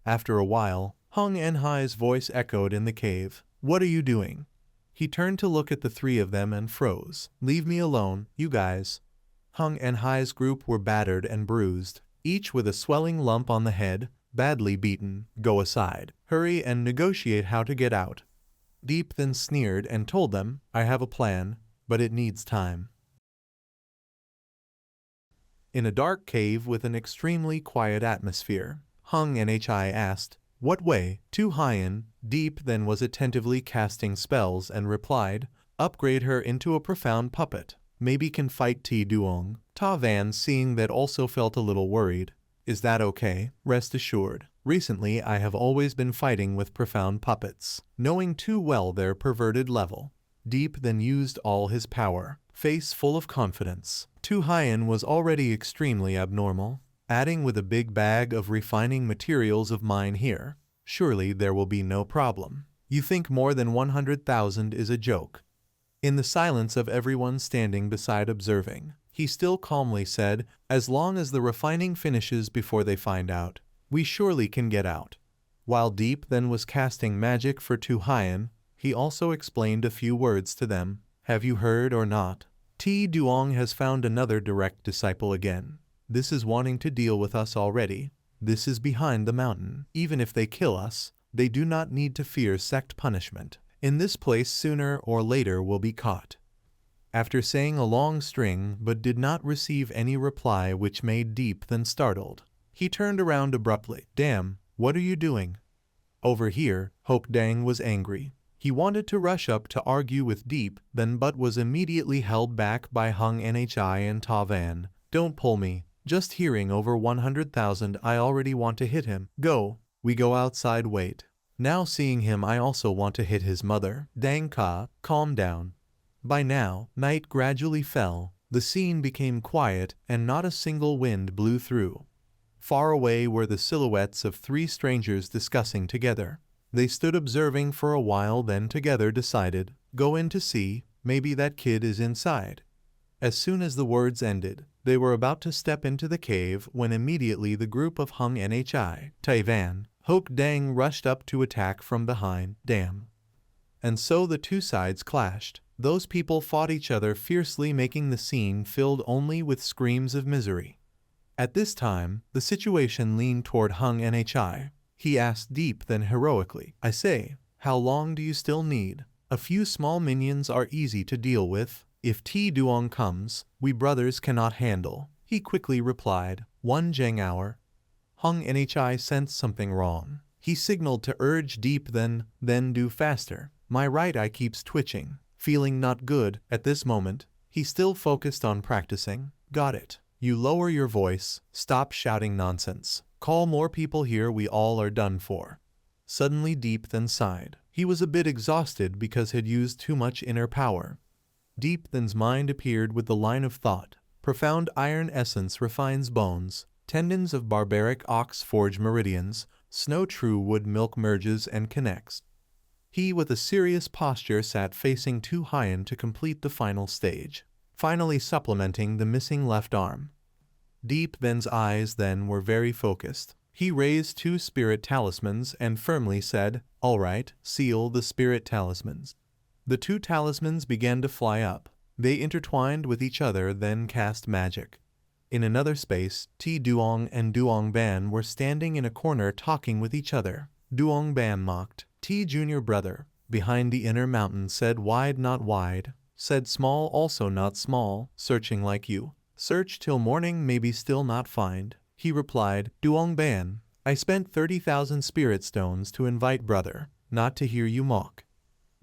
After a while, Hung Enhai's voice echoed in the cave. What are you doing? He turned to look at the 3 of them and froze. Leave me alone, you guys. Hung Enhai's group were battered and bruised, each with a swelling lump on the head, badly beaten. Go aside. Hurry and negotiate how to get out. Deep Then sneered and told them, I have a plan, but it needs time. In a dark cave with an extremely quiet atmosphere, Hung Nhi asked, what way? 2 Hyen. Deep Then was attentively casting spells and replied, upgrade her into a profound puppet. Maybe can fight Ti Duong. Ta Van, seeing that, also felt a little worried. Is that okay? Rest assured. Recently I have always been fighting with profound puppets, knowing too well their perverted level. Deep Then used all his power, face full of confidence. 2 Hyen was already extremely abnormal. Adding with a big bag of refining materials of mine here, surely there will be no problem. You think more than 100,000 is a joke. In the silence of everyone standing beside observing, he still calmly said, as long as the refining finishes before they find out, we surely can get out. While Deep Then was casting magic for 2 Hyen, he also explained a few words to them. Have you heard or not? Ti Duong has found another direct disciple again. This is wanting to deal with us already. This is behind the mountain. Even if they kill us, they do not need to fear sect punishment. In this place sooner or later will be caught. After saying a long string but did not receive any reply, which made Deep then startled. He turned around abruptly. Damn, what are you doing? Over here, Hope Dang was angry. He wanted to rush up to argue with Deep then but was immediately held back by Hung Nhi and Ta Van. Don't pull me. Just hearing over 100,000 I already want to hit him. Go. We go outside wait. Now seeing him I also want to hit his mother. Dang Ka, calm down. By now, night gradually fell. The scene became quiet and not a single wind blew through. Far away were the silhouettes of 3 strangers discussing together. They stood observing for a while then together decided, go in to see, maybe that kid is inside. As soon as the words ended, they were about to step into the cave when immediately the group of Hung Nhi, Taivan, Hoke Dang rushed up to attack from behind. Damn. And so the two sides clashed. Those people fought each other fiercely, making the scene filled only with screams of misery. At this time, the situation leaned toward Hung Nhi. He asked Deep then heroically, I say, how long do you still need? A few small minions are easy to deal with. If T Duong comes, we brothers cannot handle. He quickly replied, 1 Zheng hour. Hung Nhi sensed something wrong. He signaled to urge Deep then do faster. My right eye keeps twitching. Feeling not good at this moment, he still focused on practicing. Got it. You lower your voice, stop shouting nonsense. Call more people here, we all are done for. Suddenly Deep then sighed. He was a bit exhausted because had used too much inner power. Deep then's mind appeared with the line of thought. Profound iron essence refines bones, tendons of barbaric ox forge meridians, snow true wood milk merges and connects. He with a serious posture sat facing Tu Hien to complete the final stage, finally supplementing the missing left arm. Deep then's eyes then were very focused. He raised 2 spirit talismans and firmly said, all right, seal the spirit talismans. The 2 talismans began to fly up. They intertwined with each other then cast magic. In another space, T Duong and Duong Ban were standing in a corner talking with each other. Duong Ban mocked. T Junior brother, behind the inner mountain said wide not wide, said small also not small, searching like you. Search till morning maybe still not find. He replied, Duong Ban, I spent 30,000 spirit stones to invite brother, not to hear you mock.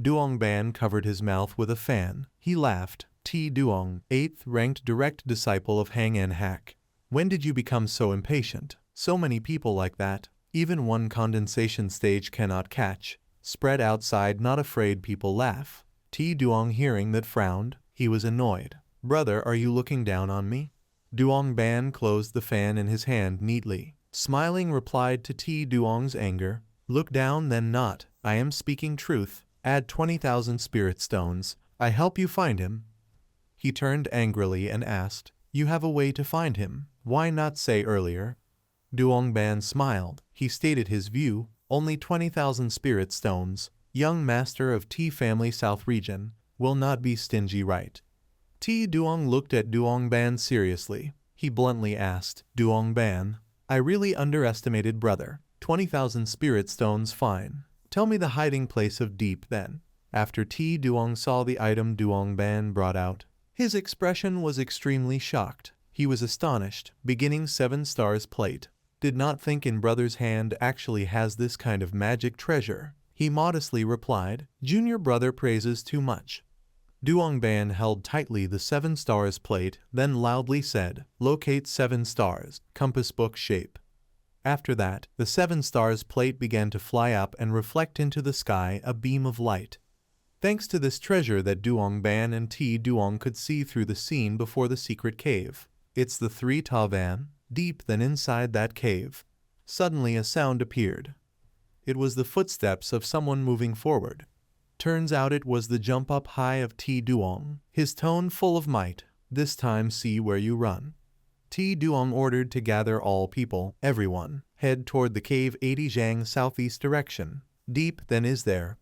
Duong Ban covered his mouth with a fan. He laughed. T Duong, 8th ranked direct disciple of Hang En Hak. When did you become so impatient? So many people like that. Even one condensation stage cannot catch. Spread outside, not afraid people laugh. T Duong hearing that frowned. He was annoyed. Brother, are you looking down on me? Duong Ban closed the fan in his hand neatly. Smiling replied to T Duong's anger. Look down then not. I am speaking truth. Add 20,000 spirit stones. I help you find him. He turned angrily and asked, you have a way to find him. Why not say earlier? Duong Ban smiled. He stated his view, only 20,000 spirit stones. Young master of T family South region, will not be stingy right? T Duong looked at Duong Ban seriously. He bluntly asked, Duong Ban, I really underestimated brother. 20,000 spirit stones fine. Tell me the hiding place of Deep then. After T Duong saw the item Duong Ban brought out, his expression was extremely shocked. He was astonished, beginning 7 stars plate. Did not think in brother's hand actually has this kind of magic treasure. He modestly replied, Junior brother praises too much. Duong Ban held tightly the 7 stars plate, then loudly said, locate 7 stars, compass book shape. After that, the 7 stars plate began to fly up and reflect into the sky a beam of light. Thanks to this treasure that Duong Ban and T Duong could see through the scene before the secret cave. It's the 3 Ta Van. Deep then inside that cave. Suddenly a sound appeared. It was the footsteps of someone moving forward. Turns out it was the jump up high of T Duong, his tone full of might. This time see where you run. T Duong ordered to gather all people, everyone, head toward the cave 80 Zhang southeast direction. Deep then is there.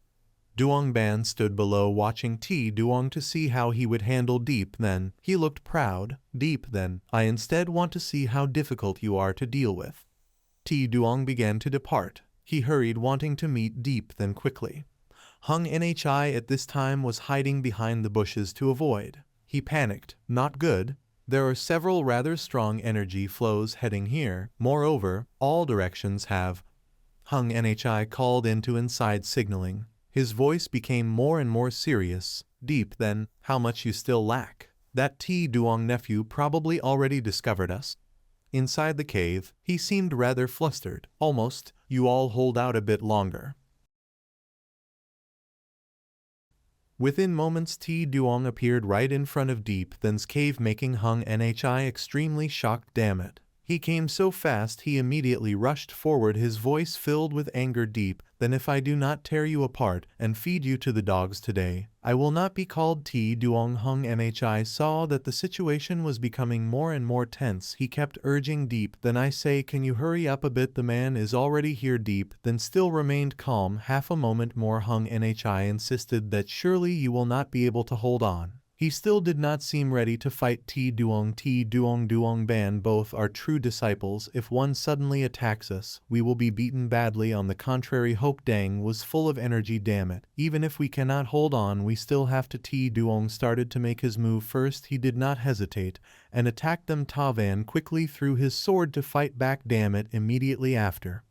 Duong Ban stood below watching T Duong to see how he would handle Deep. Then he looked proud. Deep, then I instead want to see how difficult you are to deal with. T Duong began to depart. He hurried wanting to meet Deep. Then quickly. Hung Nhi at this time was hiding behind the bushes to avoid. He panicked. Not good. There are several rather strong energy flows heading here. Moreover, all directions have. Hung Nhi called into inside signaling. His voice became more and more serious. Deep, then, how much you still lack. That T Duong nephew probably already discovered us. Inside the cave, he seemed rather flustered. Almost, you all hold out a bit longer. Within moments T Duong appeared right in front of Deep Then's cave, making Hung Nhi extremely shocked. Damn it. He came so fast he immediately rushed forward, his voice filled with anger. Deep, then if I do not tear you apart and feed you to the dogs today, I will not be called T Duong. Hung Nhi saw that the situation was becoming more and more tense. He kept urging Deep, then I say, can you hurry up a bit, the man is already here. Deep then still remained calm. Half a moment more Hung Nhi insisted that surely you will not be able to hold on. He still did not seem ready to fight T Duong. Duong Ban, both are true disciples. If one suddenly attacks us, we will be beaten badly. On the contrary, Hope Dang was full of energy. Damn it. Even if we cannot hold on, we still have to. T Duong started to make his move first. He did not hesitate and attacked them. Tavan quickly threw his sword to fight back. Damn it. Immediately after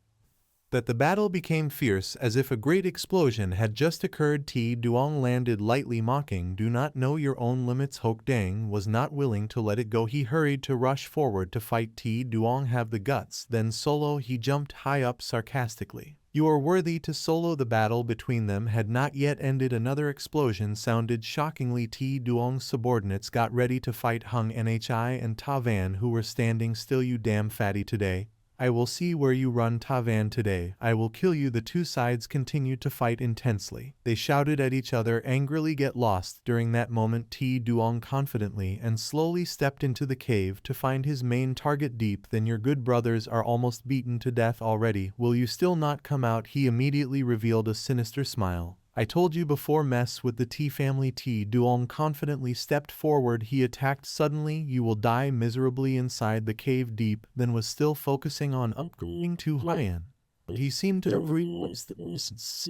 that, the battle became fierce as if a great explosion had just occurred. T Duong landed lightly, mocking, do not know your own limits. Hoke Dang was not willing to let it go. He hurried to rush forward to fight T Duong. Have the guts, then solo. He jumped high up sarcastically. You are worthy to solo. The battle between them had not yet ended. Another explosion sounded shockingly. T Duong's subordinates got ready to fight Hung Nhi and Tavan, who were standing still. You damn fatty, today I will see where you run. Tavan, today I will kill you. The two sides continued to fight intensely. They shouted at each other angrily. Get lost. During that moment T Duong confidently and slowly stepped into the cave to find his main target. Deep, then your good brothers are almost beaten to death already. Will you still not come out? He immediately revealed a sinister smile. I told you before, mess with the T family. T Duong confidently stepped forward. He attacked suddenly. You will die miserably inside the cave. Deep then was still focusing on upgrading to Hyan, but he seemed to realize the essence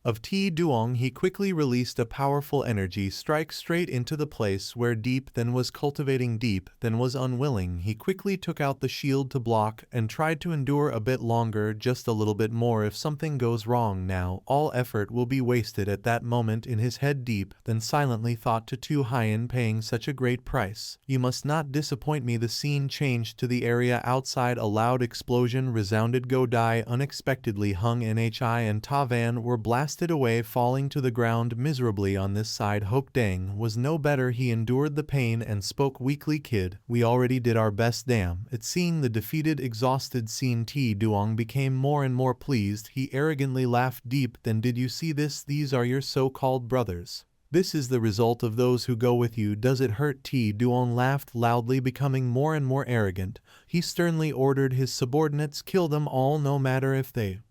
of T Duong. He quickly released a powerful energy strike straight into the place where Deep then was cultivating. Deep then was unwilling. He quickly took out the shield to block and tried to endure a bit longer, just a little bit more. If something goes wrong now, all effort will be wasted. At that moment in his head, Deep then silently thought to Tu Hyan, paying such a great price. You must not disappoint me. The scene changed to the area outside. A loud explosion resounded. Go die. Unexpectedly Hung Nhi and Tavan were blasted away, falling to the ground miserably. On this side Hoke Dang was no better. He endured the pain and spoke weakly, kid, we already did our best. Damn it. Seeing the defeated, exhausted scene, T Duong became more and more pleased. He arrogantly laughed. Deep, then did you see this? These are your so-called brothers. This is the result of those who go with you. Does it hurt? T Duong laughed loudly, becoming more and more arrogant. He sternly ordered his subordinates, kill them all, no matter if they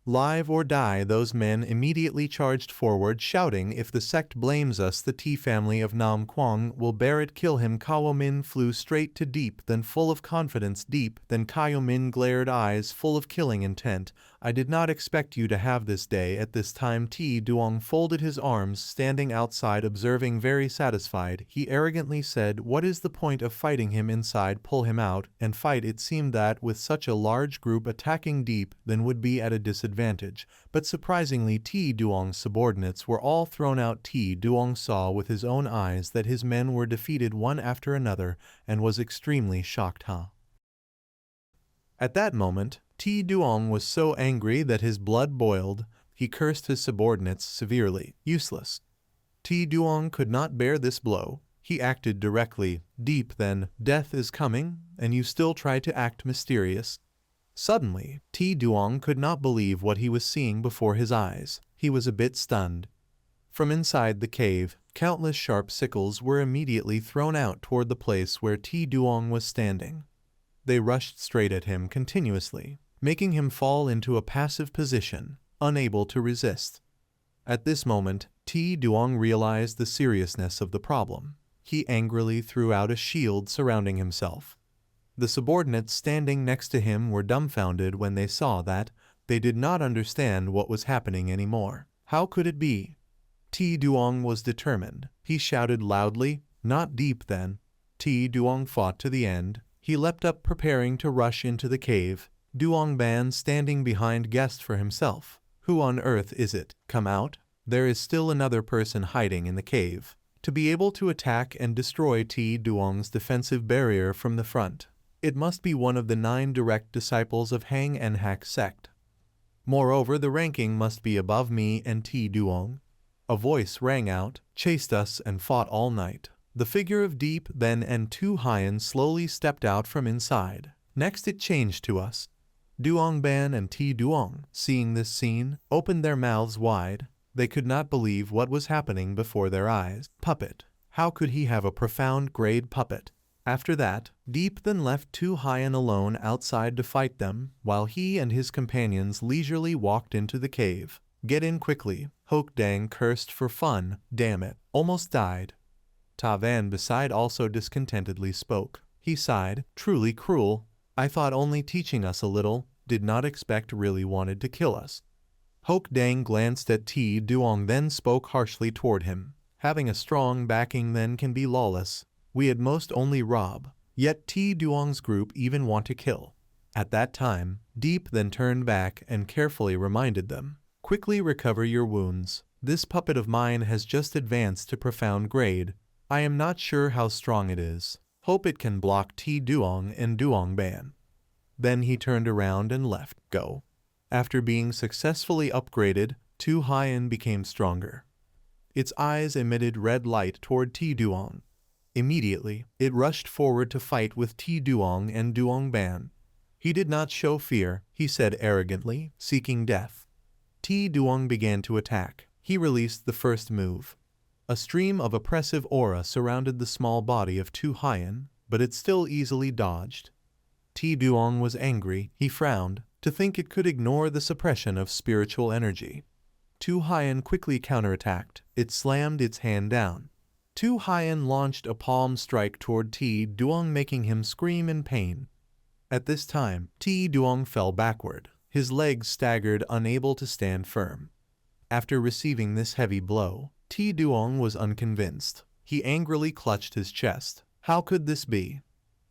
live or die. Those men immediately charged forward, shouting, if the sect blames us, the T family of Nam Quang will bear it. Kill him. Kao Min flew straight to Deep, then full of confidence. Deep, then Kao Min glared, eyes full of killing intent. I did not expect you to have this day. At this time T Duong folded his arms, standing outside observing, very satisfied. He arrogantly said, what is the point of fighting him inside? Pull him out and fight. It seemed that with such a large group attacking Deep then would be at a disadvantage, but surprisingly T Duong's subordinates were all thrown out. T Duong saw with his own eyes that his men were defeated one after another and was extremely shocked. At that moment T Duong was so angry that his blood boiled. He cursed his subordinates severely. Useless. T Duong could not bear this blow. He acted directly. Deep, then, death is coming, and you still try to act mysterious. Suddenly, T Duong could not believe what he was seeing before his eyes. He was a bit stunned. From inside the cave, countless sharp sickles were immediately thrown out toward the place where T Duong was standing. They rushed straight at him continuously, making him fall into a passive position, unable to resist. At this moment, Ti Duong realized the seriousness of the problem. He angrily threw out a shield surrounding himself. The subordinates standing next to him were dumbfounded when they saw that. They did not understand what was happening anymore. How could it be? Ti Duong was determined. He shouted loudly, "Not deep then." Ti Duong fought to the end. He leapt up preparing to rush into the cave. Duong Ban standing behind guessed for himself. Who on earth is it? Come out. There is still another person hiding in the cave. To be able to attack and destroy Ti Duong's defensive barrier from the front, it must be one of the 9 direct disciples of Hang and Hak sect. Moreover, the ranking must be above me and Ti Duong. A voice rang out, "Chased us and fought all night." The figure of Deep Then and Tu Hyen slowly stepped out from inside. Next it changed to us. Duong Ban and Ti Duong, seeing this scene, opened their mouths wide. They could not believe what was happening before their eyes. Puppet. How could he have a profound grade puppet? After that, Deep then left Tu Hyen alone outside to fight them, while he and his companions leisurely walked into the cave. "Get in quickly." Hok Dang cursed for fun. "Damn it. Almost died." Ta Van beside also discontentedly spoke. He sighed, "Truly cruel. I thought only teaching us a little, did not expect really wanted to kill us." Hok Dang glanced at Ti Duong then spoke harshly toward him. "Having a strong backing then can be lawless. We at most only rob. Yet Ti Duong's group even want to kill." At that time, Deep then turned back and carefully reminded them. "Quickly recover your wounds. This puppet of mine has just advanced to profound grade. I am not sure how strong it is. Hope it can block Ti Duong and Duong Ban." Then he turned around and left. Go. After being successfully upgraded, Tu Hyen became stronger. Its eyes emitted red light toward Ti Duong. Immediately, it rushed forward to fight with Ti Duong and Duong Ban. He did not show fear, he said arrogantly, seeking death. Ti Duong began to attack. He released the first move. A stream of oppressive aura surrounded the small body of Tu Hyen, but it still easily dodged. Ti Duong was angry. He frowned, to think it could ignore the suppression of spiritual energy. Tu Hyen quickly counterattacked. It slammed its hand down. Tu Hyen launched a palm strike toward Ti Duong, making him scream in pain. At this time, Ti Duong fell backward. His legs staggered, unable to stand firm. After receiving this heavy blow, Ti Duong was unconvinced. He angrily clutched his chest. How could this be?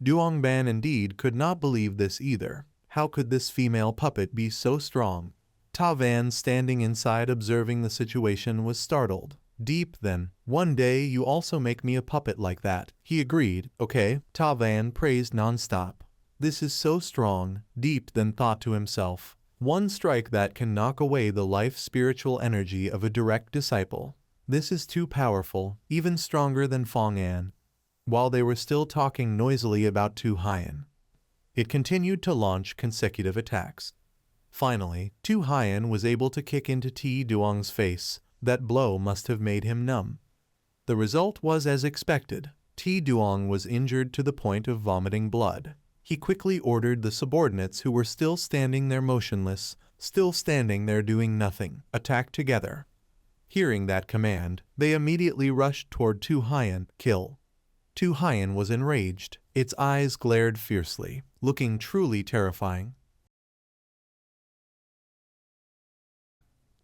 Duong Ban indeed could not believe this either. How could this female puppet be so strong? Ta Van, standing inside observing the situation, was startled. Deep Then, "One day you also make me a puppet like that." He agreed. "Okay." Ta Van praised non-stop. "This is so strong," Deep Then thought to himself. "One strike that can knock away the life spiritual energy of a direct disciple. This is too powerful, even stronger than Fong An." While they were still talking noisily about Tu Hyen, it continued to launch consecutive attacks. Finally, Tu Hyen was able to kick into Ti Duong's face. That blow must have made him numb. The result was as expected. Ti Duong was injured to the point of vomiting blood. He quickly ordered the subordinates who were still standing there motionless, still standing there doing nothing, attack together. Hearing that command, they immediately rushed toward Tu Hyen. "Kill." Tu Hyen was enraged. Its eyes glared fiercely, looking truly terrifying.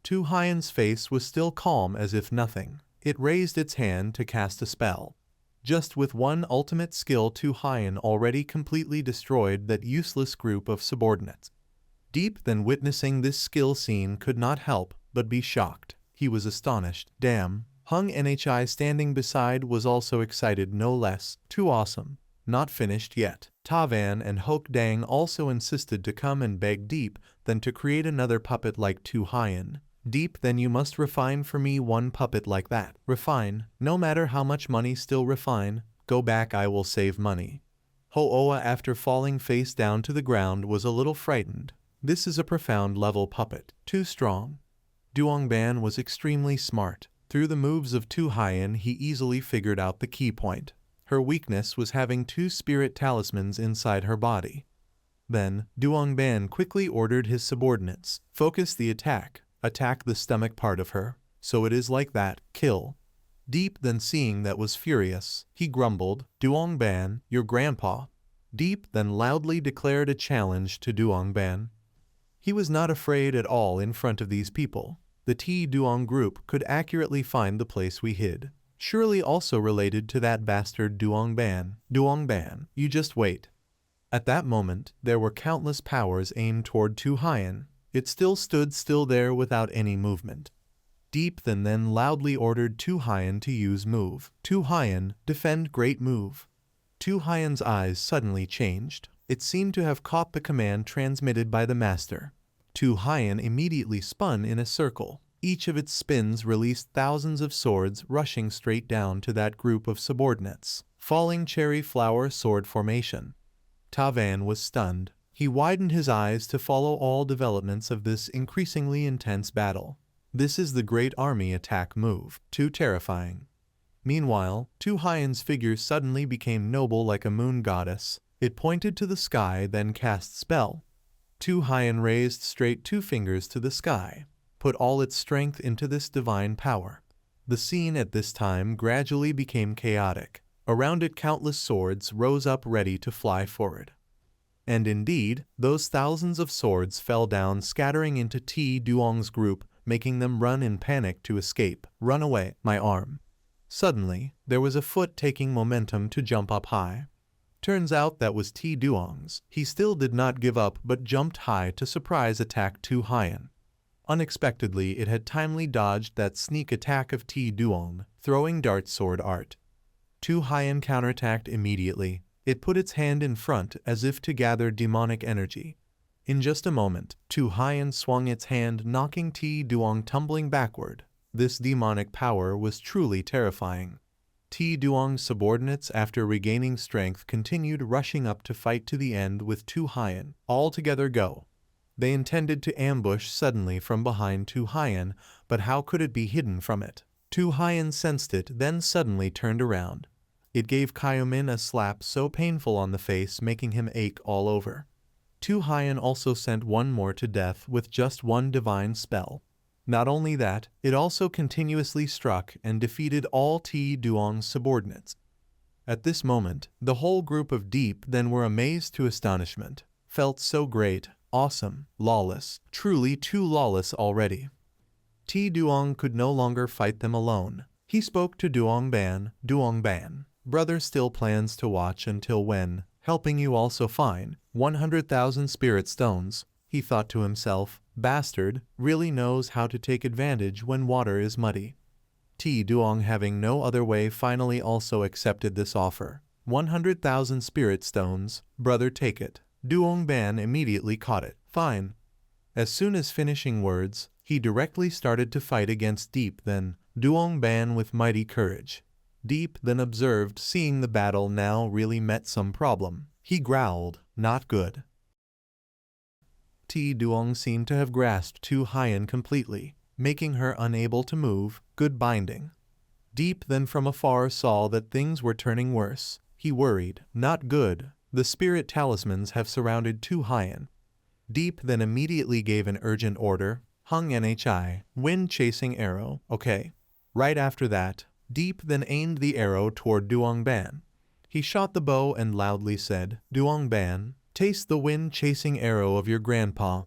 Tu Hyen's face was still calm as if nothing. It raised its hand to cast a spell. Just with one ultimate skill, Tu Hyen already completely destroyed that useless group of subordinates. Deep Then, witnessing this skill scene, could not help but be shocked. He was astonished. Damn. Hung Nhi standing beside was also excited no less. Too awesome. Not finished yet. Ta Van and Hok Dang also insisted to come and beg Deep Then to create another puppet like Tu Hyen. "Deep Then, you must refine for me one puppet like that." "Refine? No matter how much money, still refine. Go back, I will save money." Ho-Oa, after falling face down to the ground, was a little frightened. This is a profound level puppet. Too strong. Duong Ban was extremely smart. Through the moves of Tu Hyen, he easily figured out the key point. Her weakness was having 2 spirit talismans inside her body. Then, Duong Ban quickly ordered his subordinates, "Focus the attack. Attack the stomach part of her." So it is like that, kill. Deep then seeing that was furious, he grumbled, Duongban, your grandpa. Deep then loudly declared a challenge to Duongban. He was not afraid at all in front of these people. The Duong group could accurately find the place we hid. Surely also related to that bastard Duongban. Duongban, you just wait. At that moment, there were countless powers aimed toward Tu Haiyan. It still stood still there without any movement. Deep then loudly ordered Tu Haiyan to use move. Tu Haiyan, defend great move. Tu Haiyan's eyes suddenly changed. It seemed to have caught the command transmitted by the master. Tu Haiyan immediately spun in a circle. Each of its spins released thousands of swords rushing straight down to that group of subordinates. Falling cherry flower sword formation. Tavan was stunned. He widened his eyes to follow all developments of this increasingly intense battle. This is the great army attack move. Too terrifying. Meanwhile, Tu Haiyan's figure suddenly became noble like a moon goddess. It pointed to the sky, then cast spell. Tu Haiyan raised straight 2 fingers to the sky, put all its strength into this divine power. The scene at this time gradually became chaotic. Around it countless swords rose up ready to fly forward. And indeed, those thousands of swords fell down scattering into Duong's group, making them run in panic to escape. Run away, my arm. Suddenly, there was a foot taking momentum to jump up high. Turns out that was Duong's. He still did not give up but jumped high to surprise attack Tu Haiyan. Unexpectedly, it had timely dodged that sneak attack of Duong, throwing dart sword art. Tu Haiyan counterattacked immediately. It put its hand in front as if to gather demonic energy. In just a moment, Tu Haiyan swung its hand, knocking Duong tumbling backward. This demonic power was truly terrifying. Duong's subordinates, after regaining strength, continued rushing up to fight to the end with Tu Haiyan. All together go. They intended to ambush suddenly from behind Tu Haiyan, but how could it be hidden from it? Tu Haiyan sensed it, then suddenly turned around. It gave Kyomin a slap so painful on the face, making him ache all over. Tu Haiyan also sent one more to death with just one divine spell. Not only that, it also continuously struck and defeated all Duong's subordinates. At this moment, the whole group of Deep then were amazed to astonishment, felt so great, awesome, lawless, truly too lawless already. Duong could no longer fight them alone. He spoke to Duongban, Duongban, brother still plans to watch until when, helping you also fine, 100,000 spirit stones. He thought to himself, bastard, really knows how to take advantage when water is muddy. Duong, having no other way, finally also accepted this offer. 100,000 spirit stones, brother, take it. Duongban immediately caught it. Fine. As soon as finishing words, he directly started to fight against Deep then, Duongban with mighty courage. Deep then observed, seeing the battle now really met some problem. He growled, not good. Duong seemed to have grasped Tu Haiyan completely, making her unable to move. Good binding. Deep then from afar saw that things were turning worse. He worried, not good. The spirit talismans have surrounded Tu Haiyan. Deep then immediately gave an urgent order. Hung Nhi, wind chasing arrow, okay. Right after that, Deep then aimed the arrow toward Duongban. He shot the bow and loudly said, Duongban, taste the wind-chasing arrow of your grandpa.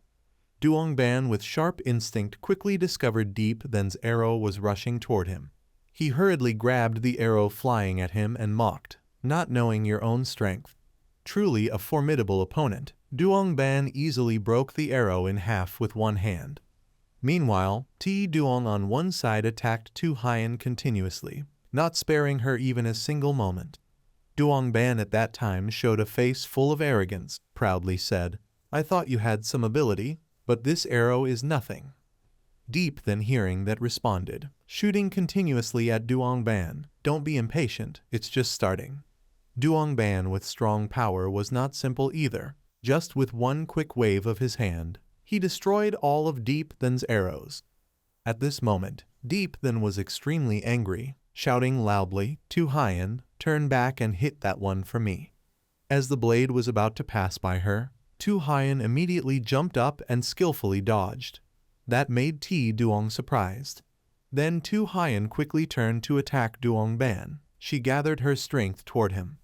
Duongban with sharp instinct quickly discovered Deep then's arrow was rushing toward him. He hurriedly grabbed the arrow flying at him and mocked, not knowing your own strength. Truly a formidable opponent. Duongban easily broke the arrow in half with one hand. Meanwhile, Duong on one side attacked Tu Haiyan continuously, not sparing her even a single moment. Duongban at that time showed a face full of arrogance, proudly said, I thought you had some ability, but this arrow is nothing. Deep then hearing that responded, shooting continuously at Duongban, don't be impatient, it's just starting. Duongban with strong power was not simple either. Just with one quick wave of his hand, he destroyed all of Deep then's arrows. At this moment, Deep then was extremely angry, shouting loudly, Tu Haiyan, turn back and hit that one for me. As the blade was about to pass by her, Tu Haiyan immediately jumped up and skillfully dodged. That made Duong surprised. Then Tu Haiyan quickly turned to attack Duong Ban. She gathered her strength toward him.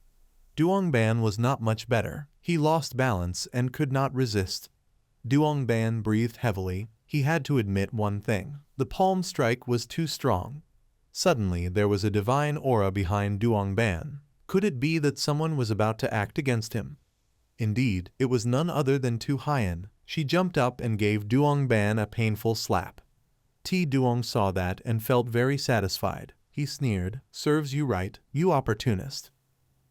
Duong Ban was not much better. He lost balance and could not resist. Duong Ban breathed heavily. He had to admit one thing. The palm strike was too strong. Suddenly there was a divine aura behind Duong Ban. Could it be that someone was about to act against him? Indeed, it was none other than Tu Haiyan. She jumped up and gave Duong Ban a painful slap. Ti Duong saw that and felt very satisfied. He sneered, "Serves you right, you opportunist."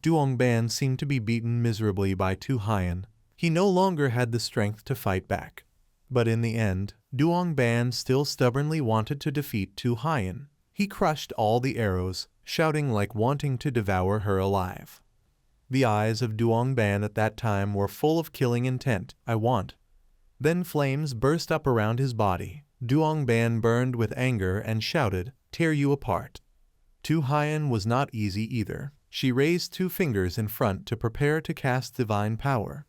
Duong Ban seemed to be beaten miserably by Tu Haiyan. He no longer had the strength to fight back. But in the end, Duong Ban still stubbornly wanted to defeat Tu Haiyan. He crushed all the arrows, shouting like wanting to devour her alive. The eyes of Duong Ban at that time were full of killing intent. "I want." Then flames burst up around his body. Duong Ban burned with anger and shouted, "Tear you apart." Tu Haiyan was not easy either. She raised 2 fingers in front to prepare to cast divine power.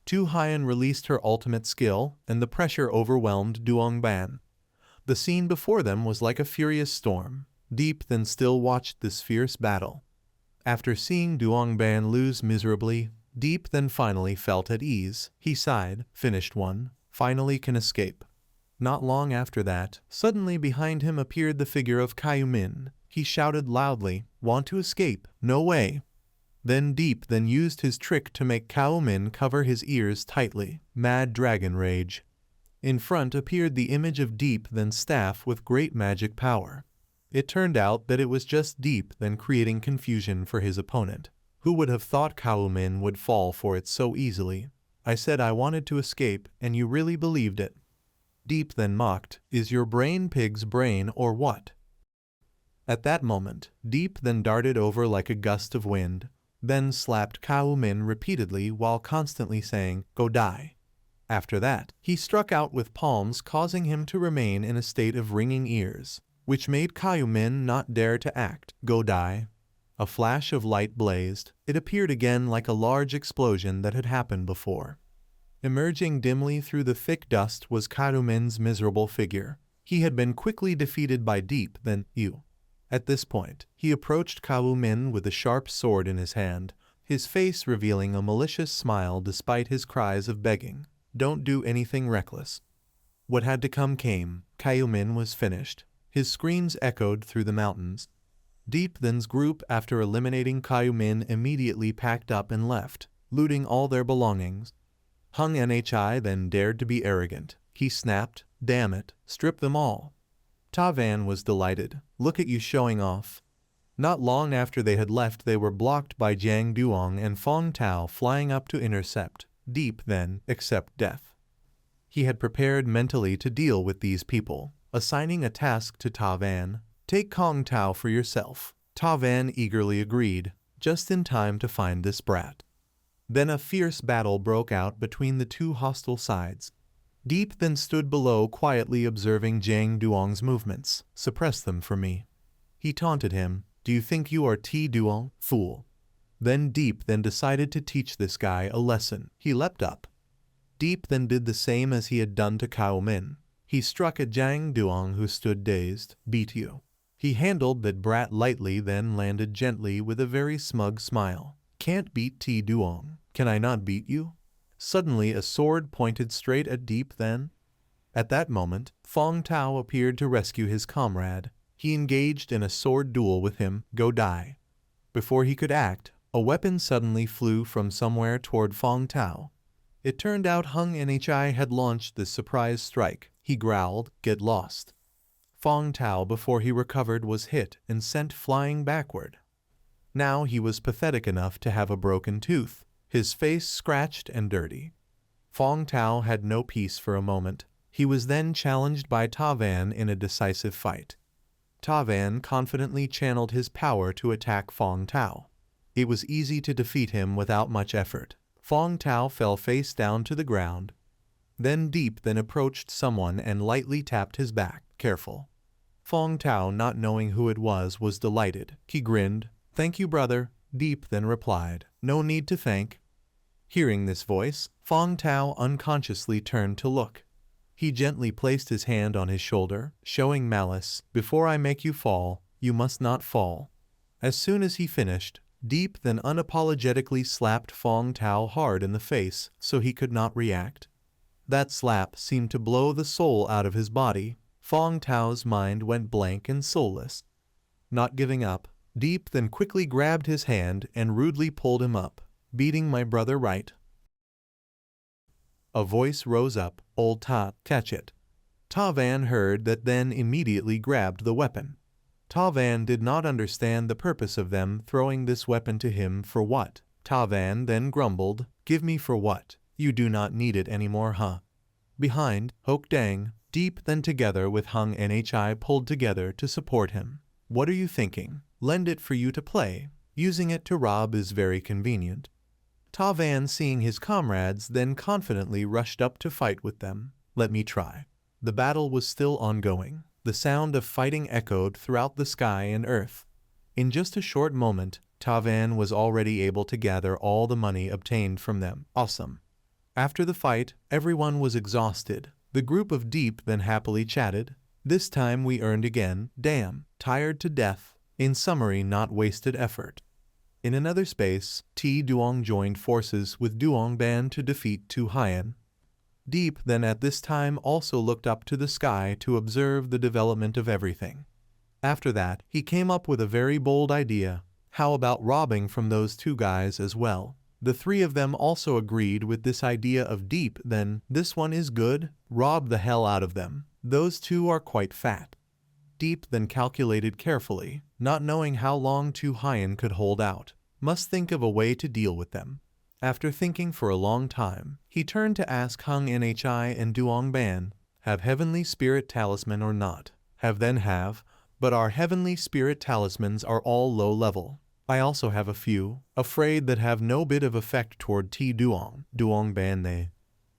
Tu Haiyan released her ultimate skill, and the pressure overwhelmed Duong Ban. The scene before them was like a furious storm. Deep then still watched this fierce battle. After seeing Duong Ban lose miserably, Deep then finally felt at ease. He sighed, "Finished one, finally can escape." Not long after that, suddenly behind him appeared the figure of Kaiu Min. He shouted loudly, "Want to escape? No way." Then Deep then used his trick to make Kaiu Min cover his ears tightly. Mad dragon rage. In front appeared the image of Deep then staff with great magic power. It turned out that it was just Deep then creating confusion for his opponent. Who would have thought Kaiu Min would fall for it so easily? "I said I wanted to escape, and you really believed it." Deep then mocked, "Is your brain pig's brain or what?" At that moment, Deep then darted over like a gust of wind, then slapped Kaiu Min repeatedly while constantly saying, "Go die." After that, he struck out with palms, causing him to remain in a state of ringing ears, which made Kaiu Min not dare to act. "Go die." A flash of light blazed. It appeared again like a large explosion that had happened before. Emerging dimly through the thick dust was Kaiu Min's miserable figure. He had been quickly defeated by Deep then you. At this point, he approached Kaiu Min with a sharp sword in his hand, his face revealing a malicious smile despite his cries of begging. "Don't do anything reckless." What had to come came. Kaiu Min was finished. His screams echoed through the mountains. Deep then's group, after eliminating Kaiu Min, immediately packed up and left, looting all their belongings. Hung Nhi then dared to be arrogant. He snapped, "Damn it, strip them all." Ta Van was delighted. "Look at you showing off." Not long after they had left, they were blocked by Jiang Duong and Fong Tao flying up to intercept. Deep then, accept death. He had prepared mentally to deal with these people, assigning a task to Ta Van. "Take Kong Tao for yourself." Ta Van eagerly agreed, just in time to find this brat. Then a fierce battle broke out between the 2 hostile sides. Deep then stood below quietly observing Jiang Duong's movements. "Suppress them for me." He taunted him, "Do you think you are Ti Duong, fool?" Then Deep then decided to teach this guy a lesson. He leapt up. Deep then did the same as he had done to Kaiu Min. He struck at Jiang Duong, who stood dazed. "Beat you." He handled that brat lightly, then landed gently with a very smug smile. "Can't beat Ti Duong. Can I not beat you?" Suddenly a sword pointed straight at Deep then. At that moment, Fong Tao appeared to rescue his comrade. He engaged in a sword duel with him. "Go die." Before he could act, a weapon suddenly flew from somewhere toward Fong Tao. It turned out Hung Nhi had launched this surprise strike. He growled, "Get lost." Fong Tao, before he recovered, was hit and sent flying backward. Now he was pathetic enough to have a broken tooth, his face scratched and dirty. Fong Tao had no peace for a moment. He was then challenged by Ta Van in a decisive fight. Ta Van confidently channeled his power to attack Fong Tao. It was easy to defeat him without much effort. Fong Tao fell face down to the ground. Then Deep then approached someone and lightly tapped his back. "Careful." Fong Tao, not knowing who it was delighted. He grinned. "Thank you, brother." Deep then replied, "No need to thank." Hearing this voice, Fong Tao unconsciously turned to look. He gently placed his hand on his shoulder, showing malice. Before I make you fall, you must not fall. As soon as he finished, Deep then unapologetically slapped Fong Tao hard in the face so he could not react. That slap seemed to blow the soul out of his body. Fong Tao's mind went blank and soulless. Not giving up, Deep then quickly grabbed his hand and rudely pulled him up, beating my brother right. A voice rose up, "Old Ta, catch it." Ta Van heard that, then immediately grabbed the weapon. Ta Van did not understand the purpose of them throwing this weapon to him for what. Ta Van then grumbled, "Give me for what? You do not need it anymore, huh?" Behind, Hok Dang, Deep then together with Hung Nhi pulled together to support him. "What are you thinking? Lend it for you to play. Using it to rob is very convenient." Ta Van, seeing his comrades, then confidently rushed up to fight with them. "Let me try." The battle was still ongoing. The sound of fighting echoed throughout the sky and earth. In just a short moment, Ta Van was already able to gather all the money obtained from them. Awesome. After the fight, everyone was exhausted. The group of Deep then happily chatted. "This time we earned again, damn, tired to death." In summary, not wasted effort. In another space, T Duong joined forces with Duong Ban to defeat Tu Hien. Deep then at this time also looked up to the sky to observe the development of everything. After that, he came up with a very bold idea. How about robbing from those two guys as well? The three of them also agreed with this idea of Deep. Then, "This one is good, rob the hell out of them. Those two are quite fat." Deep then calculated carefully, not knowing how long Tu Hien could hold out. Must think of a way to deal with them. After thinking for a long time, he turned to ask Hung Nhi and Duong Ban, "Have heavenly spirit talisman or not?" "Have then have, but our heavenly spirit talismans are all low level. I also have a few, afraid that have no bit of effect toward T Duong, Duong Ban they."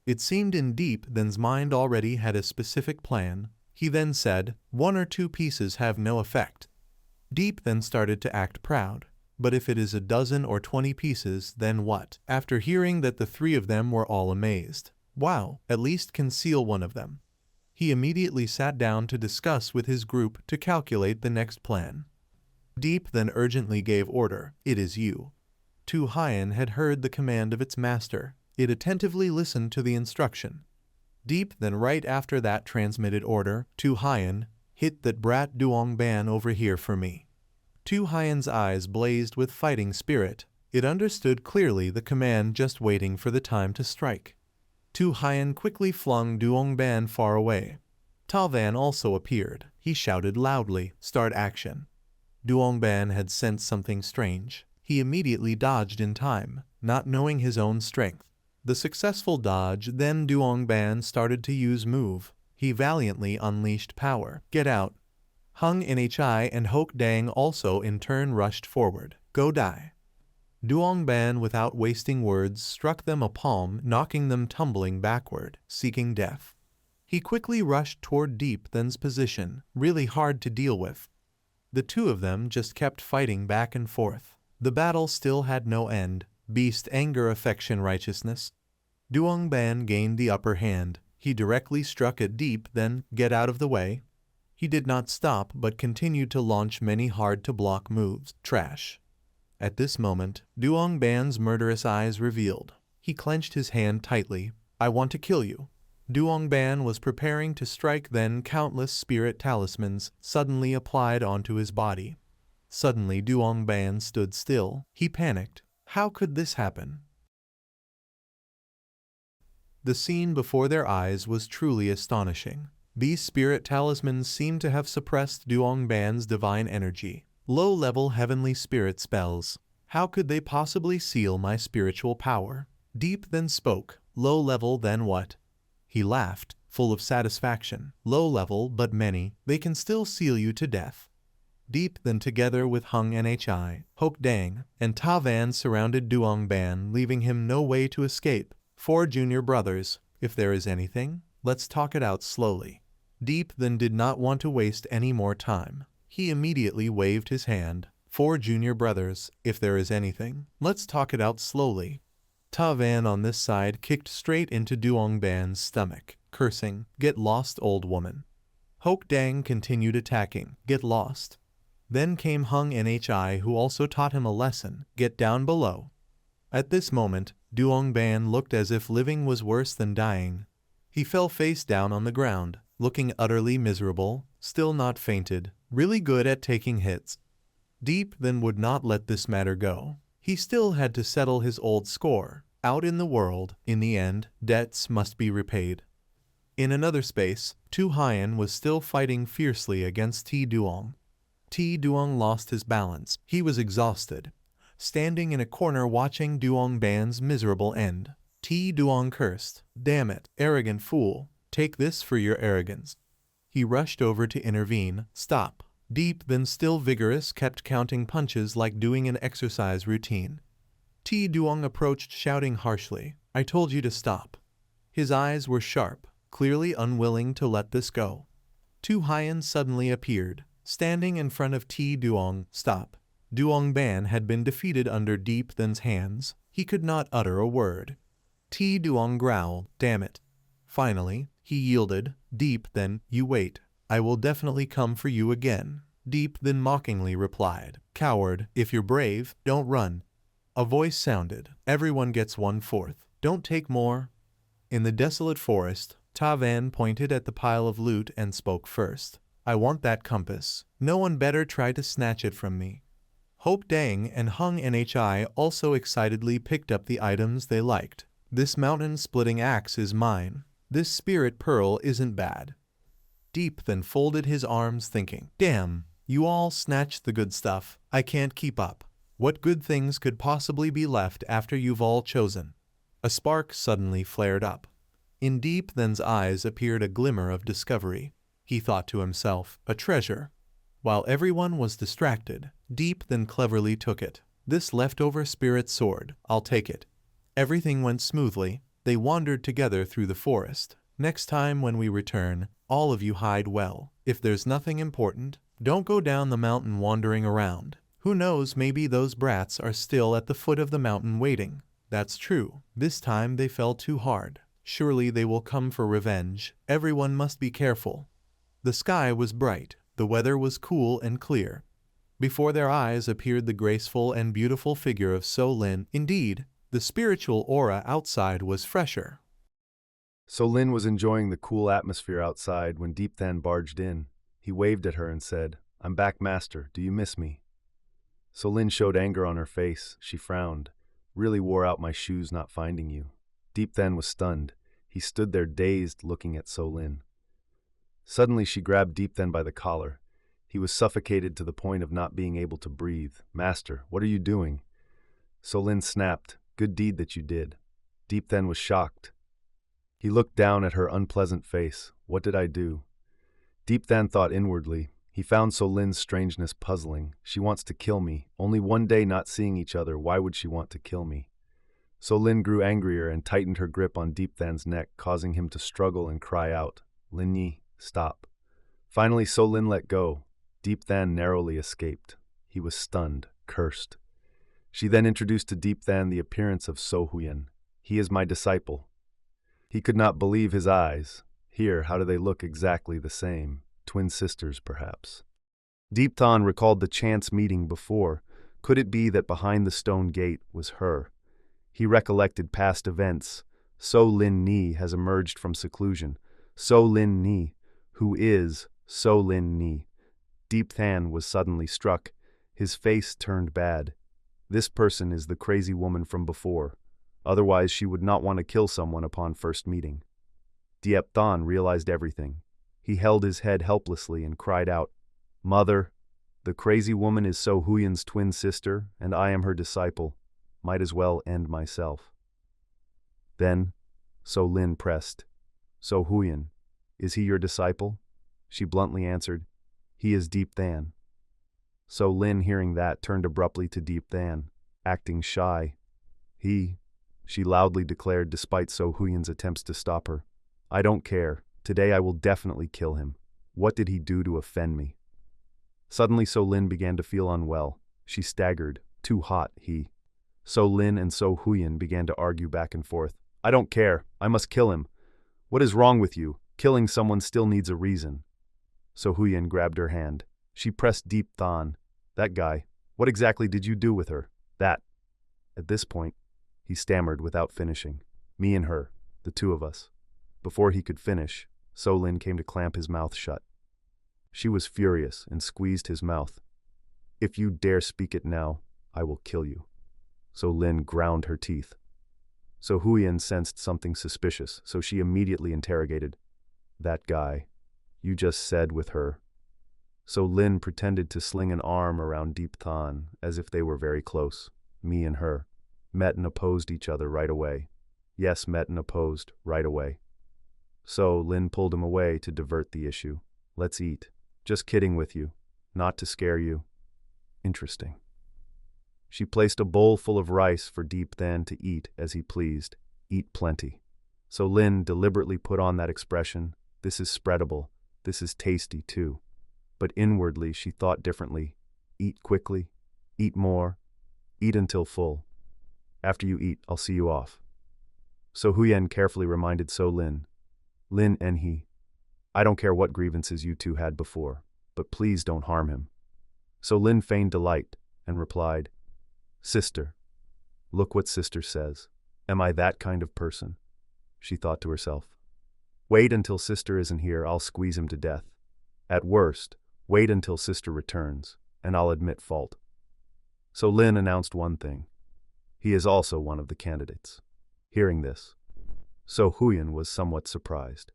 It seemed in Deep then's mind already had a specific plan. He then said, "1 or 2 pieces have no effect." Deep then started to act proud. "But if it is a dozen or 20 pieces, then what?" After hearing that, the three of them were all amazed. "Wow, at least conceal one of them." He immediately sat down to discuss with his group to calculate the next plan. Deep then urgently gave order, "It is you." Tu Hien had heard the command of its master. It attentively listened to the instruction. Deep then right after that transmitted order, "Tu Hien, hit that brat Duong Ban over here for me." Tu Hien's eyes blazed with fighting spirit. It understood clearly the command, just waiting for the time to strike. Tu Hien quickly flung Duong Ban far away. Ta Van also appeared. He shouted loudly, "Start action." Duong Ban had sensed something strange. He immediately dodged in time, not knowing his own strength. The successful dodge, then Duong Ban started to use move. He valiantly unleashed power. "Get out." Hung Nhi and Hok Dang also in turn rushed forward. "Go die." Duong Ban, without wasting words, struck them a palm, knocking them tumbling backward, seeking death. He quickly rushed toward Deep then's position, really hard to deal with. The two of them just kept fighting back and forth. The battle still had no end. Beast, anger, affection, righteousness. Duong Ban gained the upper hand. He directly struck at Deep, then, "Get out of the way." He did not stop but continued to launch many hard-to-block moves. Trash. At this moment, Duong Ban's murderous eyes revealed. He clenched his hand tightly. "I want to kill you." Duong Ban was preparing to strike, then countless spirit talismans suddenly applied onto his body. Suddenly Duong Ban stood still. He panicked. How could this happen? The scene before their eyes was truly astonishing. These spirit talismans seemed to have suppressed Duong Ban's divine energy. Low-level heavenly spirit spells. How could they possibly seal my spiritual power? Deep then spoke. "Low-level, then what?" He laughed, full of satisfaction. "Low-level, but many. They can still seal you to death." Deep then together with Hung Nhi, Hok Dang, and Ta Van surrounded Duong Ban, leaving him no way to escape. "4 junior brothers, if there is anything, let's talk it out slowly." Deep then did not want to waste any more time. He immediately waved his hand. "4 junior brothers, if there is anything, let's talk it out slowly." Ta Van on this side kicked straight into Duong Ban's stomach. cursing, "Get lost, old woman." Hoke Dang continued attacking, "Get lost." Then came Hung Nhi, who also taught him a lesson, "Get down below." At this moment, Duong Ban looked as if living was worse than dying. He fell face down on the ground, looking utterly miserable, still not fainted, really good at taking hits. Deep then would not let this matter go. He still had to settle his old score. Out in the world, in the end, debts must be repaid. In another space, Tu Hien was still fighting fiercely against Ti Duong. Ti Duong lost his balance. He was exhausted, standing in a corner watching Duong Ban's miserable end. Ti Duong cursed, "Damn it, arrogant fool, take this for your arrogance." He rushed over to intervene, "Stop." Deep, then still vigorous, kept counting punches like doing an exercise routine. Ti Duong approached shouting harshly, "I told you to stop." His eyes were sharp, clearly unwilling to let this go. Tu Hien suddenly appeared, standing in front of Ti Duong. "Stop." Duong Ban had been defeated under Deep Then's hands. He could not utter a word. Ti Duong growled, "Damn it." Finally, he yielded. "Deep Then, you wait. I will definitely come for you again." Deep then mockingly replied, "Coward, if you're brave, don't run." A voice sounded, "Everyone gets 1/4. Don't take more." In the desolate forest, Ta Van pointed at the pile of loot and spoke first. "I want that compass. No one better try to snatch it from me." Hope Dang and Hung Nhi also excitedly picked up the items they liked. "This mountain-splitting axe is mine. This spirit pearl isn't bad." Deep then folded his arms thinking, "Damn, you all snatched the good stuff. I can't keep up. What good things could possibly be left after you've all chosen?" A spark suddenly flared up. In Deep Then's eyes appeared a glimmer of discovery. He thought to himself, "A treasure." While everyone was distracted, Deep then cleverly took it. "This leftover spirit sword, I'll take it." Everything went smoothly. They wandered together through the forest. "Next time when we return, all of you hide well. If there's nothing important, don't go down the mountain wandering around. Who knows, maybe those brats are still at the foot of the mountain waiting." That's true. This time they fell too hard. Surely they will come for revenge. Everyone must be careful. The sky was bright. The weather was cool and clear. Before their eyes appeared the graceful and beautiful figure of So Lin. Indeed, the spiritual aura outside was fresher. So Lin was enjoying the cool atmosphere outside when Deep Than barged in. He waved at her and said, "I'm back, master. Do you miss me?" So Lin showed anger on her face. She frowned. "Really wore out my shoes not finding you." Deep Than was stunned. He stood there dazed, looking at So Lin. Suddenly she grabbed Deep Than by the collar. He was suffocated to the point of not being able to breathe. "Master, what are you doing?" So Lin snapped, "Good deed that you did." Deep Than was shocked. He looked down at her unpleasant face. "What did I do?" Deep Than thought inwardly. He found So Lin's strangeness puzzling. "She wants to kill me. Only one day not seeing each other, why would she want to kill me?" So Lin grew angrier and tightened her grip on Deep Than's neck, causing him to struggle and cry out, "Lin Yi, stop." Finally, So Lin let go. Deep Than narrowly escaped. He was stunned, cursed. She then introduced to Deep Than the appearance of So Huyen. "He is my disciple." He could not believe his eyes. Here, how do they look exactly the same? Twin sisters, perhaps. Deep Than recalled the chance meeting before. Could it be that behind the stone gate was her? He recollected past events. So Lin Ni has emerged from seclusion. So Lin Ni, who is So Lin Ni? Deep Than was suddenly struck. His face turned bad. This person is the crazy woman from before. Otherwise, she would not want to kill someone upon first meeting. Diep Than realized everything. He held his head helplessly and cried out, "Mother, the crazy woman is So Huyen's twin sister, and I am her disciple. Might as well end myself." Then, So Lin pressed, "So Huyen, is he your disciple?" She bluntly answered, "He is Deep Than." So Lin, hearing that, turned abruptly to Deep Than, acting shy. She loudly declared despite So Huyen's attempts to stop her, "I don't care. Today I will definitely kill him. What did he do to offend me?" Suddenly So Lin began to feel unwell. She staggered. Too hot, So Lin and So Huyen began to argue back and forth. "I don't care. I must kill him. What is wrong with you? Killing someone still needs a reason. So Huyen grabbed her hand. She pressed Deep Than. That guy. What exactly did you do with her? That. At this point, he stammered without finishing. Me and her. The two of us. Before he could finish, So Lin came to clamp his mouth shut. She was furious and squeezed his mouth. If you dare speak it now, I will kill you. So Lin ground her teeth. So Huyen sensed something suspicious, so she immediately interrogated. That guy. You just said with her. So Lin pretended to sling an arm around Deep Than, as if they were very close. Me and her. Met and opposed each other right away. Yes, met and opposed, right away. So Lin pulled him away to divert the issue. Let's eat. Just kidding with you. Not to scare you. Interesting. She placed a bowl full of rice for Deep Than to eat as he pleased. Eat plenty. So Lin deliberately put on that expression. This is spreadable. This is tasty too. But inwardly she thought differently. Eat quickly. Eat more. Eat until full. After you eat, I'll see you off. So Huyen carefully reminded So Lin. Lin and he. I don't care what grievances you two had before, but please don't harm him. So Lin feigned delight and replied, Sister. Look what sister says. Am I that kind of person? She thought to herself. Wait until sister isn't here, I'll squeeze him to death. At worst, wait until sister returns, and I'll admit fault. So Lin announced one thing. He is also one of the candidates. Hearing this, So Huyen was somewhat surprised.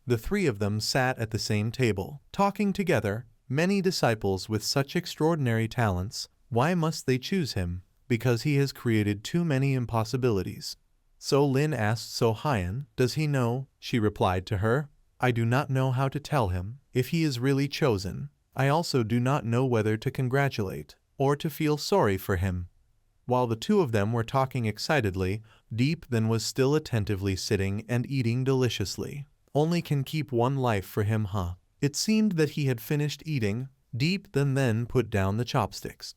The three of them sat at the same table, talking together. Many disciples with such extraordinary talents, why must they choose him? Because he has created too many impossibilities. So Lin asked So Hyun, does he know? She replied to her, I do not know how to tell him if he is really chosen. I also do not know whether to congratulate or to feel sorry for him. While the two of them were talking excitedly, Deep Than was still attentively sitting and eating deliciously. Only can keep one life for him, huh? It seemed that he had finished eating. Deep Than then put down the chopsticks.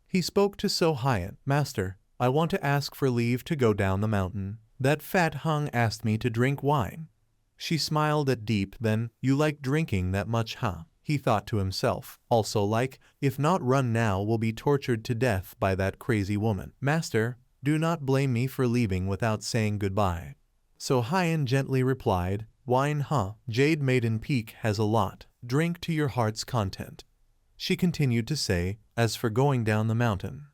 He spoke to So Hyun, Master, I want to ask for leave to go down the mountain. That fat hung asked me to drink wine. She smiled at Deep Than. You like drinking that much, huh? He thought to himself. Also like, if not run now will be tortured to death by that crazy woman. Master, do not blame me for leaving without saying goodbye. So Hyun gently replied, wine, huh? Jade Maiden Peak has a lot. Drink to your heart's content. She continued to say, as for going down the mountain.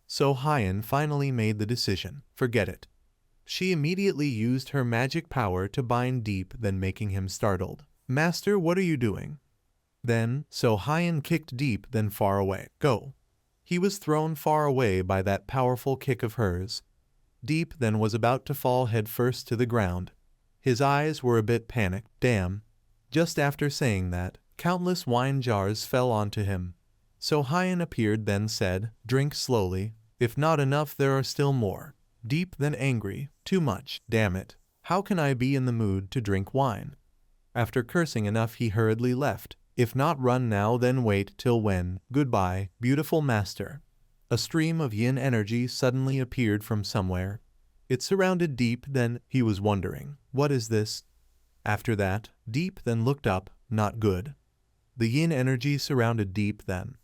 So Hyun finally made the decision. Forget it. She immediately used her magic power to bind Deep Than, making him startled. Master, what are you doing? Then, So Hyun kicked Deep Than far away. Go. He was thrown far away by that powerful kick of hers. Deep Than was about to fall headfirst to the ground. His eyes were a bit panicked. Damn. Just after saying that, countless wine jars fell onto him. So Hyun appeared then said, drink slowly. If not enough there are still more. Deep Than angry. Too much. Damn it. How can I be in the mood to drink wine? After cursing enough he hurriedly left. If not run now then wait till when. Goodbye, beautiful master. A stream of yin energy suddenly appeared from somewhere. It surrounded Deep Than. He was wondering, what is this? After that, Deep Than looked up. Not good. The yin energy surrounded Deep Than.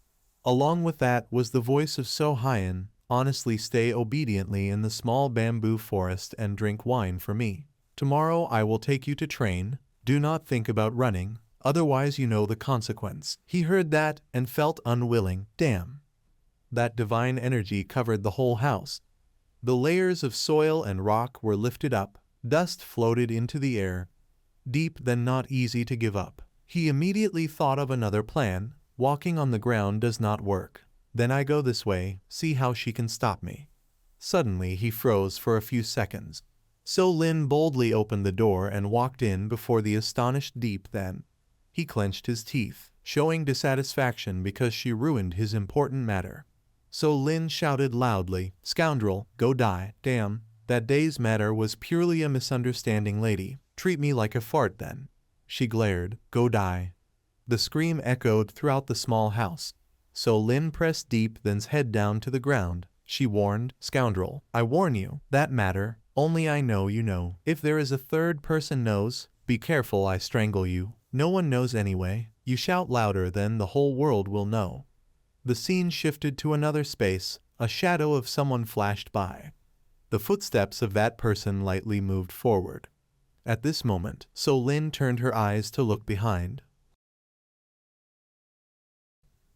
Along with that was the voice of So Hyun. Honestly, stay obediently in the small bamboo forest and drink wine for me. Tomorrow I will take you to train. Do not think about running, otherwise you know the consequence. He heard that and felt unwilling. Damn. That divine energy covered the whole house. The layers of soil and rock were lifted up. Dust floated into the air. Deep Than not easy to give up. He immediately thought of another plan. Walking on the ground does not work. Then I go this way, see how she can stop me. Suddenly he froze for a few seconds. So Lin boldly opened the door and walked in before the astonished Deep Than. He clenched his teeth, showing dissatisfaction because she ruined his important matter. So Lin shouted loudly, scoundrel, go die. Damn, that day's matter was purely a misunderstanding, lady. Treat me like a fart then. She glared, go die. The scream echoed throughout the small house. So Lin pressed Deep Than's head down to the ground. She warned, scoundrel, I warn you, that matter, Only I know you know. If there is a third person knows, be careful I strangle you. No one knows anyway. You shout louder then the whole world will know. The scene shifted to another space. A shadow of someone flashed by. The footsteps of that person lightly moved forward. At this moment, So Lin turned her eyes to look behind.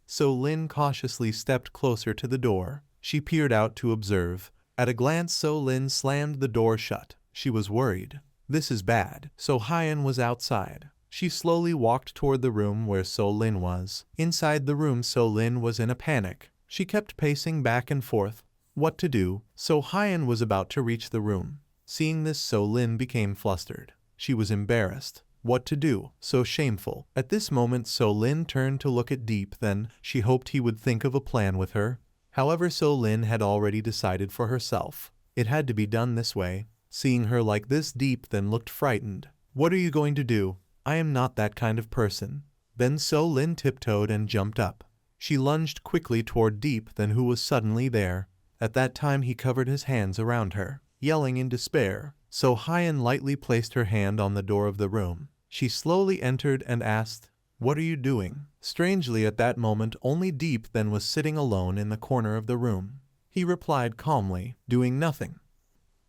So Lin cautiously stepped closer to the door. She peered out to observe. At a glance So Lin slammed the door shut. She was worried. This is bad. So Hyen was outside. She slowly walked toward the room where So Lin was. Inside the room So Lin was in a panic. She kept pacing back and forth. What to do? So Hyen was about to reach the room. Seeing this So Lin became flustered. She was embarrassed. What to do? So shameful. At this moment So Lin turned to look at Deep, then she hoped he would think of a plan with her. However, So Lin had already decided for herself. It had to be done this way. Seeing her like this, Deep then looked frightened. What are you going to do? I am not that kind of person. Then So Lin tiptoed and jumped up. She lunged quickly toward Deep, then who was suddenly there. At that time he covered his hands around her, yelling in despair. So Hyen lightly placed her hand on the door of the room. She slowly entered and asked, "What are you doing?" Strangely at that moment only Deep then was sitting alone in the corner of the room. He replied calmly, "Doing nothing."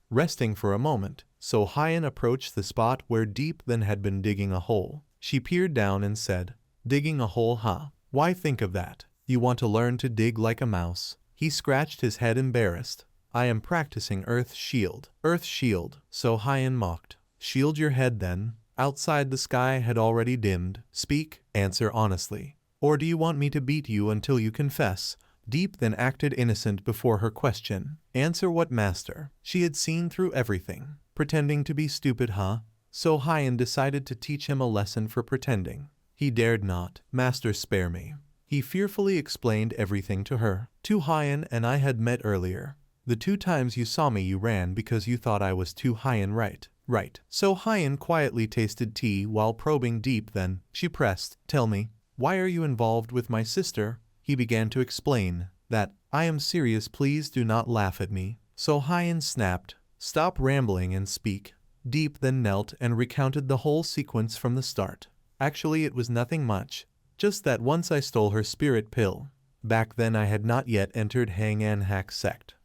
Resting for a moment, So Hyen approached the spot where Deep then had been digging a hole. She peered down and said, "Digging a hole, huh? Why think of that? You want to learn to dig like a mouse." He scratched his head embarrassed. "I am practicing Earth Shield." "Earth Shield," So Hyen mocked. "Shield your head then." Outside the sky had already dimmed. "Speak, answer honestly. Or do you want me to beat you until you confess?" Deep then acted innocent before her question. "Answer what, master?" She had seen through everything. "Pretending to be stupid, huh?" So Hyen decided to teach him a lesson for pretending. He dared not. "Master, spare me." He fearfully explained everything to her. "Tu Hyen and I had met earlier. The 2 times you saw me you ran because you thought I was Tu Hyen, right?" "Right." So Hyen quietly tasted tea while probing Deep, then she pressed, "Tell me, why are you involved with my sister?" He began to explain that, "I am serious, please do not laugh at me." So Hyen snapped, "Stop rambling and speak." Deep then knelt and recounted the whole sequence from the start. "Actually it was nothing much. Just that once I stole her spirit pill. Back then I had not yet entered Hang An Hak sect."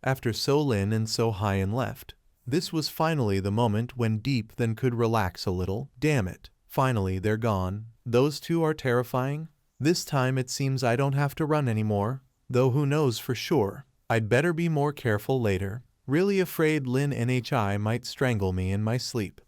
After So Lin and So Hyen left, this was finally the moment when Deep then could relax a little. Damn it. Finally they're gone. Those 2 are terrifying. This time it seems I don't have to run anymore. Though who knows for sure. I'd better be more careful later. Really afraid Lin Nhi might strangle me in my sleep.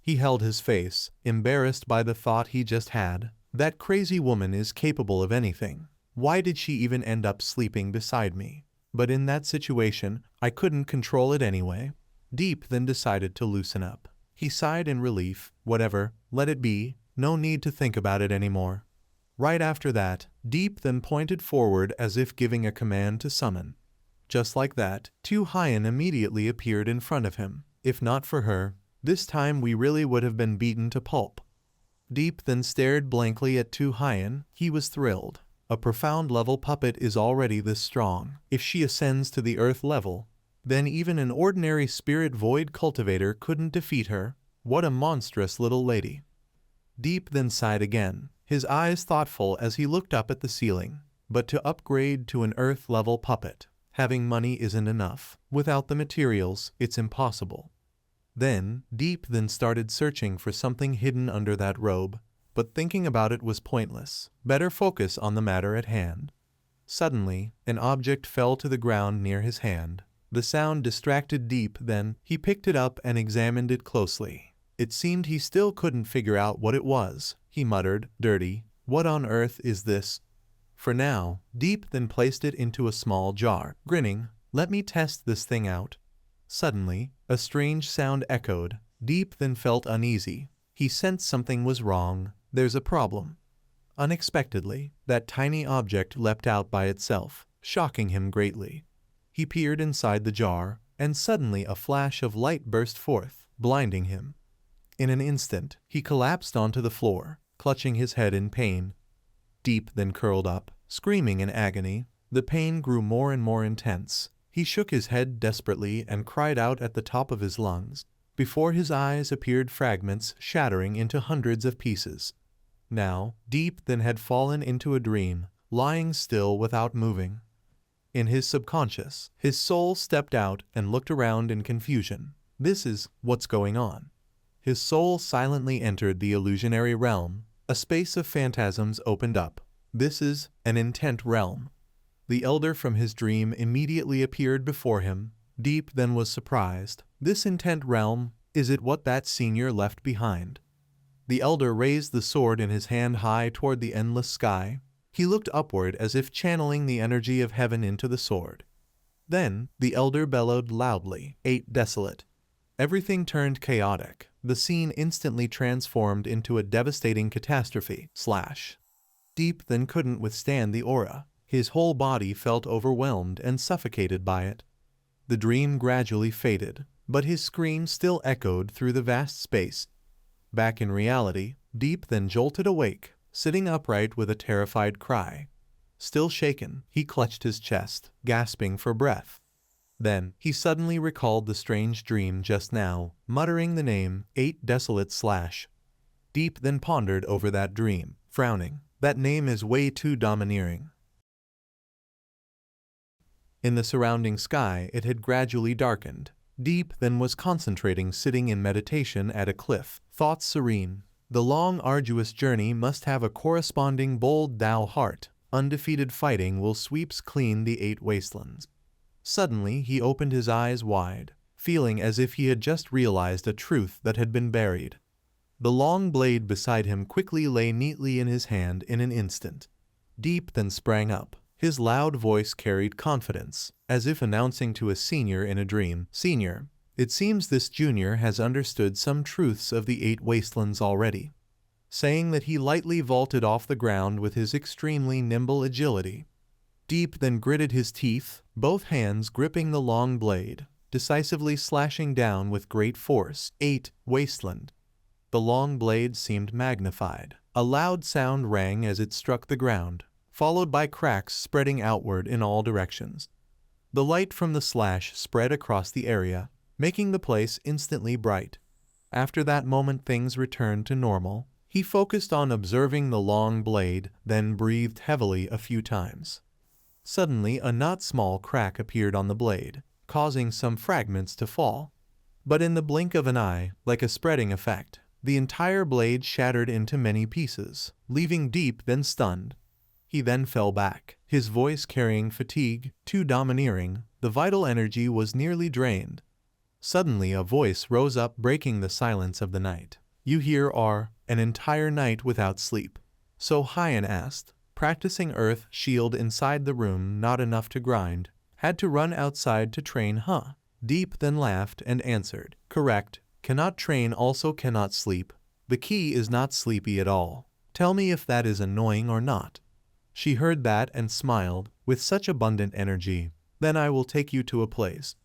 He held his face, embarrassed by the thought he just had. That crazy woman is capable of anything. Why did she even end up sleeping beside me? But in that situation, I couldn't control it anyway. Deep then decided to loosen up. He sighed in relief. Whatever, let it be. No need to think about it anymore. Right after that, Deep then pointed forward as if giving a command to summon. Just like that, Tu Hyen immediately appeared in front of him. If not for her, this time we really would have been beaten to pulp. Deep then stared blankly at Tu Hyen. He was thrilled. A profound level puppet is already this strong. If she ascends to the earth level, then even an ordinary spirit void cultivator couldn't defeat her. What a monstrous little lady. Deep then sighed again, his eyes thoughtful as he looked up at the ceiling. But to upgrade to an earth level puppet, having money isn't enough. Without the materials, it's impossible. Then, Deep then started searching for something hidden under that robe, but thinking about it was pointless. Better focus on the matter at hand. Suddenly, an object fell to the ground near his hand. The sound distracted Deep, then he picked it up and examined it closely. It seemed he still couldn't figure out what it was. He muttered, "Dirty. What on earth is this?" For now, Deep then placed it into a small jar. Grinning, "Let me test this thing out." Suddenly, a strange sound echoed. Deep then felt uneasy. He sensed something was wrong. There's a problem. Unexpectedly, that tiny object leapt out by itself, shocking him greatly. He peered inside the jar, and suddenly a flash of light burst forth, blinding him. In an instant, he collapsed onto the floor, clutching his head in pain. Deep then curled up, screaming in agony. The pain grew more and more intense. He shook his head desperately and cried out at the top of his lungs. Before his eyes appeared fragments shattering into hundreds of pieces. Now, Deep then had fallen into a dream, lying still without moving. In his subconscious, his soul stepped out and looked around in confusion. This is what's going on. His soul silently entered the illusionary realm. A space of phantasms opened up. This is an intent realm. The elder from his dream immediately appeared before him. Deep then was surprised. This intent realm, is it what that senior left behind? The elder raised the sword in his hand high toward the endless sky. He looked upward as if channeling the energy of heaven into the sword. Then, the elder bellowed loudly, 8 desolate. Everything turned chaotic. The scene instantly transformed into a devastating catastrophe. Deep then couldn't withstand the aura. His whole body felt overwhelmed and suffocated by it. The dream gradually faded, but his scream still echoed through the vast space. Back in reality, Deep then jolted awake, sitting upright with a terrified cry. Still shaken, he clutched his chest, gasping for breath. Then, he suddenly recalled the strange dream just now, muttering the name, 8 desolate / Deep then pondered over that dream, frowning. That name is way too domineering. In the surrounding sky, it had gradually darkened. Deep then was concentrating, sitting in meditation at a cliff, thoughts serene. The long, arduous journey must have a corresponding bold thou heart. Undefeated fighting will sweeps clean the 8 wastelands. Suddenly, he opened his eyes wide, feeling as if he had just realized a truth that had been buried. The long blade beside him quickly lay neatly in his hand in an instant. Deep then sprang up. His loud voice carried confidence, as if announcing to a senior in a dream, "Senior, it seems this junior has understood some truths of the 8 wastelands already." Saying that, he lightly vaulted off the ground with his extremely nimble agility. Deep then gritted his teeth, both hands gripping the long blade, decisively slashing down with great force. 8 wasteland. The long blade seemed magnified. A loud sound rang as it struck the ground, followed by cracks spreading outward in all directions. The light from the slash spread across the area, making the place instantly bright. After that moment, things returned to normal. He focused on observing the long blade, then breathed heavily a few times. Suddenly, a not small crack appeared on the blade, causing some fragments to fall. But in the blink of an eye, like a spreading effect, the entire blade shattered into many pieces, leaving Deep then stunned. He then fell back, his voice carrying fatigue, too domineering. The vital energy was nearly drained. Suddenly a voice rose up, breaking the silence of the night. "You here are an entire night without sleep?" So Hyan asked. Practicing earth shield inside the room, not enough to grind. Had to run outside to train, huh? Deep then laughed and answered, "Correct. Cannot train, also cannot sleep. The key is not sleepy at all. Tell me if that is annoying or not." She heard that and smiled, with such abundant energy. "Then I will take you to a place."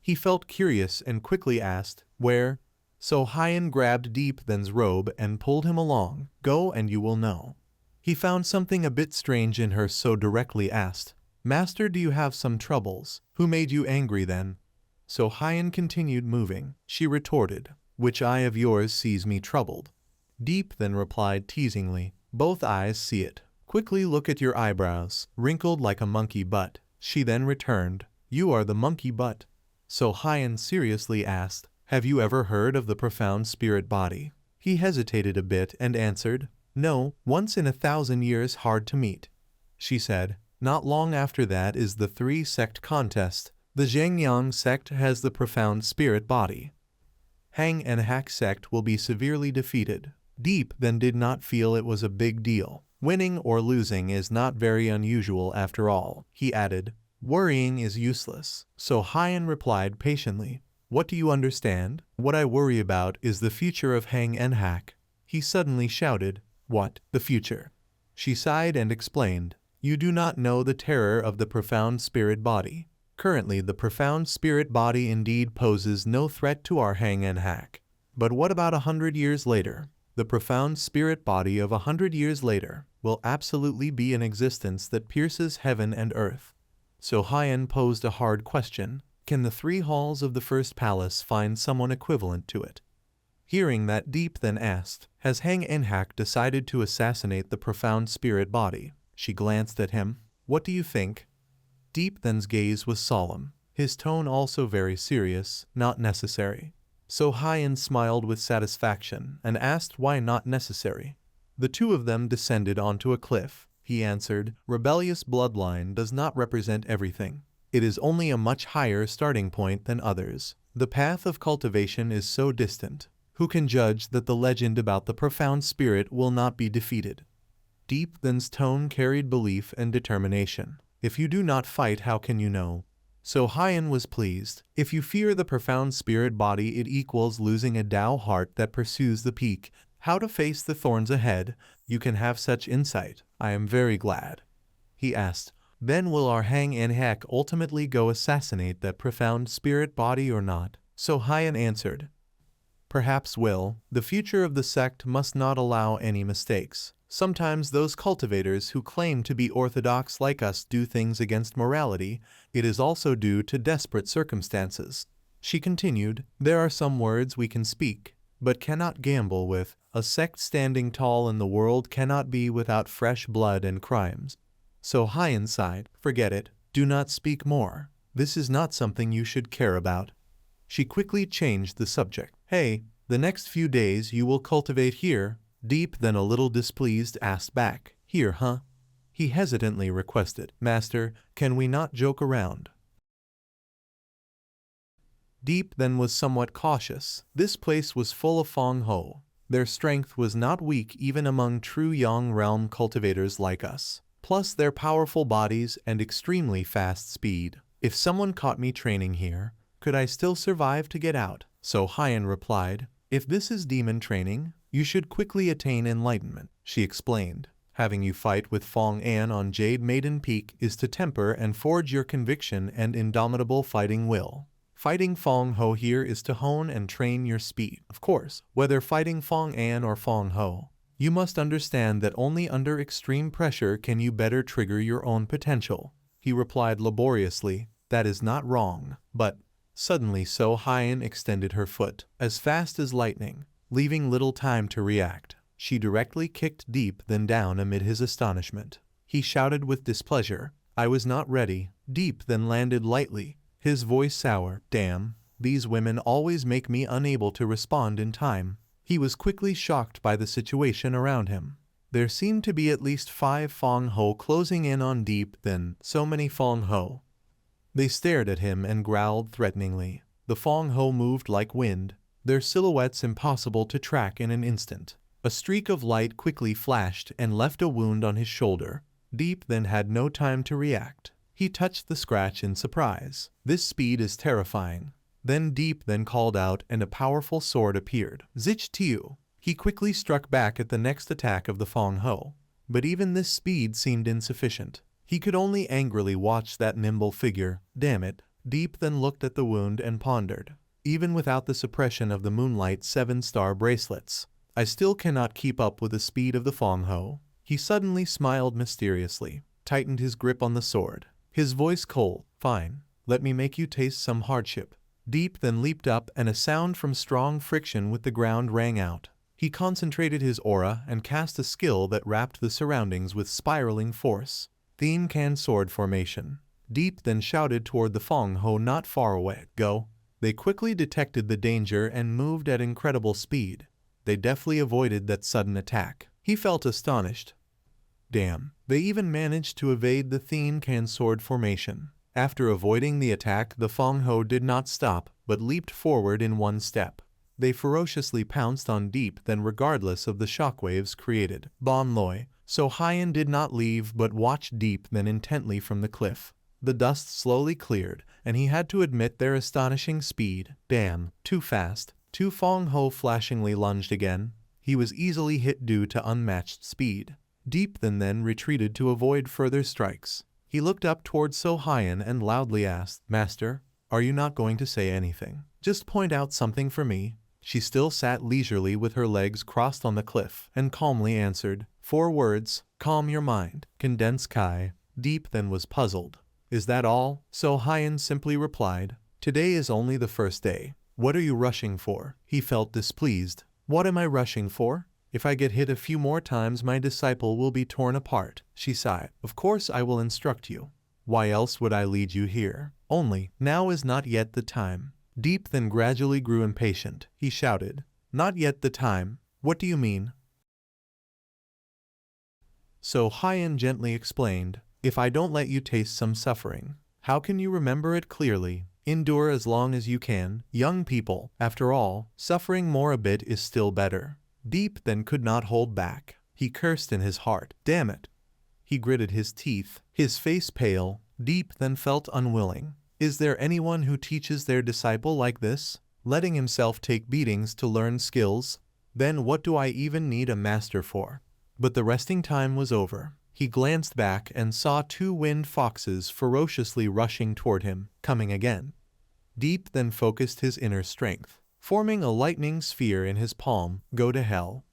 He felt curious and quickly asked, "Where?" So Hyan grabbed Deep then's robe and pulled him along. "Go and you will know." He found something a bit strange in her, so directly asked, "Master, do you have some troubles? Who made you angry then?" So Hyan continued moving. She retorted, "Which eye of yours sees me troubled?" Deep then replied teasingly, "Both eyes see it. Quickly look at your eyebrows, wrinkled like a monkey butt." She then returned, "You are the monkey butt." So Hyan seriously asked, "Have you ever heard of the profound spirit body?" He hesitated a bit and answered, "No, once in 1,000 years, hard to meet." She said, "Not long after that is the 3-sect contest. The Zhengyang sect has the profound spirit body. Hang and Hack sect will be severely defeated." Deep then did not feel it was a big deal. Winning or losing is not very unusual after all, he added. Worrying is useless. So Hyan replied patiently, "What do you understand? What I worry about is the future of Hang and Hack." He suddenly shouted, "What, the future?" She sighed and explained, "You do not know the terror of the profound spirit body. Currently the profound spirit body indeed poses no threat to our Hang and Hack. But what about 100 years later? The profound spirit body of 100 years later will absolutely be an existence that pierces heaven and earth. So Hyan posed a hard question. Can the 3 halls of the first palace find someone equivalent to it? Hearing that, Deep then asked, has Hang Enhak decided to assassinate the profound spirit body? She glanced at him. What do you think? Deep then's gaze was solemn, his tone also very serious. Not necessary. So Hyan smiled with satisfaction and asked why not necessary. The 2 of them descended onto a cliff. He answered, rebellious bloodline does not represent everything. It is only a much higher starting point than others. The path of cultivation is so distant. Who can judge that the legend about the profound spirit will not be defeated? Deep then's tone carried belief and determination. If you do not fight, how can you know? So Hyan was pleased. If you fear the profound spirit body, it equals losing a Tao heart that pursues the peak. How to face the thorns ahead? You can have such insight. I am very glad. He asked, then will our Hang Enhak ultimately go assassinate that profound spirit body or not? So Hyan answered, perhaps will. The future of the sect must not allow any mistakes. Sometimes those cultivators who claim to be orthodox like us do things against morality. It is also due to desperate circumstances. She continued, there are some words we can speak, but cannot gamble with. A sect standing tall in the world cannot be without fresh blood and crimes. So Hyan sighed, forget it, do not speak more. This is not something you should care about. She quickly changed the subject. Hey, the next few days you will cultivate here? Deep then, a little displeased, asked back. Here, huh? He hesitantly requested. Master, can we not joke around? Deep then was somewhat cautious. This place was full of Fong Ho. Their strength was not weak even among true Yang realm cultivators like us. Plus their powerful bodies and extremely fast speed. If someone caught me training here, could I still survive to get out? So Hyan replied, if this is demon training, you should quickly attain enlightenment. She explained, having you fight with Fong An on Jade Maiden Peak is to temper and forge your conviction and indomitable fighting will. Fighting Fong Ho here is to hone and train your speed. Of course, whether fighting Fong An or Fong Ho, you must understand that only under extreme pressure can you better trigger your own potential. He replied laboriously, that is not wrong, but suddenly So Hyan extended her foot, as fast as lightning, leaving little time to react. She directly kicked Deep then down amid his astonishment. He shouted with displeasure, I was not ready. Deep then landed lightly, his voice sour. Damn, these women always make me unable to respond in time. He was quickly shocked by the situation around him. There seemed to be at least 5 Fong Ho closing in on Deep then, so many Fong Ho. They stared at him and growled threateningly. The Fong Ho moved like wind, their silhouettes impossible to track in an instant. A streak of light quickly flashed and left a wound on his shoulder. Deep then had no time to react. He touched the scratch in surprise. This speed is terrifying. Then Deep then called out and a powerful sword appeared. Zich Tiu. He quickly struck back at the next attack of the Fong Ho. But even this speed seemed insufficient. He could only angrily watch that nimble figure. Damn it. Deep then looked at the wound and pondered. Even without the suppression of the Moonlight 7-star bracelets, I still cannot keep up with the speed of the Fong Ho. He suddenly smiled mysteriously, tightened his grip on the sword. His voice cold. Fine. Let me make you taste some hardship. Deep then leaped up and a sound from strong friction with the ground rang out. He concentrated his aura and cast a skill that wrapped the surroundings with spiraling force. Thien Can sword formation. Deep then shouted toward the Fong Ho not far away. Go. They quickly detected the danger and moved at incredible speed. They deftly avoided that sudden attack. He felt astonished. Damn. They even managed to evade the Thien Can sword formation. After avoiding the attack, the Fong Ho did not stop, but leaped forward in one step. They ferociously pounced on Deep then regardless of the shockwaves created. Bon Loi. So Hyan did not leave but watched Deep then intently from the cliff. The dust slowly cleared, and he had to admit their astonishing speed. Damn, too fast. 2 Fong Ho flashingly lunged again. He was easily hit due to unmatched speed. Deep then retreated to avoid further strikes. He looked up toward So Hyan and loudly asked, Master, are you not going to say anything? Just point out something for me. She still sat leisurely with her legs crossed on the cliff, and calmly answered, 4 words, calm your mind. Condense Kai. Deep then was puzzled. Is that all? So Hyan simply replied, today is only the first day. What are you rushing for? He felt displeased. What am I rushing for? If I get hit a few more times my disciple will be torn apart, she sighed. Of course I will instruct you. Why else would I lead you here? Only, now is not yet the time. Deep then gradually grew impatient. He shouted, not yet the time? What do you mean? So Hyan gently explained, if I don't let you taste some suffering, how can you remember it clearly? Endure as long as you can, young people. After all, suffering more a bit is still better. Deep then could not hold back. He cursed in his heart. Damn it. He gritted his teeth, his face pale. Deep then felt unwilling. Is there anyone who teaches their disciple like this? Letting himself take beatings to learn skills? Then what do I even need a master for? But the resting time was over. He glanced back and saw two winged foxes ferociously rushing toward him, coming again. Deep then focused his inner strength, forming a lightning sphere in his palm. Go to hell.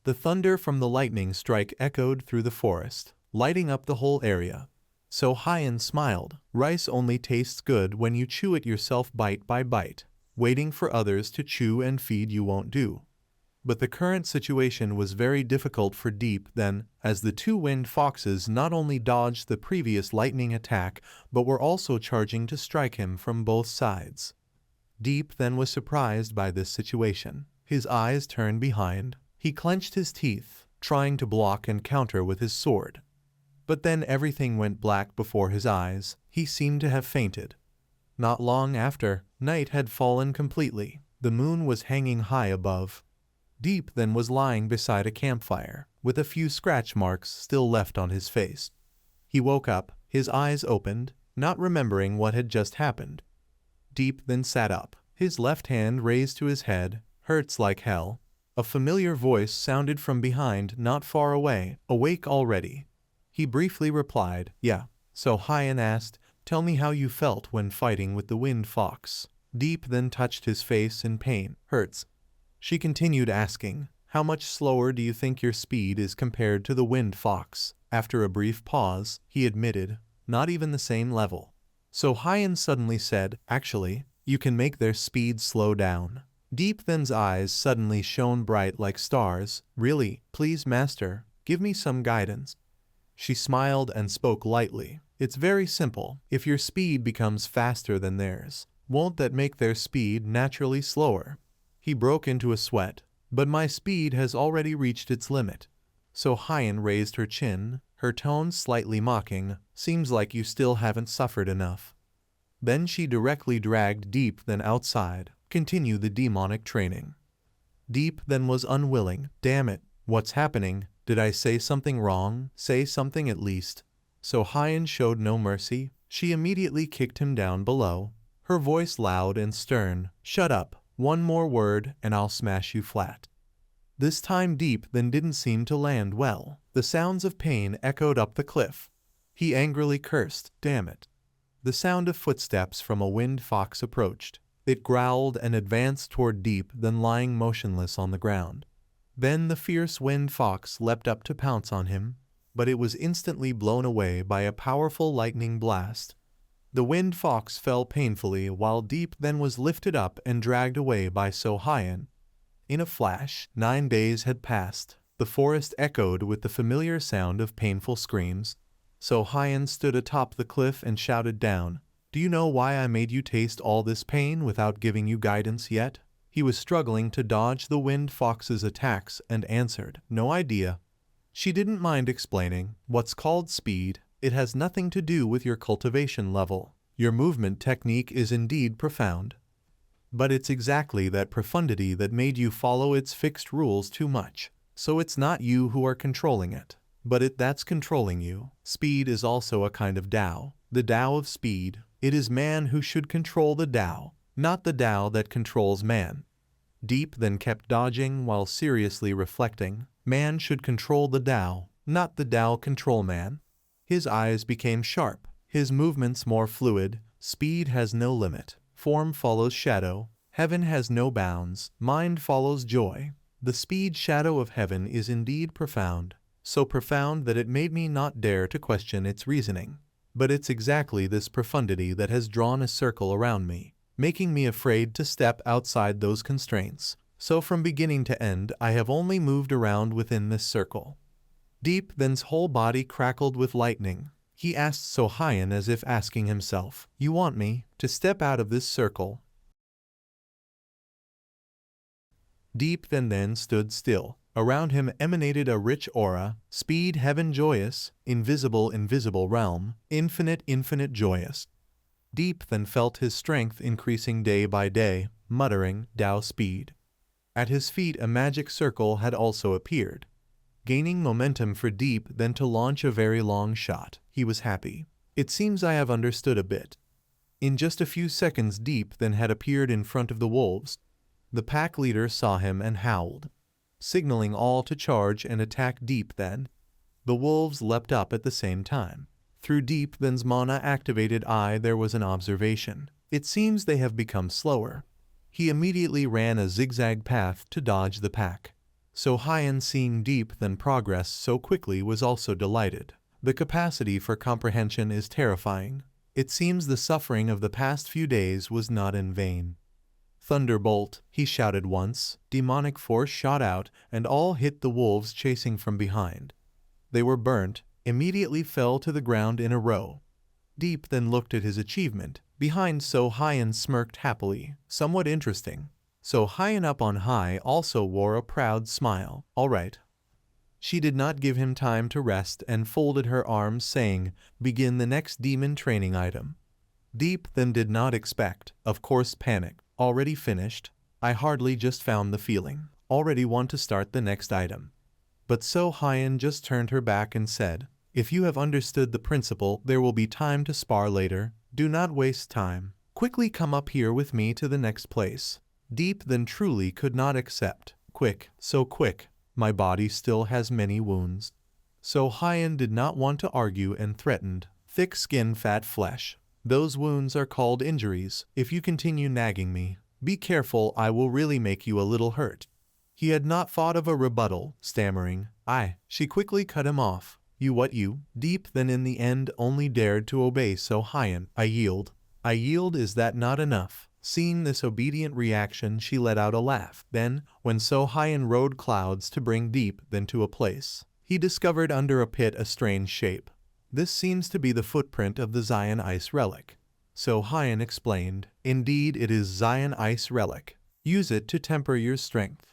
The thunder from the lightning strike echoed through the forest, lighting up the whole area. So Hyan smiled. Rice only tastes good when you chew it yourself bite by bite. Waiting for others to chew and feed you won't do. But the current situation was very difficult for Deep then, as the two winged foxes not only dodged the previous lightning attack, but were also charging to strike him from both sides. Deep then was surprised by this situation. His eyes turned behind. He clenched his teeth, trying to block and counter with his sword. But then everything went black before his eyes. He seemed to have fainted. Not long after, night had fallen completely. The moon was hanging high above. Deep then was lying beside a campfire, with a few scratch marks still left on his face. He woke up, his eyes opened, not remembering what had just happened. Deep then sat up, his left hand raised to his head. Hurts like hell. A familiar voice sounded from behind, not far away. Awake already? He briefly replied, yeah. So Hyan asked, tell me how you felt when fighting with the winged fox. Deep then touched his face in pain. Hurts. She continued asking, how much slower do you think your speed is compared to the winged fox? After a brief pause, he admitted, not even the same level. So Hyan suddenly said, actually, you can make their speed slow down. Deep then's eyes suddenly shone bright like stars. Really, please master, give me some guidance. She smiled and spoke lightly. It's very simple. If your speed becomes faster than theirs, won't that make their speed naturally slower? He broke into a sweat. But my speed has already reached its limit. So Hyan raised her chin, her tone slightly mocking. Seems like you still haven't suffered enough. Then she directly dragged Deep then outside. Continue the demonic training. Deep then was unwilling. Damn it, what's happening? Did I say something wrong? Say something at least. So Hyan showed no mercy. She immediately kicked him down below, her voice loud and stern. Shut up. One more word and I'll smash you flat. This time Deep then didn't seem to land well. The sounds of pain echoed up the cliff. He angrily cursed, damn it. The sound of footsteps from a winged fox approached. It growled and advanced toward Deep then lying motionless on the ground. Then the fierce winged fox leapt up to pounce on him, but it was instantly blown away by a powerful lightning blast. The winged fox fell painfully while Deep then was lifted up and dragged away by So Hyan. In a flash, 9 days had passed. The forest echoed with the familiar sound of painful screams. So Hyan stood atop the cliff and shouted down, do you know why I made you taste all this pain without giving you guidance yet? He was struggling to dodge the winged fox's attacks and answered, no idea. She didn't mind explaining, what's called speed. It has nothing to do with your cultivation level. Your movement technique is indeed profound. But it's exactly that profundity that made you follow its fixed rules too much. So it's not you who are controlling it, but it that's controlling you. Speed is also a kind of Tao. The Tao of speed. It is man who should control the Tao, not the Tao that controls man. Deep then kept dodging while seriously reflecting. Man should control the Tao, not the Tao control man. His eyes became sharp, his movements more fluid. Speed has no limit. Form follows shadow. Heaven has no bounds. Mind follows joy. The speed shadow of heaven is indeed profound, so profound that it made me not dare to question its reasoning. But it's exactly this profundity that has drawn a circle around me, making me afraid to step outside those constraints. So from beginning to end I have only moved around within this circle. Deep Then's whole body crackled with lightning. He asked Sohyan as if asking himself, "You want me to step out of this circle?" Deep Then stood still. Around him emanated a rich aura, speed heaven joyous, invisible realm, infinite joyous. Deep Then felt his strength increasing day by day, muttering, Tao speed. At his feet a magic circle had also appeared, gaining momentum for Deep Then to launch a very long shot. He was happy. It seems I have understood a bit. In just a few seconds Deep Then had appeared in front of the wolves. The pack leader saw him and howled, signaling all to charge and attack Deep Then. The wolves leapt up at the same time. Through Deep Then's mana-activated eye there was an observation. It seems they have become slower. He immediately ran a zigzag path to dodge the pack. Sohyan, seeing Deep Then progress so quickly, was also delighted. The capacity for comprehension is terrifying. It seems the suffering of the past few days was not in vain. Thunderbolt, he shouted once. Demonic force shot out, and all hit the wolves chasing from behind. They were burnt, immediately fell to the ground in a row. Deep Then looked at his achievement. Behind Sohyan smirked happily. Somewhat interesting. Sohyan up on high also wore a proud smile. All right. She did not give him time to rest and folded her arms, saying, "Begin the next demon training item." Deep Then did not expect, of course, panic. Already finished? I hardly just found the feeling. Already want to start the next item. But Sohyan just turned her back and said, "If you have understood the principle, there will be time to spar later. Do not waste time. Quickly come up here with me to the next place." Deep Then truly could not accept. Quick, so quick. My body still has many wounds. Sohyan did not want to argue and threatened, "Thick skin, fat flesh. Those wounds are called injuries. If you continue nagging me, be careful, I will really make you a little hurt." He had not thought of a rebuttal, stammering, She quickly cut him off. You? Deep Then in the end only dared to obey Sohyan. I yield. Is that not enough? Seeing this obedient reaction, she let out a laugh. Then, when Sohyan rode clouds to bring Deep Then to a place, he discovered under a pit a strange shape. This seems to be the footprint of the Zion Ice Relic. Sohyan explained, "Indeed it is Zion Ice Relic. Use it to temper your strength."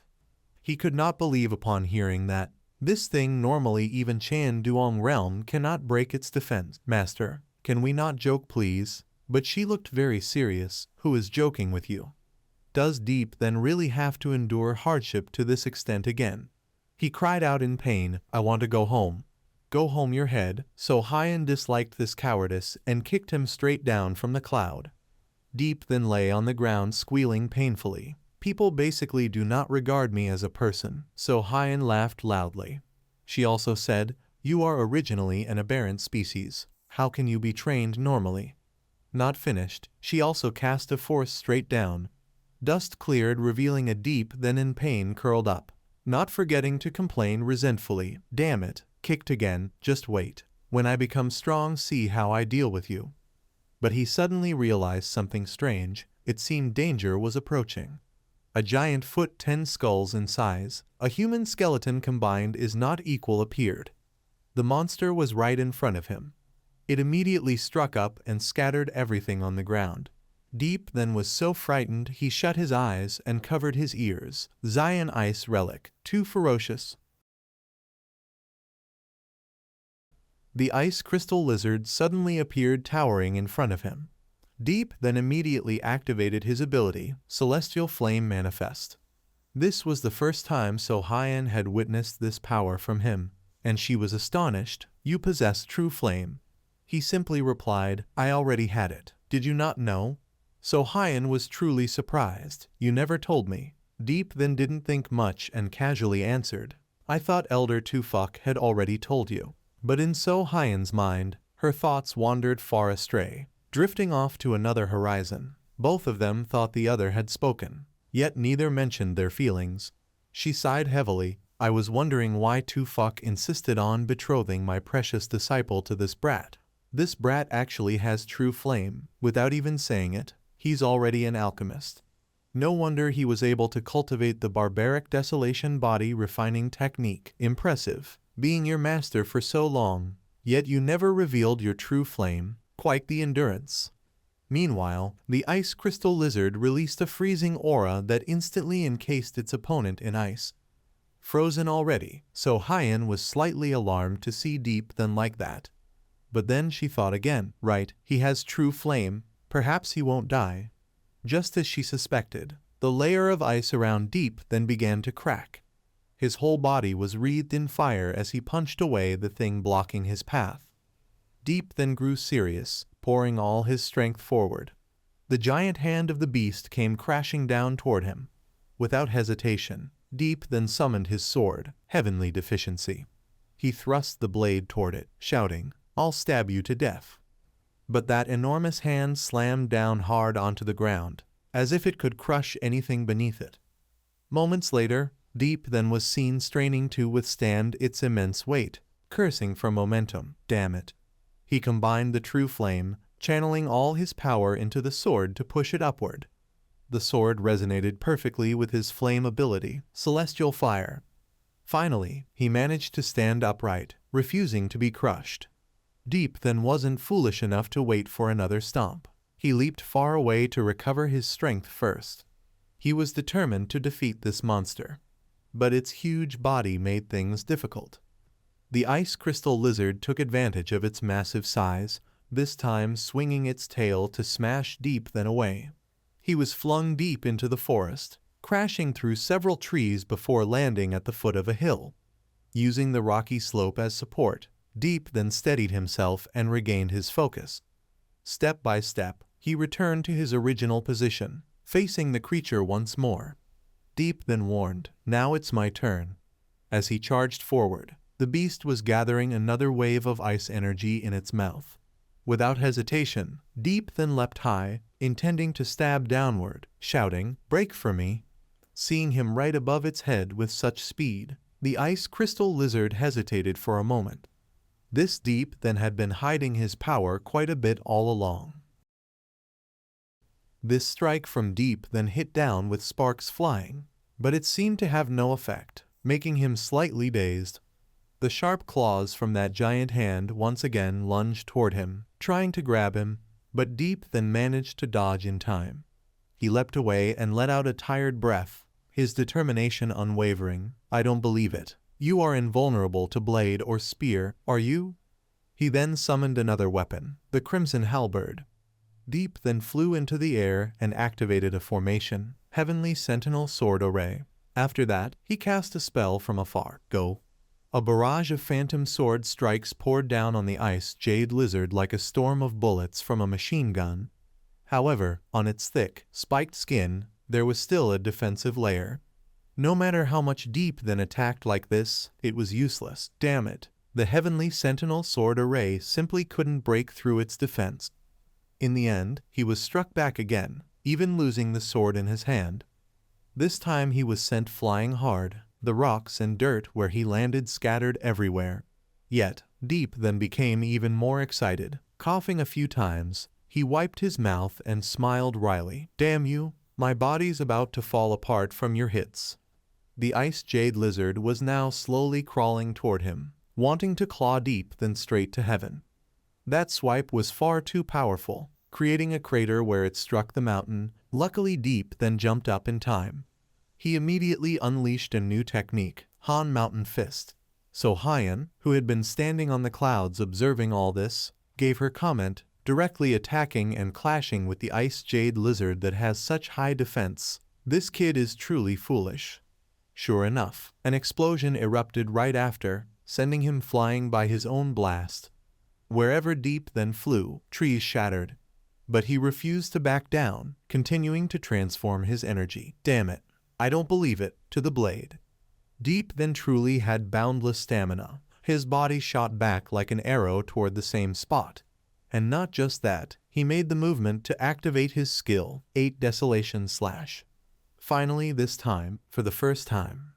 He could not believe upon hearing that. This thing normally even Chan Duong realm cannot break its defense. "Master, can we not joke please?" But she looked very serious. "Who is joking with you? Does Deep Then really have to endure hardship to this extent again?" He cried out in pain, "I want to go home." "Go home your head." Sohyan disliked this cowardice and kicked him straight down from the cloud. Deep Then lay on the ground squealing painfully. "People basically do not regard me as a person." Sohyan laughed loudly. She also said, "You are originally an aberrant species. How can you be trained normally?" Not finished, she also cast a force straight down. Dust cleared, revealing a Deep Then in pain curled up, not forgetting to complain resentfully, "Damn it. Kicked again, just wait. When I become strong, see how I deal with you." But he suddenly realized something strange. It seemed danger was approaching. A giant foot 10 skulls in size, a human skeleton combined is not equal appeared. The monster was right in front of him. It immediately struck up and scattered everything on the ground. Deep Then was so frightened he shut his eyes and covered his ears. Zion Ice Relic, too ferocious. The ice crystal lizard suddenly appeared towering in front of him. Deep Then immediately activated his ability, Celestial Flame Manifest. This was the first time Sohyan had witnessed this power from him, and she was astonished. "You possess true flame." He simply replied, "I already had it. Did you not know?" Sohyan was truly surprised. "You never told me." Deep Then didn't think much and casually answered, "I thought Elder Tufok had already told you." But in Sohyan's mind, her thoughts wandered far astray, drifting off to another horizon. Both of them thought the other had spoken, yet neither mentioned their feelings. She sighed heavily. "I was wondering why Tufok insisted on betrothing my precious disciple to this brat. This brat actually has true flame. Without even saying it, he's already an alchemist. No wonder he was able to cultivate the barbaric desolation body refining technique. Impressive, being your master for so long, yet you never revealed your true flame. Quite the endurance. Meanwhile, the ice crystal lizard released a freezing aura that instantly encased its opponent in ice. Frozen already, so Hyen was slightly alarmed to see Deep Then like that. But then she thought again, right, he has true flame, perhaps he won't die. Just as she suspected, the layer of ice around Deep Then began to crack. His whole body was wreathed in fire as he punched away the thing blocking his path. Deep Then grew serious, pouring all his strength forward. The giant hand of the beast came crashing down toward him. Without hesitation, Deep Then summoned his sword, Heavenly Deficiency. He thrust the blade toward it, shouting, "I'll stab you to death." But that enormous hand slammed down hard onto the ground, as if it could crush anything beneath it. Moments later, Deep Then was seen straining to withstand its immense weight, cursing for momentum. Damn it. He combined the true flame, channeling all his power into the sword to push it upward. The sword resonated perfectly with his flame ability, celestial fire. Finally, he managed to stand upright, refusing to be crushed. Deep Then wasn't foolish enough to wait for another stomp. He leaped far away to recover his strength first. He was determined to defeat this monster. But its huge body made things difficult. The ice crystal lizard took advantage of its massive size, this time swinging its tail to smash Deep Then away. He was flung deep into the forest, crashing through several trees before landing at the foot of a hill. Using the rocky slope as support, Deep Then steadied himself and regained his focus. Step by step, he returned to his original position, facing the creature once more. Deep Then warned, "Now it's my turn." As he charged forward, the beast was gathering another wave of ice energy in its mouth. Without hesitation, Deep Then leapt high, intending to stab downward, shouting, "Break for me!" Seeing him right above its head with such speed, the ice crystal lizard hesitated for a moment. This Deep Then had been hiding his power quite a bit all along. This strike from Deep Then hit down with sparks flying, but it seemed to have no effect, making him slightly dazed. The sharp claws from that giant hand once again lunged toward him, trying to grab him, but Deep Then managed to dodge in time. He leapt away and let out a tired breath, his determination unwavering. "I don't believe it. You are invulnerable to blade or spear, are you?" He then summoned another weapon, the crimson halberd. Deep Then flew into the air and activated a formation, Heavenly Sentinel Sword Array. After that, he cast a spell from afar. Go. A barrage of phantom sword strikes poured down on the ice jade lizard like a storm of bullets from a machine gun. However, on its thick, spiked skin, there was still a defensive layer. No matter how much Deep Then attacked like this, it was useless. Damn it. The Heavenly Sentinel Sword Array simply couldn't break through its defense. In the end, he was struck back again, even losing the sword in his hand. This time he was sent flying hard, the rocks and dirt where he landed scattered everywhere. Yet, Deep Then became even more excited. Coughing a few times, he wiped his mouth and smiled wryly. "Damn you, my body's about to fall apart from your hits." The ice jade lizard was now slowly crawling toward him, wanting to claw Deep Then straight to heaven. That swipe was far too powerful, creating a crater where it struck the mountain. Luckily Deep Then jumped up in time. He immediately unleashed a new technique, Han Mountain Fist. So Hyen, who had been standing on the clouds observing all this, gave her comment, directly attacking and clashing with the ice jade lizard that has such high defense. "This kid is truly foolish." Sure enough, an explosion erupted right after, sending him flying by his own blast. Wherever Deep Then flew, trees shattered. But he refused to back down, continuing to transform his energy. "Damn it. I don't believe it," to the blade. Deep Then truly had boundless stamina. His body shot back like an arrow toward the same spot. And not just that, he made the movement to activate his skill, 8 Desolation Slash. Finally, this time, for the first time,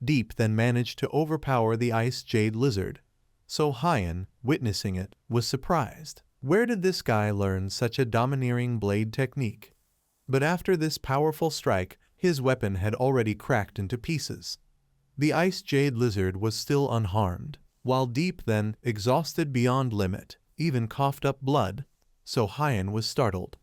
Deep Then managed to overpower the ice jade lizard. So Hyan, witnessing it, was surprised. Where did this guy learn such a domineering blade technique? But after this powerful strike, his weapon had already cracked into pieces. The ice jade lizard was still unharmed, while Deep then, exhausted beyond limit, even coughed up blood. So Hyan was startled.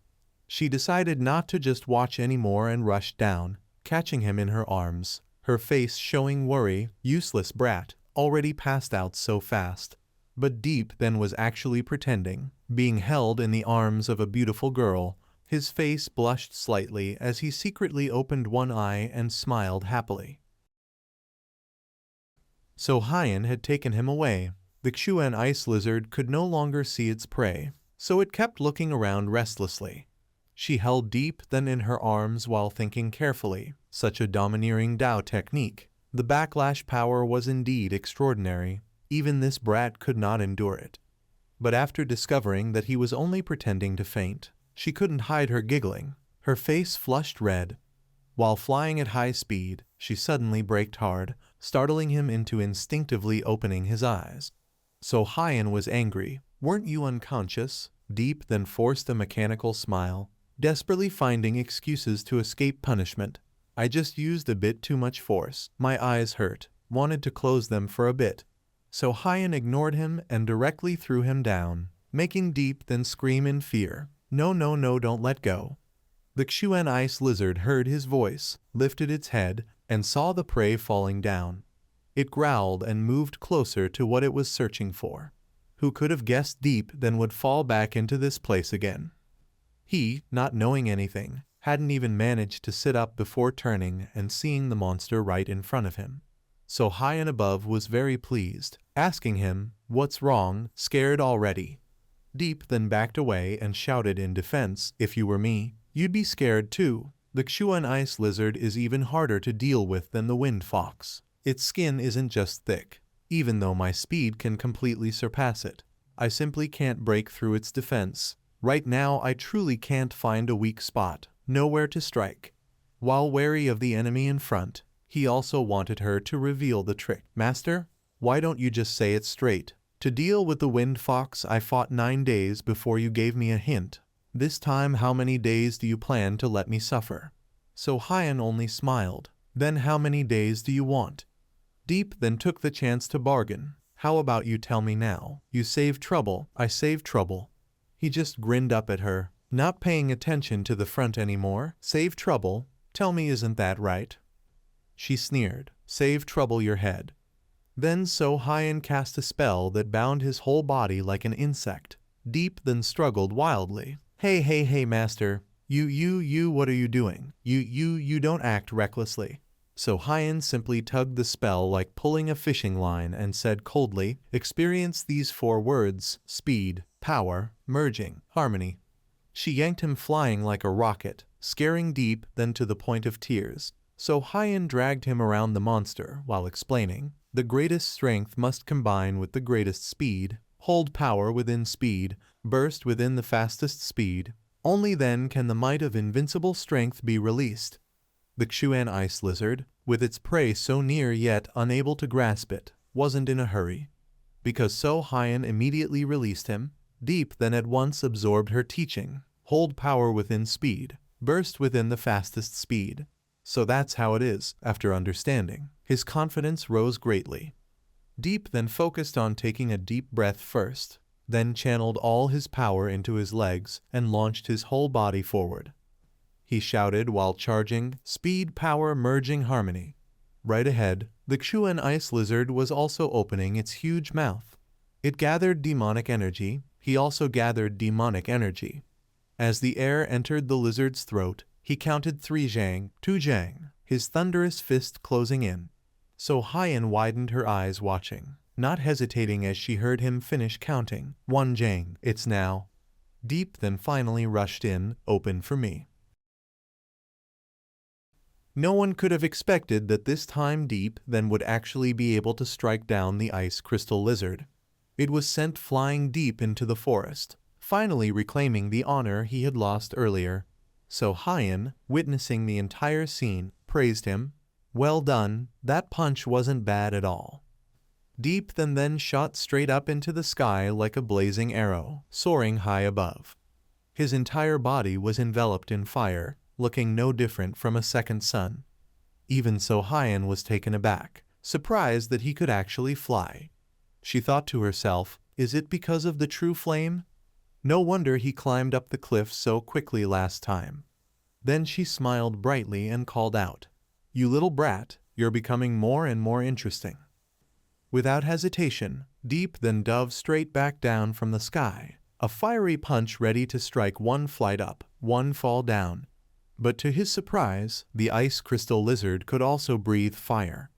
She decided not to just watch anymore and rushed down, catching him in her arms, her face showing worry. Useless brat, already passed out so fast. But Deep then was actually pretending, being held in the arms of a beautiful girl. His face blushed slightly as he secretly opened one eye and smiled happily. So Hyan had taken him away. The Xuan ice lizard could no longer see its prey, so it kept looking around restlessly. She held Deep then in her arms while thinking carefully. Such a domineering Dao technique. The backlash power was indeed extraordinary. Even this brat could not endure it. But after discovering that he was only pretending to faint, she couldn't hide her giggling. Her face flushed red. While flying at high speed, she suddenly braked hard, startling him into instinctively opening his eyes. So Hyan was angry. Weren't you unconscious? Deep then forced a mechanical smile, desperately finding excuses to escape punishment. I just used a bit too much force. My eyes hurt, wanted to close them for a bit. So Hyan ignored him and directly threw him down, making Deep then scream in fear. No, no, no, don't let go. The Xuan ice lizard heard his voice, lifted its head, and saw the prey falling down. It growled and moved closer to what it was searching for. Who could have guessed Deep then would fall back into this place again? He, not knowing anything, hadn't even managed to sit up before turning and seeing the monster right in front of him. So Hyan above was very pleased, asking him, "What's wrong, scared already?" Deep then backed away and shouted in defense, "If you were me, you'd be scared too. The Xuan ice lizard is even harder to deal with than the wind fox. Its skin isn't just thick. Even though my speed can completely surpass it, I simply can't break through its defense. Right now I truly can't find a weak spot, nowhere to strike." While wary of the enemy in front, he also wanted her to reveal the trick. "Master, why don't you just say it straight? To deal with the wind fox I fought 9 days before you gave me a hint. This time how many days do you plan to let me suffer?" So Hyan only smiled. "Then how many days do you want?" Deep then took the chance to bargain. "How about you tell me now? You save trouble, I save trouble." He just grinned up at her, not paying attention to the front anymore. "Save trouble? Tell me, isn't that right?" She sneered. "Save trouble your head." Then So Hyan cast a spell that bound his whole body like an insect. Deep then struggled wildly. Hey, master. You, what are you doing? You don't act recklessly." So Hyan simply tugged the spell like pulling a fishing line and said coldly, "Experience these 4 words: speed, power, merging, harmony." She yanked him flying like a rocket, scaring Deep then to the point of tears. So Hyan dragged him around the monster while explaining, "The greatest strength must combine with the greatest speed, hold power within speed, burst within the fastest speed. Only then can the might of invincible strength be released." The Xuan ice lizard, with its prey so near yet unable to grasp it, wasn't in a hurry. Because So Hyan immediately released him, Deep then at once absorbed her teaching, hold power within speed, burst within the fastest speed. So that's how it is. After understanding, his confidence rose greatly. Deep then focused on taking a deep breath first, then channeled all his power into his legs and launched his whole body forward. He shouted while charging, "Speed, power, merging, harmony." Right ahead, the Xuan ice lizard was also opening its huge mouth. It gathered demonic energy. He also gathered demonic energy. As the air entered the lizard's throat, he counted 3 zhang, 2 zhang, his thunderous fist closing in. So Hyan widened her eyes watching, not hesitating as she heard him finish counting. 1 zhang, it's now. Deep then finally rushed in, "Open for me." No one could have expected that this time Deep then would actually be able to strike down the ice crystal lizard. It was sent flying deep into the forest, finally reclaiming the honor he had lost earlier. So Hyan, witnessing the entire scene, praised him. "Well done, that punch wasn't bad at all." Deep then shot straight up into the sky like a blazing arrow, soaring high above. His entire body was enveloped in fire, looking no different from a second sun. Even so, Hyen was taken aback, surprised that he could actually fly. She thought to herself, is it because of the true flame? No wonder he climbed up the cliff so quickly last time. Then she smiled brightly and called out, "You little brat, you're becoming more and more interesting." Without hesitation, Deep then dove straight back down from the sky, a fiery punch ready to strike one flight up, one fall down. But to his surprise, the ice crystal lizard could also breathe fire.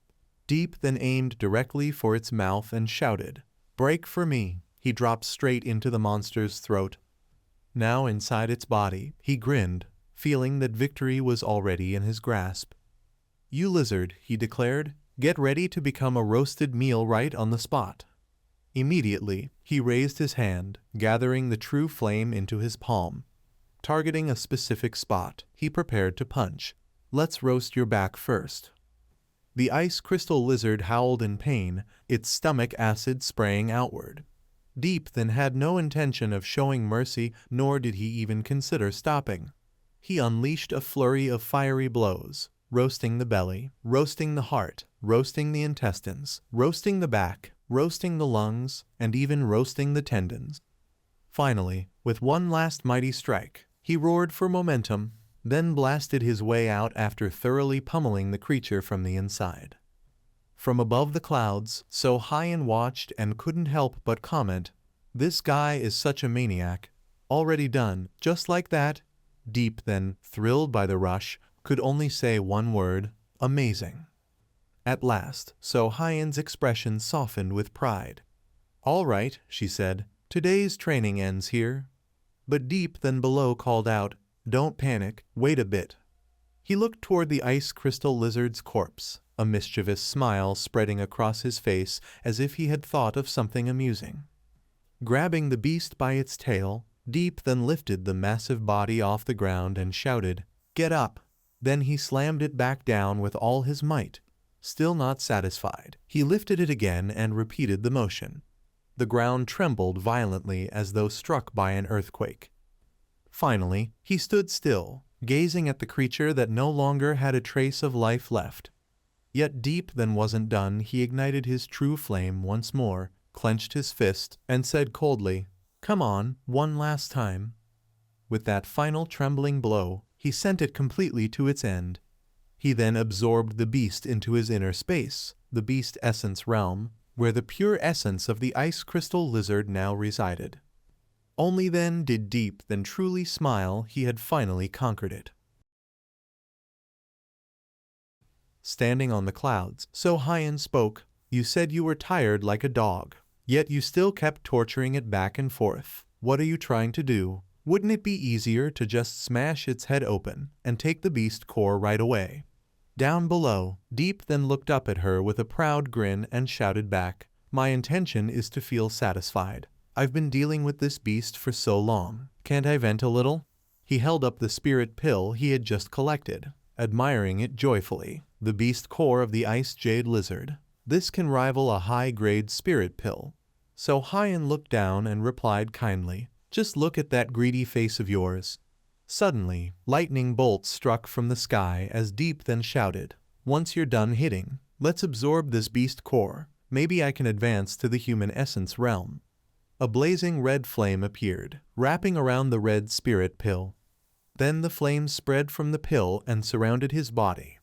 Deep then aimed directly for its mouth and shouted, "Break for me!" He dropped straight into the monster's throat. Now inside its body, he grinned, feeling that victory was already in his grasp. "You lizard," he declared, "get ready to become a roasted meal right on the spot." Immediately, he raised his hand, gathering the true flame into his palm. Targeting a specific spot, he prepared to punch. "Let's roast your back first." The ice crystal lizard howled in pain, its stomach acid spraying outward. Deep then had no intention of showing mercy, nor did he even consider stopping. He unleashed a flurry of fiery blows, roasting the belly, roasting the heart, roasting the intestines, roasting the back, roasting the lungs, and even roasting the tendons. Finally, with one last mighty strike, he roared for momentum, then blasted his way out after thoroughly pummeling the creature from the inside. From above the clouds, So Hyen watched and couldn't help but comment, "This guy is such a maniac. Already done, just like that." Deep then, thrilled by the rush, could only say one word, "Amazing." At last, So Hyen's expression softened with pride. "All right," she said, "today's training ends here." But Deep then below called out, "Don't panic, wait a bit." He looked toward the ice crystal lizard's corpse, a mischievous smile spreading across his face as if he had thought of something amusing. Grabbing the beast by its tail, Deep then lifted the massive body off the ground and shouted, "Get up!" Then he slammed it back down with all his might. Still not satisfied, he lifted it again and repeated the motion. The ground trembled violently as though struck by an earthquake. Finally, he stood still, gazing at the creature that no longer had a trace of life left. Yet Deep then wasn't done. He ignited his true flame once more, clenched his fist, and said coldly, "Come on, one last time." With that final trembling blow, he sent it completely to its end. He then absorbed the beast into his inner space, the beast essence realm, where the pure essence of the ice crystal lizard now resided. Only then did Deep then truly smile. He had finally conquered it. Standing on the clouds, So Hyen spoke, "You said you were tired like a dog, yet you still kept torturing it back and forth. What are you trying to do? Wouldn't it be easier to just smash its head open and take the beast core right away?" Down below, Deep then looked up at her with a proud grin and shouted back, "My intention is to feel satisfied. I've been dealing with this beast for so long. Can't I vent a little?" He held up the spirit pill he had just collected, admiring it joyfully. The beast core of the ice jade lizard. This can rival a high-grade spirit pill. So Hyen looked down and replied kindly, "Just look at that greedy face of yours." Suddenly, lightning bolts struck from the sky as Deep then shouted, "Once you're done hitting, let's absorb this beast core. Maybe I can advance to the human essence realm." A blazing red flame appeared, wrapping around the red spirit pill. Then the flames spread from the pill and surrounded his body.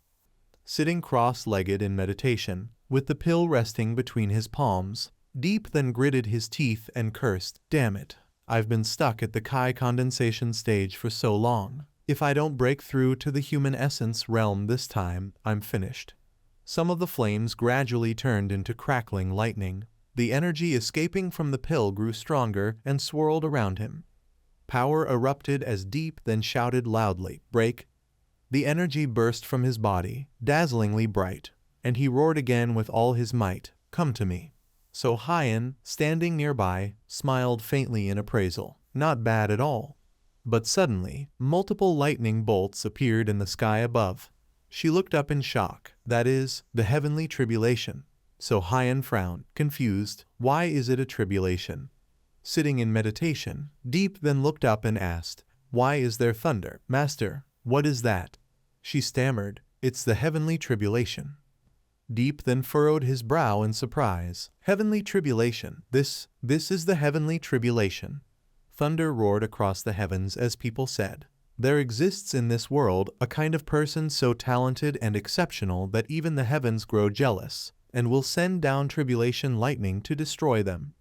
Sitting cross-legged in meditation, with the pill resting between his palms, Deep then gritted his teeth and cursed, "Damn it. I've been stuck at the Kai condensation stage for so long. If I don't break through to the human essence realm this time, I'm finished." Some of the flames gradually turned into crackling lightning. The energy escaping from the pill grew stronger and swirled around him. Power erupted as Deep then shouted loudly, "Break!" The energy burst from his body, dazzlingly bright, and he roared again with all his might, "Come to me." So Hyen, standing nearby, smiled faintly in appraisal. Not bad at all. But suddenly, multiple lightning bolts appeared in the sky above. She looked up in shock. That is, the heavenly tribulation. So Hyan frowned, confused. Why is it a tribulation? Sitting in meditation, Deep then looked up and asked, "Why is there thunder? Master, what is that?" She stammered, "It's the heavenly tribulation." Deep then furrowed his brow in surprise. Heavenly tribulation. This is the heavenly tribulation. Thunder roared across the heavens as people said, "There exists in this world a kind of person so talented and exceptional that even the heavens grow jealous, and will send down tribulation lightning to destroy them."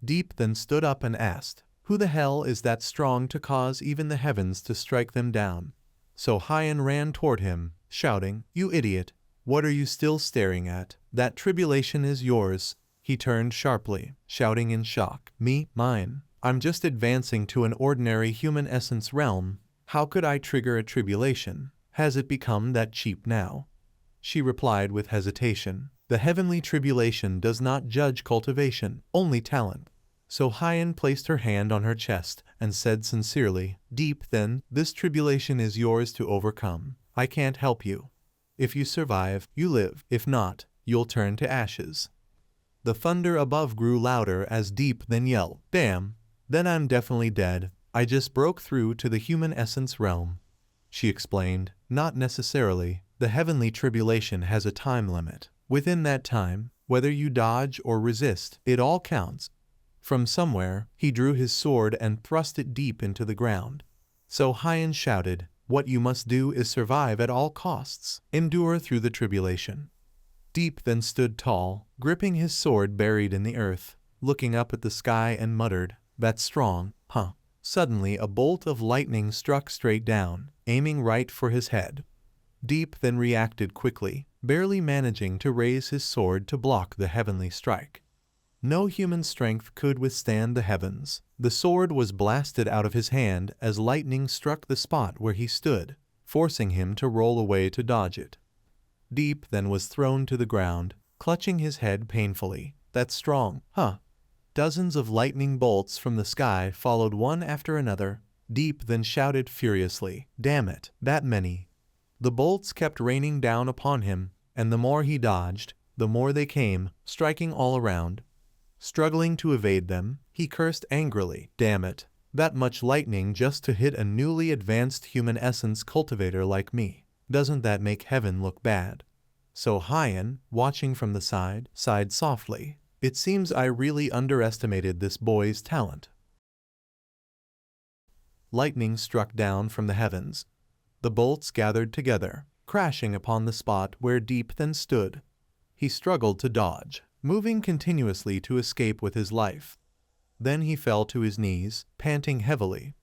Deep then stood up and asked, "Who the hell is that strong to cause even the heavens to strike them down?" So Hyan ran toward him, shouting, "You idiot! What are you still staring at? That tribulation is yours." He turned sharply, shouting in shock, "Me? Mine? I'm just advancing to an ordinary human essence realm. How could I trigger a tribulation? Has it become that cheap now?" She replied with hesitation, "The heavenly tribulation does not judge cultivation, only talent." So Hyan placed her hand on her chest and said sincerely, "Deep, then, this tribulation is yours to overcome. I can't help you. If you survive, you live. If not, you'll turn to ashes." The thunder above grew louder as Deep then yelled, "Damn, then I'm definitely dead. I just broke through to the human essence realm." She explained, "Not necessarily. The heavenly tribulation has a time limit. Within that time, whether you dodge or resist, it all counts." From somewhere, he drew his sword and thrust it deep into the ground. So Hyan shouted, "What you must do is survive at all costs. Endure through the tribulation." Deep then stood tall, gripping his sword buried in the earth, looking up at the sky and muttered, "That's strong, huh?" Suddenly a bolt of lightning struck straight down, aiming right for his head. Deep then reacted quickly, barely managing to raise his sword to block the heavenly strike. No human strength could withstand the heavens. The sword was blasted out of his hand as lightning struck the spot where he stood, forcing him to roll away to dodge it. Deep then was thrown to the ground, clutching his head painfully. "That's strong, huh?" Dozens of lightning bolts from the sky followed one after another. Deep then shouted furiously, "Damn it, that many!" The bolts kept raining down upon him, and the more he dodged, the more they came, striking all around. Struggling to evade them, he cursed angrily, "Damn it, that much lightning just to hit a newly advanced human essence cultivator like me. Doesn't that make heaven look bad?" So Hyan, watching from the side, sighed softly, "It seems I really underestimated this boy's talent." Lightning struck down from the heavens. The bolts gathered together, crashing upon the spot where Deep then stood. He struggled to dodge, moving continuously to escape with his life. Then he fell to his knees, panting heavily.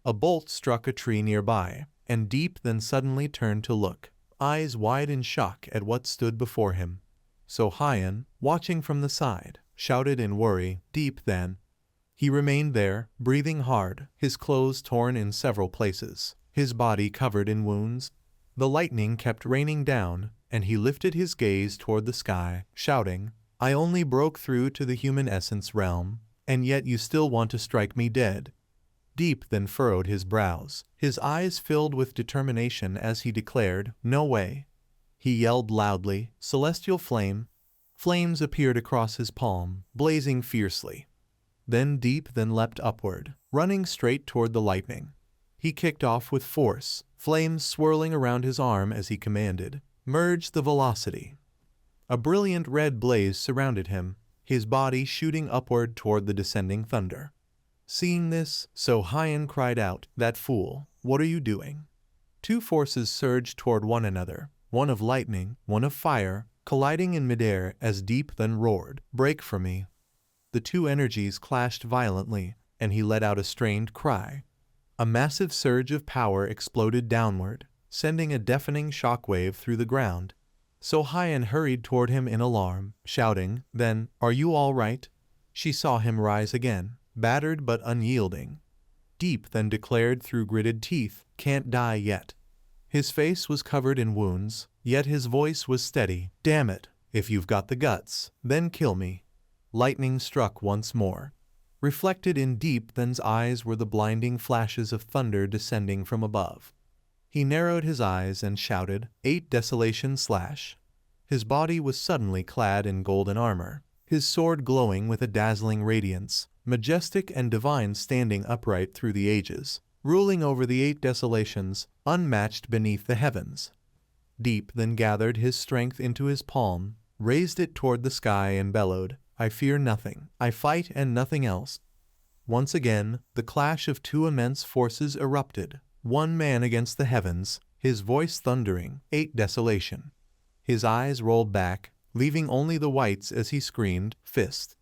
A bolt struck a tree nearby, and Deep then suddenly turned to look, eyes wide in shock at what stood before him. So Hyan, watching from the side, shouted in worry, "Deep, then." He remained there, breathing hard, his clothes torn in several places, his body covered in wounds. The lightning kept raining down, and he lifted his gaze toward the sky, shouting, "I only broke through to the human essence realm, and yet you still want to strike me dead." Deep then furrowed his brows, his eyes filled with determination as he declared, "No way." He yelled loudly, "Celestial flame." Flames appeared across his palm, blazing fiercely. Then Deep then leapt upward, running straight toward the lightning. He kicked off with force, flames swirling around his arm as he commanded, "Merge the velocity." A brilliant red blaze surrounded him, his body shooting upward toward the descending thunder. Seeing this, So Hyan cried out, "That fool, what are you doing?" Two forces surged toward one another, one of lightning, one of fire, colliding in midair as Deep then roared, "Break from me." The two energies clashed violently, and he let out a strained cry. A massive surge of power exploded downward, sending a deafening shockwave through the ground. So Hyan hurried toward him in alarm, shouting, "Then, are you all right?" She saw him rise again, battered but unyielding. Deep then declared through gritted teeth, "Can't die yet." His face was covered in wounds, yet his voice was steady, "Damn it, if you've got the guts, then kill me." Lightning struck once more. Reflected in Deep then's eyes were the blinding flashes of thunder descending from above. He narrowed his eyes and shouted, "8 desolation /" His body was suddenly clad in golden armor, his sword glowing with a dazzling radiance, majestic and divine, standing upright through the ages, ruling over the 8 desolations, unmatched beneath the heavens. Deep then gathered his strength into his palm, raised it toward the sky and bellowed, I fear nothing, I fight and nothing else. Once again, the clash of 2 immense forces erupted, one man against the heavens, his voice thundering, 8 desolation. His eyes rolled back, leaving only the whites as he screamed, fist.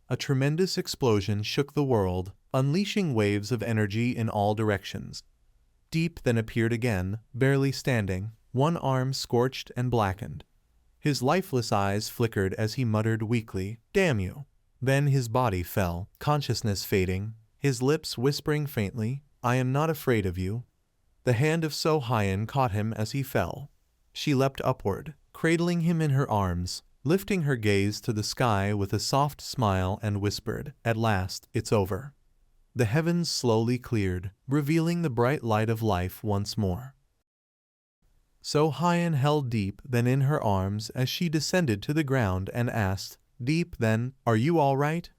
A tremendous explosion shook the world, unleashing waves of energy in all directions. Deep then appeared again, barely standing, one arm scorched and blackened. His lifeless eyes flickered as he muttered weakly, damn you. Then his body fell, consciousness fading, his lips whispering faintly, I am not afraid of you. The hand of So Hyun caught him as he fell. She leapt upward, cradling him in her arms, lifting her gaze to the sky with a soft smile and whispered, at last, it's over. The heavens slowly cleared, revealing the bright light of life once more. So Hyun held Deep then in her arms as she descended to the ground and asked, Deep then, are you all right?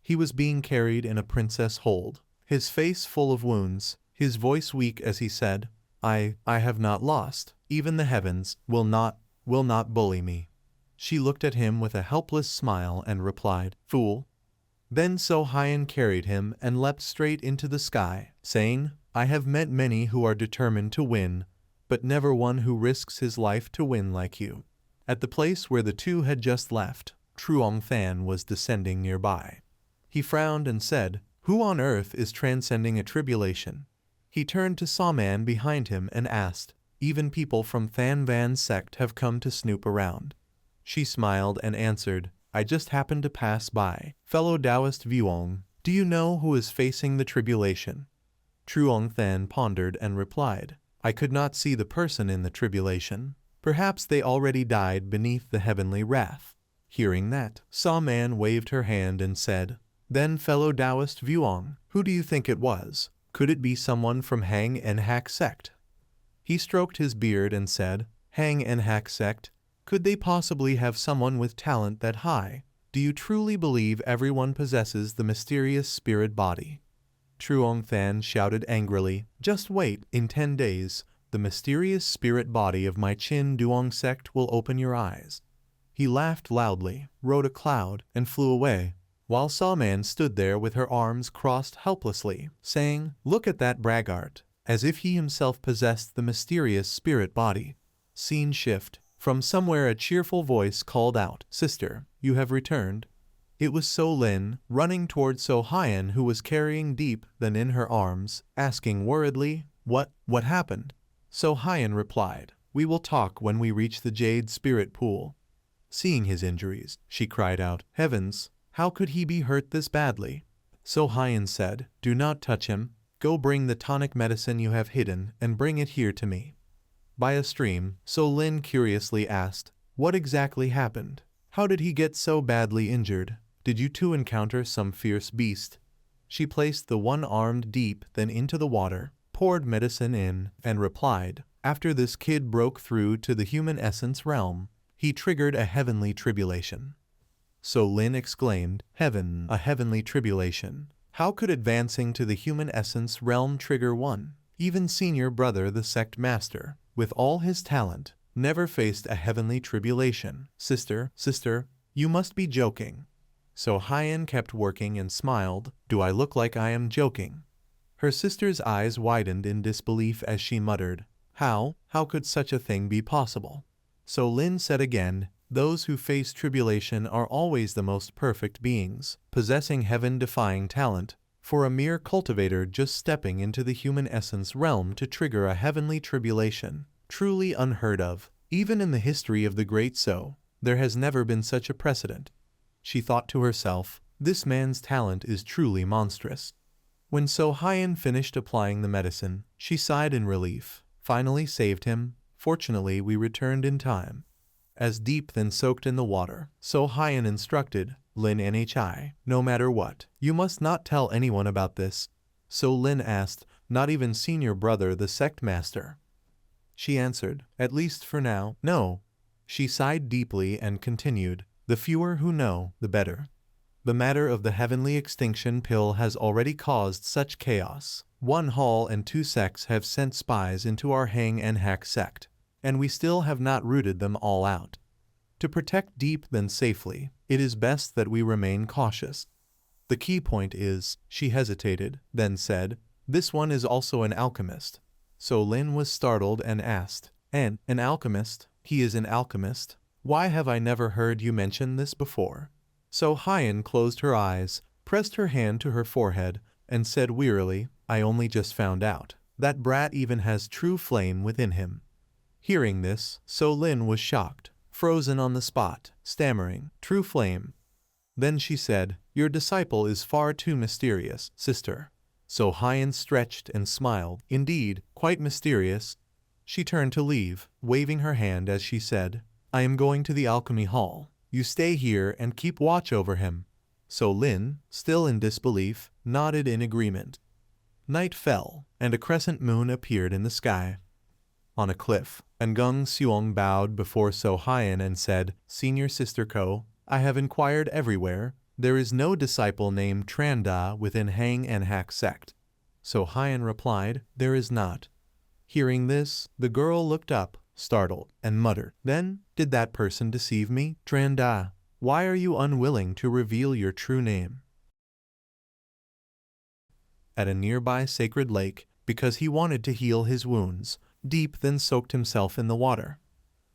He was being carried in a princess hold, his face full of wounds, his voice weak as he said, I have not lost, even the heavens will not bully me. She looked at him with a helpless smile and replied, fool. Then So Hyun carried him and leapt straight into the sky, saying, I have met many who are determined to win, but never one who risks his life to win like you. At the place where the 2 had just left, Truong Than was descending nearby. He frowned and said, who on earth is transcending a tribulation? He turned to Sawman behind him and asked, even people from Than Van's sect have come to snoop around. She smiled and answered, I just happened to pass by. Fellow Taoist Vuong, do you know who is facing the tribulation? Truong Than pondered and replied, I could not see the person in the tribulation. Perhaps they already died beneath the heavenly wrath. Hearing that, Sawman waved her hand and said, then fellow Taoist Vuong, who do you think it was? Could it be someone from Hang En Hak sect? He stroked his beard and said, Hang En Hak sect? Could they possibly have someone with talent that high? Do you truly believe everyone possesses the mysterious spirit body? Truong Than shouted angrily, just wait, in 10 days, the mysterious spirit body of my Chin Duong sect will open your eyes. He laughed loudly, rode a cloud, and flew away, while Sawman stood there with her arms crossed helplessly, saying, look at that braggart, as if he himself possessed the mysterious spirit body. Scene shift. From somewhere a cheerful voice called out, sister, you have returned. It was So Lin, running toward So Hyun who was carrying Deep then in her arms, asking worriedly, what happened? So Hyun replied, we will talk when we reach the Jade Spirit Pool. Seeing his injuries, she cried out, heavens, how could he be hurt this badly? So Hyun said, do not touch him, go bring the tonic medicine you have hidden and bring it here to me. By a stream, So Lin curiously asked, what exactly happened? How did he get so badly injured? Did you 2 encounter some fierce beast? She placed the one-armed Deep then into the water, poured medicine in, and replied, after this kid broke through to the human essence realm, he triggered a heavenly tribulation. So Lin exclaimed, heaven, a heavenly tribulation. How could advancing to the human essence realm trigger one? Even senior brother the sect master, with all his talent, never faced a heavenly tribulation. Sister, you must be joking. So Hyun kept working and smiled, do I look like I am joking? Her sister's eyes widened in disbelief as she muttered, how could such a thing be possible? So Lin said again, those who face tribulation are always the most perfect beings, possessing heaven-defying talent. For a mere cultivator just stepping into the human essence realm to trigger a heavenly tribulation, truly unheard of. Even in the history of the Great So, there has never been such a precedent. She thought to herself, this man's talent is truly monstrous. When So Hyun finished applying the medicine, she sighed in relief, finally saved him. Fortunately, we returned in time. As Deep then soaked in the water, So Hyun instructed, Lin Nhi, no matter what, you must not tell anyone about this. So Lin asked, not even senior brother the sect master? She answered, at least for now, no. She sighed deeply and continued, the fewer who know, the better. The matter of the heavenly extinction pill has already caused such chaos. One hall and 2 sects have sent spies into our hang and hack sect, and we still have not rooted them all out. To protect Deep then safely, it is best that we remain cautious. The key point is, she hesitated, then said, this one is also an alchemist. So Lin was startled and asked, an alchemist? He is an alchemist? Why have I never heard you mention this before? So Hyen closed her eyes, pressed her hand to her forehead, and said wearily, I only just found out. That brat even has true flame within him. Hearing this, So Lin was shocked, frozen on the spot, stammering, true flame. Then she said, your disciple is far too mysterious, sister. So Hyen stretched and smiled, indeed, quite mysterious. She turned to leave, waving her hand as she said, I am going to the alchemy hall. You stay here and keep watch over him. So Lin, still in disbelief, nodded in agreement. Night fell, and a crescent moon appeared in the sky. On a cliff, Ngung Seong bowed before So Hyen and said, Senior Sister Ko, I have inquired everywhere. There is no disciple named Tranda within Hang and Hack sect. So Hyen replied, there is not. Hearing this, the girl looked up, startled, and muttered, then, did that person deceive me? Tranda, why are you unwilling to reveal your true name? At a nearby sacred lake, because he wanted to heal his wounds, Deep then soaked himself in the water.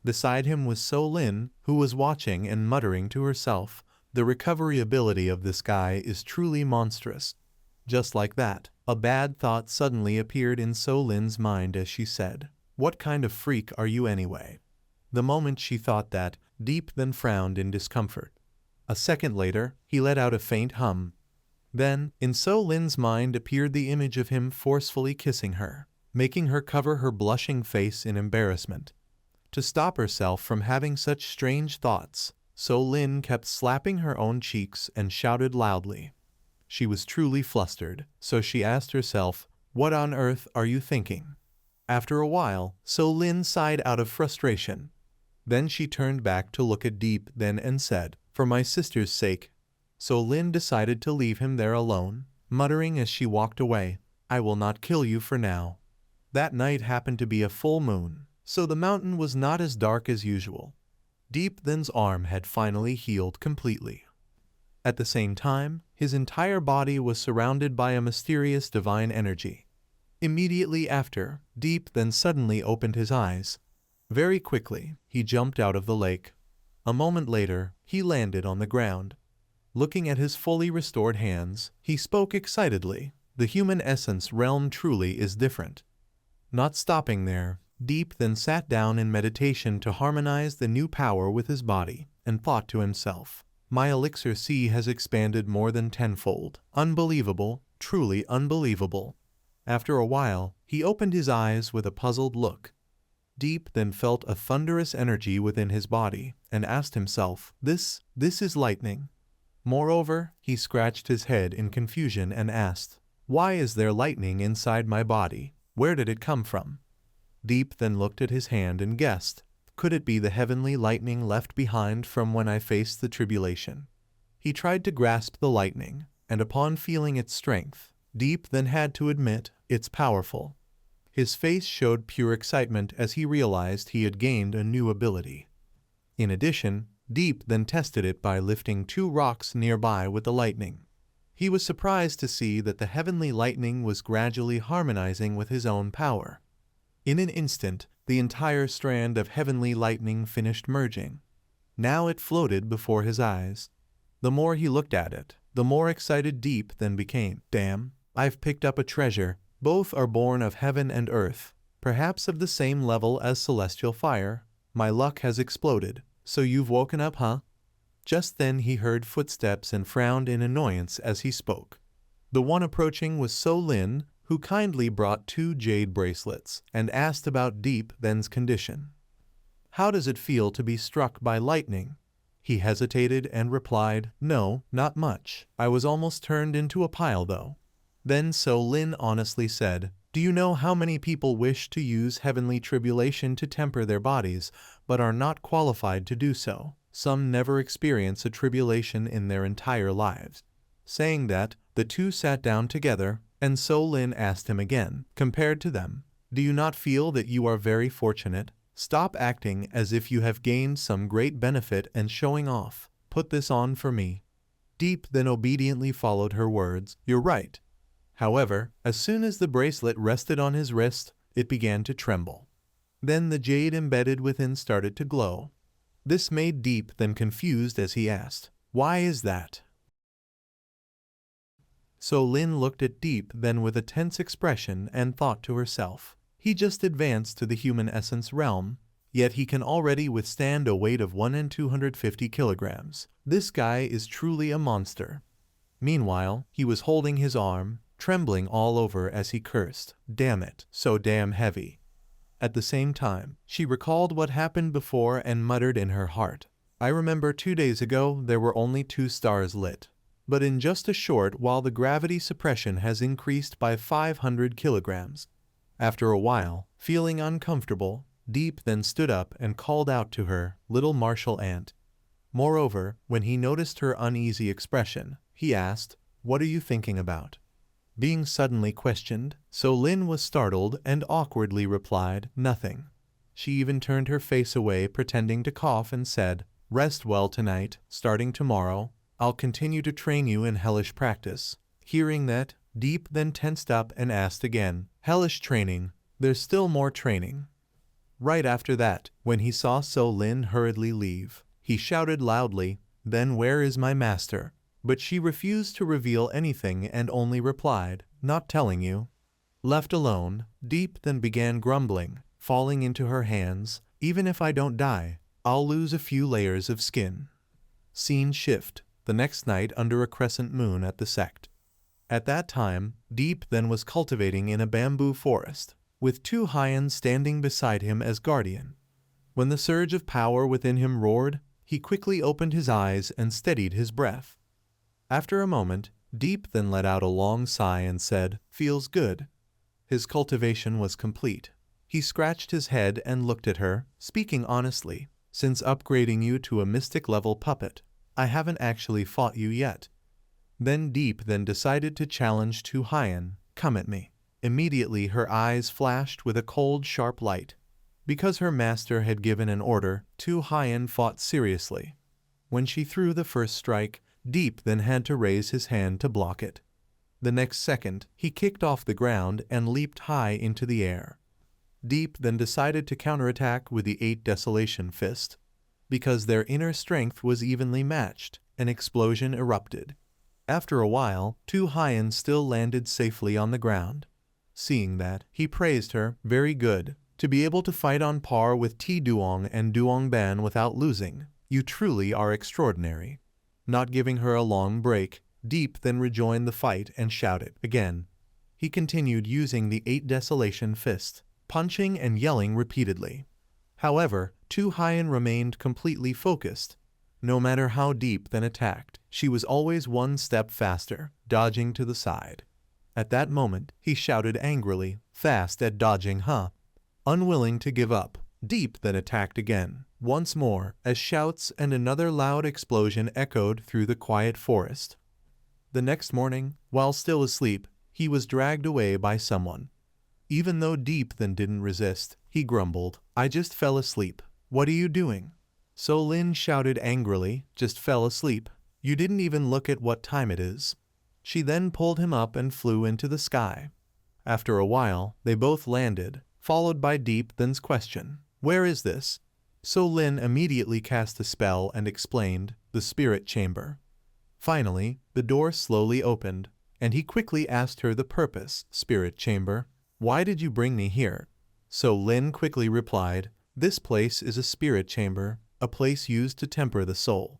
Beside him was So Lin, who was watching and muttering to herself, the recovery ability of this guy is truly monstrous. Just like that, a bad thought suddenly appeared in So Lin's mind as she said, what kind of freak are you anyway? The moment she thought that, Deep then frowned in discomfort. A second later, he let out a faint hum. Then, in So Lin's mind appeared the image of him forcefully kissing her, making her cover her blushing face in embarrassment. To stop herself from having such strange thoughts, So Lin kept slapping her own cheeks and shouted loudly. She was truly flustered, so she asked herself, what on earth are you thinking? After a while, So Lin sighed out of frustration. Then she turned back to look at Deep then and said, for my sister's sake. So Lin decided to leave him there alone, muttering as she walked away, I will not kill you for now. That night happened to be a full moon, so the mountain was not as dark as usual. Deep then's arm had finally healed completely. At the same time, his entire body was surrounded by a mysterious divine energy. Immediately after, Deep then suddenly opened his eyes. Very quickly, he jumped out of the lake. A moment later, he landed on the ground. Looking at his fully restored hands, he spoke excitedly, the human essence realm truly is different. Not stopping there, Deep then sat down in meditation to harmonize the new power with his body, and thought to himself, my elixir sea has expanded more than tenfold. Unbelievable, truly unbelievable. After a while, he opened his eyes with a puzzled look. Deep then felt a thunderous energy within his body, and asked himself, this is lightning. Moreover, he scratched his head in confusion and asked, why is there lightning inside my body? Where did it come from? Deep then looked at his hand and guessed, could it be the heavenly lightning left behind from when I faced the tribulation? He tried to grasp the lightning, and upon feeling its strength, Deep then had to admit, it's powerful. His face showed pure excitement as he realized he had gained a new ability. In addition, Deep then tested it by lifting 2 rocks nearby with the lightning. He was surprised to see that the heavenly lightning was gradually harmonizing with his own power. In an instant, the entire strand of heavenly lightning finished merging. Now it floated before his eyes. The more he looked at it, the more excited Deep then became. Damn, I've picked up a treasure. Both are born of heaven and earth, perhaps of the same level as celestial fire. My luck has exploded. So you've woken up, huh? Just then he heard footsteps and frowned in annoyance as he spoke. The one approaching was So Lin, who kindly brought 2 jade bracelets and asked about Deep then's condition. How does it feel to be struck by lightning? He hesitated and replied, no, not much. I was almost turned into a pile though. Then So Lin honestly said, do you know how many people wish to use heavenly tribulation to temper their bodies, but are not qualified to do so. Some never experience a tribulation in their entire lives. Saying that, the two sat down together, and So Lin asked him again, compared to them, do you not feel that you are very fortunate? Stop acting as if you have gained some great benefit and showing off. Put this on for me. Deep then obediently followed her words. You're right. However, as soon as the bracelet rested on his wrist, it began to tremble. Then the jade embedded within started to glow. This made Deep then confused as he asked, why is that? So Lin looked at Deep then with a tense expression and thought to herself, he just advanced to the human essence realm, yet he can already withstand a weight of 1,250 kilograms. This guy is truly a monster. Meanwhile, he was holding his arm, trembling all over as he cursed, damn it, so damn heavy. At the same time, she recalled what happened before and muttered in her heart, I remember 2 days ago there were only 2 stars lit. But in just a short while the gravity suppression has increased by 500 kilograms. After a while, feeling uncomfortable, Deep then stood up and called out to her, little martial ant. Moreover, when he noticed her uneasy expression, he asked, what are you thinking about? Being suddenly questioned, So Lin was startled and awkwardly replied, nothing. She even turned her face away pretending to cough and said, rest well tonight, starting tomorrow, I'll continue to train you in hellish practice. Hearing that, Deep then tensed up and asked again, hellish training, there's still more training. Right after that, when he saw So Lin hurriedly leave, he shouted loudly, then where is my master? But she refused to reveal anything and only replied, not telling you. Left alone, Deep then began grumbling, falling into her hands, even if I don't die, I'll lose a few layers of skin. Scene shift, the next night under a crescent moon at the sect. At that time, Deep then was cultivating in a bamboo forest, with 2 Hyans standing beside him as guardian. When the surge of power within him roared, he quickly opened his eyes and steadied his breath. After a moment, Deep then let out a long sigh and said, feels good. His cultivation was complete. He scratched his head and looked at her, speaking honestly, since upgrading you to a mystic level puppet, I haven't actually fought you yet. Then Deep then decided to challenge 2 Hyan, come at me. Immediately her eyes flashed with a cold sharp light. Because her master had given an order, 2 Hyan fought seriously. When she threw the first strike, Deep then had to raise his hand to block it. The next second, he kicked off the ground and leaped high into the air. Deep then decided to counterattack with the 8 Desolation Fist. Because their inner strength was evenly matched, an explosion erupted. After a while, 2 Hyans still landed safely on the ground. Seeing that, he praised her, very good, to be able to fight on par with T Duong and Duong Ban without losing. You truly are extraordinary. Not giving her a long break, Deep then rejoined the fight and shouted again. He continued using the 8 Desolation Fist, punching and yelling repeatedly. However, 2 Hyan remained completely focused. No matter how Deep then attacked, she was always one step faster, dodging to the side. At that moment, he shouted angrily, fast at dodging, huh? Unwilling to give up, Deep then attacked again, once more, as shouts and another loud explosion echoed through the quiet forest. The next morning, while still asleep, he was dragged away by someone. Even though Deep then didn't resist, he grumbled, I just fell asleep. What are you doing? So Lin shouted angrily, just fell asleep. You didn't even look at what time it is. She then pulled him up and flew into the sky. After a while, they both landed, followed by Deep then's question, where is this? So Lin immediately cast a spell and explained, the spirit chamber. Finally, the door slowly opened, and he quickly asked her the purpose, spirit chamber. Why did you bring me here? So Lin quickly replied, this place is a spirit chamber, a place used to temper the soul.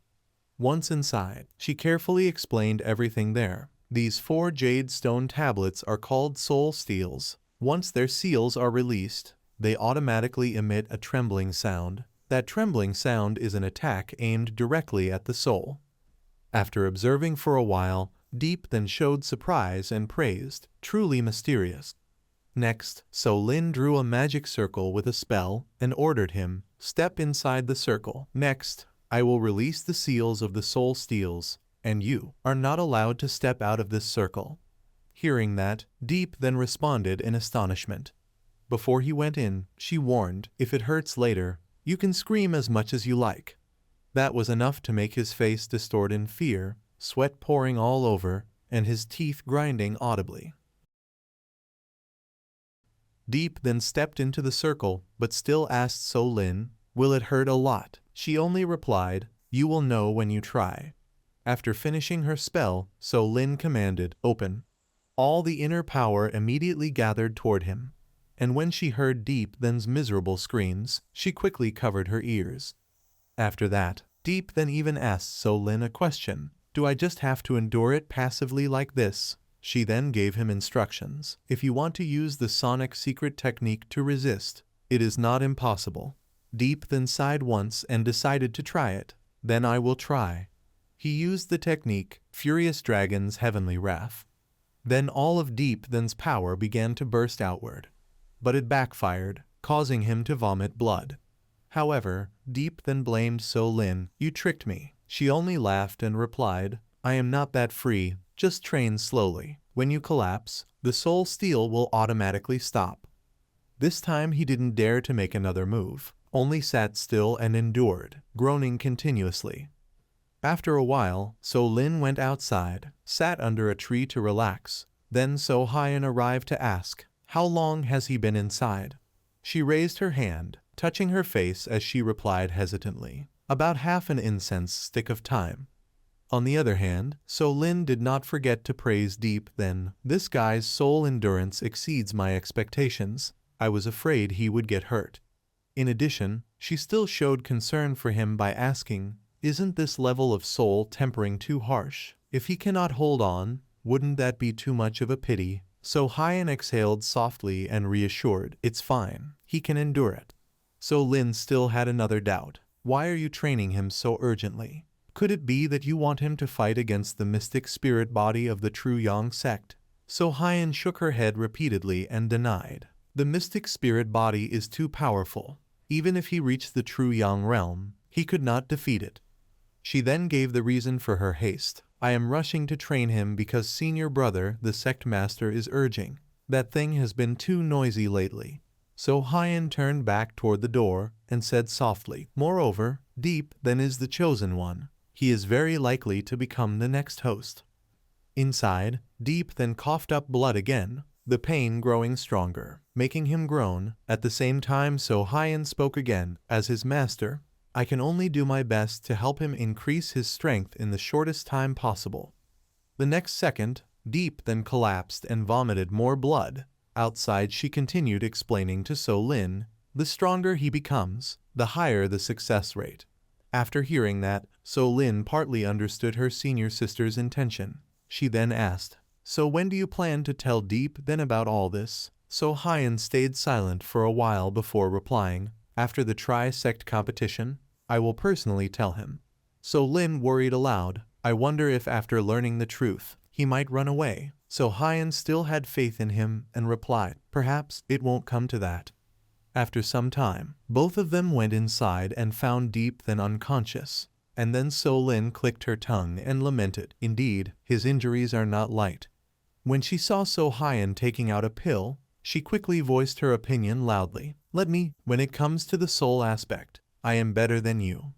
Once inside, she carefully explained everything there. These 4 jade stone tablets are called soul steels. Once their seals are released, they automatically emit a trembling sound. That trembling sound is an attack aimed directly at the soul. After observing for a while, Deep then showed surprise and praised, truly mysterious. Next, So Lin drew a magic circle with a spell and ordered him, Step inside the circle. Next, I will release the seals of the soul steels, and you are not allowed to step out of this circle." Hearing that, Deep then responded in astonishment. Before he went in, she warned, "If it hurts later, you can scream as much as you like." That was enough to make his face distort in fear, sweat pouring all over, and his teeth grinding audibly. Deep then stepped into the circle, but still asked So Lin, "Will it hurt a lot?" She only replied, "You will know when you try." After finishing her spell, So Lin commanded, "Open." All the inner power immediately gathered toward him, and when she heard Deep Then's miserable screams, she quickly covered her ears. After that, Deep then even asked So Lin a question, "Do I just have to endure it passively like this?" She then gave him instructions. "If you want to use the sonic secret technique to resist, it is not impossible." Deep then sighed once and decided to try it. "Then I will try." He used the technique, Furious Dragon's Heavenly Wrath. Then all of Deep Then's power began to burst outward. But it backfired, causing him to vomit blood. However, Deep then blamed So Lin, "You tricked me." She only laughed and replied, "I am not that free, just train slowly. When you collapse, the soul steel will automatically stop." This time he didn't dare to make another move, only sat still and endured, groaning continuously. After a while, So Lin went outside, sat under a tree to relax. Then So Hyun arrived to ask, "How long has he been inside?" She raised her hand, touching her face as she replied hesitantly, "About half an incense stick of time." On the other hand, So Lin did not forget to praise Deep Then. "This guy's soul endurance exceeds my expectations. I was afraid he would get hurt." In addition, she still showed concern for him by asking, "Isn't this level of soul tempering too harsh? If he cannot hold on, wouldn't that be too much of a pity?" So Hyun exhaled softly and reassured, "It's fine. He can endure it." So Lin still had another doubt. "Why are you training him so urgently? Could it be that you want him to fight against the mystic spirit body of the True Yang sect?" So Hyun shook her head repeatedly and denied. "The mystic spirit body is too powerful. Even if he reached the True Yang realm, he could not defeat it." She then gave the reason for her haste. "I am rushing to train him because senior brother, the sect master, is urging. That thing has been too noisy lately." So Hyun turned back toward the door and said softly, "Moreover, Deep Then is the chosen one. He is very likely to become the next host." Inside, Deep Then coughed up blood again, the pain growing stronger, making him groan. At the same time So Hyun spoke again, "As his master, I can only do my best to help him increase his strength in the shortest time possible." The next second, Deep Then collapsed and vomited more blood. Outside she continued explaining to So Lin, "The stronger he becomes, the higher the success rate." After hearing that, So Lin partly understood her senior sister's intention. She then asked, "So when do you plan to tell Deep Then about all this?" So Hyun stayed silent for a while before replying, "After the tri-sect competition, I will personally tell him." So Lin worried aloud, "I wonder if after learning the truth, he might run away." So Hyun still had faith in him and replied, "Perhaps it won't come to that." After some time, both of them went inside and found Deep Then unconscious. And then So Lin clicked her tongue and lamented, "Indeed, his injuries are not light." When she saw So Hyun taking out a pill, she quickly voiced her opinion loudly, When it comes to the soul aspect, I am better than you."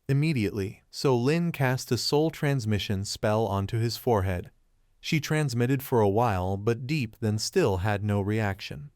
Immediately, So Lin cast a soul transmission spell onto his forehead. She transmitted for a while, but Deep Then still had no reaction.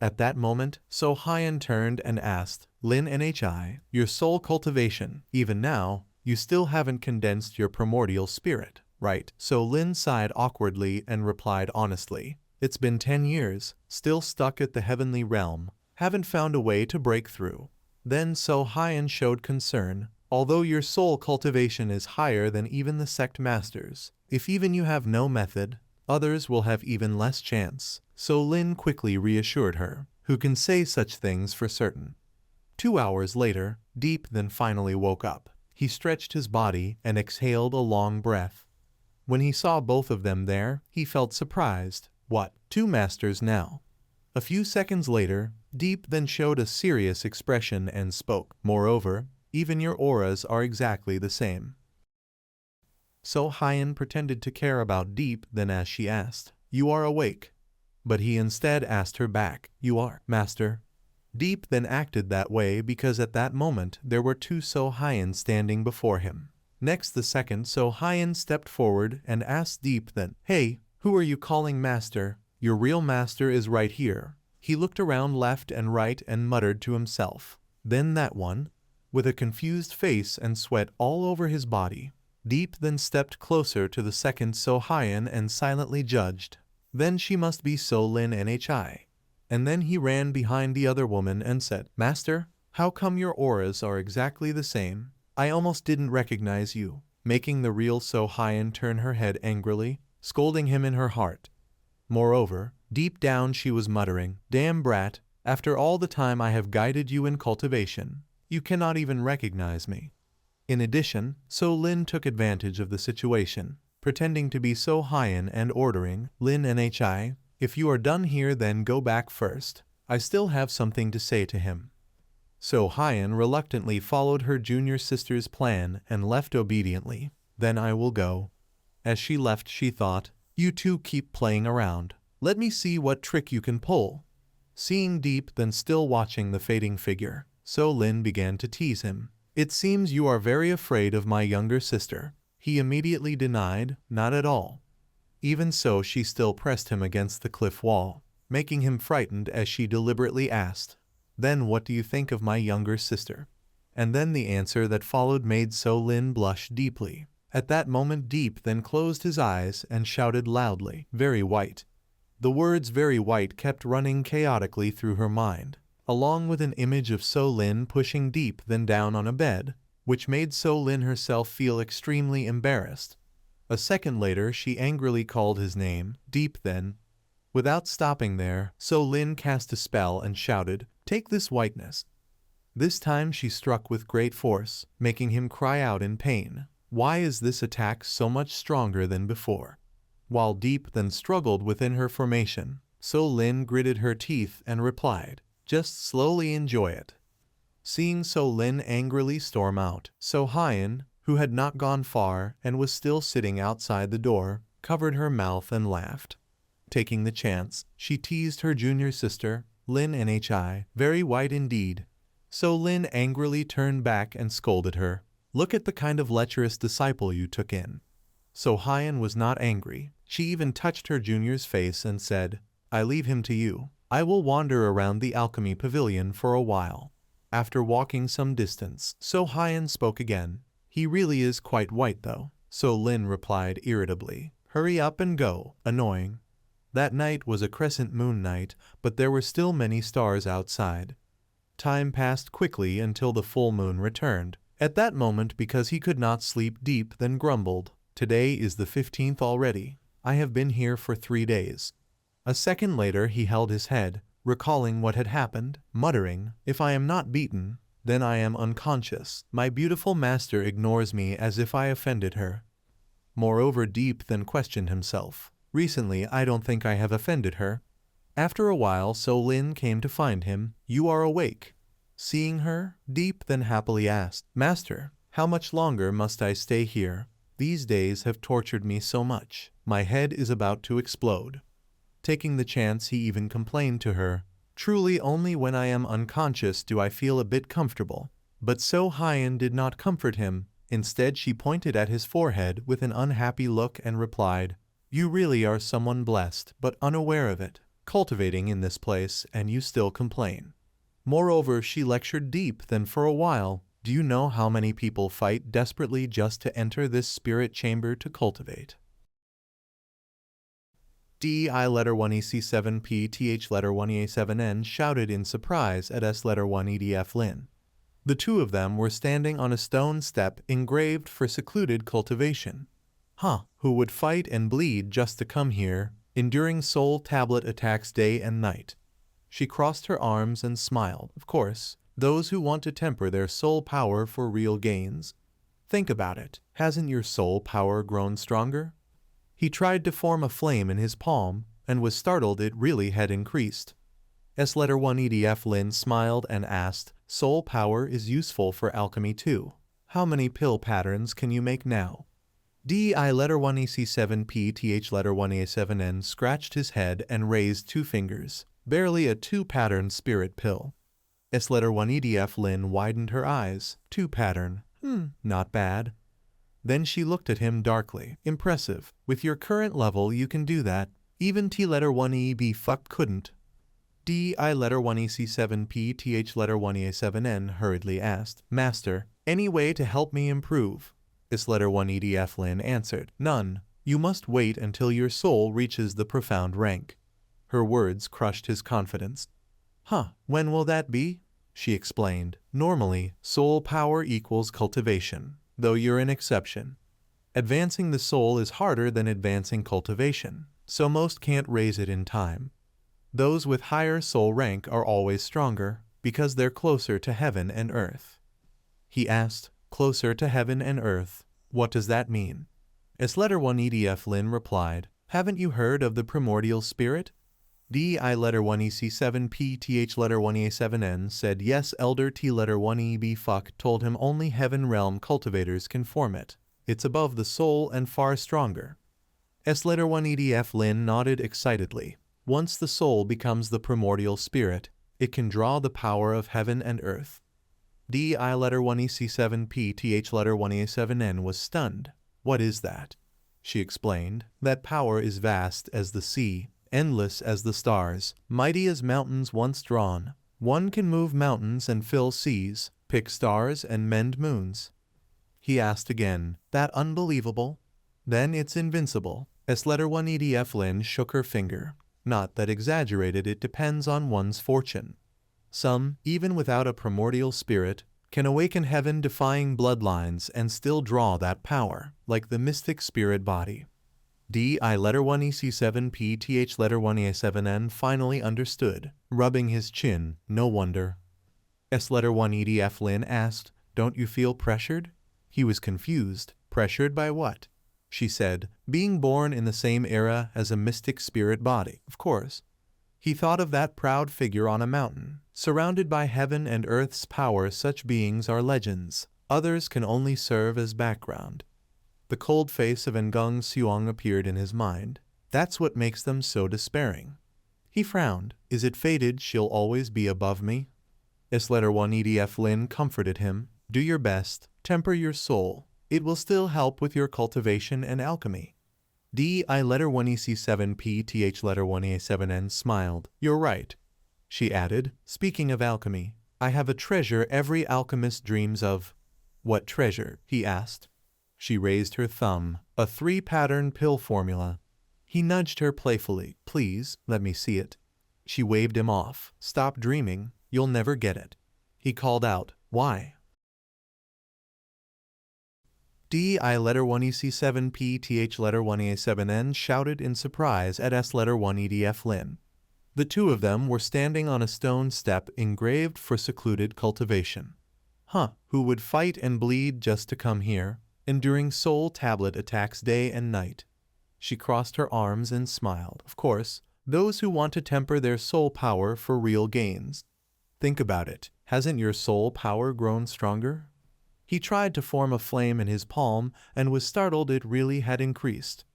At that moment, So Hyun turned and asked, "Lin Nhi, your soul cultivation, even now, you still haven't condensed your primordial spirit, right?" So Lin sighed awkwardly and replied honestly, "It's been 10 years, still stuck at the heavenly realm, haven't found a way to break through." Then So Hyun showed concern, "Although your soul cultivation is higher than even the sect masters, if even you have no method, others will have even less chance." So Lin quickly reassured her, "Who can say such things for certain?" 2 hours later, Deep Then finally woke up. He stretched his body and exhaled a long breath. When he saw both of them there, he felt surprised. What? 2 masters now? A few seconds later, Deep then showed a serious expression and spoke. Moreover, even your auras are exactly the same. So Hyen pretended to care about Deep then as she asked, "You are awake?" But he instead asked her back, "You are, master?" Deep then acted that way because at that moment there were two So Hyen standing before him. Next the second So Hyen stepped forward and asked Deep then, "Hey, who are you calling master? Your real master is right here." He looked around left and right and muttered to himself. Then that one, with a confused face and sweat all over his body. Deep then stepped closer to the second So Hyen and silently judged. Then she must be So Lin Nhi. And then he ran behind the other woman and said, "Master, how come your auras are exactly the same? I almost didn't recognize you." Making the real So Hyen turn her head angrily, scolding him in her heart. Moreover, deep down she was muttering, "Damn brat, after all the time I have guided you in cultivation, you cannot even recognize me." In addition, So Lin took advantage of the situation, pretending to be So Hyen and ordering, "Lin Nhi, if you are done here then go back first. I still have something to say to him." So Hyen reluctantly followed her junior sister's plan and left obediently. "Then I will go." As she left she thought, "You two keep playing around. Let me see what trick you can pull." Seeing Deep then still watching the fading figure, So Lin began to tease him. "It seems you are very afraid of my younger sister." He immediately denied, "Not at all." Even so she still pressed him against the cliff wall, making him frightened as she deliberately asked, "Then what do you think of my younger sister?" And then the answer that followed made So Lin blush deeply. At that moment Deep then closed his eyes and shouted loudly, "Very white." The words "very white" kept running chaotically through her mind, along with an image of So Lin pushing Deep then down on a bed, which made So Lin herself feel extremely embarrassed. A second later she angrily called his name, Deep then. Without stopping there, So Lin cast a spell and shouted, "Take this whiteness." This time she struck with great force, making him cry out in pain. Why is this attack so much stronger than before? While Deep then struggled within her formation, So Lin gritted her teeth and replied, "Just slowly enjoy it." Seeing So Lin angrily storm out, So Hyen, who had not gone far and was still sitting outside the door, covered her mouth and laughed. Taking the chance, she teased her junior sister, Lin Nhi, "Very white indeed." So Lin angrily turned back and scolded her, "Look at the kind of lecherous disciple you took in." So Hyen was not angry. She even touched her junior's face and said, "I leave him to you. I will wander around the alchemy pavilion for a while." After walking some distance, So Hyen spoke again. "He really is quite white though." So Lin replied irritably, "Hurry up and go, annoying." That night was a crescent moon night, but there were still many stars outside. Time passed quickly until the full moon returned. At that moment, because he could not sleep, Deep then grumbled, "Today is the 15th already. I have been here for 3 days." A second later he held his head, recalling what had happened, muttering, "If I am not beaten, then I am unconscious. My beautiful master ignores me as if I offended her." Moreover, Deep then questioned himself, "Recently I don't think I have offended her." After a while So Lin came to find him. "You are awake." Seeing her, Deep then happily asked, "Master, how much longer must I stay here? These days have tortured me so much. My head is about to explode." Taking the chance, he even complained to her, "Truly only when I am unconscious do I feel a bit comfortable." But So Hyen did not comfort him. Instead she pointed at his forehead with an unhappy look and replied, "You really are someone blessed, but unaware of it, cultivating in this place, and you still complain." Moreover, she lectured Deep then for a while, "Do you know how many people fight desperately just to enter this spirit chamber to cultivate?" D-I letter 1 EC7 PTH letter 1 EA7N shouted in surprise at S letter 1 EDF Lin. The two of them were standing on a stone step engraved for secluded cultivation. Huh, who would fight and bleed just to come here, enduring soul tablet attacks day and night. She crossed her arms and smiled. Of course, those who want to temper their soul power for real gains. Think about it. Hasn't your soul power grown stronger? He tried to form a flame in his palm and was startled it really had increased. S letter 1 EDF Lin smiled and asked, soul power is useful for alchemy too. How many pill patterns can you make now? DI letter 1 EC7P TH letter 1 A7N scratched his head and raised 2 fingers. Barely a 2-pattern spirit pill. S letter 1 EDF Lin widened her eyes. 2 pattern. Not bad. Then she looked at him darkly. Impressive. With your current level you can do that. Even T letter 1 EB fuck couldn't. DI letter 1 EC7P TH letter 1 A7N hurriedly asked, Master, any way to help me improve? S letter 1 EDF Lin answered, None. You must wait until your soul reaches the profound rank. Her words crushed his confidence. When will that be? She explained. Normally, soul power equals cultivation, though you're an exception. Advancing the soul is harder than advancing cultivation, so most can't raise it in time. Those with higher soul rank are always stronger, because they're closer to heaven and earth. He asked, Closer to heaven and earth. What does that mean? S letter 1 EDF Lin replied, Haven't you heard of the primordial spirit? DI letter 1 EC7P TH letter 1 A7N said yes. Elder T letter 1 EB fuck told him only heaven realm cultivators can form it. It's above the soul and far stronger. S letter 1 EDF Lin nodded excitedly. Once the soul becomes the primordial spirit, it can draw the power of heaven and earth. DI letter 1 EC7P TH letter 1 A7N was stunned. What is that? She explained. That power is vast as the sea, endless as the stars, mighty as mountains once drawn. One can move mountains and fill seas, pick stars and mend moons. He asked again, That unbelievable? Then it's invincible. S letter 1 EDF Lin shook her finger. Not that exaggerated, it depends on one's fortune. Some, even without a primordial spirit, can awaken heaven-defying bloodlines and still draw that power, like the mystic spirit body. DI letter 1 EC7P TH letter 1 A7N finally understood, rubbing his chin. No wonder. S letter 1 EDF Lin asked, Don't you feel pressured? He was confused. Pressured by what? She said, Being born in the same era as a mystic spirit body, of course. He thought of that proud figure on a mountain. Surrounded by heaven and earth's power, such beings are legends. Others can only serve as background. The cold face of Ngung Suong appeared in his mind. That's what makes them so despairing. He frowned. Is it fated she'll always be above me? S letter 1 EDF Lin comforted him. Do your best. Temper your soul. It will still help with your cultivation and alchemy. DI letter 1 EC7P TH letter 1 A7N smiled. You're right. She added, Speaking of alchemy, I have a treasure every alchemist dreams of. What treasure? He asked. She raised her thumb. A 3-pattern pill formula. He nudged her playfully. Please, let me see it. She waved him off. Stop dreaming. You'll never get it. He called out. Why? DI letter 1 EC7P TH letter 1 A7N shouted in surprise at S letter 1 EDF Lin. The two of them were standing on a stone step engraved for secluded cultivation. Who would fight and bleed just to come here, enduring soul tablet attacks day and night? She crossed her arms and smiled. Of course, those who want to temper their soul power for real gains. Think about it. Hasn't your soul power grown stronger? He tried to form a flame in his palm and was startled it really had increased.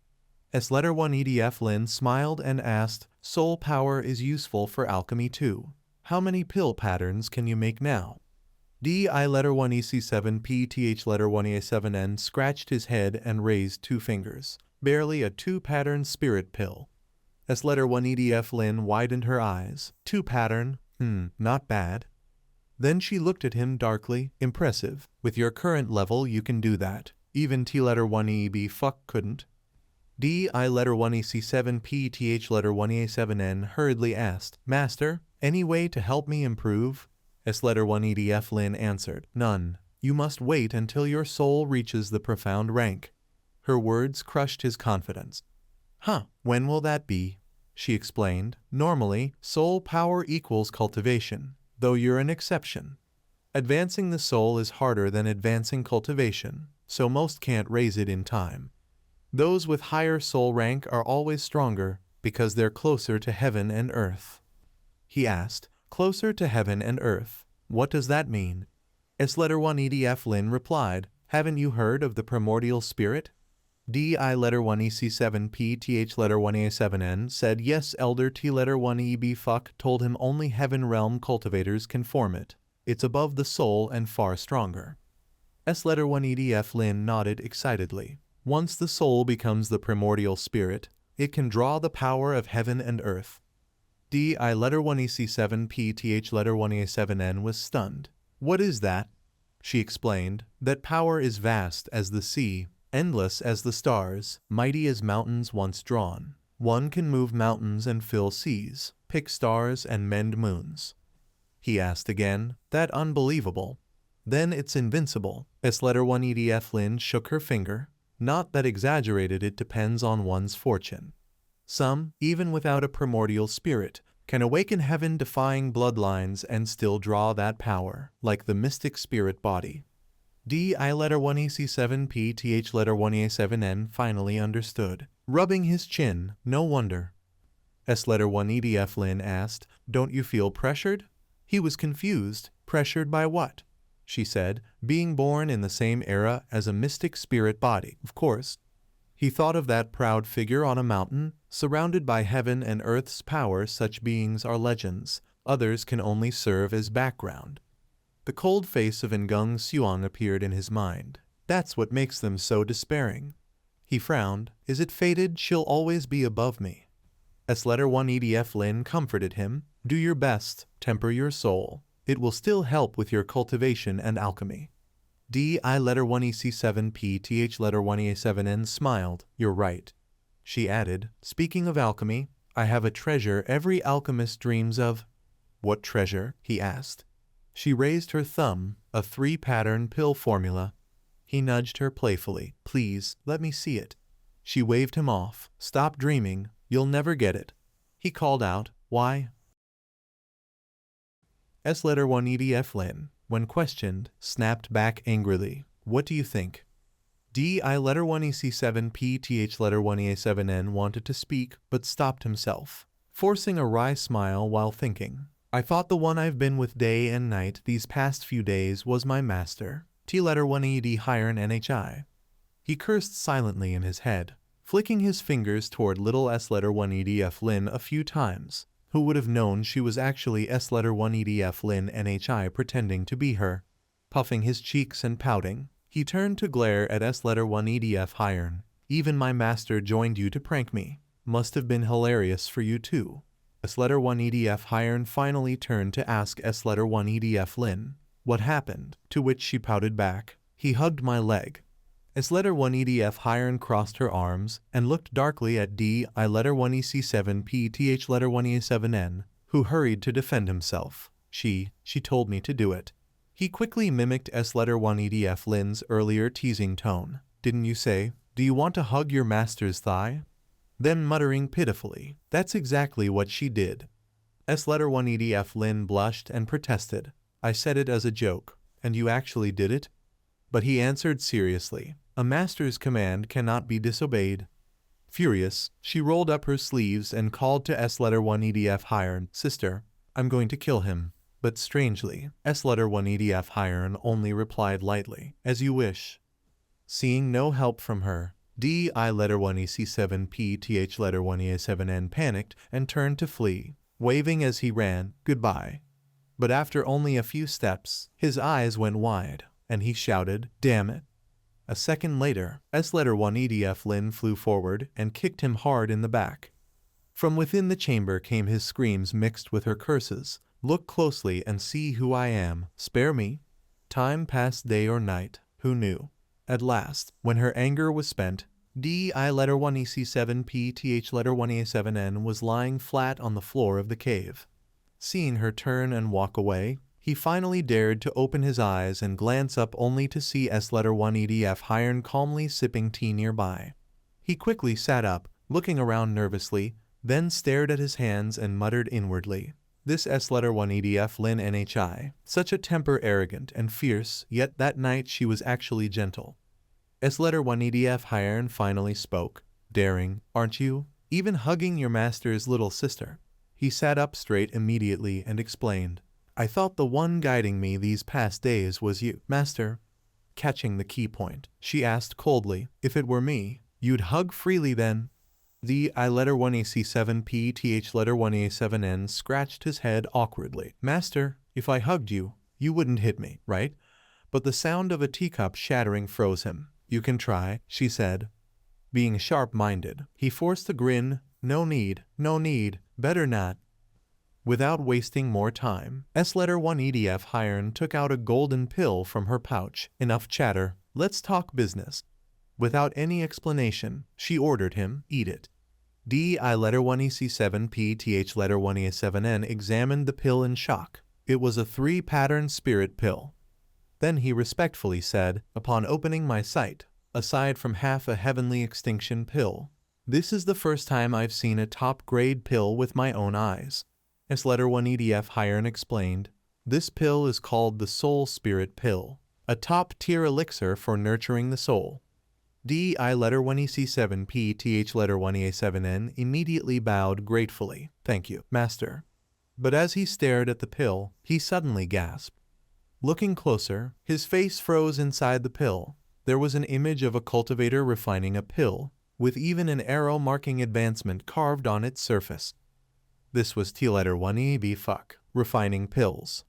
S letter 1 EDF Lin smiled and asked, Soul power is useful for alchemy too. How many pill patterns can you make now? DI letter 1 EC7P TH letter 1 A7N scratched his head and raised 2 fingers. Barely a 2-pattern spirit pill. S letter 1 EDF Lin widened her eyes. 2-pattern? Not bad. Then she looked at him darkly. Impressive. With your current level you can do that. Even T letter 1 EB fuck couldn't. DI letter 1 EC7P TH letter 1 A7N hurriedly asked, Master, any way to help me improve? S letter 1 EDF Lin answered, None. You must wait until your soul reaches the profound rank. Her words crushed his confidence. When will that be? She explained. Normally, soul power equals cultivation, though you're an exception. Advancing the soul is harder than advancing cultivation, so most can't raise it in time. Those with higher soul rank are always stronger because they're closer to heaven and earth. he asked, closer to heaven and earth. What does that mean? S letter 1 EDF Lin replied, haven't you heard of the primordial spirit? DI letter 1 EC7 PTH letter 1 A7N said yes. Elder T letter 1 EB Fuck told him only heaven realm cultivators can form it. It's above the soul and far stronger. S letter 1 EDF Lin nodded excitedly. Once the soul becomes the primordial spirit, it can draw the power of heaven and earth. DI letter 1 EC7 PTH letter 1 A7N was stunned. What is that? She explained, that power is vast as the sea, endless as the stars, mighty as mountains once drawn. One can move mountains and fill seas, pick stars and mend moons. He asked again, that unbelievable. Then it's invincible. S letter 1 EDF Lin shook her finger. Not that exaggerated, it depends on one's fortune. Some, even without a primordial spirit, can awaken heaven-defying bloodlines and still draw that power, like the mystic spirit body. DI letter 1 EC7 PTH letter 1 A7N finally understood. Rubbing his chin, no wonder. S letter 1 EDF Lin asked, don't you feel pressured? He was confused. Pressured by what? She said, being born in the same era as a mystic spirit body, of course. He thought of that proud figure on a mountain, surrounded by heaven and earth's power. Such beings are legends, others can only serve as background. The cold face of Ngung Xuang appeared in his mind. That's what makes them so despairing. He frowned. Is it fated she'll always be above me? S letter 1 EDF Lin comforted him. Do your best, temper your soul. It will still help with your cultivation and alchemy. DI letter 1 EC7 PTH letter 1 A7N smiled. You're right. She added, speaking of alchemy, I have a treasure every alchemist dreams of. What treasure? He asked. She raised her thumb, a 3-pattern pill formula. He nudged her playfully. Please, let me see it. She waved him off. Stop dreaming, you'll never get it. He called out, why? S letter 1 EDF Lin, when questioned, snapped back angrily. What do you think? DI letter 1 EC7 PTH letter 1 A7N wanted to speak, but stopped himself, forcing a wry smile while thinking. I thought the one I've been with day and night these past few days was my master. T letter 1 ED Hiren NHI. He cursed silently in his head, flicking his fingers toward little S letter 1 EDF Lin a few times. Who would have known she was actually S letter 1 EDF Lin NHI pretending to be her? Puffing his cheeks and pouting, he turned to glare at S letter 1 EDF Hiren. Even my master joined you to prank me. Must have been hilarious for you too. S letter 1 EDF Hiren finally turned to ask S letter 1 EDF Lin. What happened? To which she pouted back. He hugged my leg. S letter 1 EDF Hiren crossed her arms and looked darkly at DI letter 1 EC7 PTH letter 1 A7N, who hurried to defend himself. She told me to do it. He quickly mimicked S letter 1 EDF Lin's earlier teasing tone. Didn't you say, do you want to hug your master's thigh? Then muttering pitifully, that's exactly what she did. S letter 1 EDF Lin blushed and protested. I said it as a joke, and you actually did it? But he answered seriously, a master's command cannot be disobeyed. Furious, she rolled up her sleeves and called to S letter 1 EDF Hiren, Sister, I'm going to kill him. But strangely, S letter 1 EDF Hiren only replied lightly, as you wish. Seeing no help from her, DI letter 1 EC7 PTH letter 1 EA7N panicked and turned to flee, waving as he ran, goodbye. But after only a few steps, his eyes went wide, and he shouted, damn it. A second later, S letter 1 EDF Lin flew forward and kicked him hard in the back. From within the chamber came his screams mixed with her curses. Look closely and see who I am. Spare me. Time passed day or night. Who knew? At last, when her anger was spent, DI letter 1 EC7 PTH letter 1 A7N was lying flat on the floor of the cave. Seeing her turn and walk away, he finally dared to open his eyes and glance up only to see S letter 1 EDF Hiren calmly sipping tea nearby. He quickly sat up, looking around nervously, then stared at his hands and muttered inwardly. This S letter 1 EDF Lin NHI, such a temper arrogant and fierce, yet that night she was actually gentle. S letter 1 EDF Hiren finally spoke. Daring, aren't you? Even hugging your master's little sister. He sat up straight immediately and explained. I thought the one guiding me these past days was you, Master. Catching the key point, she asked coldly, if it were me, you'd hug freely then? The I letter 1AC7P TH letter 1A7N scratched his head awkwardly. Master, if I hugged you, you wouldn't hit me, right? But the sound of a teacup shattering froze him. You can try, she said. Being sharp-minded, he forced a grin. No need, better not. Without wasting more time, S letter 1 EDF Hiron took out a golden pill from her pouch. Enough chatter, let's talk business. Without any explanation, she ordered him, eat it. D I letter 1 EC7P TH letter 1 EA7N examined the pill in shock. It was a 3-pattern spirit pill. Then he respectfully said, upon opening my sight, aside from half a heavenly extinction pill, this is the first time I've seen a top-grade pill with my own eyes. S letter 1 EDF Hiron explained, this pill is called the Soul Spirit Pill, a top-tier elixir for nurturing the soul. D I letter 1 EC7P TH letter 1 EA7N immediately bowed gratefully. Thank you, Master. But as he stared at the pill, he suddenly gasped. Looking closer, his face froze inside the pill. There was an image of a cultivator refining a pill, with even an arrow marking advancement carved on its surface. This was T letter 1 EB fuck, refining pills.